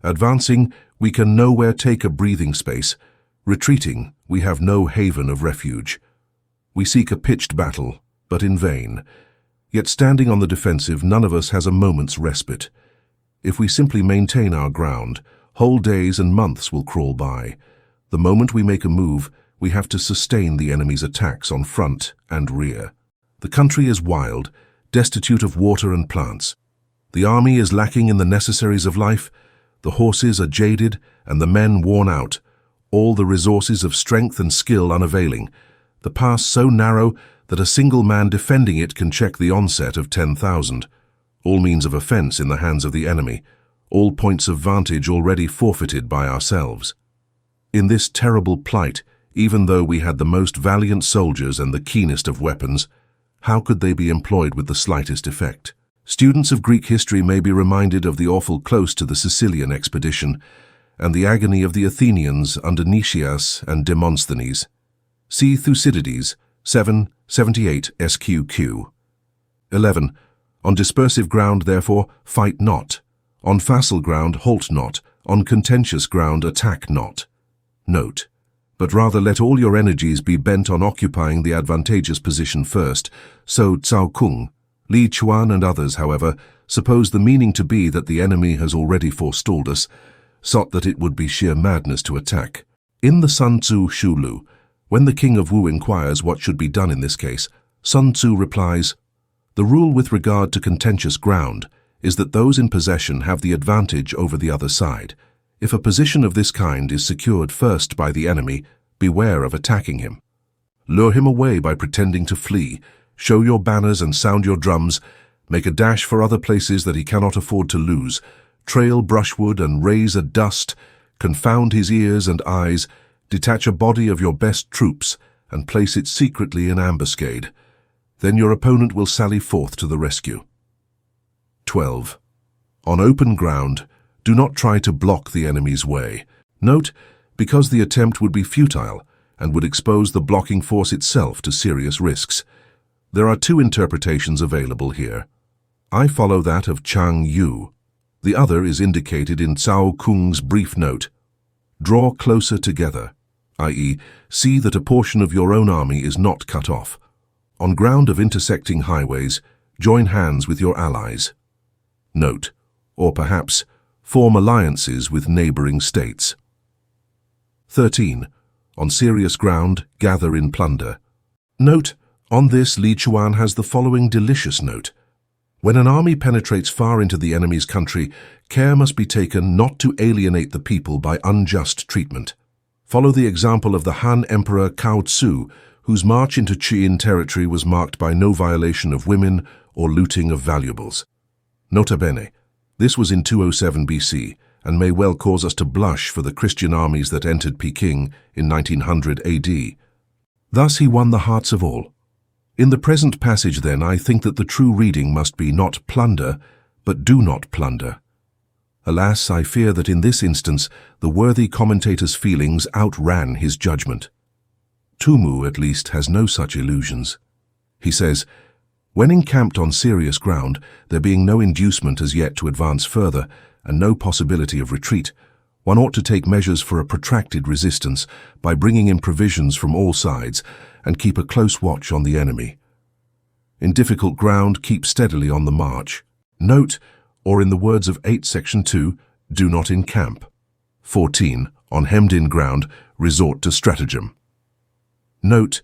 Speaker 2: Advancing, we can nowhere take a breathing space. Retreating, we have no haven of refuge. We seek a pitched battle, but in vain. Yet standing on the defensive, none of us has a moment's respite. If we simply maintain our ground, whole days and months will crawl by. The moment we make a move, we have to sustain the enemy's attacks on front and rear. The country is wild, destitute of water and plants. The army is lacking in the necessaries of life, the horses are jaded and the men worn out, all the resources of strength and skill unavailing, the pass so narrow that a single man defending it can check the onset of 10,000, all means of offense in the hands of the enemy, all points of vantage already forfeited by ourselves. In this terrible plight, even though we had the most valiant soldiers and the keenest of weapons, how could they be employed with the slightest effect? Students of Greek history may be reminded of the awful close to the Sicilian expedition and the agony of the Athenians under Nicias and Demosthenes. See Thucydides, 778 SQQ. 11. On dispersive ground, therefore, fight not. On facile ground, halt not. On contentious ground, attack not. Note, but rather let all your energies be bent on occupying the advantageous position first. So Cao Kung, Li Chuan and others, however, suppose the meaning to be that the enemy has already forestalled us, sought that it would be sheer madness to attack. In the Sun Tzu Shu Lu, when the king of Wu inquires what should be done in this case, Sun Tzu replies, the rule with regard to contentious ground is that those in possession have the advantage over the other side. If a position of this kind is secured first by the enemy, beware of attacking him. Lure him away by pretending to flee, show your banners and sound your drums, make a dash for other places that he cannot afford to lose, trail brushwood and raise a dust, confound his ears and eyes, detach a body of your best troops and place it secretly in ambuscade. Then your opponent will sally forth to the rescue. 12. On open ground, do not try to block the enemy's way. Note, because the attempt would be futile and would expose the blocking force itself to serious risks. There are 2 interpretations available here. I follow that of Chang Yu. The other is indicated in Cao Kung's brief note. Draw closer together, i.e., see that a portion of your own army is not cut off. On ground of intersecting highways, join hands with your allies. Note, or perhaps, form alliances with neighboring states. 13. On serious ground, gather in plunder. Note, on this Li Chuan has the following delicious note. When an army penetrates far into the enemy's country, care must be taken not to alienate the people by unjust treatment. Follow the example of the Han Emperor Cao Tzu, whose march into Qin territory was marked by no violation of women or looting of valuables. Nota bene, this was in 207 BC, and may well cause us to blush for the Christian armies that entered Peking in 1900 AD. Thus he won the hearts of all. In the present passage, then, I think that the true reading must be not plunder, but do not plunder. Alas, I fear that in this instance the worthy commentator's feelings outran his judgment. Tumu, at least, has no such illusions. He says, when encamped on serious ground, there being no inducement as yet to advance further, and no possibility of retreat, one ought to take measures for a protracted resistance by bringing in provisions from all sides and keep a close watch on the enemy. In difficult ground, keep steadily on the march. Note, or in the words of 8 section 2, do not encamp. 14. On hemmed-in ground, resort to stratagem. Note,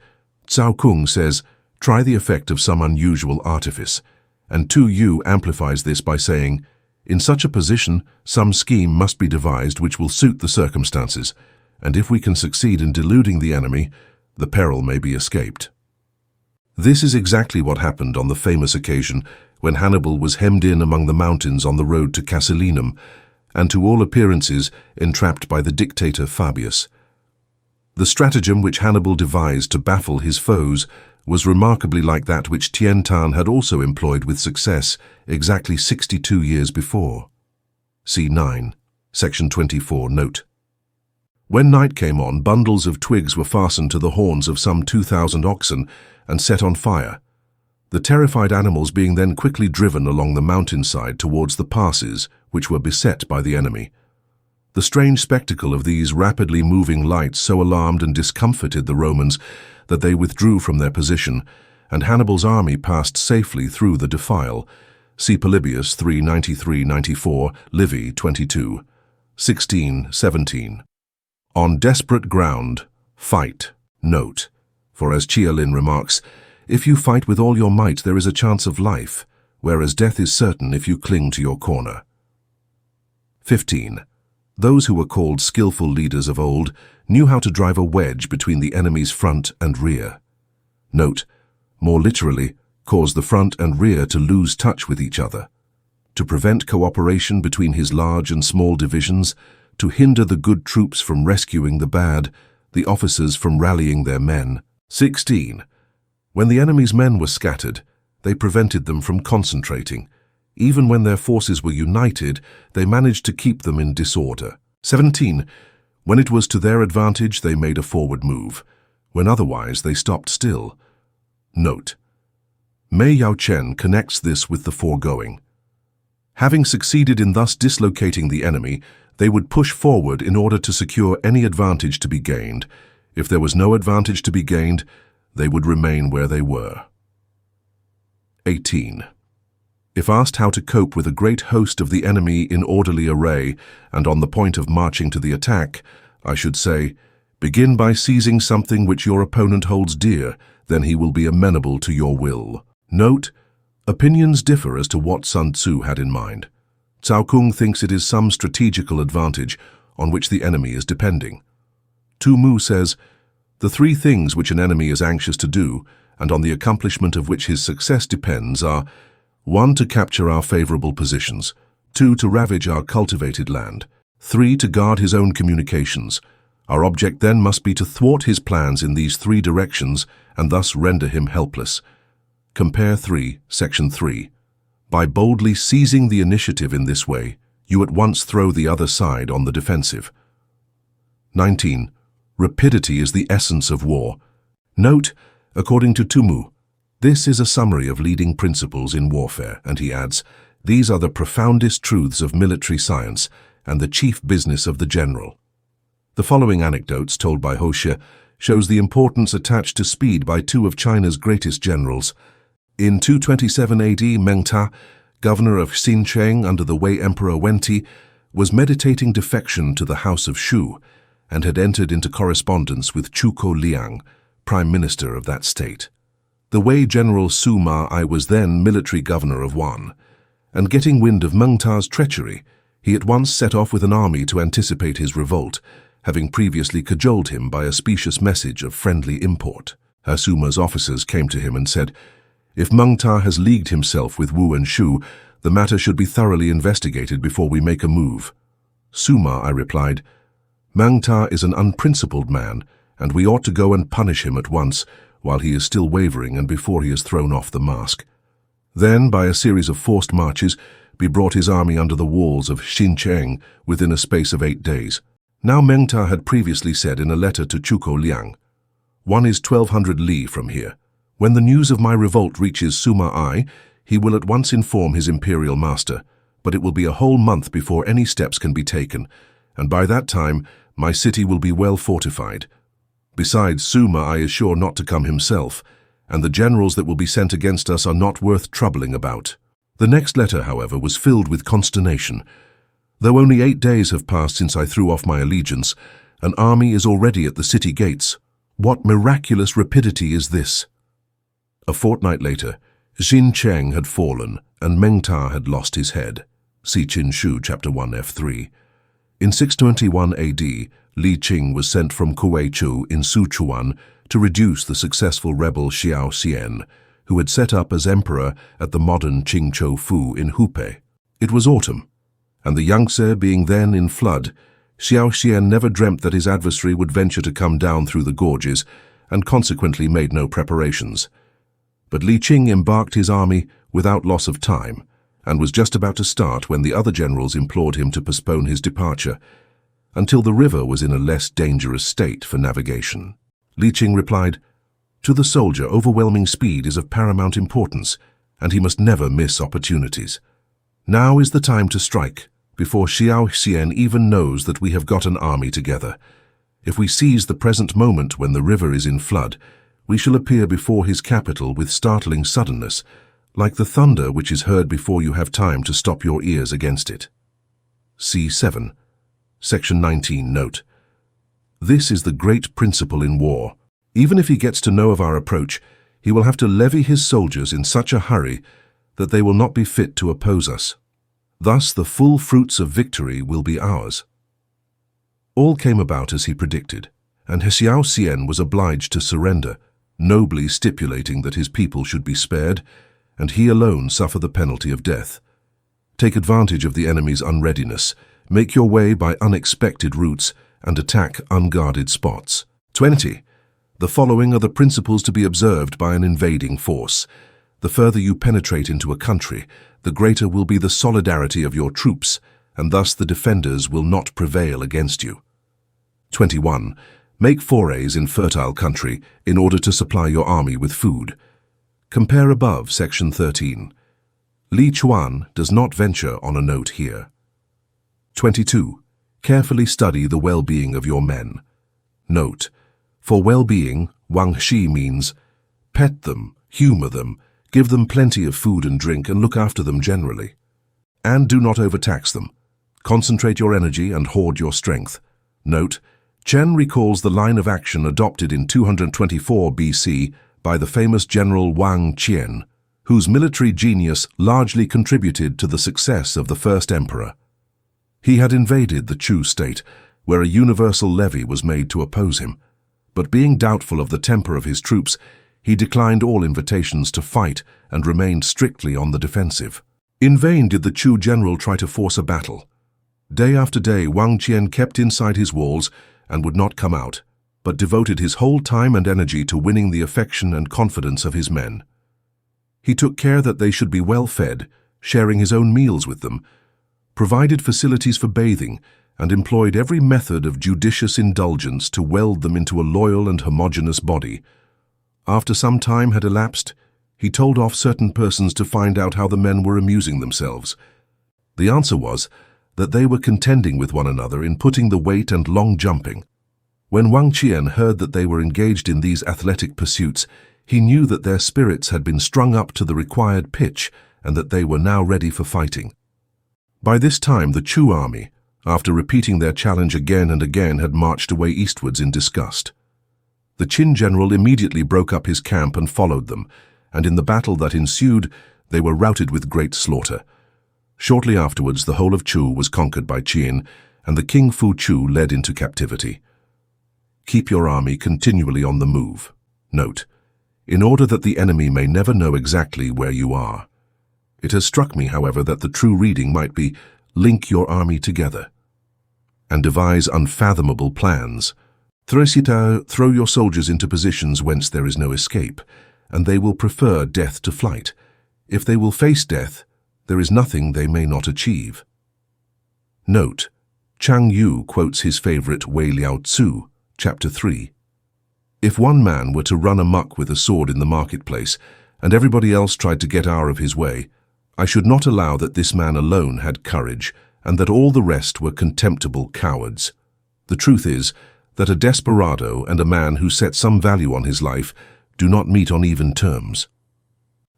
Speaker 2: Cao Kung says, try the effect of some unusual artifice, and Tu Yu amplifies this by saying, in such a position, some scheme must be devised which will suit the circumstances, and if we can succeed in deluding the enemy, the peril may be escaped. This is exactly what happened on the famous occasion when Hannibal was hemmed in among the mountains on the road to Casilinum, and to all appearances entrapped by the dictator Fabius. The stratagem which Hannibal devised to baffle his foes was remarkably like that which Tian Tan had also employed with success exactly 62 years before. See 9, section 24, note. When night came on, bundles of twigs were fastened to the horns of some 2,000 oxen and set on fire, the terrified animals being then quickly driven along the mountainside towards the passes which were beset by the enemy. The strange spectacle of these rapidly moving lights so alarmed and discomfited the Romans that they withdrew from their position, and Hannibal's army passed safely through the defile. See Polybius 3:93-94, Livy 22, 16-17. On desperate ground, fight. Note, for as Chialin remarks, if you fight with all your might there is a chance of life, whereas death is certain if you cling to your corner. 15. Those who were called skillful leaders of old knew how to drive a wedge between the enemy's front and rear. Note, more literally, cause the front and rear to lose touch with each other, to prevent cooperation between his large and small divisions, to hinder the good troops from rescuing the bad, the officers from rallying their men. 16. When the enemy's men were scattered, they prevented them from concentrating. Even when their forces were united, they managed to keep them in disorder. 17. When it was to their advantage, they made a forward move. When otherwise, they stopped still. Note, Mei Yao Chen connects this with the foregoing. Having succeeded in thus dislocating the enemy, they would push forward in order to secure any advantage to be gained. If there was no advantage to be gained, they would remain where they were. 18. If asked how to cope with a great host of the enemy in orderly array and on the point of marching to the attack, I should say, begin by seizing something which your opponent holds dear, then he will be amenable to your will. Note, opinions differ as to what Sun Tzu had in mind. Cao Kung thinks it is some strategical advantage on which the enemy is depending. Tu Mu says, the three things which an enemy is anxious to do, and on the accomplishment of which his success depends, are 1. To capture our favorable positions, 2. To ravage our cultivated land, 3. To guard his own communications. Our object then must be to thwart his plans in these three directions and thus render him helpless. Compare 3, section 3. By boldly seizing the initiative in this way, you at once throw the other side on the defensive. 19. Rapidity is the essence of war. Note, according to Tumu, this is a summary of leading principles in warfare, and he adds, These are the profoundest truths of military science and the chief business of the general. The following anecdotes told by Ho Shi shows the importance attached to speed by two of China's greatest generals. In 227 AD, Meng Ta, governor of Xinjiang under the Wei Emperor Wen Ti, was meditating defection to the House of Shu and had entered into correspondence with Zhuge Liang, prime minister of that state. The Wei general Sima I was then military governor of Wan, and getting wind of Meng Ta's treachery, he at once set off with an army to anticipate his revolt, having previously cajoled him by a specious message of friendly import. Suma's officers came to him and said, "If Meng Ta has leagued himself with Wu and Shu, the matter should be thoroughly investigated before we make a move." Sima I replied, "Meng Ta is an unprincipled man, and we ought to go and punish him at once, while he is still wavering and before he has thrown off the mask." Then, by a series of forced marches, we brought his army under the walls of Xinjiang within a space of 8 days. Now Meng Ta had previously said in a letter to Zhuge Liang, "One is 1,200 li from here. When the news of my revolt reaches Sima I, he will at once inform his imperial master, but it will be a whole month before any steps can be taken, and by that time my city will be well fortified. Besides, Sima I is sure not to come himself, and the generals that will be sent against us are not worth troubling about." The next letter, however, was filled with consternation. "Though only 8 days have passed since I threw off my allegiance, an army is already at the city gates. What miraculous rapidity is this?" A fortnight later, Xinjiang had fallen and Meng Ta had lost his head. See Qin Shu, chapter 1, f3. In 621 AD, Li Qing was sent from Kuei-chu in Sichuan to reduce the successful rebel Xiao Xian, who had set up as emperor at the modern Qingzhou-fu in Hubei. It was autumn, and the Yangtze being then in flood, Xiao Xian never dreamt that his adversary would venture to come down through the gorges, and consequently made no preparations. But Li Qing embarked his army without loss of time, and was just about to start when the other generals implored him to postpone his departure, until the river was in a less dangerous state for navigation. Li Qing replied, "To the soldier, overwhelming speed is of paramount importance, and he must never miss opportunities. Now is the time to strike, before Xiao Xian even knows that we have got an army together. If we seize the present moment when the river is in flood, we shall appear before his capital with startling suddenness, like the thunder which is heard before you have time to stop your ears against it." C7. Section 19, note. This is the great principle in war. Even if he gets to know of our approach, he will have to levy his soldiers in such a hurry that they will not be fit to oppose us. Thus the full fruits of victory will be ours. All came about as he predicted, and Xiao Xian was obliged to surrender, nobly stipulating that his people should be spared, and he alone suffer the penalty of death. Take advantage of the enemy's unreadiness, make your way by unexpected routes, and attack unguarded spots. 20. The following are the principles to be observed by an invading force. The further you penetrate into a country, the greater will be the solidarity of your troops, and thus the defenders will not prevail against you. 21. Make forays in fertile country in order to supply your army with food. Compare above, section 13. Li Chuan does not venture on a note here. 22. Carefully study the well-being of your men. Note, for well-being, Wang Shi means pet them, humor them, give them plenty of food and drink, and look after them generally. And do not overtax them. Concentrate your energy and hoard your strength. Note, Chen recalls the line of action adopted in 224 BC by the famous general Wang Qian, whose military genius largely contributed to the success of the first emperor. He had invaded the Chu state, where a universal levy was made to oppose him, but being doubtful of the temper of his troops, he declined all invitations to fight and remained strictly on the defensive. In vain did the Chu general try to force a battle. Day after day, Wang Qian kept inside his walls and would not come out, but devoted his whole time and energy to winning the affection and confidence of his men. He took care that they should be well fed, sharing his own meals with them, provided facilities for bathing, and employed every method of judicious indulgence to weld them into a loyal and homogeneous body. After some time had elapsed, he told off certain persons to find out how the men were amusing themselves. The answer was that they were contending with one another in putting the weight and long jumping. When Wang Qian heard that they were engaged in these athletic pursuits, he knew that their spirits had been strung up to the required pitch and that they were now ready for fighting. By this time, the Chu army, after repeating their challenge again and again, had marched away eastwards in disgust. The Qin general immediately broke up his camp and followed them, and in the battle that ensued, they were routed with great slaughter. Shortly afterwards, the whole of Chu was conquered by Qin, and the King Fu Chu led into captivity. Keep your army continually on the move. Note, in order that the enemy may never know exactly where you are. It has struck me, however, that the true reading might be, link your army together and devise unfathomable plans. Throw your soldiers into positions whence there is no escape, and they will prefer death to flight. If they will face death, there is nothing they may not achieve. Note, Chang Yu quotes his favorite Wei Liao Tzu, chapter 3. If one man were to run amok with a sword in the marketplace, and everybody else tried to get out of his way, I should not allow that this man alone had courage, and that all the rest were contemptible cowards. The truth is that a desperado and a man who set some value on his life do not meet on even terms.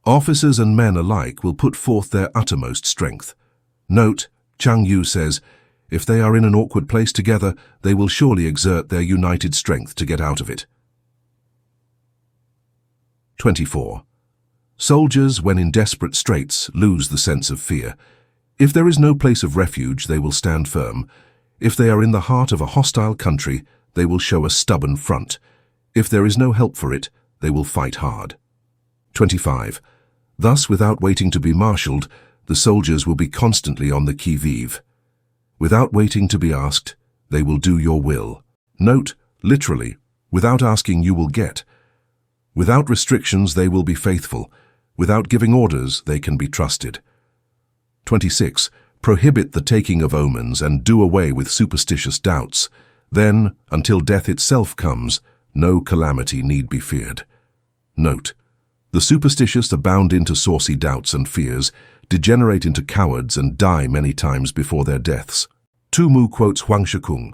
Speaker 2: Officers and men alike will put forth their uttermost strength. Note, Chang Yu says, if they are in an awkward place together, they will surely exert their united strength to get out of it. 24. Soldiers, when in desperate straits, lose the sense of fear. If there is no place of refuge, they will stand firm. If they are in the heart of a hostile country, they will show a stubborn front. If there is no help for it, they will fight hard. 25. Thus, without waiting to be marshaled, the soldiers will be constantly on the qui-vive. Without waiting to be asked, they will do your will. Note, literally, without asking you will get. Without restrictions, they will be faithful. Without giving orders, they can be trusted. 26. Prohibit the taking of omens and do away with superstitious doubts. Then, until death itself comes, no calamity need be feared. Note, the superstitious abound into saucy doubts and fears, degenerate into cowards, and die many times before their deaths. Tu Mu quotes Huang Shikung.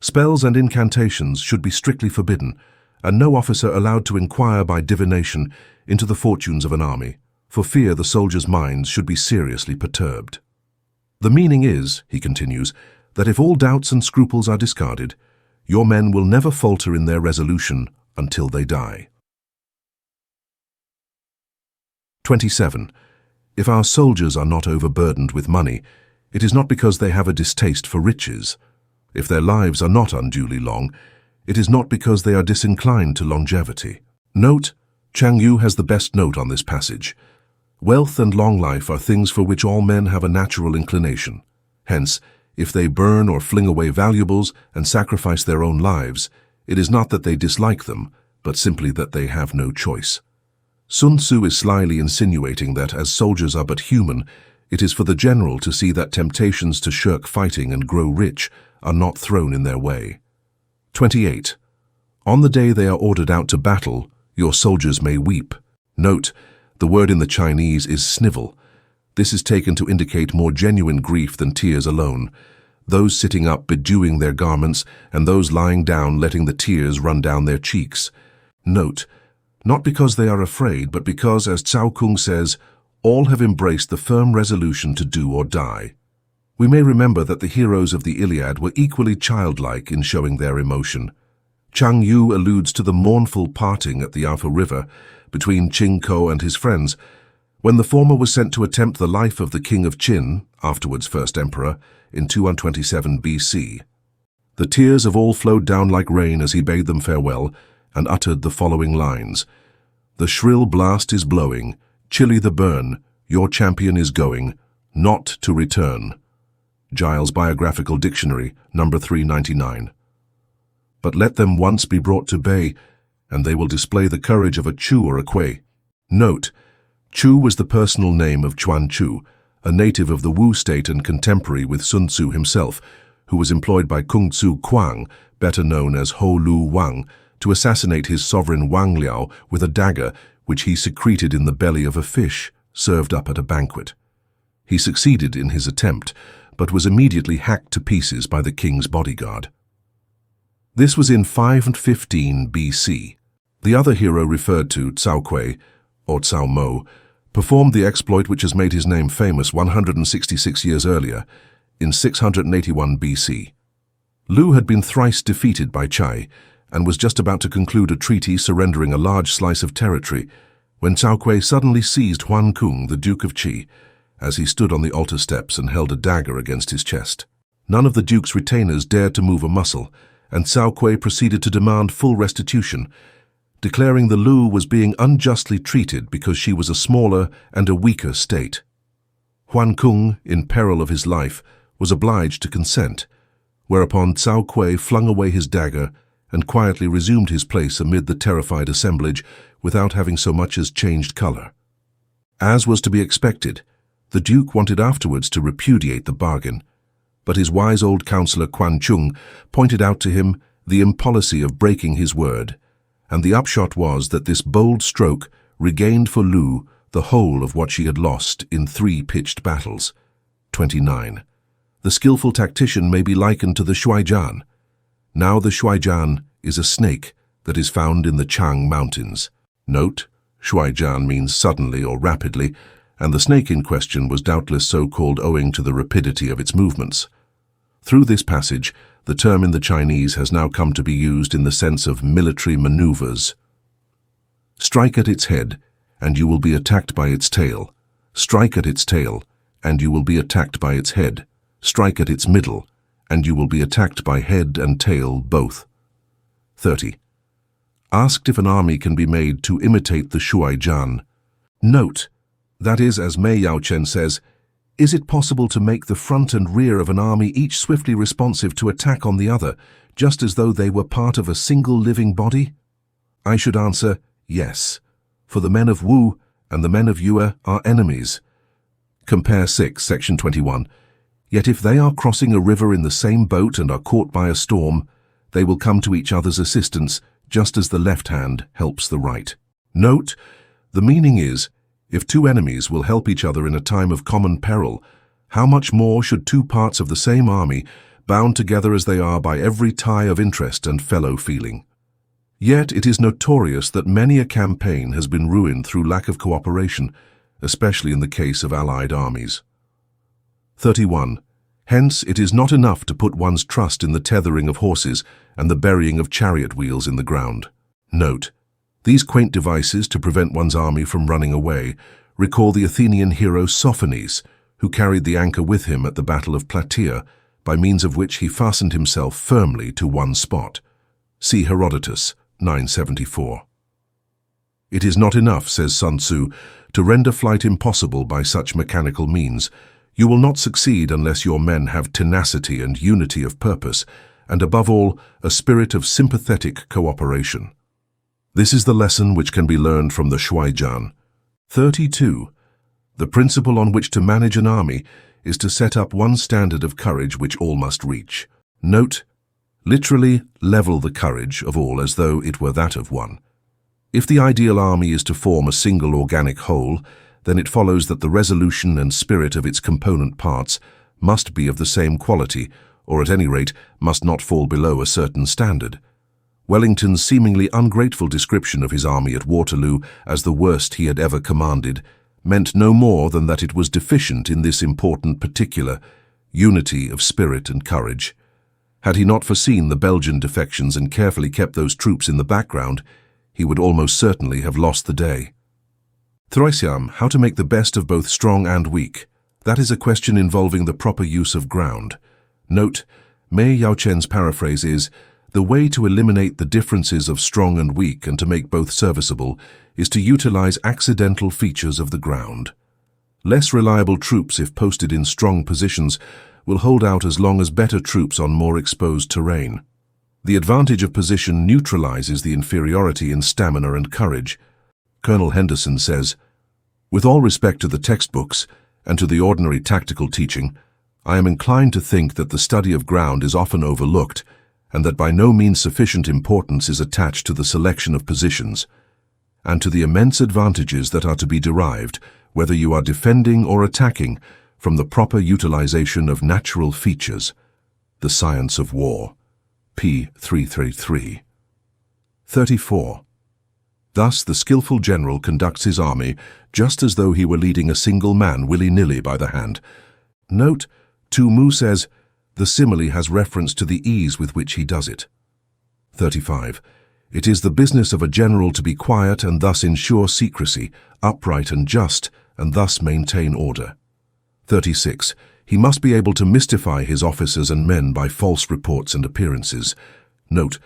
Speaker 2: Spells and incantations should be strictly forbidden, and no officer allowed to inquire by divination into the fortunes of an army, for fear the soldiers' minds should be seriously perturbed. The meaning is, he continues, that if all doubts and scruples are discarded, your men will never falter in their resolution until they die. 27. If our soldiers are not overburdened with money, it is not because they have a distaste for riches. If their lives are not unduly long, it is not because they are disinclined to longevity. Note, Chang Yu has the best note on this passage. Wealth and long life are things for which all men have a natural inclination. Hence, if they burn or fling away valuables and sacrifice their own lives, it is not that they dislike them, but simply that they have no choice. Sun Tzu is slyly insinuating that, as soldiers are but human, it is for the general to see that temptations to shirk fighting and grow rich are not thrown in their way. 28. On the day they are ordered out to battle, your soldiers may weep. Note, the word in the Chinese is snivel. This is taken to indicate more genuine grief than tears alone. Those sitting up bedewing their garments, and those lying down letting the tears run down their cheeks. Note, not because they are afraid, but because, as Cao Kung says, all have embraced the firm resolution to do or die. We may remember that the heroes of the Iliad were equally childlike in showing their emotion. Chang Yu alludes to the mournful parting at the Alpha River between Qin Ko and his friends, when the former was sent to attempt the life of the king of Qin, afterwards first emperor, in 227 BC. The tears of all flowed down like rain as he bade them farewell and uttered the following lines. The shrill blast is blowing, chilly the burn, your champion is going, not to return. Giles Biographical Dictionary, number 399. But let them once be brought to bay, and they will display the courage of a Chu or a Kui. Note, Chu was the personal name of Chuan Chu, a native of the Wu state and contemporary with Sun Tzu himself, who was employed by Kung Tzu Kuang, better known as Ho Lu Wang, to assassinate his sovereign Wang Liao with a dagger which he secreted in the belly of a fish served up at a banquet. He succeeded in his attempt, but was immediately hacked to pieces by the king's bodyguard. This was in 515 BC. The other hero referred to, Tzŭ, or Cao Mo, performed the exploit which has made his name famous 166 years earlier, in 681 BC. Lu had been thrice defeated by Chai, and was just about to conclude a treaty surrendering a large slice of territory, when Tzŭ suddenly seized Huan Kung, the Duke of Qi, as he stood on the altar steps and held a dagger against his chest. None of the Duke's retainers dared to move a muscle, and Tzŭ proceeded to demand full restitution, declaring the Lu was being unjustly treated because she was a smaller and a weaker state. Huan Kung, in peril of his life, was obliged to consent, whereupon Tzŭ flung away his dagger and quietly resumed his place amid the terrified assemblage without having so much as changed color. As was to be expected, the Duke wanted afterwards to repudiate the bargain, but his wise old counselor Quan Chung pointed out to him the impolicy of breaking his word, and the upshot was that this bold stroke regained for Lu the whole of what she had lost in 3 pitched battles. 29. The skillful tactician may be likened to the Shuaijian. Now the Shuaijian is a snake that is found in the Chang Mountains. Note, Shuaijian means suddenly or rapidly, and the snake in question was doubtless so called owing to the rapidity of its movements. Through this passage, the term in the Chinese has now come to be used in the sense of military maneuvers. Strike at its head, and you will be attacked by its tail. Strike at its tail, and you will be attacked by its head. Strike at its middle, and you will be attacked by head and tail both. 30. Asked if an army can be made to imitate the Shuaijian. Note, that is, as Mei Yaochen says, is it possible to make the front and rear of an army each swiftly responsive to attack on the other, just as though they were part of a single living body? I should answer, yes, for the men of Wu and the men of Yue are enemies. Compare 6, section 21. Yet if they are crossing a river in the same boat and are caught by a storm, they will come to each other's assistance, just as the left hand helps the right. Note, the meaning is, if 2 enemies will help each other in a time of common peril, how much more should 2 parts of the same army, bound together as they are by every tie of interest and fellow feeling? Yet it is notorious that many a campaign has been ruined through lack of cooperation, especially in the case of allied armies. 31. Hence, it is not enough to put one's trust in the tethering of horses and the burying of chariot wheels in the ground. Note, these quaint devices to prevent one's army from running away recall the Athenian hero Sophones, who carried the anchor with him at the Battle of Plataea, by means of which he fastened himself firmly to one spot. See Herodotus, 974. It is not enough, says Sun Tzu, to render flight impossible by such mechanical means. You will not succeed unless your men have tenacity and unity of purpose, and above all, a spirit of sympathetic cooperation. This is the lesson which can be learned from the Shuaijian. 32. The principle on which to manage an army is to set up one standard of courage which all must reach. Note, literally level the courage of all as though it were that of one. If the ideal army is to form a single organic whole, then it follows that the resolution and spirit of its component parts must be of the same quality, or at any rate must not fall below a certain standard. Wellington's seemingly ungrateful description of his army at Waterloo as the worst he had ever commanded meant no more than that it was deficient in this important particular, unity of spirit and courage. Had he not foreseen the Belgian defections and carefully kept those troops in the background, he would almost certainly have lost the day. 3. How to make the best of both strong and weak. That is a question involving the proper use of ground. Note, Mei Yaochen's paraphrase is, the way to eliminate the differences of strong and weak and to make both serviceable is to utilize accidental features of the ground. Less reliable troops, if posted in strong positions, will hold out as long as better troops on more exposed terrain. The advantage of position neutralizes the inferiority in stamina and courage. Colonel Henderson says, with all respect to the textbooks and to the ordinary tactical teaching, I am inclined to think that the study of ground is often overlooked and that by no means sufficient importance is attached to the selection of positions. and to the immense advantages that are to be derived, whether you are defending or attacking, from the proper utilization of natural features. The Science of War, p. 333. 34. Thus the skillful general conducts his army just as though he were leading a single man willy-nilly by the hand. Note, Tzu says, the simile has reference to the ease with which he does it. 35. It is the business of a general to be quiet and thus ensure secrecy, upright and just, and thus maintain order. 36. He must be able to mystify his officers and men by false reports and appearances. Note,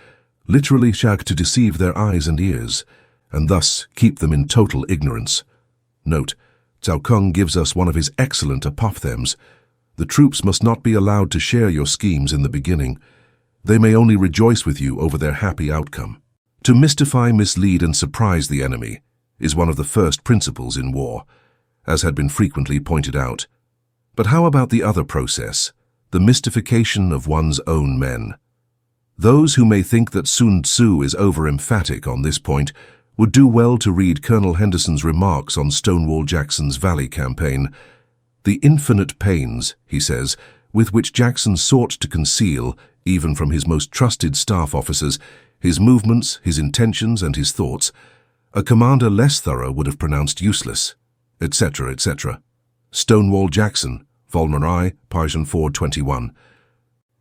Speaker 2: literally to deceive their eyes and ears, and thus keep them in total ignorance. Note, Cao Kung gives us one of his excellent apophthegms. The troops must not be allowed to share your schemes in the beginning. They may only rejoice with you over their happy outcome. To mystify, mislead, and surprise the enemy is one of the first principles in war, as had been frequently pointed out. But how about the other process, the mystification of one's own men? Those who may think that Sun Tzu is over-emphatic on this point would do well to read Colonel Henderson's remarks on Stonewall Jackson's Valley campaign. The infinite pains, he says, with which Jackson sought to conceal, even from his most trusted staff officers, his movements, his intentions, and his thoughts, a commander less thorough would have pronounced useless, etc., etc. Stonewall Jackson, Volume I, page 421.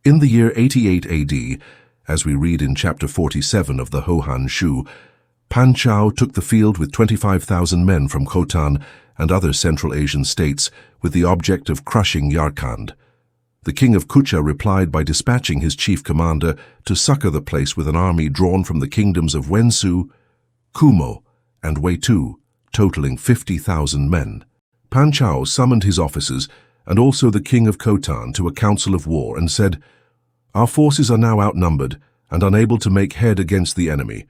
Speaker 2: In the year 88 AD, as we read in chapter 47 of the Hohan Shu, Pan Chao took the field with 25,000 men from Khotan and other Central Asian states with the object of crushing Yarkand. The king of Kucha replied by dispatching his chief commander to succor the place with an army drawn from the kingdoms of Wensu, Kumo, and Weitu, totaling 50,000 men. Pan Chao summoned his officers and also the king of Khotan to a council of war and said, "Our forces are now outnumbered and unable to make head against the enemy.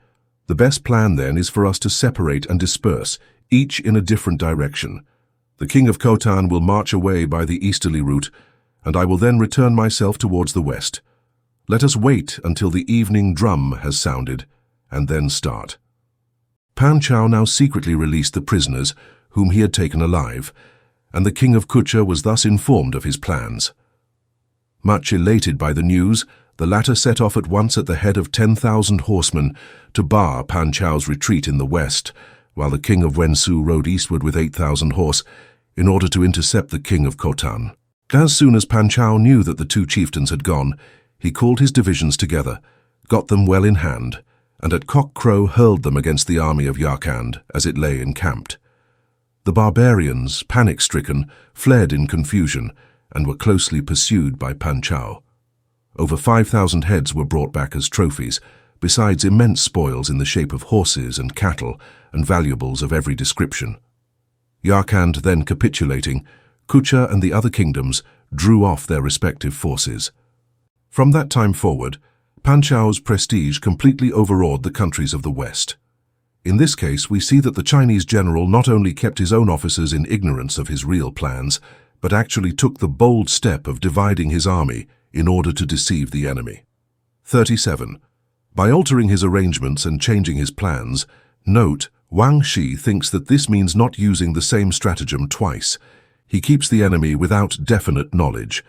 Speaker 2: The best plan then is for us to separate and disperse, each in a different direction. The king of Khotan will march away by the easterly route, and I will then return myself towards the west. Let us wait until the evening drum has sounded, and then start." Pan Chao now secretly released the prisoners whom he had taken alive, and the king of Kucha was thus informed of his plans. Much elated by the news, the latter set off at once at the head of 10,000 horsemen to bar Pan Chao's retreat in the west, while the king of Wensu rode eastward with 8,000 horse in order to intercept the king of Khotan. As soon as Pan Chao knew that the two chieftains had gone, he called his divisions together, got them well in hand, and at cock-crow hurled them against the army of Yarkand as it lay encamped. The barbarians, panic-stricken, fled in confusion and were closely pursued by Pan Chao. Over 5,000 heads were brought back as trophies, besides immense spoils in the shape of horses and cattle and valuables of every description. Yarkand then capitulating, Kucha and the other kingdoms drew off their respective forces. From that time forward, Pan Chao's prestige completely overawed the countries of the West. In this case, we see that the Chinese general not only kept his own officers in ignorance of his real plans, but actually took the bold step of dividing his army in order to deceive the enemy. 37. By altering his arrangements and changing his plans, note, Wang Shi thinks that this means not using the same stratagem twice. He keeps the enemy without definite knowledge.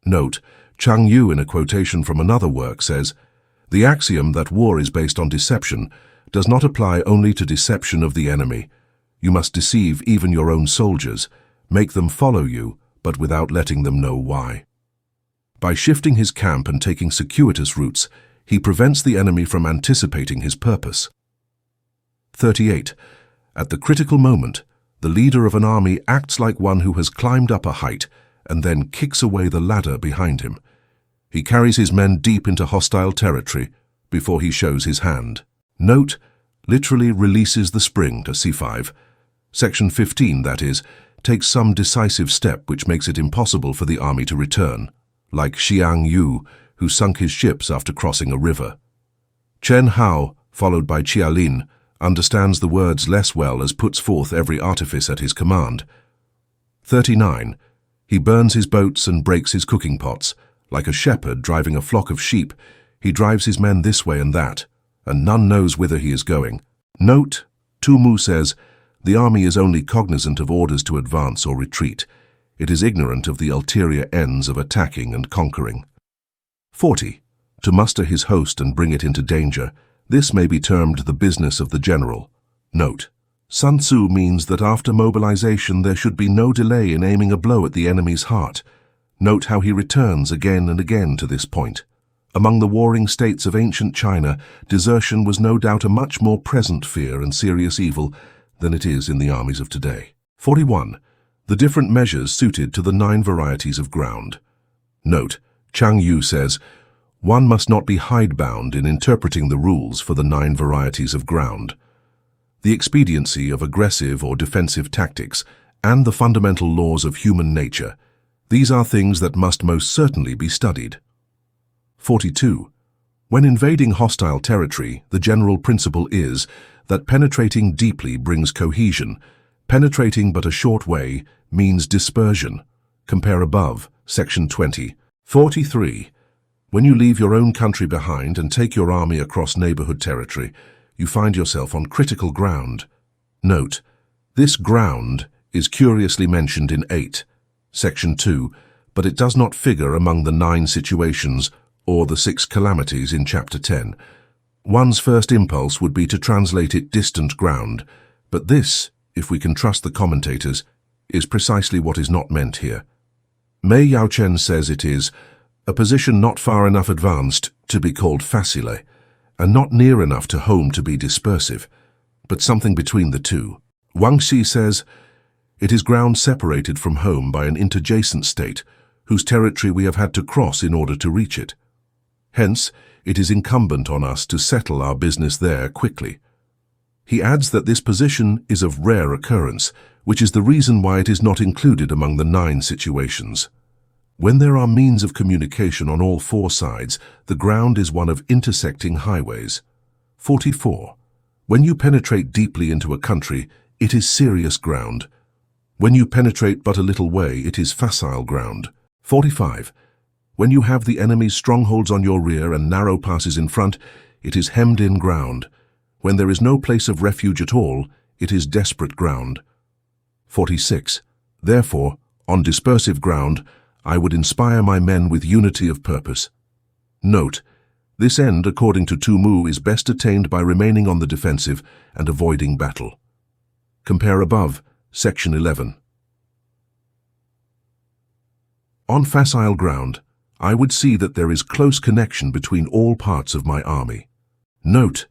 Speaker 2: Note, Chang Yu in a quotation from another work says, "The axiom that war is based on deception does not apply only to deception of the enemy. You must deceive even your own soldiers, make them follow you, but without letting them know why." By shifting his camp and taking circuitous routes, he prevents the enemy from anticipating his purpose. 38. At the critical moment, the leader of an army acts like one who has climbed up a height and then kicks away the ladder behind him. He carries his men deep into hostile territory before he shows his hand. Note, literally releases the spring to c5. Section 15, that is, takes some decisive step which makes it impossible for the army to return, like Xiang Yu, who sunk his ships after crossing a river. Chen Hao, followed by Chia Lin, understands the words less well as puts forth every artifice at his command. 39. He burns his boats and breaks his cooking pots. Like a shepherd driving a flock of sheep, he drives his men this way and that, and none knows whither he is going. Note, Tu Mu says, the army is only cognizant of orders to advance or retreat. It is ignorant of the ulterior ends of attacking and conquering. 40. To muster his host and bring it into danger. This may be termed the business of the general. Note: Sun Tzu means that after mobilization there should be no delay in aiming a blow at the enemy's heart. Note how he returns again and again to this point. Among the warring states of ancient China, desertion was no doubt a much more present fear and serious evil than it is in the armies of today. 41. The different measures suited to the 9 varieties of ground. Note: Chang Yu says, one must not be hidebound in interpreting the rules for the 9 varieties of ground. The expediency of aggressive or defensive tactics and the fundamental laws of human nature, these are things that must most certainly be studied. 42. When invading hostile territory, the general principle is that penetrating deeply brings cohesion. Penetrating but a short way means dispersion. Compare above, section 20. 43. When you leave your own country behind and take your army across neighborhood territory, you find yourself on critical ground. Note: this ground is curiously mentioned in 8, section 2, but it does not figure among the 9 situations or the 6 calamities in chapter 10. One's first impulse would be to translate it distant ground, but this, if we can trust the commentators, is precisely what is not meant here. Mei Yaochen says it is a position not far enough advanced to be called facile, and not near enough to home to be dispersive, but something between the two. Wang Xi says, it is ground separated from home by an interjacent state, whose territory we have had to cross in order to reach it. Hence, it is incumbent on us to settle our business there quickly. He adds that this position is of rare occurrence, which is the reason why it is not included among the 9 situations. When there are means of communication on all 4 sides, the ground is one of intersecting highways. 44. When you penetrate deeply into a country, it is serious ground. When you penetrate but a little way, it is facile ground. 45. When you have the enemy's strongholds on your rear and narrow passes in front, it is hemmed-in ground. When there is no place of refuge at all, it is desperate ground. 46. Therefore, on dispersive ground, I would inspire my men with unity of purpose. Note: this end, according to Tu Mu, is best attained by remaining on the defensive and avoiding battle. Compare above, section 11. On facile ground, I would see that there is close connection between all parts of my army. Note: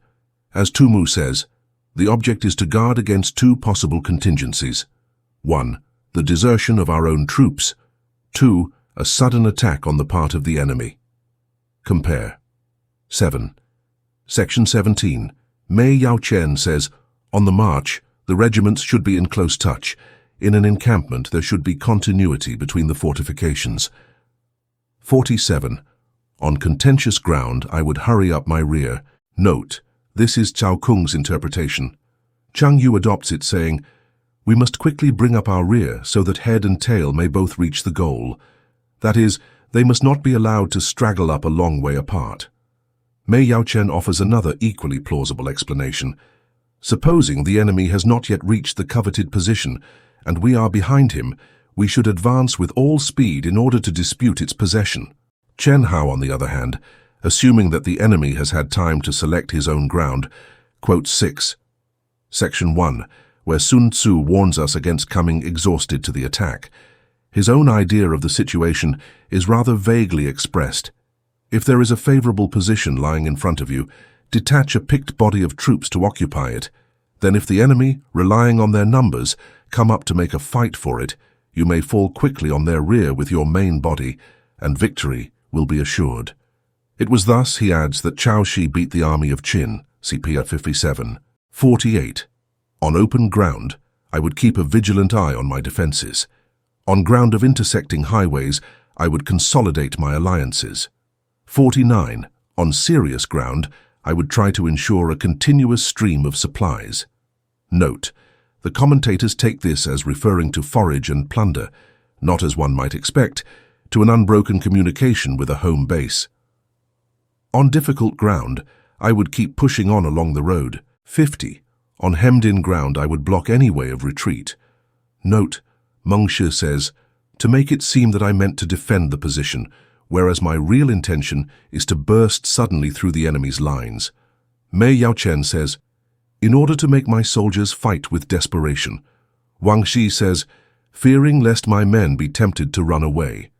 Speaker 2: as Tu Mu says, the object is to guard against 2 possible contingencies. 1. The desertion of our own troops. 2. A sudden attack on the part of the enemy. Compare. 7. Section 17. Mei Yaochen says, on the march, the regiments should be in close touch. In an encampment, there should be continuity between the fortifications. 47. On contentious ground, I would hurry up my rear. Note: this is Cao Kung's interpretation. Chang Yu adopts it, saying, we must quickly bring up our rear so that head and tail may both reach the goal. That is, they must not be allowed to straggle up a long way apart. Mei Yaochen offers another equally plausible explanation. Supposing the enemy has not yet reached the coveted position, and we are behind him, we should advance with all speed in order to dispute its possession. Chen Hao, on the other hand, assuming that the enemy has had time to select his own ground, quotes 6, section 1, where Sun Tzu warns us against coming exhausted to the attack. His own idea of the situation is rather vaguely expressed. If there is a favorable position lying in front of you, detach a picked body of troops to occupy it. Then if the enemy, relying on their numbers, come up to make a fight for it, you may fall quickly on their rear with your main body, and victory will be assured. It was thus, he adds, that Cao Shi beat the army of Qin, CP at 57. 48. On open ground, I would keep a vigilant eye on my defenses. On ground of intersecting highways, I would consolidate my alliances. 49. On serious ground, I would try to ensure a continuous stream of supplies. Note: the commentators take this as referring to forage and plunder, not, as one might expect, to an unbroken communication with a home base. On difficult ground, I would keep pushing on along the road. 50. On hemmed-in ground I would block any way of retreat. Note, Meng Shi says, to make it seem that I meant to defend the position, whereas my real intention is to burst suddenly through the enemy's lines. Mei Yaochen says, in order to make my soldiers fight with desperation. Wang Shi says, fearing lest my men be tempted to run away.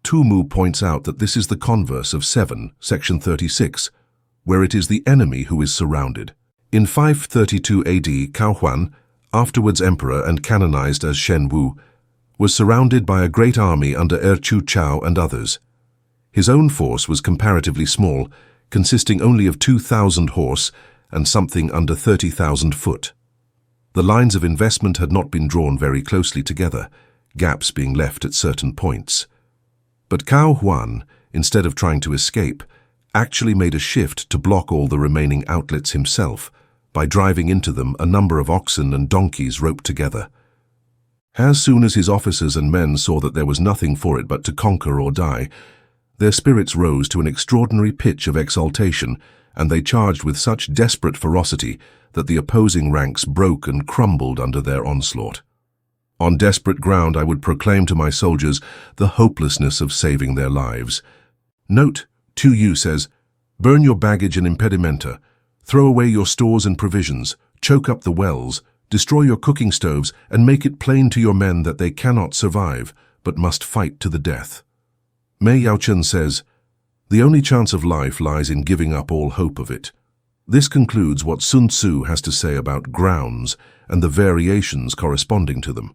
Speaker 2: Tu Mu points out that this is the converse of 7, section 36, where it is the enemy who is surrounded. In 532 AD, Cao Huan, afterwards emperor and canonized as Shen Wu, was surrounded by a great army under Chu Chao and others. His own force was comparatively small, consisting only of 2,000 horse and something under 30,000 foot. The lines of investment had not been drawn very closely together, gaps being left at certain points. But Cao Huan, instead of trying to escape, actually made a shift to block all the remaining outlets himself by driving into them a number of oxen and donkeys roped together. As soon as his officers and men saw that there was nothing for it but to conquer or die, their spirits rose to an extraordinary pitch of exaltation, and they charged with such desperate ferocity that the opposing ranks broke and crumbled under their onslaught. On desperate ground I would proclaim to my soldiers the hopelessness of saving their lives. Note, Tu Yu says, burn your baggage and impedimenta, throw away your stores and provisions, choke up the wells, destroy your cooking stoves, and make it plain to your men that they cannot survive, but must fight to the death. Mei Yaochen says, the only chance of life lies in giving up all hope of it. This concludes what Sun Tzu has to say about grounds and the variations corresponding to them.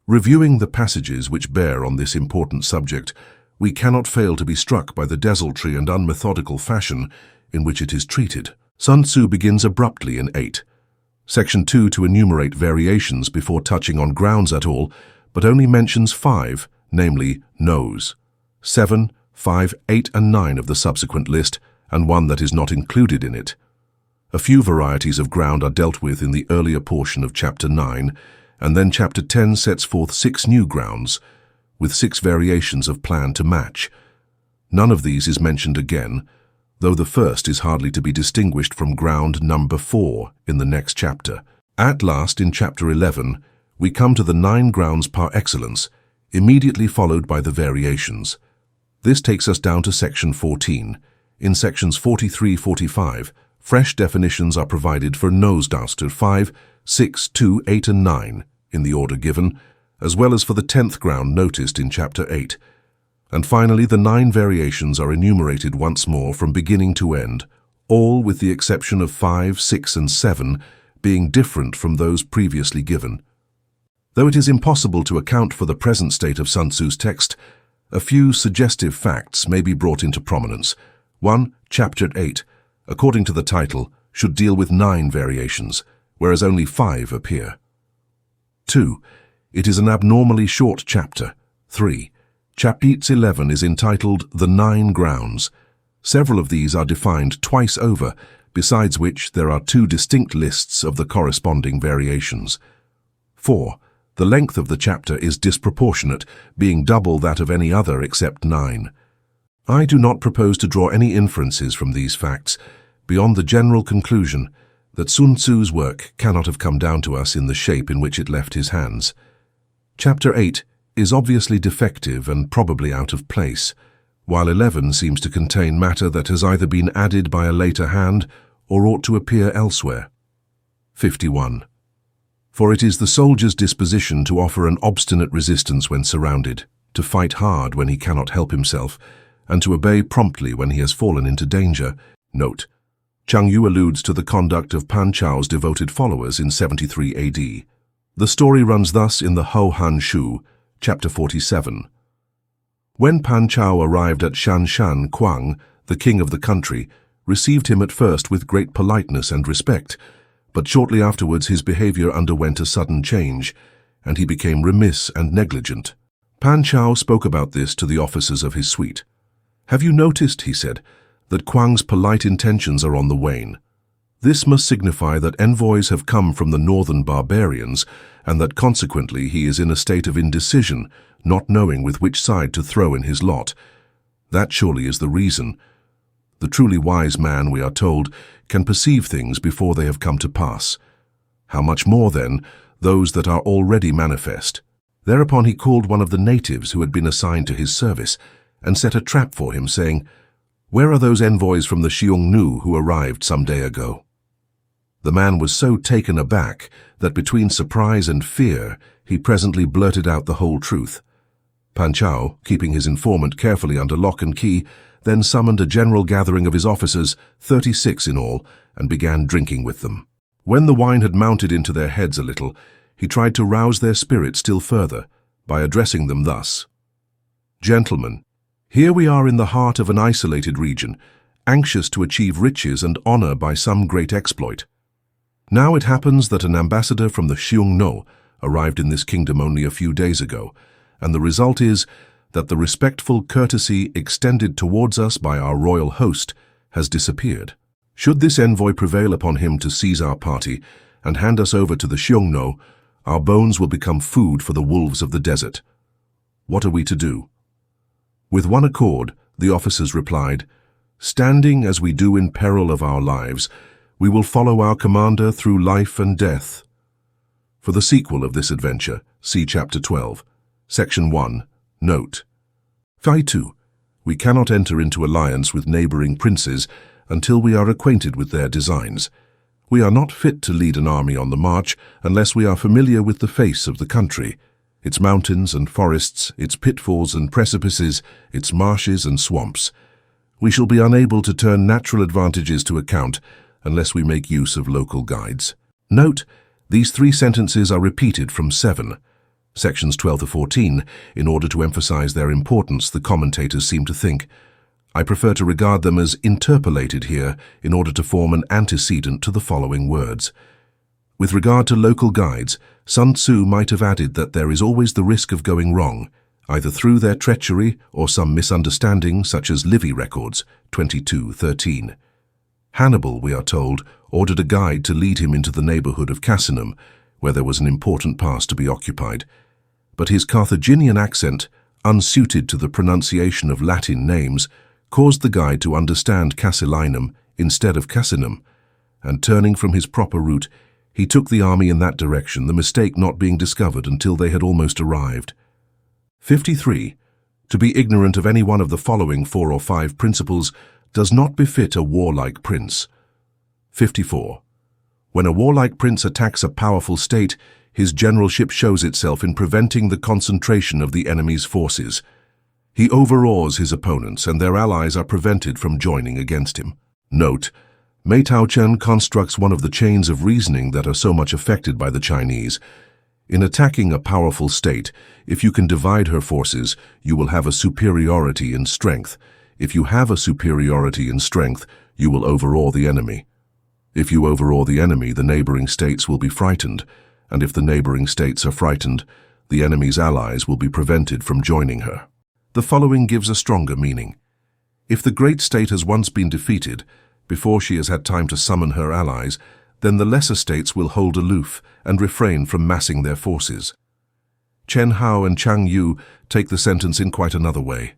Speaker 2: Reviewing the passages which bear on this important subject, we cannot fail to be struck by the desultory and unmethodical fashion in which it is treated. Sun Tzu begins abruptly in 8. Section 2 to enumerate variations before touching on grounds at all, but only mentions 5, namely nose. 7, 5, 8 and 9 of the subsequent list, and one that is not included in it. A few varieties of ground are dealt with in the earlier portion of Chapter 9, and then Chapter 10 sets forth 6 new grounds, with 6 variations of plan to match. None of these is mentioned again, though the first is hardly to be distinguished from ground number 4 in the next chapter. At last, in Chapter 11, we come to the 9 grounds par excellence, immediately followed by the variations. This takes us down to Section 14. In Sections 43-45, fresh definitions are provided for nose-duster 5, 6, 2, 8 and 9, in the order given, as well as for the 10th ground noticed in Chapter 8. And finally, the 9 variations are enumerated once more from beginning to end, all with the exception of 5, 6 and 7 being different from those previously given. Though it is impossible to account for the present state of Sun Tzu's text, a few suggestive facts may be brought into prominence. 1. Chapter 8, according to the title, should deal with 9 variations, whereas only 5 appear. 2. It is an abnormally short chapter. 3. Chapter 11 is entitled The 9 Grounds. Several of these are defined twice over, besides which there are 2 distinct lists of the corresponding variations. 4. The length of the chapter is disproportionate, being double that of any other except 9. I do not propose to draw any inferences from these facts, beyond the general conclusion that Sun Tzu's work cannot have come down to us in the shape in which it left his hands. Chapter 8 is obviously defective and probably out of place, while 11 seems to contain matter that has either been added by a later hand or ought to appear elsewhere. 51. For it is the soldier's disposition to offer an obstinate resistance when surrounded, to fight hard when he cannot help himself, and to obey promptly when he has fallen into danger. Note, Chang Yu alludes to the conduct of Pan Chao's devoted followers in 73 AD. The story runs thus in the Hou Han Shu, Chapter 47. When Pan Chao arrived at Shanshan, Kuang, the king of the country, received him at first with great politeness and respect, but shortly afterwards his behavior underwent a sudden change, and he became remiss and negligent. Pan Chao spoke about this to the officers of his suite. "Have you noticed," he said, "that Kuang's polite intentions are on the wane? This must signify that envoys have come from the northern barbarians, and that consequently he is in a state of indecision, not knowing with which side to throw in his lot. That surely is the reason. The truly wise man, we are told, can perceive things before they have come to pass. How much more, then, those that are already manifest? Thereupon he called one of the natives who had been assigned to his service, and set a trap for him, saying, "Where are those envoys from the Xiongnu who arrived some day ago?" The man was so taken aback that between surprise and fear he presently blurted out the whole truth. Pan Chao, keeping his informant carefully under lock and key, then summoned a general gathering of his officers, 36 in all, and began drinking with them. When the wine had mounted into their heads a little, he tried to rouse their spirit still further by addressing them thus: "Gentlemen, here we are in the heart of an isolated region, anxious to achieve riches and honor by some great exploit. Now it happens that an ambassador from the Xiongnu arrived in this kingdom only a few days ago, and the result is that the respectful courtesy extended towards us by our royal host has disappeared. Should this envoy prevail upon him to seize our party and hand us over to the Xiongnu, our bones will become food for the wolves of the desert. What are we to do?" With one accord, the officers replied, "Standing as we do in peril of our lives, we will follow our commander through life and death." For the sequel of this adventure, see Chapter 12, Section 1, Note. 2. We cannot enter into alliance with neighboring princes until we are acquainted with their designs. We are not fit to lead an army on the march unless we are familiar with the face of the country, its mountains and forests, its pitfalls and precipices, its marshes and swamps. We shall be unable to turn natural advantages to account unless we make use of local guides. Note, these 3 sentences are repeated from 7. Sections 12 to 14, in order to emphasize their importance, the commentators seem to think. I prefer to regard them as interpolated here in order to form an antecedent to the following words. With regard to local guides, Sun Tzu might have added that there is always the risk of going wrong, either through their treachery or some misunderstanding such as Livy records, 22:13. Hannibal, we are told, ordered a guide to lead him into the neighborhood of Casinum, where there was an important pass to be occupied. But his Carthaginian accent, unsuited to the pronunciation of Latin names, caused the guide to understand Casilinum instead of Casinum, and turning from his proper route, he took the army in that direction, the mistake not being discovered until they had almost arrived. 53. To be ignorant of any one of the following 4 or 5 principles does not befit a warlike prince. 54. When a warlike prince attacks a powerful state, his generalship shows itself in preventing the concentration of the enemy's forces. He overawes his opponents, and their allies are prevented from joining against him. Note, Mei Taochen constructs one of the chains of reasoning that are so much affected by the Chinese. In attacking a powerful state, if you can divide her forces, you will have a superiority in strength. If you have a superiority in strength, you will overawe the enemy. If you overawe the enemy, the neighboring states will be frightened, and if the neighboring states are frightened, the enemy's allies will be prevented from joining her. The following gives a stronger meaning. If the great state has once been defeated, before she has had time to summon her allies, then the lesser states will hold aloof and refrain from massing their forces. Chen Hao and Chang Yu take the sentence in quite another way.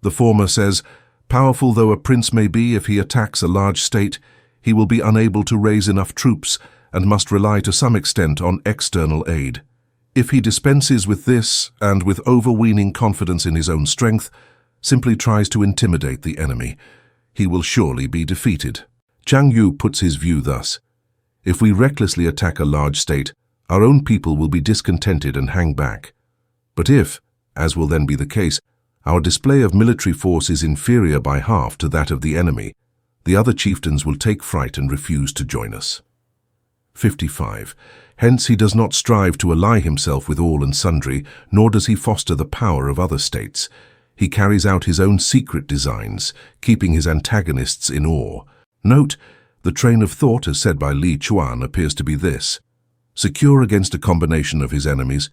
Speaker 2: The former says, "Powerful though a prince may be, if he attacks a large state, he will be unable to raise enough troops and must rely to some extent on external aid. If he dispenses with this, and with overweening confidence in his own strength, simply tries to intimidate the enemy, he will surely be defeated." Chang Yu puts his view thus: if we recklessly attack a large state, our own people will be discontented and hang back. But if, as will then be the case, our display of military force is inferior by half to that of the enemy, the other chieftains will take fright and refuse to join us. 55. Hence he does not strive to ally himself with all and sundry, nor does he foster the power of other states. He carries out his own secret designs, keeping his antagonists in awe. Note, the train of thought, as said by Li Chuan, appears to be this: secure against a combination of his enemies,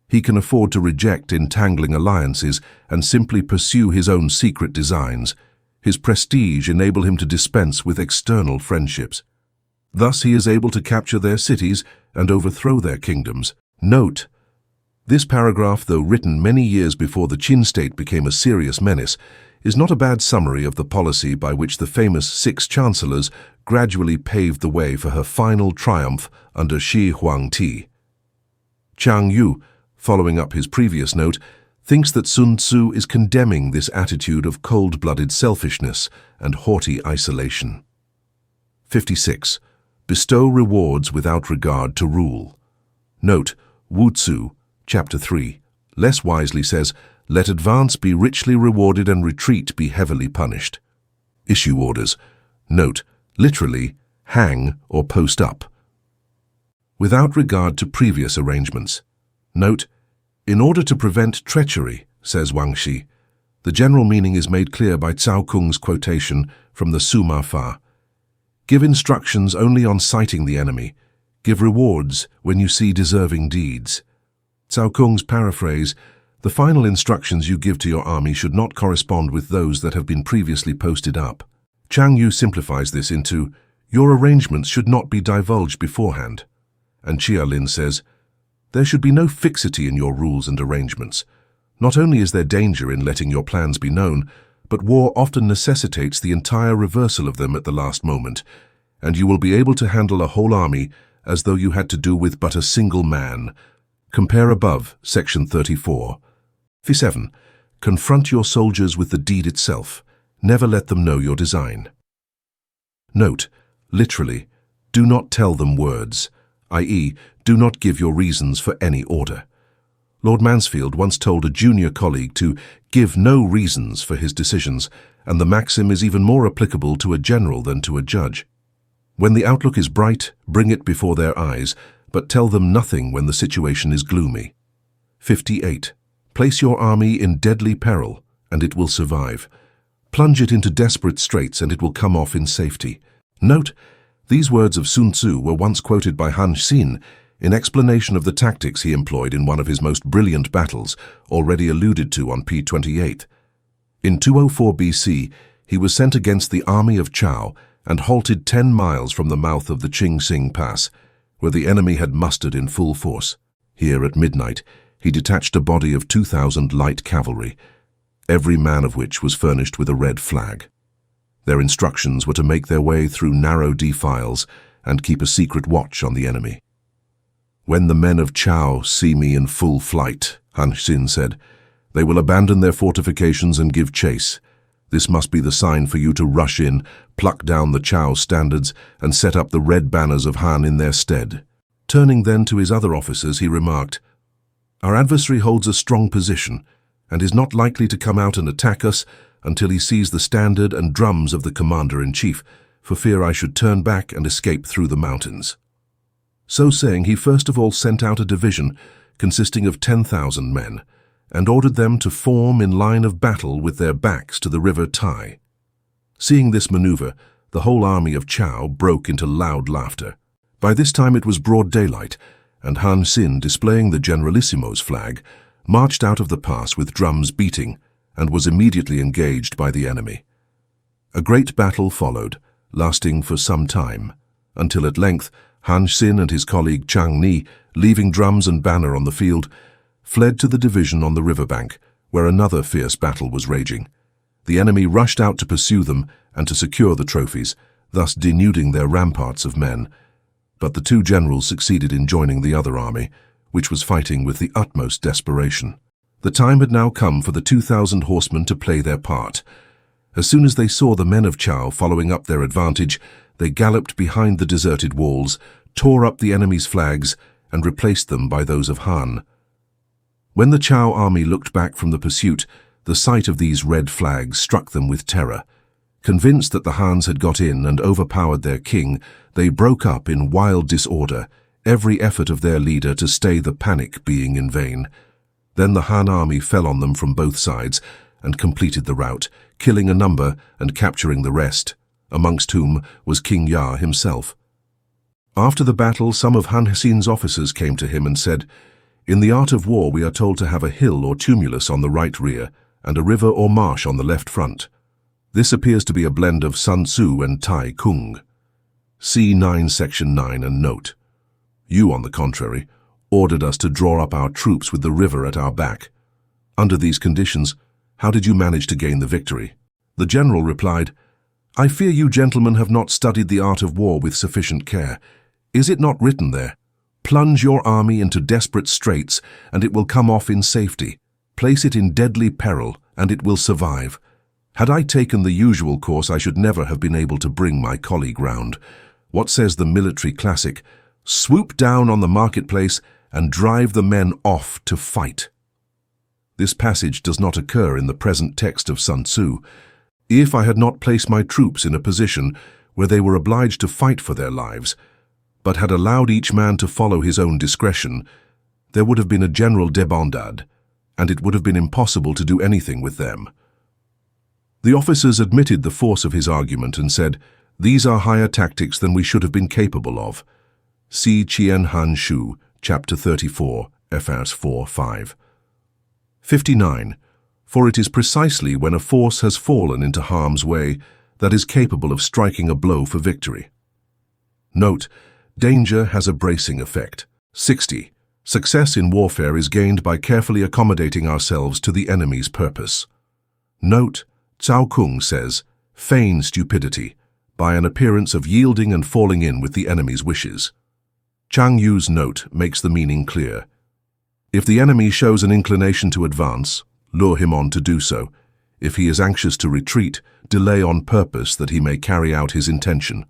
Speaker 2: he can afford to reject entangling alliances and simply pursue his own secret designs. His prestige enable him to dispense with external friendships. Thus he is able to capture their cities and overthrow their kingdoms. Note, this paragraph, though written many years before the Qin state became a serious menace, is not a bad summary of the policy by which the famous 6 chancellors gradually paved the way for her final triumph under Shi Huangti. Chang Yu, following up his previous note, thinks that Sun Tzu is condemning this attitude of cold-blooded selfishness and haughty isolation. 56. Bestow rewards without regard to rule. Note, Wu Tzu, Chapter 3, less wisely says, "Let advance be richly rewarded and retreat be heavily punished." Issue orders. Note, literally, hang or post up. Without regard to previous arrangements. Note, in order to prevent treachery, says Wang Shi. The general meaning is made clear by Cao Kung's quotation from the Suma Fa. Give instructions only on sighting the enemy. Give rewards when you see deserving deeds. Cao Kung's paraphrase, the final instructions you give to your army should not correspond with those that have been previously posted up. Chang Yu simplifies this into, your arrangements should not be divulged beforehand. And Chia Lin says, there should be no fixity in your rules and arrangements. Not only is there danger in letting your plans be known, but war often necessitates the entire reversal of them at the last moment, and you will be able to handle a whole army as though you had to do with but a single man. Compare above, section 34. 57. Confront your soldiers with the deed itself. Never let them know your design. Note, literally, do not tell them words, i.e., do not give your reasons for any order. Lord Mansfield once told a junior colleague to give no reasons for his decisions, and the maxim is even more applicable to a general than to a judge. When the outlook is bright, bring it before their eyes, but tell them nothing when the situation is gloomy. 58. Place your army in deadly peril, and it will survive. Plunge it into desperate straits, and it will come off in safety. Note, these words of Sun Tzu were once quoted by Han Xin in explanation of the tactics he employed in one of his most brilliant battles, already alluded to on p28. In 204 BC, he was sent against the army of Chao and halted 10 miles from the mouth of the Qing Pass, where the enemy had mustered in full force. Here at midnight, he detached a body of 2,000 light cavalry, every man of which was furnished with a red flag. Their instructions were to make their way through narrow defiles and keep a secret watch on the enemy. When the men of Chao see me in full flight, Han Xin said, they will abandon their fortifications and give chase. This must be the sign for you to rush in, pluck down the Chao standards, and set up the red banners of Han in their stead. Turning then to his other officers, he remarked, our adversary holds a strong position, and is not likely to come out and attack us until he sees the standard and drums of the commander-in-chief, for fear I should turn back and escape through the mountains. So saying, he first of all sent out a division consisting of 10,000 men, and ordered them to form in line of battle with their backs to the river Tai. Seeing this maneuver, the whole army of Chao broke into loud laughter. By this time it was broad daylight, and Han Xin, displaying the Generalissimo's flag, marched out of the pass with drums beating, and was immediately engaged by the enemy. A great battle followed, lasting for some time, until at length Han Xin and his colleague Chang Ni, leaving drums and banner on the field, fled to the division on the riverbank, where another fierce battle was raging. The enemy rushed out to pursue them and to secure the trophies, thus denuding their ramparts of men. But the two generals succeeded in joining the other army, which was fighting with the utmost desperation. The time had now come for the 2,000 horsemen to play their part. As soon as they saw the men of Chao following up their advantage, they galloped behind the deserted walls, tore up the enemy's flags, and replaced them by those of Han. When the Chao army looked back from the pursuit, the sight of these red flags struck them with terror. Convinced that the Hans had got in and overpowered their king, they broke up in wild disorder, every effort of their leader to stay the panic being in vain. Then the Han army fell on them from both sides and completed the rout, killing a number and capturing the rest, amongst whom was King Ya himself. After the battle, some of Han Xin's officers came to him and said, in the art of war we are told to have a hill or tumulus on the right rear and a river or marsh on the left front. This appears to be a blend of Sun Tzu and Tai Kung. See 9 section 9 and note. You, on the contrary, ordered us to draw up our troops with the river at our back. Under these conditions, How did you manage to gain the victory? The general replied, I fear you gentlemen have not studied the art of war with sufficient care. Is it not written there? Plunge your army into desperate straits, and it will come off in safety. Place it in deadly peril, and it will survive. Had I taken the usual course, I should never have been able to bring my colleague round. What says the military classic? Swoop down on the marketplace and drive the men off to fight. This passage does not occur in the present text of Sun Tzu. If I had not placed my troops in a position where they were obliged to fight for their lives, but had allowed each man to follow his own discretion, there would have been a general débandade, and it would have been impossible to do anything with them. The officers admitted the force of his argument and said, These are higher tactics than we should have been capable of. See Qian Han Shu, chapter 34, FRs 4-5. 59. For it is precisely when a force has fallen into harm's way that is capable of striking a blow for victory. Note, danger has a bracing effect. 60. Success in warfare is gained by carefully accommodating ourselves to the enemy's purpose. Note, Cao Kung says, feign stupidity by an appearance of yielding and falling in with the enemy's wishes. Chang Yu's note makes the meaning clear. If the enemy shows an inclination to advance, lure him on to do so. If he is anxious to retreat, delay on purpose that he may carry out his intention.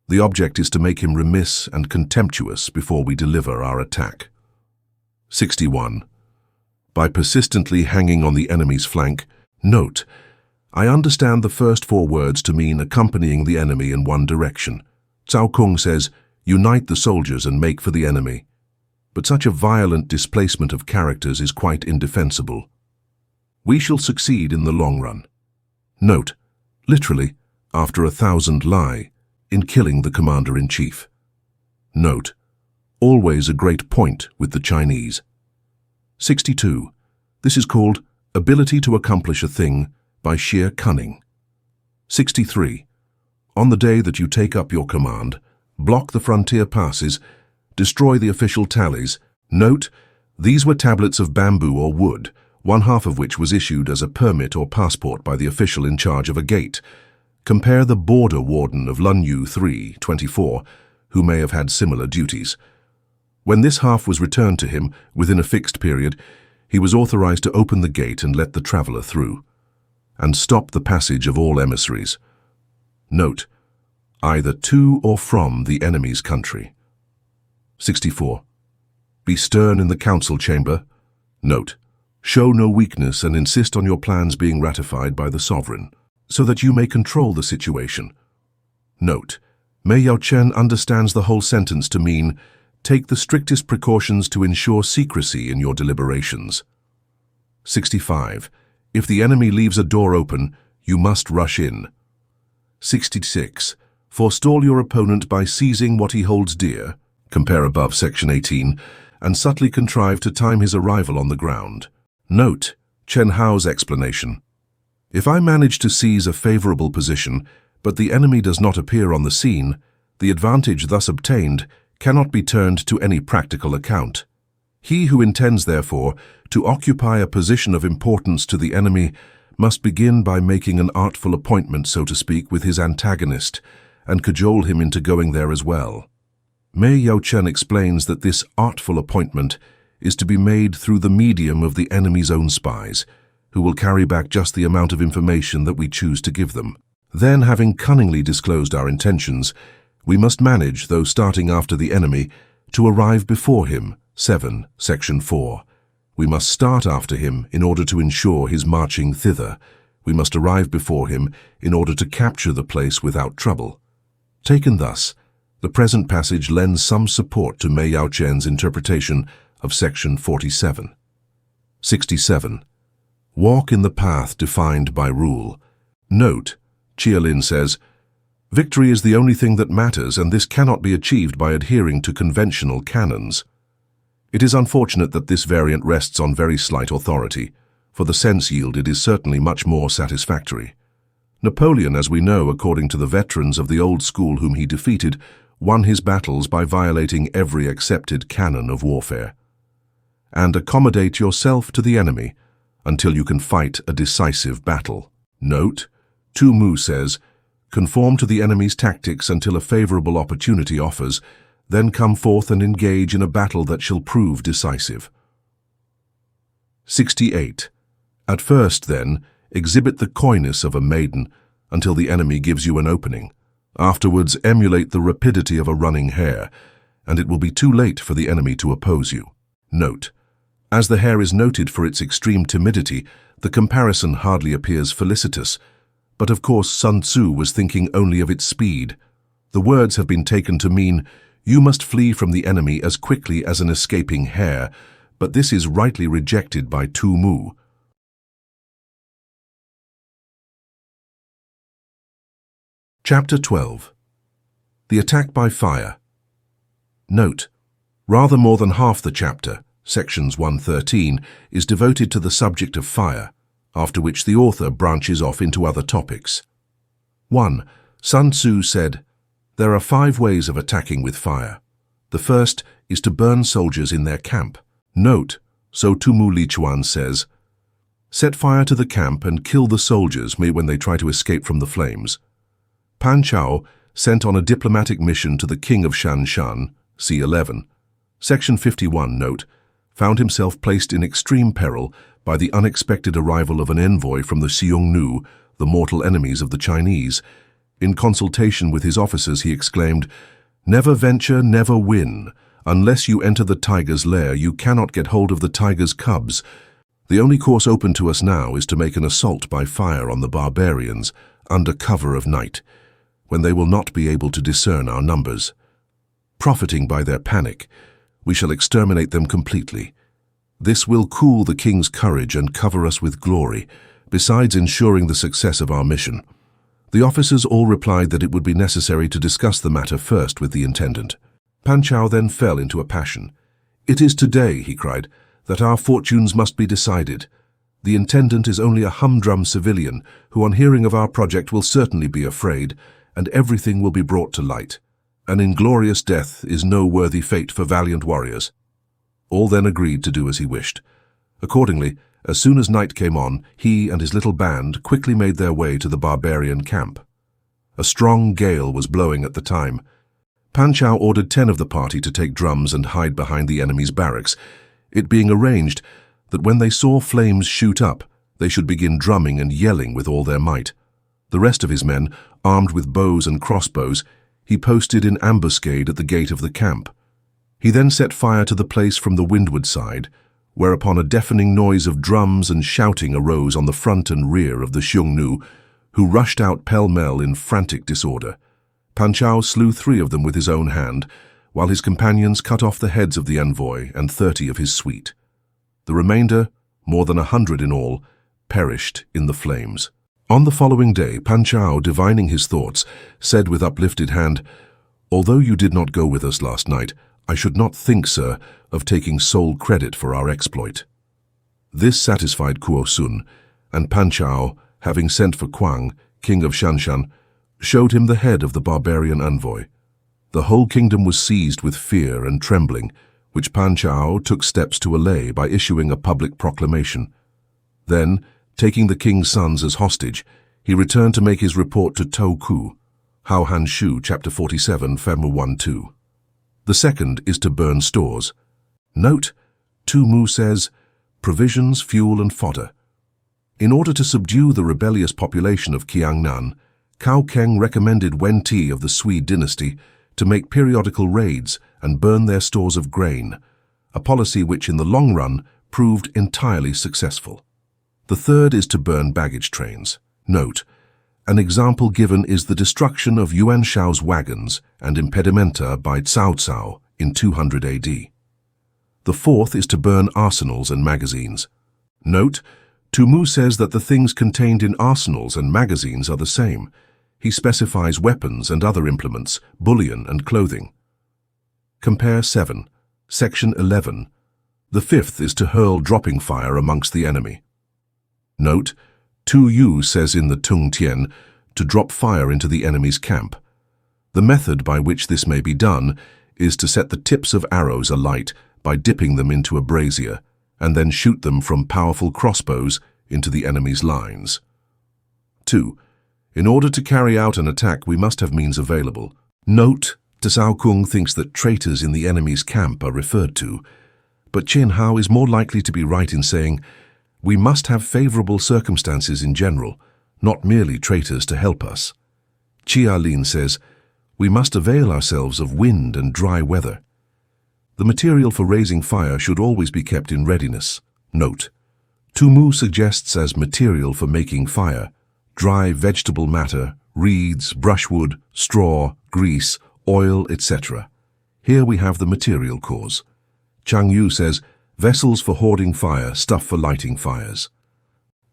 Speaker 2: The object is to make him remiss and contemptuous before we deliver our attack. 61. By persistently hanging on the enemy's flank, note, I understand the first 4 words to mean accompanying the enemy in one direction. Cao Kung says, unite the soldiers and make for the enemy. But such a violent displacement of characters is quite indefensible. We shall succeed in the long run. Note, literally, after 1,000 lie, in killing the commander-in-chief. Note, always a great point with the Chinese. 62. This is called ability to accomplish a thing by sheer cunning. 63. On the day that you take up your command, block the frontier passes, destroy the official tallies. Note, these were tablets of bamboo or wood, one half of which was issued as a permit or passport by the official in charge of a gate. Compare the border warden of Lunyu 3:24, who may have had similar duties. When this half was returned to him within a fixed period, he was authorized to open the gate and let the traveler through, and stop the passage of all emissaries. Note, either to or from the enemy's country. 64. Be stern in the council chamber. Note, show no weakness and insist on your plans being ratified by the sovereign, so that you may control the situation. Note, Mei Yao Chen understands the whole sentence to mean, take the strictest precautions to ensure secrecy in your deliberations. 65. If the enemy leaves a door open, you must rush in. 66. Forestall your opponent by seizing what he holds dear, compare above section 18, and subtly contrive to time his arrival on the ground. Note, Chen Hao's explanation. If I manage to seize a favorable position, but the enemy does not appear on the scene, the advantage thus obtained cannot be turned to any practical account. He who intends, therefore, to occupy a position of importance to the enemy must begin by making an artful appointment, so to speak, with his antagonist, and cajole him into going there as well. Mei Yao Chen explains that this artful appointment is to be made through the medium of the enemy's own spies, who will carry back just the amount of information that we choose to give them. Then, having cunningly disclosed our intentions, we must manage, though starting after the enemy, to arrive before him. 7, section 4. We must start after him in order to ensure his marching thither. We must arrive before him in order to capture the place without trouble. Taken thus, the present passage lends some support to Mei Yao Chen's interpretation of section 47. 67. Walk in the path defined by rule. Note, Chialin says, victory is the only thing that matters, and this cannot be achieved by adhering to conventional canons. It is unfortunate that this variant rests on very slight authority. For the sense yielded is certainly much more satisfactory. Napoleon, as we know, according to the veterans of the old school whom he defeated, won his battles by violating every accepted canon of warfare. And accommodate yourself to the enemy. until you can fight a decisive battle. Note, Sun Tzu says, conform to the enemy's tactics until a favorable opportunity offers, then come forth and engage in a battle that shall prove decisive. 68. At first, then, exhibit the coyness of a maiden until the enemy gives you an opening. Afterwards, emulate the rapidity of a running hare, and it will be too late for the enemy to oppose you. Note, as the hare is noted for its extreme timidity, the comparison hardly appears felicitous, but of course Sun Tzu was thinking only of its speed. The words have been taken to mean, you must flee from the enemy as quickly as an escaping hare, but this is rightly rejected by Sun Tzu. Chapter 12. The Attack by Fire. Note, rather more than half the chapter, sections 113, is devoted to the subject of fire, after which the author branches off into other topics. 1. Sun Tzu said, there are 5 ways of attacking with fire. The first is to burn soldiers in their camp. Note, so Tumu Lichuan says, set fire to the camp and kill the soldiers when they try to escape from the flames. Pan Chao, sent on a diplomatic mission to the king of Shanshan, c. 11, section 51, note, found himself placed in extreme peril by the unexpected arrival of an envoy from the Xiongnu, the mortal enemies of the Chinese. In consultation with his officers, he exclaimed, never venture, never win. Unless you enter the tiger's lair, you cannot get hold of the tiger's cubs. The only course open to us now is to make an assault by fire on the barbarians under cover of night, when they will not be able to discern our numbers. Profiting by their panic, we shall exterminate them completely. This will cool the king's courage and cover us with glory, besides ensuring the success of our mission. The officers all replied that it would be necessary to discuss the matter first with the intendant. Pan Chao then fell into a passion. It is today, he cried, that our fortunes must be decided. The intendant is only a humdrum civilian who, on hearing of our project, will certainly be afraid, and everything will be brought to light. An inglorious death is no worthy fate for valiant warriors. All then agreed to do as he wished. Accordingly, as soon as night came on, he and his little band quickly made their way to the barbarian camp. A strong gale was blowing at the time. Pan Chao ordered 10 of the party to take drums and hide behind the enemy's barracks, it being arranged that when they saw flames shoot up, they should begin drumming and yelling with all their might. The rest of his men, armed with bows and crossbows, he posted in ambuscade at the gate of the camp. He then set fire to the place from the windward side, whereupon a deafening noise of drums and shouting arose on the front and rear of the Xiongnu, who rushed out pell-mell in frantic disorder. Pan Chao slew 3 of them with his own hand, while his companions cut off the heads of the envoy and 30 of his suite. The remainder, more than 100 in all, perished in the flames. On the following day, Pan Chao, divining his thoughts, said with uplifted hand, although you did not go with us last night, I should not think, sir, of taking sole credit for our exploit. This satisfied Kuo Sun, and Pan Chao, having sent for Kuang, king of Shanshan, showed him the head of the barbarian envoy. The whole kingdom was seized with fear and trembling, which Pan Chao took steps to allay by issuing a public proclamation. Then, taking the king's sons as hostage, he returned to make his report to Tou Ku, Hao Han Shu, chapter 47, Femma 1-2. The second is to burn stores. Note, Tu Mu says, provisions, fuel and fodder. In order to subdue the rebellious population of Qiangnan, Cao Keng recommended Wen Ti of the Sui dynasty to make periodical raids and burn their stores of grain, a policy which in the long run proved entirely successful. The third is to burn baggage trains. Note, an example given is the destruction of Yuan Shao's wagons and impedimenta by Cao Cao in 200 AD. The fourth is to burn arsenals and magazines. Note, Tu Mu says that the things contained in arsenals and magazines are the same. He specifies weapons and other implements, bullion and clothing. Compare 7, section 11. The fifth is to hurl dropping fire amongst the enemy. Note, Tu Yu says in the Tung Tian to drop fire into the enemy's camp. The method by which this may be done is to set the tips of arrows alight by dipping them into a brazier, and then shoot them from powerful crossbows into the enemy's lines. 2. In order to carry out an attack, we must have means available. Note, Tsao Kung thinks that traitors in the enemy's camp are referred to, but Qin Hao is more likely to be right in saying, we must have favorable circumstances in general, not merely traitors to help us. Chia Lin says, we must avail ourselves of wind and dry weather. The material for raising fire should always be kept in readiness. Note, Tu Mu suggests as material for making fire, dry vegetable matter, reeds, brushwood, straw, grease, oil, etc. Here we have the material cause. Chang Yu says, vessels for hoarding fire, stuff for lighting fires.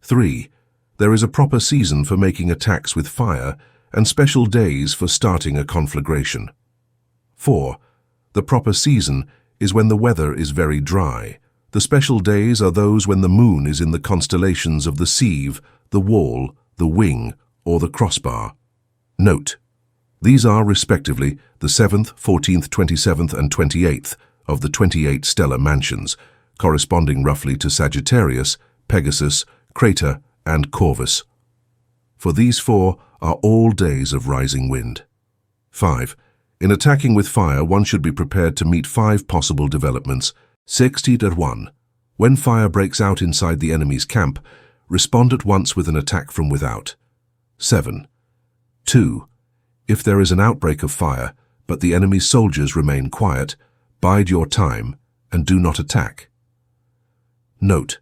Speaker 2: 3. There is a proper season for making attacks with fire and special days for starting a conflagration. 4. The proper season is when the weather is very dry. The special days are those when the moon is in the constellations of the sieve, the wall, the wing, or the crossbar. Note, these are respectively the 7th, 14th, 27th, and 28th of the 28 stellar mansions, corresponding roughly to Sagittarius, Pegasus, Crater, and Corvus. For these 4 are all days of rising wind. 5. In attacking with fire, one should be prepared to meet 5 possible developments. 60-1. When fire breaks out inside the enemy's camp, respond at once with an attack from without. 7. 2. If there is an outbreak of fire, but the enemy's soldiers remain quiet, bide your time and do not attack. Note,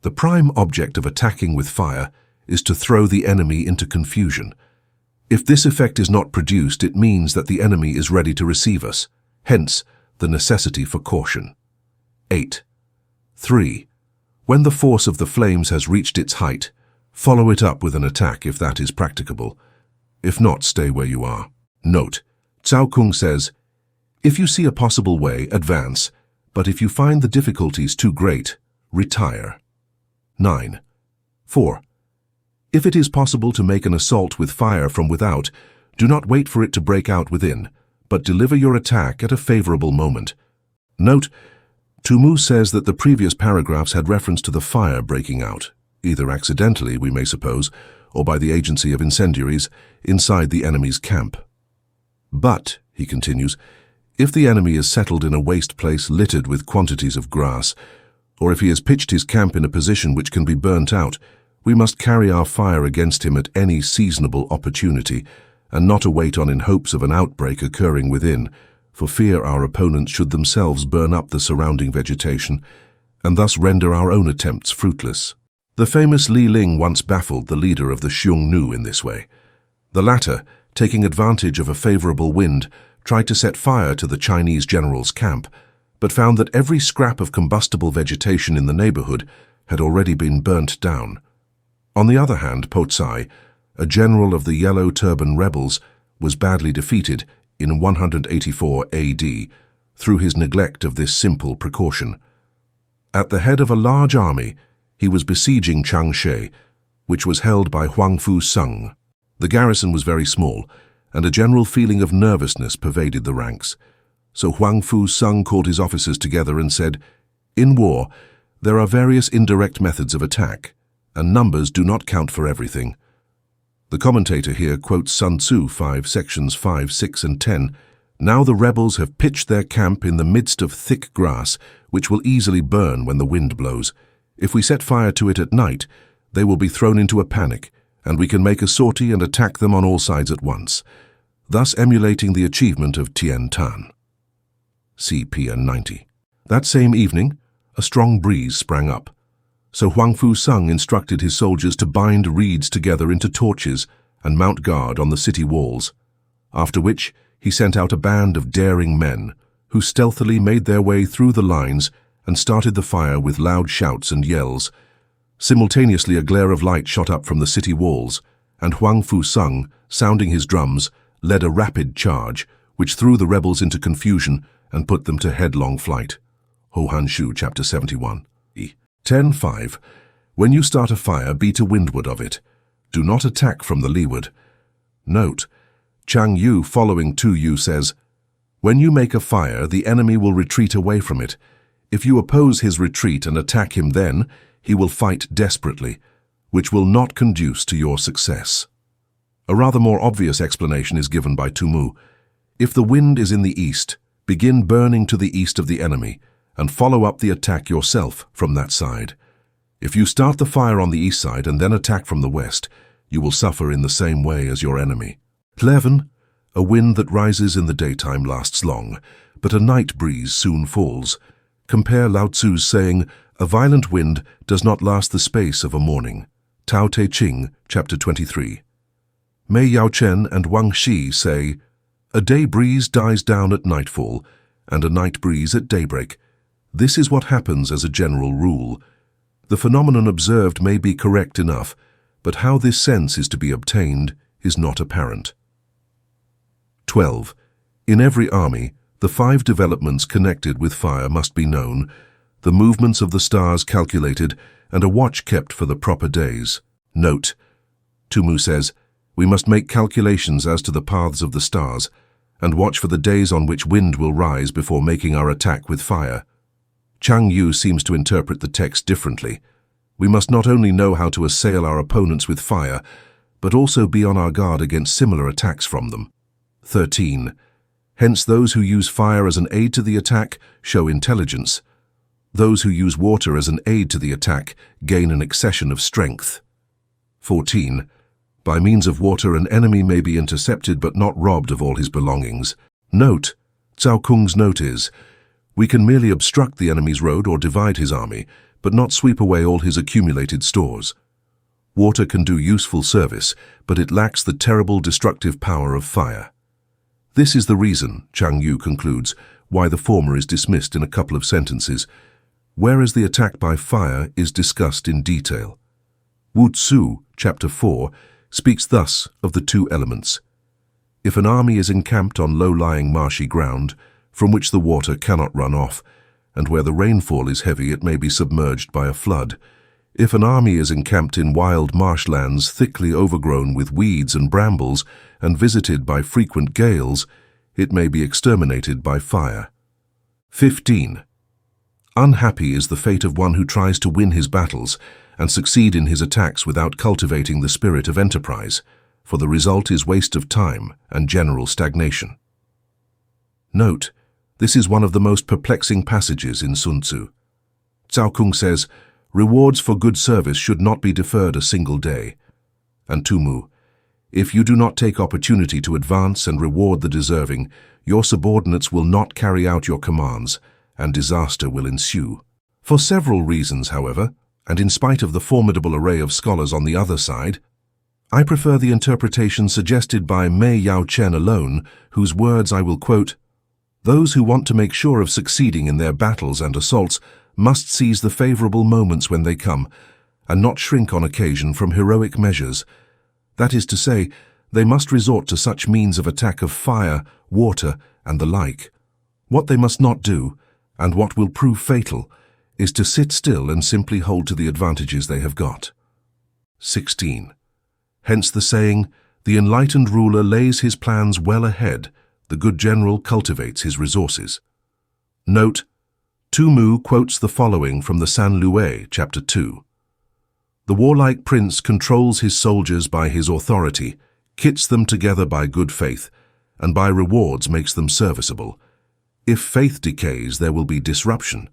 Speaker 2: the prime object of attacking with fire is to throw the enemy into confusion. If this effect is not produced, it means that the enemy is ready to receive us, hence the necessity for caution. 8. 3. When the force of the flames has reached its height, follow it up with an attack if that is practicable. If not, stay where you are. Note, Tsao Kung says, if you see a possible way, advance, but if you find the difficulties too great, retire. 9. 4. If it is possible to make an assault with fire from without, do not wait for it to break out within, but deliver your attack at a favorable moment. Note, Tu Mu says that the previous paragraphs had reference to the fire breaking out, either accidentally, we may suppose, or by the agency of incendiaries, inside the enemy's camp. But, he continues, if the enemy is settled in a waste place littered with quantities of grass, or if he has pitched his camp in a position which can be burnt out, we must carry our fire against him at any seasonable opportunity, and not await on in hopes of an outbreak occurring within, for fear our opponents should themselves burn up the surrounding vegetation, and thus render our own attempts fruitless. The famous Li Ling once baffled the leader of the Xiongnu in this way. The latter, taking advantage of a favorable wind, tried to set fire to the Chinese general's camp, but found that every scrap of combustible vegetation in the neighborhood had already been burnt down. On the other hand, Po Tsai, a general of the Yellow Turban rebels, was badly defeated in 184 AD through his neglect of this simple precaution. At the head of a large army, he was besieging Changshe, which was held by Huang Fu Sung. The garrison was very small, and a general feeling of nervousness pervaded the ranks. So Huang Fu Sung called his officers together and said, in war, there are various indirect methods of attack, and numbers do not count for everything. The commentator here quotes Sun Tzu 5 sections 5, 6, and 10. Now the rebels have pitched their camp in the midst of thick grass, which will easily burn when the wind blows. If we set fire to it at night, they will be thrown into a panic, and we can make a sortie and attack them on all sides at once, thus emulating the achievement of Tien Tan. See PN 90. That same evening, a strong breeze sprang up. So Huang Fu Sung instructed his soldiers to bind reeds together into torches and mount guard on the city walls, after which he sent out a band of daring men who stealthily made their way through the lines and started the fire with loud shouts and yells. Simultaneously a glare of light shot up from the city walls, and Huang Fu Sung, sounding his drums, led a rapid charge, which threw the rebels into confusion and put them to headlong flight. Ho Han Shu, chapter 71. 10.5. When you start a fire, be to windward of it. Do not attack from the leeward. Note, Chang Yu following Tu Yu says, when you make a fire, the enemy will retreat away from it. If you oppose his retreat and attack him then, he will fight desperately, which will not conduce to your success. A rather more obvious explanation is given by Tzŭ. If the wind is in the east, begin burning to the east of the enemy, and follow up the attack yourself from that side. If you start the fire on the east side and then attack from the west, you will suffer in the same way as your enemy. 11. A wind that rises in the daytime lasts long, but a night breeze soon falls. Compare Lao Tzu's saying, "A violent wind does not last the space of a morning." Tao Te Ching, chapter 23. Mei Yaochen and Wang Shi say, "A day breeze dies down at nightfall, and a night breeze at daybreak. This is what happens as a general rule. The phenomenon observed may be correct enough, but how this sense is to be obtained is not apparent." 12. In every army, the 5 developments connected with fire must be known, the movements of the stars calculated, and a watch kept for the proper days. Note, Tzŭ says, we must make calculations as to the paths of the stars, and watch for the days on which wind will rise before making our attack with fire. Chang Yu seems to interpret the text differently. We must not only know how to assail our opponents with fire, but also be on our guard against similar attacks from them. 13. Hence those who use fire as an aid to the attack show intelligence. Those who use water as an aid to the attack gain an accession of strength. 14. By means of water an enemy may be intercepted but not robbed of all his belongings. Note, Cao Kung's note is, we can merely obstruct the enemy's road or divide his army, but not sweep away all his accumulated stores. Water can do useful service, but it lacks the terrible destructive power of fire. This is the reason, Chang Yu concludes, why the former is dismissed in a couple of sentences, whereas the attack by fire is discussed in detail. Wu Tzu, chapter 4, speaks thus of the 2 elements. If an army is encamped on low-lying marshy ground, from which the water cannot run off, and where the rainfall is heavy it may be submerged by a flood. If an army is encamped in wild marshlands thickly overgrown with weeds and brambles and visited by frequent gales, it may be exterminated by fire. 15. Unhappy is the fate of one who tries to win his battles and succeed in his attacks without cultivating the spirit of enterprise, for the result is waste of time and general stagnation. Note, this is one of the most perplexing passages in Sun Tzu. Cao Kung says, rewards for good service should not be deferred a single day. And Tzŭ, if you do not take opportunity to advance and reward the deserving, your subordinates will not carry out your commands, and disaster will ensue. For several reasons, however, and in spite of the formidable array of scholars on the other side, I prefer the interpretation suggested by Mei Yaochen alone, whose words I will quote, "Those who want to make sure of succeeding in their battles and assaults must seize the favorable moments when they come, and not shrink on occasion from heroic measures. That is to say, they must resort to such means of attack of fire, water, and the like. What they must not do, and what will prove fatal, is to sit still and simply hold to the advantages they have got." 16. Hence the saying, the enlightened ruler lays his plans well ahead, the good general cultivates his resources. Note, Tzŭ quotes the following from the San Tzŭ, chapter 2. The warlike prince controls his soldiers by his authority, kits them together by good faith, and by rewards makes them serviceable. If faith decays, there will be disruption.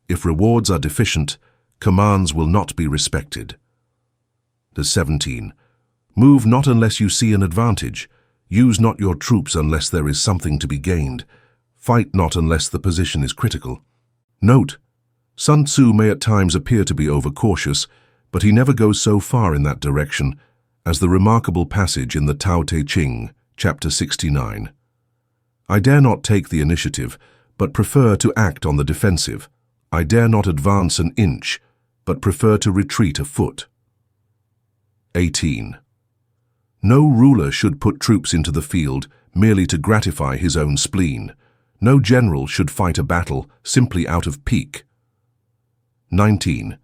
Speaker 2: If rewards are deficient, commands will not be respected. 17. Move not unless you see an advantage. Use not your troops unless there is something to be gained. Fight not unless the position is critical. Note, Sun Tzu may at times appear to be overcautious, but he never goes so far in that direction as the remarkable passage in the Tao Te Ching, chapter 69. I dare not take the initiative, but prefer to act on the defensive. I dare not advance an inch, but prefer to retreat a foot. 18. No ruler should put troops into the field merely to gratify his own spleen. No general should fight a battle simply out of pique. 19.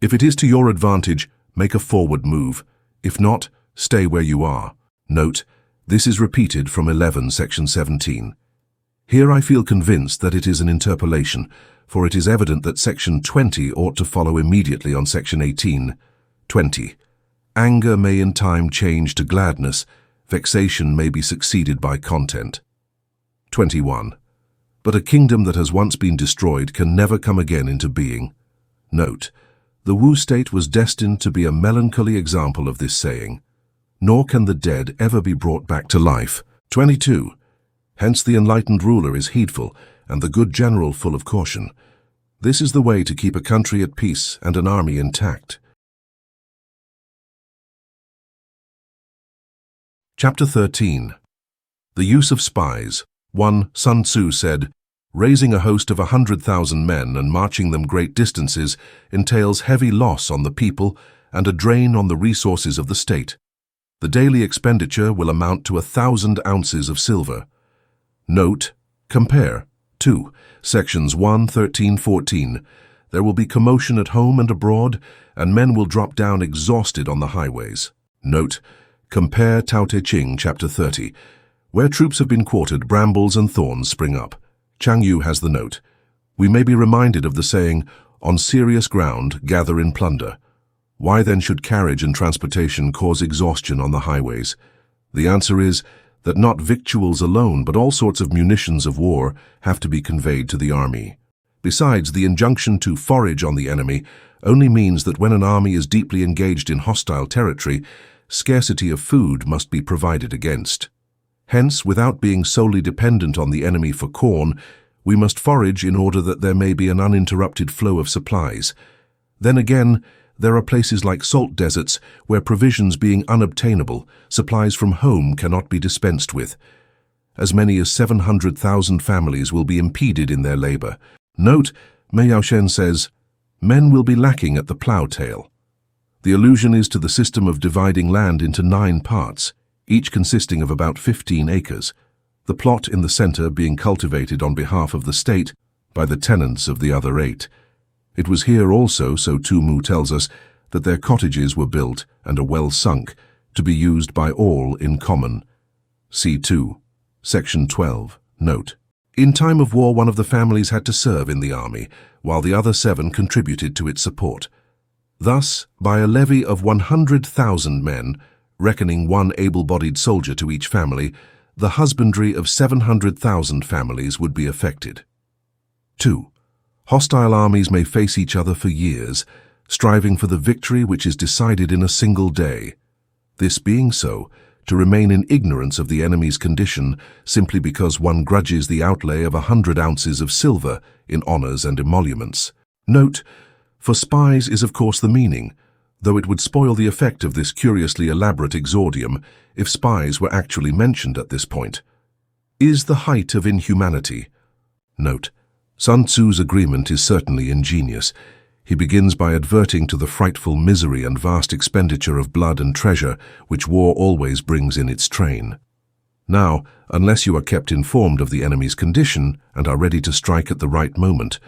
Speaker 2: If it is to your advantage, make a forward move. If not, stay where you are. Note, this is repeated from 11, section 17. Here I feel convinced that it is an interpolation, for it is evident that section 20 ought to follow immediately on section 18. 20. Anger may in time change to gladness, vexation may be succeeded by content. 21. But a kingdom that has once been destroyed can never come again into being. Note, the Wu state was destined to be a melancholy example of this saying, nor can the dead ever be brought back to life. 22. Hence the enlightened ruler is heedful, and the good general full of caution. This is the way to keep a country at peace and an army intact. Chapter 13. The Use of Spies. 1. Sun Tzu said, raising a host of 100,000 men and marching them great distances entails heavy loss on the people and a drain on the resources of the state. The daily expenditure will amount to 1,000 ounces of silver. Note, compare. 2. Sections 1, 13, 14. There will be commotion at home and abroad, and men will drop down exhausted on the highways. Note, compare Tao Te Ching, chapter 30. Where troops have been quartered, brambles and thorns spring up. Chang Yu has the note. We may be reminded of the saying, on serious ground, gather in plunder. Why then should carriage and transportation cause exhaustion on the highways? The answer is that not victuals alone, but all sorts of munitions of war have to be conveyed to the army. Besides, the injunction to forage on the enemy only means that when an army is deeply engaged in hostile territory, scarcity of food must be provided against. Hence, without being solely dependent on the enemy for corn, we must forage in order that there may be an uninterrupted flow of supplies. Then again, there are places like salt deserts where provisions being unobtainable, supplies from home cannot be dispensed with. As many as 700,000 families will be impeded in their labor. Note, Mei Yaoshen says, men will be lacking at the plough tail. The allusion is to the system of dividing land into 9 parts, each consisting of about 15 acres, the plot in the center being cultivated on behalf of the state by the tenants of the other 8. It was here also, so Tu Mu tells us, that their cottages were built and a well sunk, to be used by all in common. C2, Section 12, note. In time of war, one of the families had to serve in the army, while the other 7 contributed to its support. Thus, by a levy of 100,000 men, reckoning 1 able-bodied soldier to each family, the husbandry of 700,000 families would be affected. 2. Hostile armies may face each other for years, striving for the victory which is decided in a single day. This being so, to remain in ignorance of the enemy's condition simply because one grudges the outlay of 100 ounces of silver in honors and emoluments. Note, for spies is of course the meaning, though it would spoil the effect of this curiously elaborate exordium if spies were actually mentioned at this point. Is the height of inhumanity. Note, Sun Tzu's agreement is certainly ingenious. He begins by adverting to the frightful misery and vast expenditure of blood and treasure which war always brings in its train. Now, unless you are kept informed of the enemy's condition and are ready to strike at the right moment,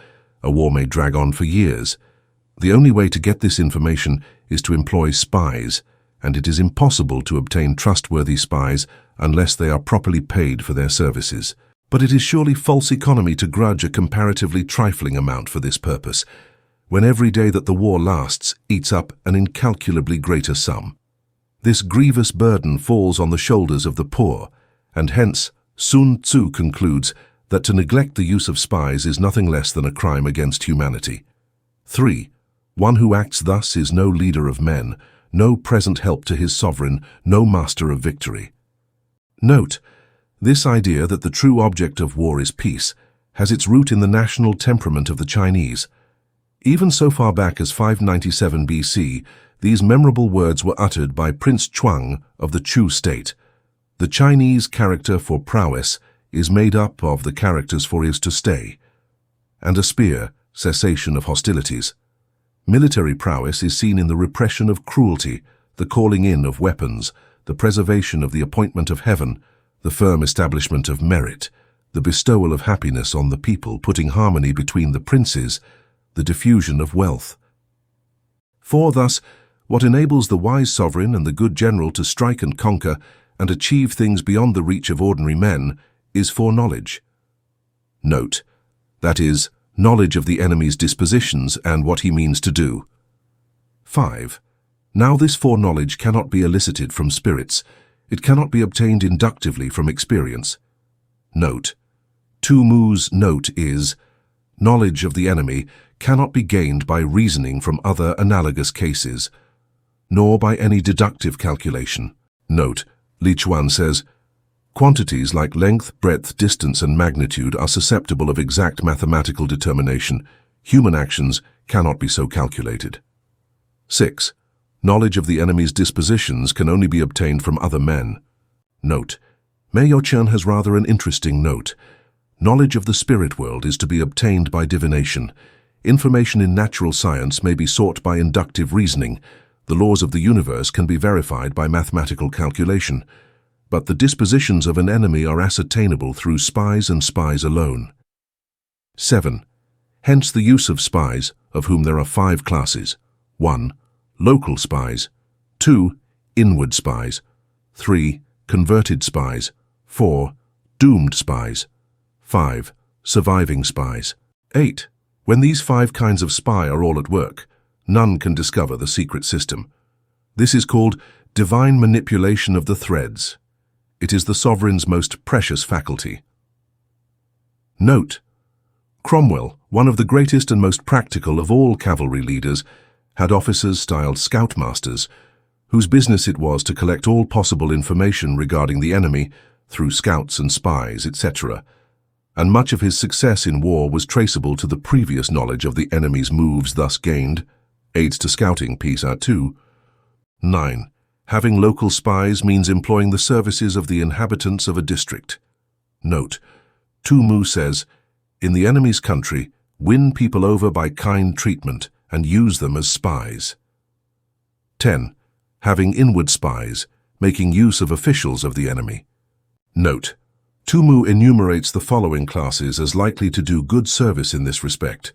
Speaker 2: a war may drag on for years. The only way to get this information is to employ spies, and it is impossible to obtain trustworthy spies unless they are properly paid for their services. But it is surely false economy to grudge a comparatively trifling amount for this purpose, when every day that the war lasts eats up an incalculably greater sum. This grievous burden falls on the shoulders of the poor, and hence Sun Tzu concludes that to neglect the use of spies is nothing less than a crime against humanity. 3. One who acts thus is no leader of men, no present help to his sovereign, no master of victory. Note, this idea that the true object of war is peace has its root in the national temperament of the Chinese. Even so far back as 597 BC, these memorable words were uttered by Prince Chuang of the Chu state. The Chinese character for prowess is made up of the characters for is to stay, and a spear, cessation of hostilities. Military prowess is seen in the repression of cruelty, the calling in of weapons, the preservation of the appointment of heaven, the firm establishment of merit, the bestowal of happiness on the people, putting harmony between the princes, the diffusion of wealth. For thus, what enables the wise sovereign and the good general to strike and conquer and achieve things beyond the reach of ordinary men is foreknowledge. Note, that is, knowledge of the enemy's dispositions and what he means to do. 5. Now this foreknowledge cannot be elicited from spirits. It cannot be obtained inductively from experience. Note. Tumu's note is, knowledge of the enemy cannot be gained by reasoning from other analogous cases, nor by any deductive calculation. Note, Li Chuan says, quantities like length, breadth, distance, and magnitude are susceptible of exact mathematical determination. Human actions cannot be so calculated. 6. Knowledge of the enemy's dispositions can only be obtained from other men. Note, Mei Yo-chen has rather an interesting note. Knowledge of the spirit world is to be obtained by divination. Information in natural science may be sought by inductive reasoning. The laws of the universe can be verified by mathematical calculation. But the dispositions of an enemy are ascertainable through spies and spies alone. 7. Hence the use of spies, of whom there are 5 classes. 1. Local spies. 2. Inward spies. 3. Converted spies. 4. Doomed spies. 5. Surviving spies. 8. When these 5 kinds of spy are all at work, none can discover the secret system. This is called divine manipulation of the threads. It is the sovereign's most precious faculty. Note: Cromwell, one of the greatest and most practical of all cavalry leaders, had officers styled scoutmasters, whose business it was to collect all possible information regarding the enemy through scouts and spies, etc., and much of his success in war was traceable to the previous knowledge of the enemy's moves thus gained. Aids to Scouting, Piece 2. 9. Having local spies means employing the services of the inhabitants of a district. Note: Tzu says, in the enemy's country, win people over by kind treatment and use them as spies. 10. Having inward spies, making use of officials of the enemy. Note: Tzu enumerates the following classes as likely to do good service in this respect: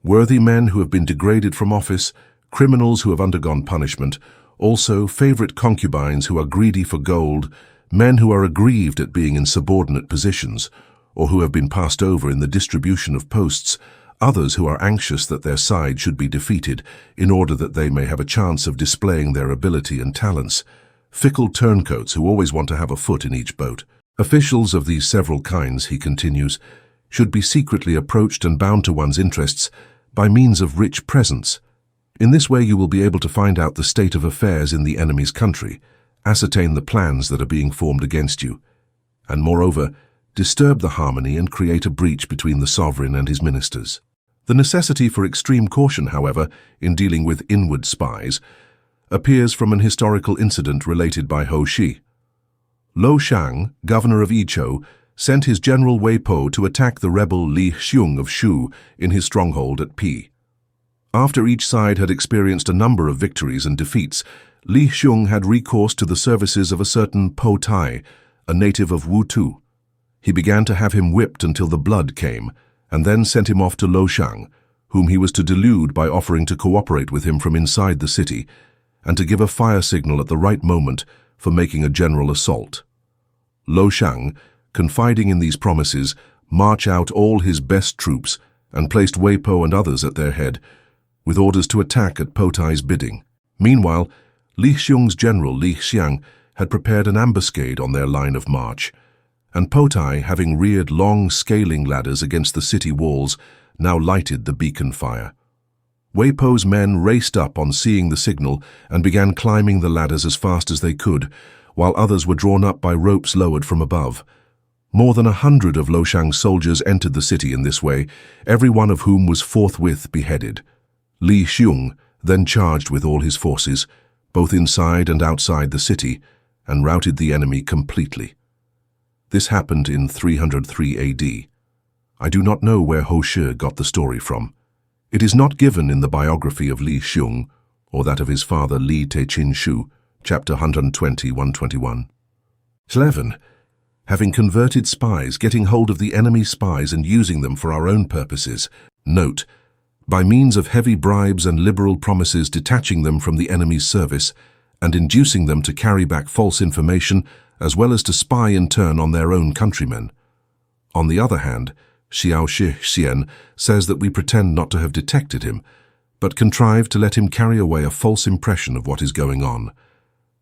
Speaker 2: worthy men who have been degraded from office, criminals who have undergone punishment, also favorite concubines who are greedy for gold, men who are aggrieved at being in subordinate positions, or who have been passed over in the distribution of posts, others who are anxious that their side should be defeated in order that they may have a chance of displaying their ability and talents, fickle turncoats who always want to have a foot in each boat. Officials of these several kinds, he continues, should be secretly approached and bound to one's interests by means of rich presents. In this way you will be able to find out the state of affairs in the enemy's country, ascertain the plans that are being formed against you, and moreover, disturb the harmony and create a breach between the sovereign and his ministers. The necessity for extreme caution, however, in dealing with inward spies, appears from an historical incident related by Ho Shi. Lo Shang, governor of Yichou, sent his general Wei Po to attack the rebel Li Xiong of Shu in his stronghold at Pi. After each side had experienced a number of victories and defeats, Li Xiong had recourse to the services of a certain Po Tai, a native of Wu Tu. He began to have him whipped until the blood came, and then sent him off to Lo Shang, whom he was to delude by offering to cooperate with him from inside the city, and to give a fire signal at the right moment for making a general assault. Lo Shang, confiding in these promises, marched out all his best troops and placed Wei Po and others at their head, with orders to attack at Po Tai's bidding. Meanwhile, Li Xiong's general Li Xiang had prepared an ambuscade on their line of march, and Po Tai, having reared long scaling ladders against the city walls, now lighted the beacon fire. Wei Po's men raced up on seeing the signal and began climbing the ladders as fast as they could, while others were drawn up by ropes lowered from above. More than 100 of Lo Shang's soldiers entered the city in this way, every one of whom was forthwith beheaded. Li Xiong then charged with all his forces, both inside and outside the city, and routed the enemy completely. This happened in 303 AD. I do not know where Ho Shi got the story from. It is not given in the biography of Li Xiong, or that of his father Li Te-chin Shu, chapter 120-121. 11. Having converted spies, getting hold of the enemy's spies and using them for our own purposes. Note: by means of heavy bribes and liberal promises detaching them from the enemy's service, and inducing them to carry back false information, as well as to spy in turn on their own countrymen. On the other hand, Xiao Shi Xian, says that we pretend not to have detected him, but contrive to let him carry away a false impression of what is going on.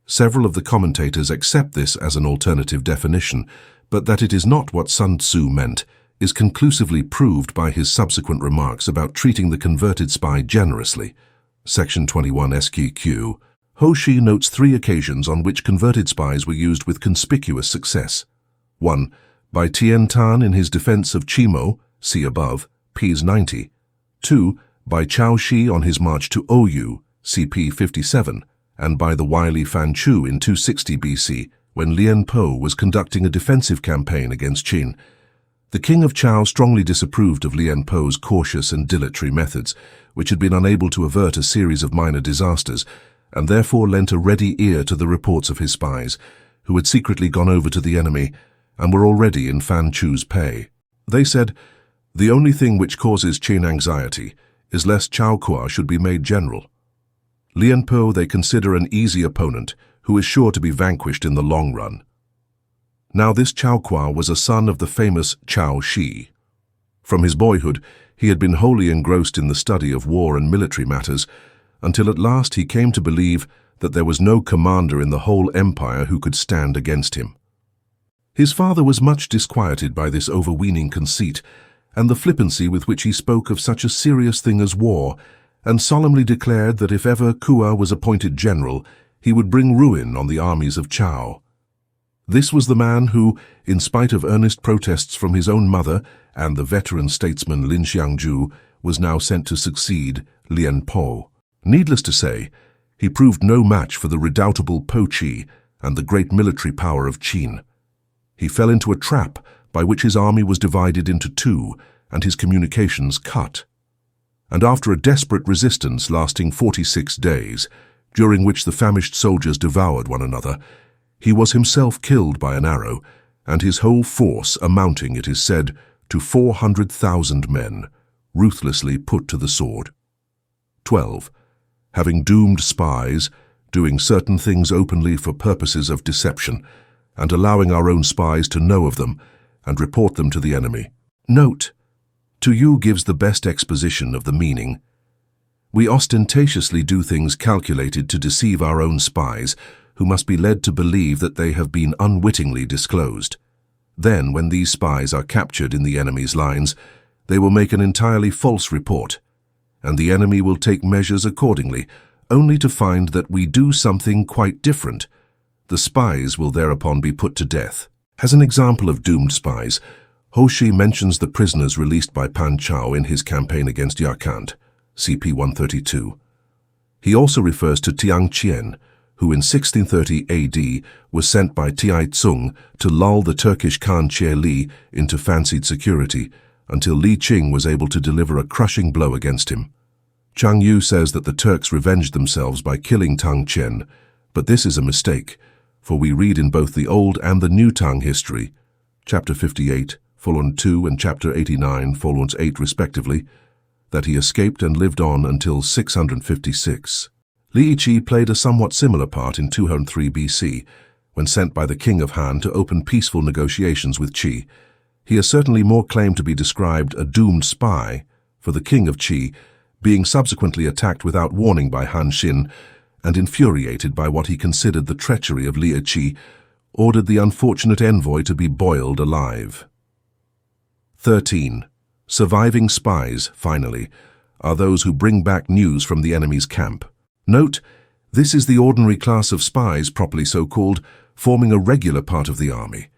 Speaker 2: Several of the commentators accept this as an alternative definition, but that it is not what Sun Tzu meant is conclusively proved by his subsequent remarks about treating the converted spy generously. Section 21 SQQ. Ho Shi notes 3 occasions on which converted spies were used with conspicuous success. 1. By Tian Tan in his defense of Chimo, see above, Ps 90. 2. By Chao Shi on his march to Oyu, CP 57, and by the wily Fan Chu in 260 BC, when Lian Po was conducting a defensive campaign against Qin. The king of Chao strongly disapproved of Lian Po's cautious and dilatory methods, which had been unable to avert a series of minor disasters, and therefore lent a ready ear to the reports of his spies, who had secretly gone over to the enemy and were already in Fan Chu's pay. They said, "The only thing which causes Qin anxiety is lest Chao Kuo should be made general. Lian Po they consider an easy opponent who is sure to be vanquished in the long run." Now this Chao Kuo was a son of the famous Chao Shi. From his boyhood, he had been wholly engrossed in the study of war and military matters, until at last he came to believe that there was no commander in the whole empire who could stand against him. His father was much disquieted by this overweening conceit, and the flippancy with which he spoke of such a serious thing as war, and solemnly declared that if ever Kuo was appointed general, he would bring ruin on the armies of Chao. This was the man who, in spite of earnest protests from his own mother and the veteran statesman Lin Xiangju, was now sent to succeed Lian Po. Needless to say, he proved no match for the redoubtable Po Chi and the great military power of Qin. He fell into a trap by which his army was divided into 2 and his communications cut. And after a desperate resistance lasting 46 days, during which the famished soldiers devoured one another, he was himself killed by an arrow, and his whole force amounting, it is said, to 400,000 men, ruthlessly put to the sword. 12. Having doomed spies, doing certain things openly for purposes of deception, and allowing our own spies to know of them, and report them to the enemy. Note, Tzŭ gives the best exposition of the meaning. We ostentatiously do things calculated to deceive our own spies, who must be led to believe that they have been unwittingly disclosed. Then, when these spies are captured in the enemy's lines, they will make an entirely false report, and the enemy will take measures accordingly, only to find that we do something quite different. The spies will thereupon be put to death. As an example of doomed spies, Ho Shi mentions the prisoners released by Pan Chao in his campaign against Yarkand, CP 132. He also refers to Tiang Qian, who in 1630 AD was sent by Tiai Tsung to lull the Turkish Khan Che Li into fancied security until Li Qing was able to deliver a crushing blow against him. Chang Yu says that the Turks revenged themselves by killing Tang Chen, but this is a mistake, for we read in both the Old and the New Tang history, chapter 58, 2 and chapter 89, 8 respectively, that he escaped and lived on until 656. Li Yiqi played a somewhat similar part in 203 BC, when sent by the king of Han to open peaceful negotiations with Qi. He has certainly more claim to be described a doomed spy, for the king of Qi, being subsequently attacked without warning by Han Xin, and infuriated by what he considered the treachery of Li Yiqi, ordered the unfortunate envoy to be boiled alive. 13. Surviving spies, finally, are those who bring back news from the enemy's camp. Note, this is the ordinary class of spies, properly so called, forming a regular part of the army.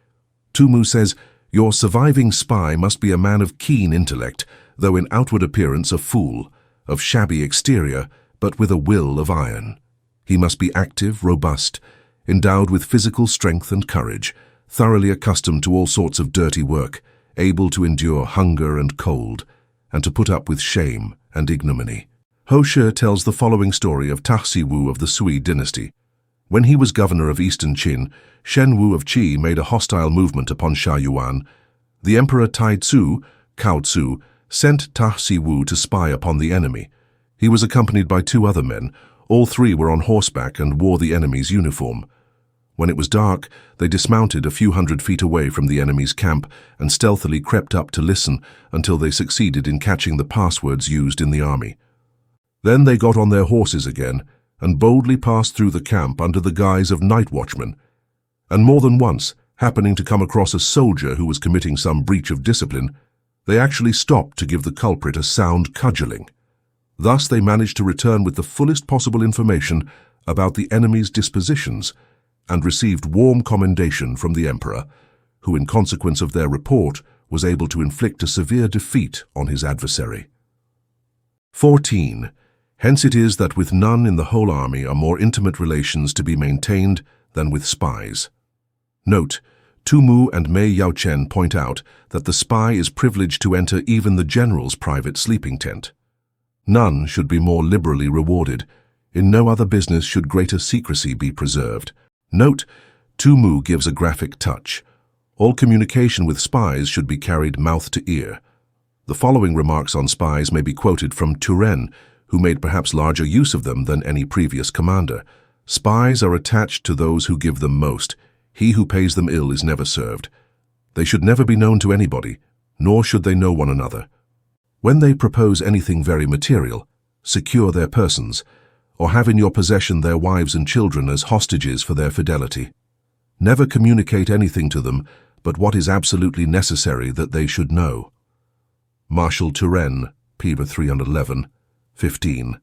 Speaker 2: Tumu says, "Your surviving spy must be a man of keen intellect, though in outward appearance a fool, of shabby exterior, but with a will of iron. He must be active, robust, endowed with physical strength and courage, thoroughly accustomed to all sorts of dirty work, able to endure hunger and cold, and to put up with shame and ignominy." Ho Shi tells the following story of Taxi Wu of the Sui dynasty. When he was governor of eastern Qin, Shen Wu of Qi made a hostile movement upon Sha Yuan. The emperor Tai Tzu, Cao Tzu, sent Taxi Wu to spy upon the enemy. He was accompanied by 2 other men. All 3 were on horseback and wore the enemy's uniform. When it was dark, they dismounted a few hundred feet away from the enemy's camp and stealthily crept up to listen until they succeeded in catching the passwords used in the army. Then they got on their horses again and boldly passed through the camp under the guise of night watchmen, and more than once, happening to come across a soldier who was committing some breach of discipline, they actually stopped to give the culprit a sound cudgeling. Thus they managed to return with the fullest possible information about the enemy's dispositions and received warm commendation from the emperor, who in consequence of their report was able to inflict a severe defeat on his adversary. 14. Hence it is that with none in the whole army are more intimate relations to be maintained than with spies. Note, Tu Mu and Mei Yao-chen point out that the spy is privileged to enter even the general's private sleeping tent. None should be more liberally rewarded. In no other business should greater secrecy be preserved. Note, Tu Mu gives a graphic touch. All communication with spies should be carried mouth to ear. The following remarks on spies may be quoted from Turenne, who made perhaps larger use of them than any previous commander. Spies are attached to those who give them most. He who pays them ill is never served. They should never be known to anybody, nor should they know one another. When they propose anything very material, secure their persons, or have in your possession their wives and children as hostages for their fidelity. Never communicate anything to them but what is absolutely necessary that they should know. Marshal Turenne, Piba 311, 15.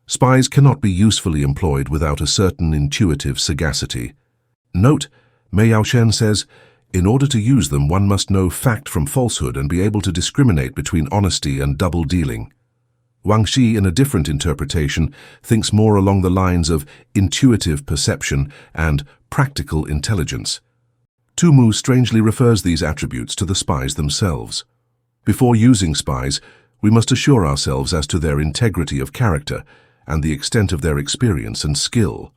Speaker 2: Spies cannot be usefully employed without a certain intuitive sagacity. Note, Mei Yao-chen says, in order to use them one must know fact from falsehood and be able to discriminate between honesty and double-dealing. Wang Xi, in a different interpretation, thinks more along the lines of intuitive perception and practical intelligence. Tu Mu strangely refers these attributes to the spies themselves. Before using spies, we must assure ourselves as to their integrity of character and the extent of their experience and skill.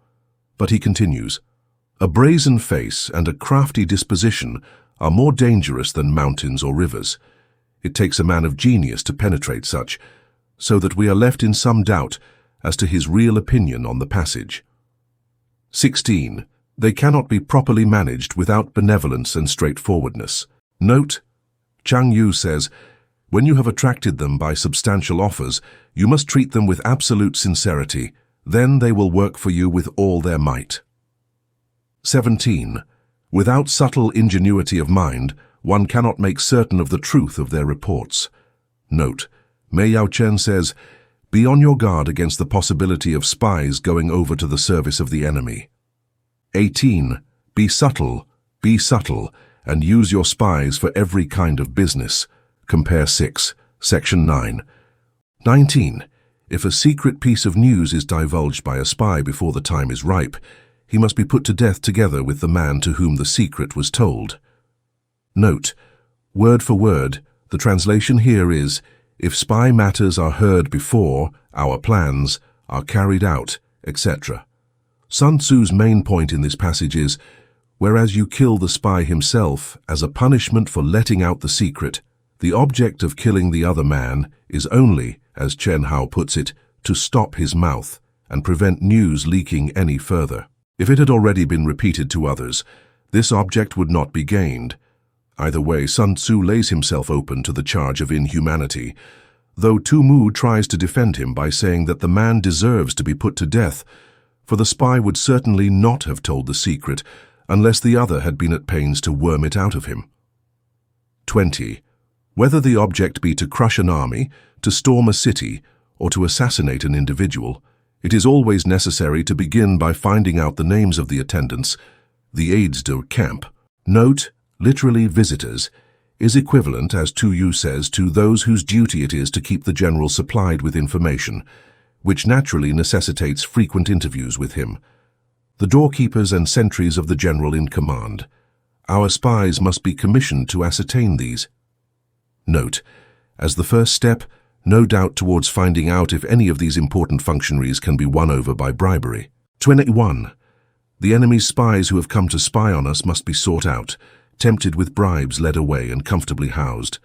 Speaker 2: But he continues, a brazen face and a crafty disposition are more dangerous than mountains or rivers. It takes a man of genius to penetrate such, so that we are left in some doubt as to his real opinion on the passage. 16. They cannot be properly managed without benevolence and straightforwardness. Note, Chang Yu says, when you have attracted them by substantial offers, you must treat them with absolute sincerity. Then they will work for you with all their might. 17. Without subtle ingenuity of mind, one cannot make certain of the truth of their reports. Note, Mei Yao-chen says, be on your guard against the possibility of spies going over to the service of the enemy. 18. Be subtle, and use your spies for every kind of business. Compare 6, Section 9. 19. If a secret piece of news is divulged by a spy before the time is ripe, he must be put to death together with the man to whom the secret was told. Note, word for word, the translation here is, if spy matters are heard before, our plans are carried out, etc. Sun Tzu's main point in this passage is, whereas you kill the spy himself as a punishment for letting out the secret, the object of killing the other man is only, as Chen Hao puts it, to stop his mouth and prevent news leaking any further. If it had already been repeated to others, this object would not be gained. Either way, Sun Tzu lays himself open to the charge of inhumanity, though Tu Mu tries to defend him by saying that the man deserves to be put to death, for the spy would certainly not have told the secret unless the other had been at pains to worm it out of him. 20. Whether the object be to crush an army, to storm a city, or to assassinate an individual, it is always necessary to begin by finding out the names of the attendants, the aides de camp. Note, literally visitors, is equivalent, as Tu Yu says, to those whose duty it is to keep the general supplied with information, which naturally necessitates frequent interviews with him. The doorkeepers and sentries of the general in command. Our spies must be commissioned to ascertain these. Note, as the first step, no doubt towards finding out if any of these important functionaries can be won over by bribery. 21. The enemy's spies who have come to spy on us must be sought out, tempted with bribes, led away, and comfortably housed.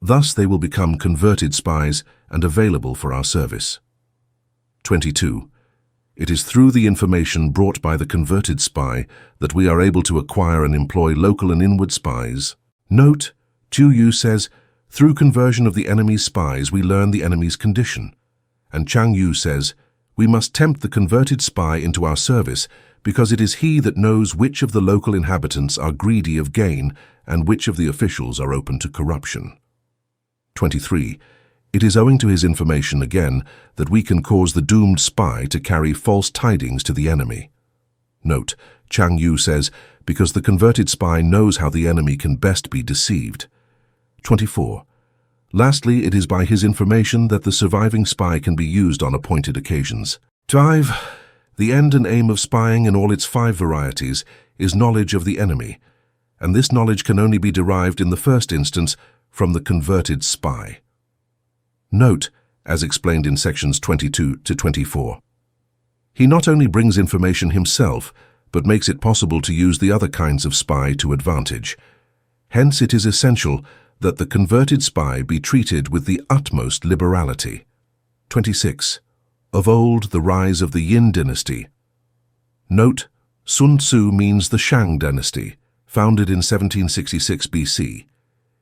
Speaker 2: Thus they will become converted spies and available for our service. 22. It is through the information brought by the converted spy that we are able to acquire and employ local and inward spies. Note, Tzŭ says, through conversion of the enemy's spies we learn the enemy's condition. And Chang Yu says, we must tempt the converted spy into our service because it is he that knows which of the local inhabitants are greedy of gain and which of the officials are open to corruption. 23. It is owing to his information again that we can cause the doomed spy to carry false tidings to the enemy. Note, Chang Yu says, because the converted spy knows how the enemy can best be deceived. 24. Lastly, it is by his information that the surviving spy can be used on appointed occasions. 5. The end and aim of spying in all its 5 varieties is knowledge of the enemy, and this knowledge can only be derived in the first instance from the converted spy. Note, as explained in sections 22 to 24. He not only brings information himself, but makes it possible to use the other kinds of spy to advantage. Hence it is essential that the converted spy be treated with the utmost liberality. 26. Of old, the rise of the Yin dynasty. Note, Sun Tzu means the Shang dynasty, founded in 1766 BC.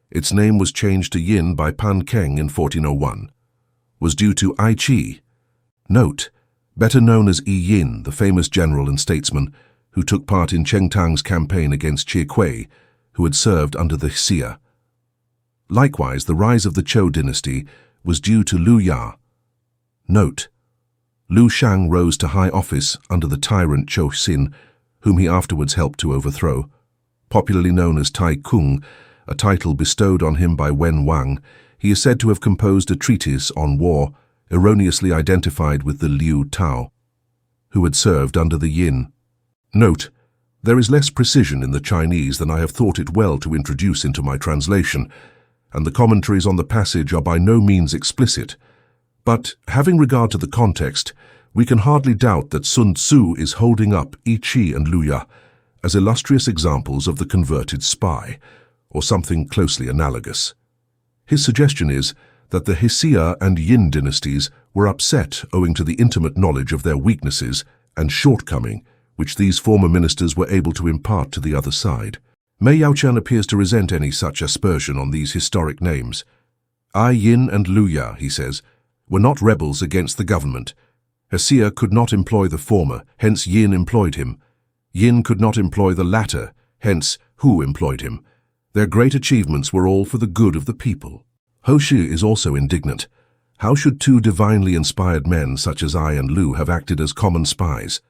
Speaker 2: Its name was changed to Yin by Pan Keng in 1401. Was due to Ai Qi. Note, better known as Yi Yin, the famous general and statesman who took part in Cheng Tang's campaign against Qie Kui, who had served under the Xia. Likewise, the rise of the Zhou dynasty was due to Liu Ya. Note, Liu Shang rose to high office under the tyrant Zhou Xin, whom he afterwards helped to overthrow. Popularly known as Tai Kung, a title bestowed on him by Wen Wang, he is said to have composed a treatise on war, erroneously identified with the Liu Tao, who had served under the Yin. Note, there is less precision in the Chinese than I have thought it well to introduce into my translation, and the commentaries on the passage are by no means explicit. But, having regard to the context, we can hardly doubt that Sun Tzu is holding up Yi Qi and Liu Ya as illustrious examples of the converted spy, or something closely analogous. His suggestion is that the Xia and Yin dynasties were upset owing to the intimate knowledge of their weaknesses and shortcoming which these former ministers were able to impart to the other side. Mei Yaochen appears to resent any such aspersion on these historic names. Ai Yin and Liu Ya, he says, were not rebels against the government. Xia could not employ the former, hence Yin employed him. Yin could not employ the latter, hence Hu employed him. Their great achievements were all for the good of the people. Ho Shi is also indignant. How should 2 divinely inspired men such as I and Liu have acted as common spies?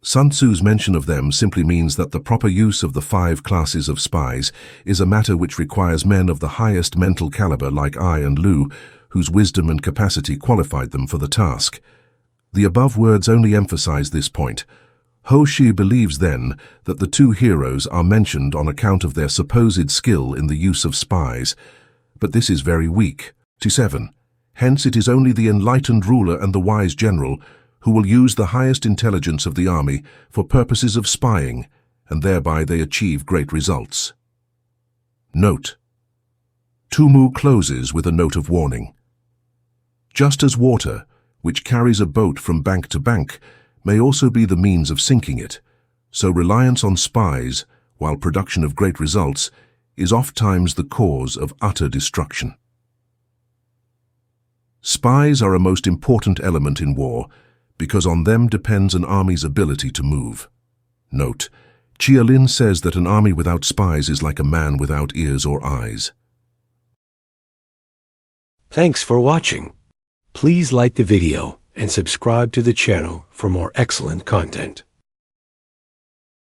Speaker 2: Sun Tzu's mention of them simply means that the proper use of the 5 classes of spies is a matter which requires men of the highest mental caliber like I and Liu, whose wisdom and capacity qualified them for the task. The above words only emphasize this point. Ho Shi believes then that the 2 heroes are mentioned on account of their supposed skill in the use of spies, but this is very weak. 7. Hence it is only the enlightened ruler and the wise general who will use the highest intelligence of the army for purposes of spying, and thereby they achieve great results. Note. Tumu closes with a note of warning. Just as water, which carries a boat from bank to bank, may also be the means of sinking it, so reliance on spies, while production of great results, is ofttimes the cause of utter destruction. Spies are a most important element in war, because on them depends an army's ability to move. Note, Chia Lin says that an army without spies is like a man without ears or eyes.
Speaker 3: Thanks for watching. Please like the video and subscribe to the channel for more excellent content.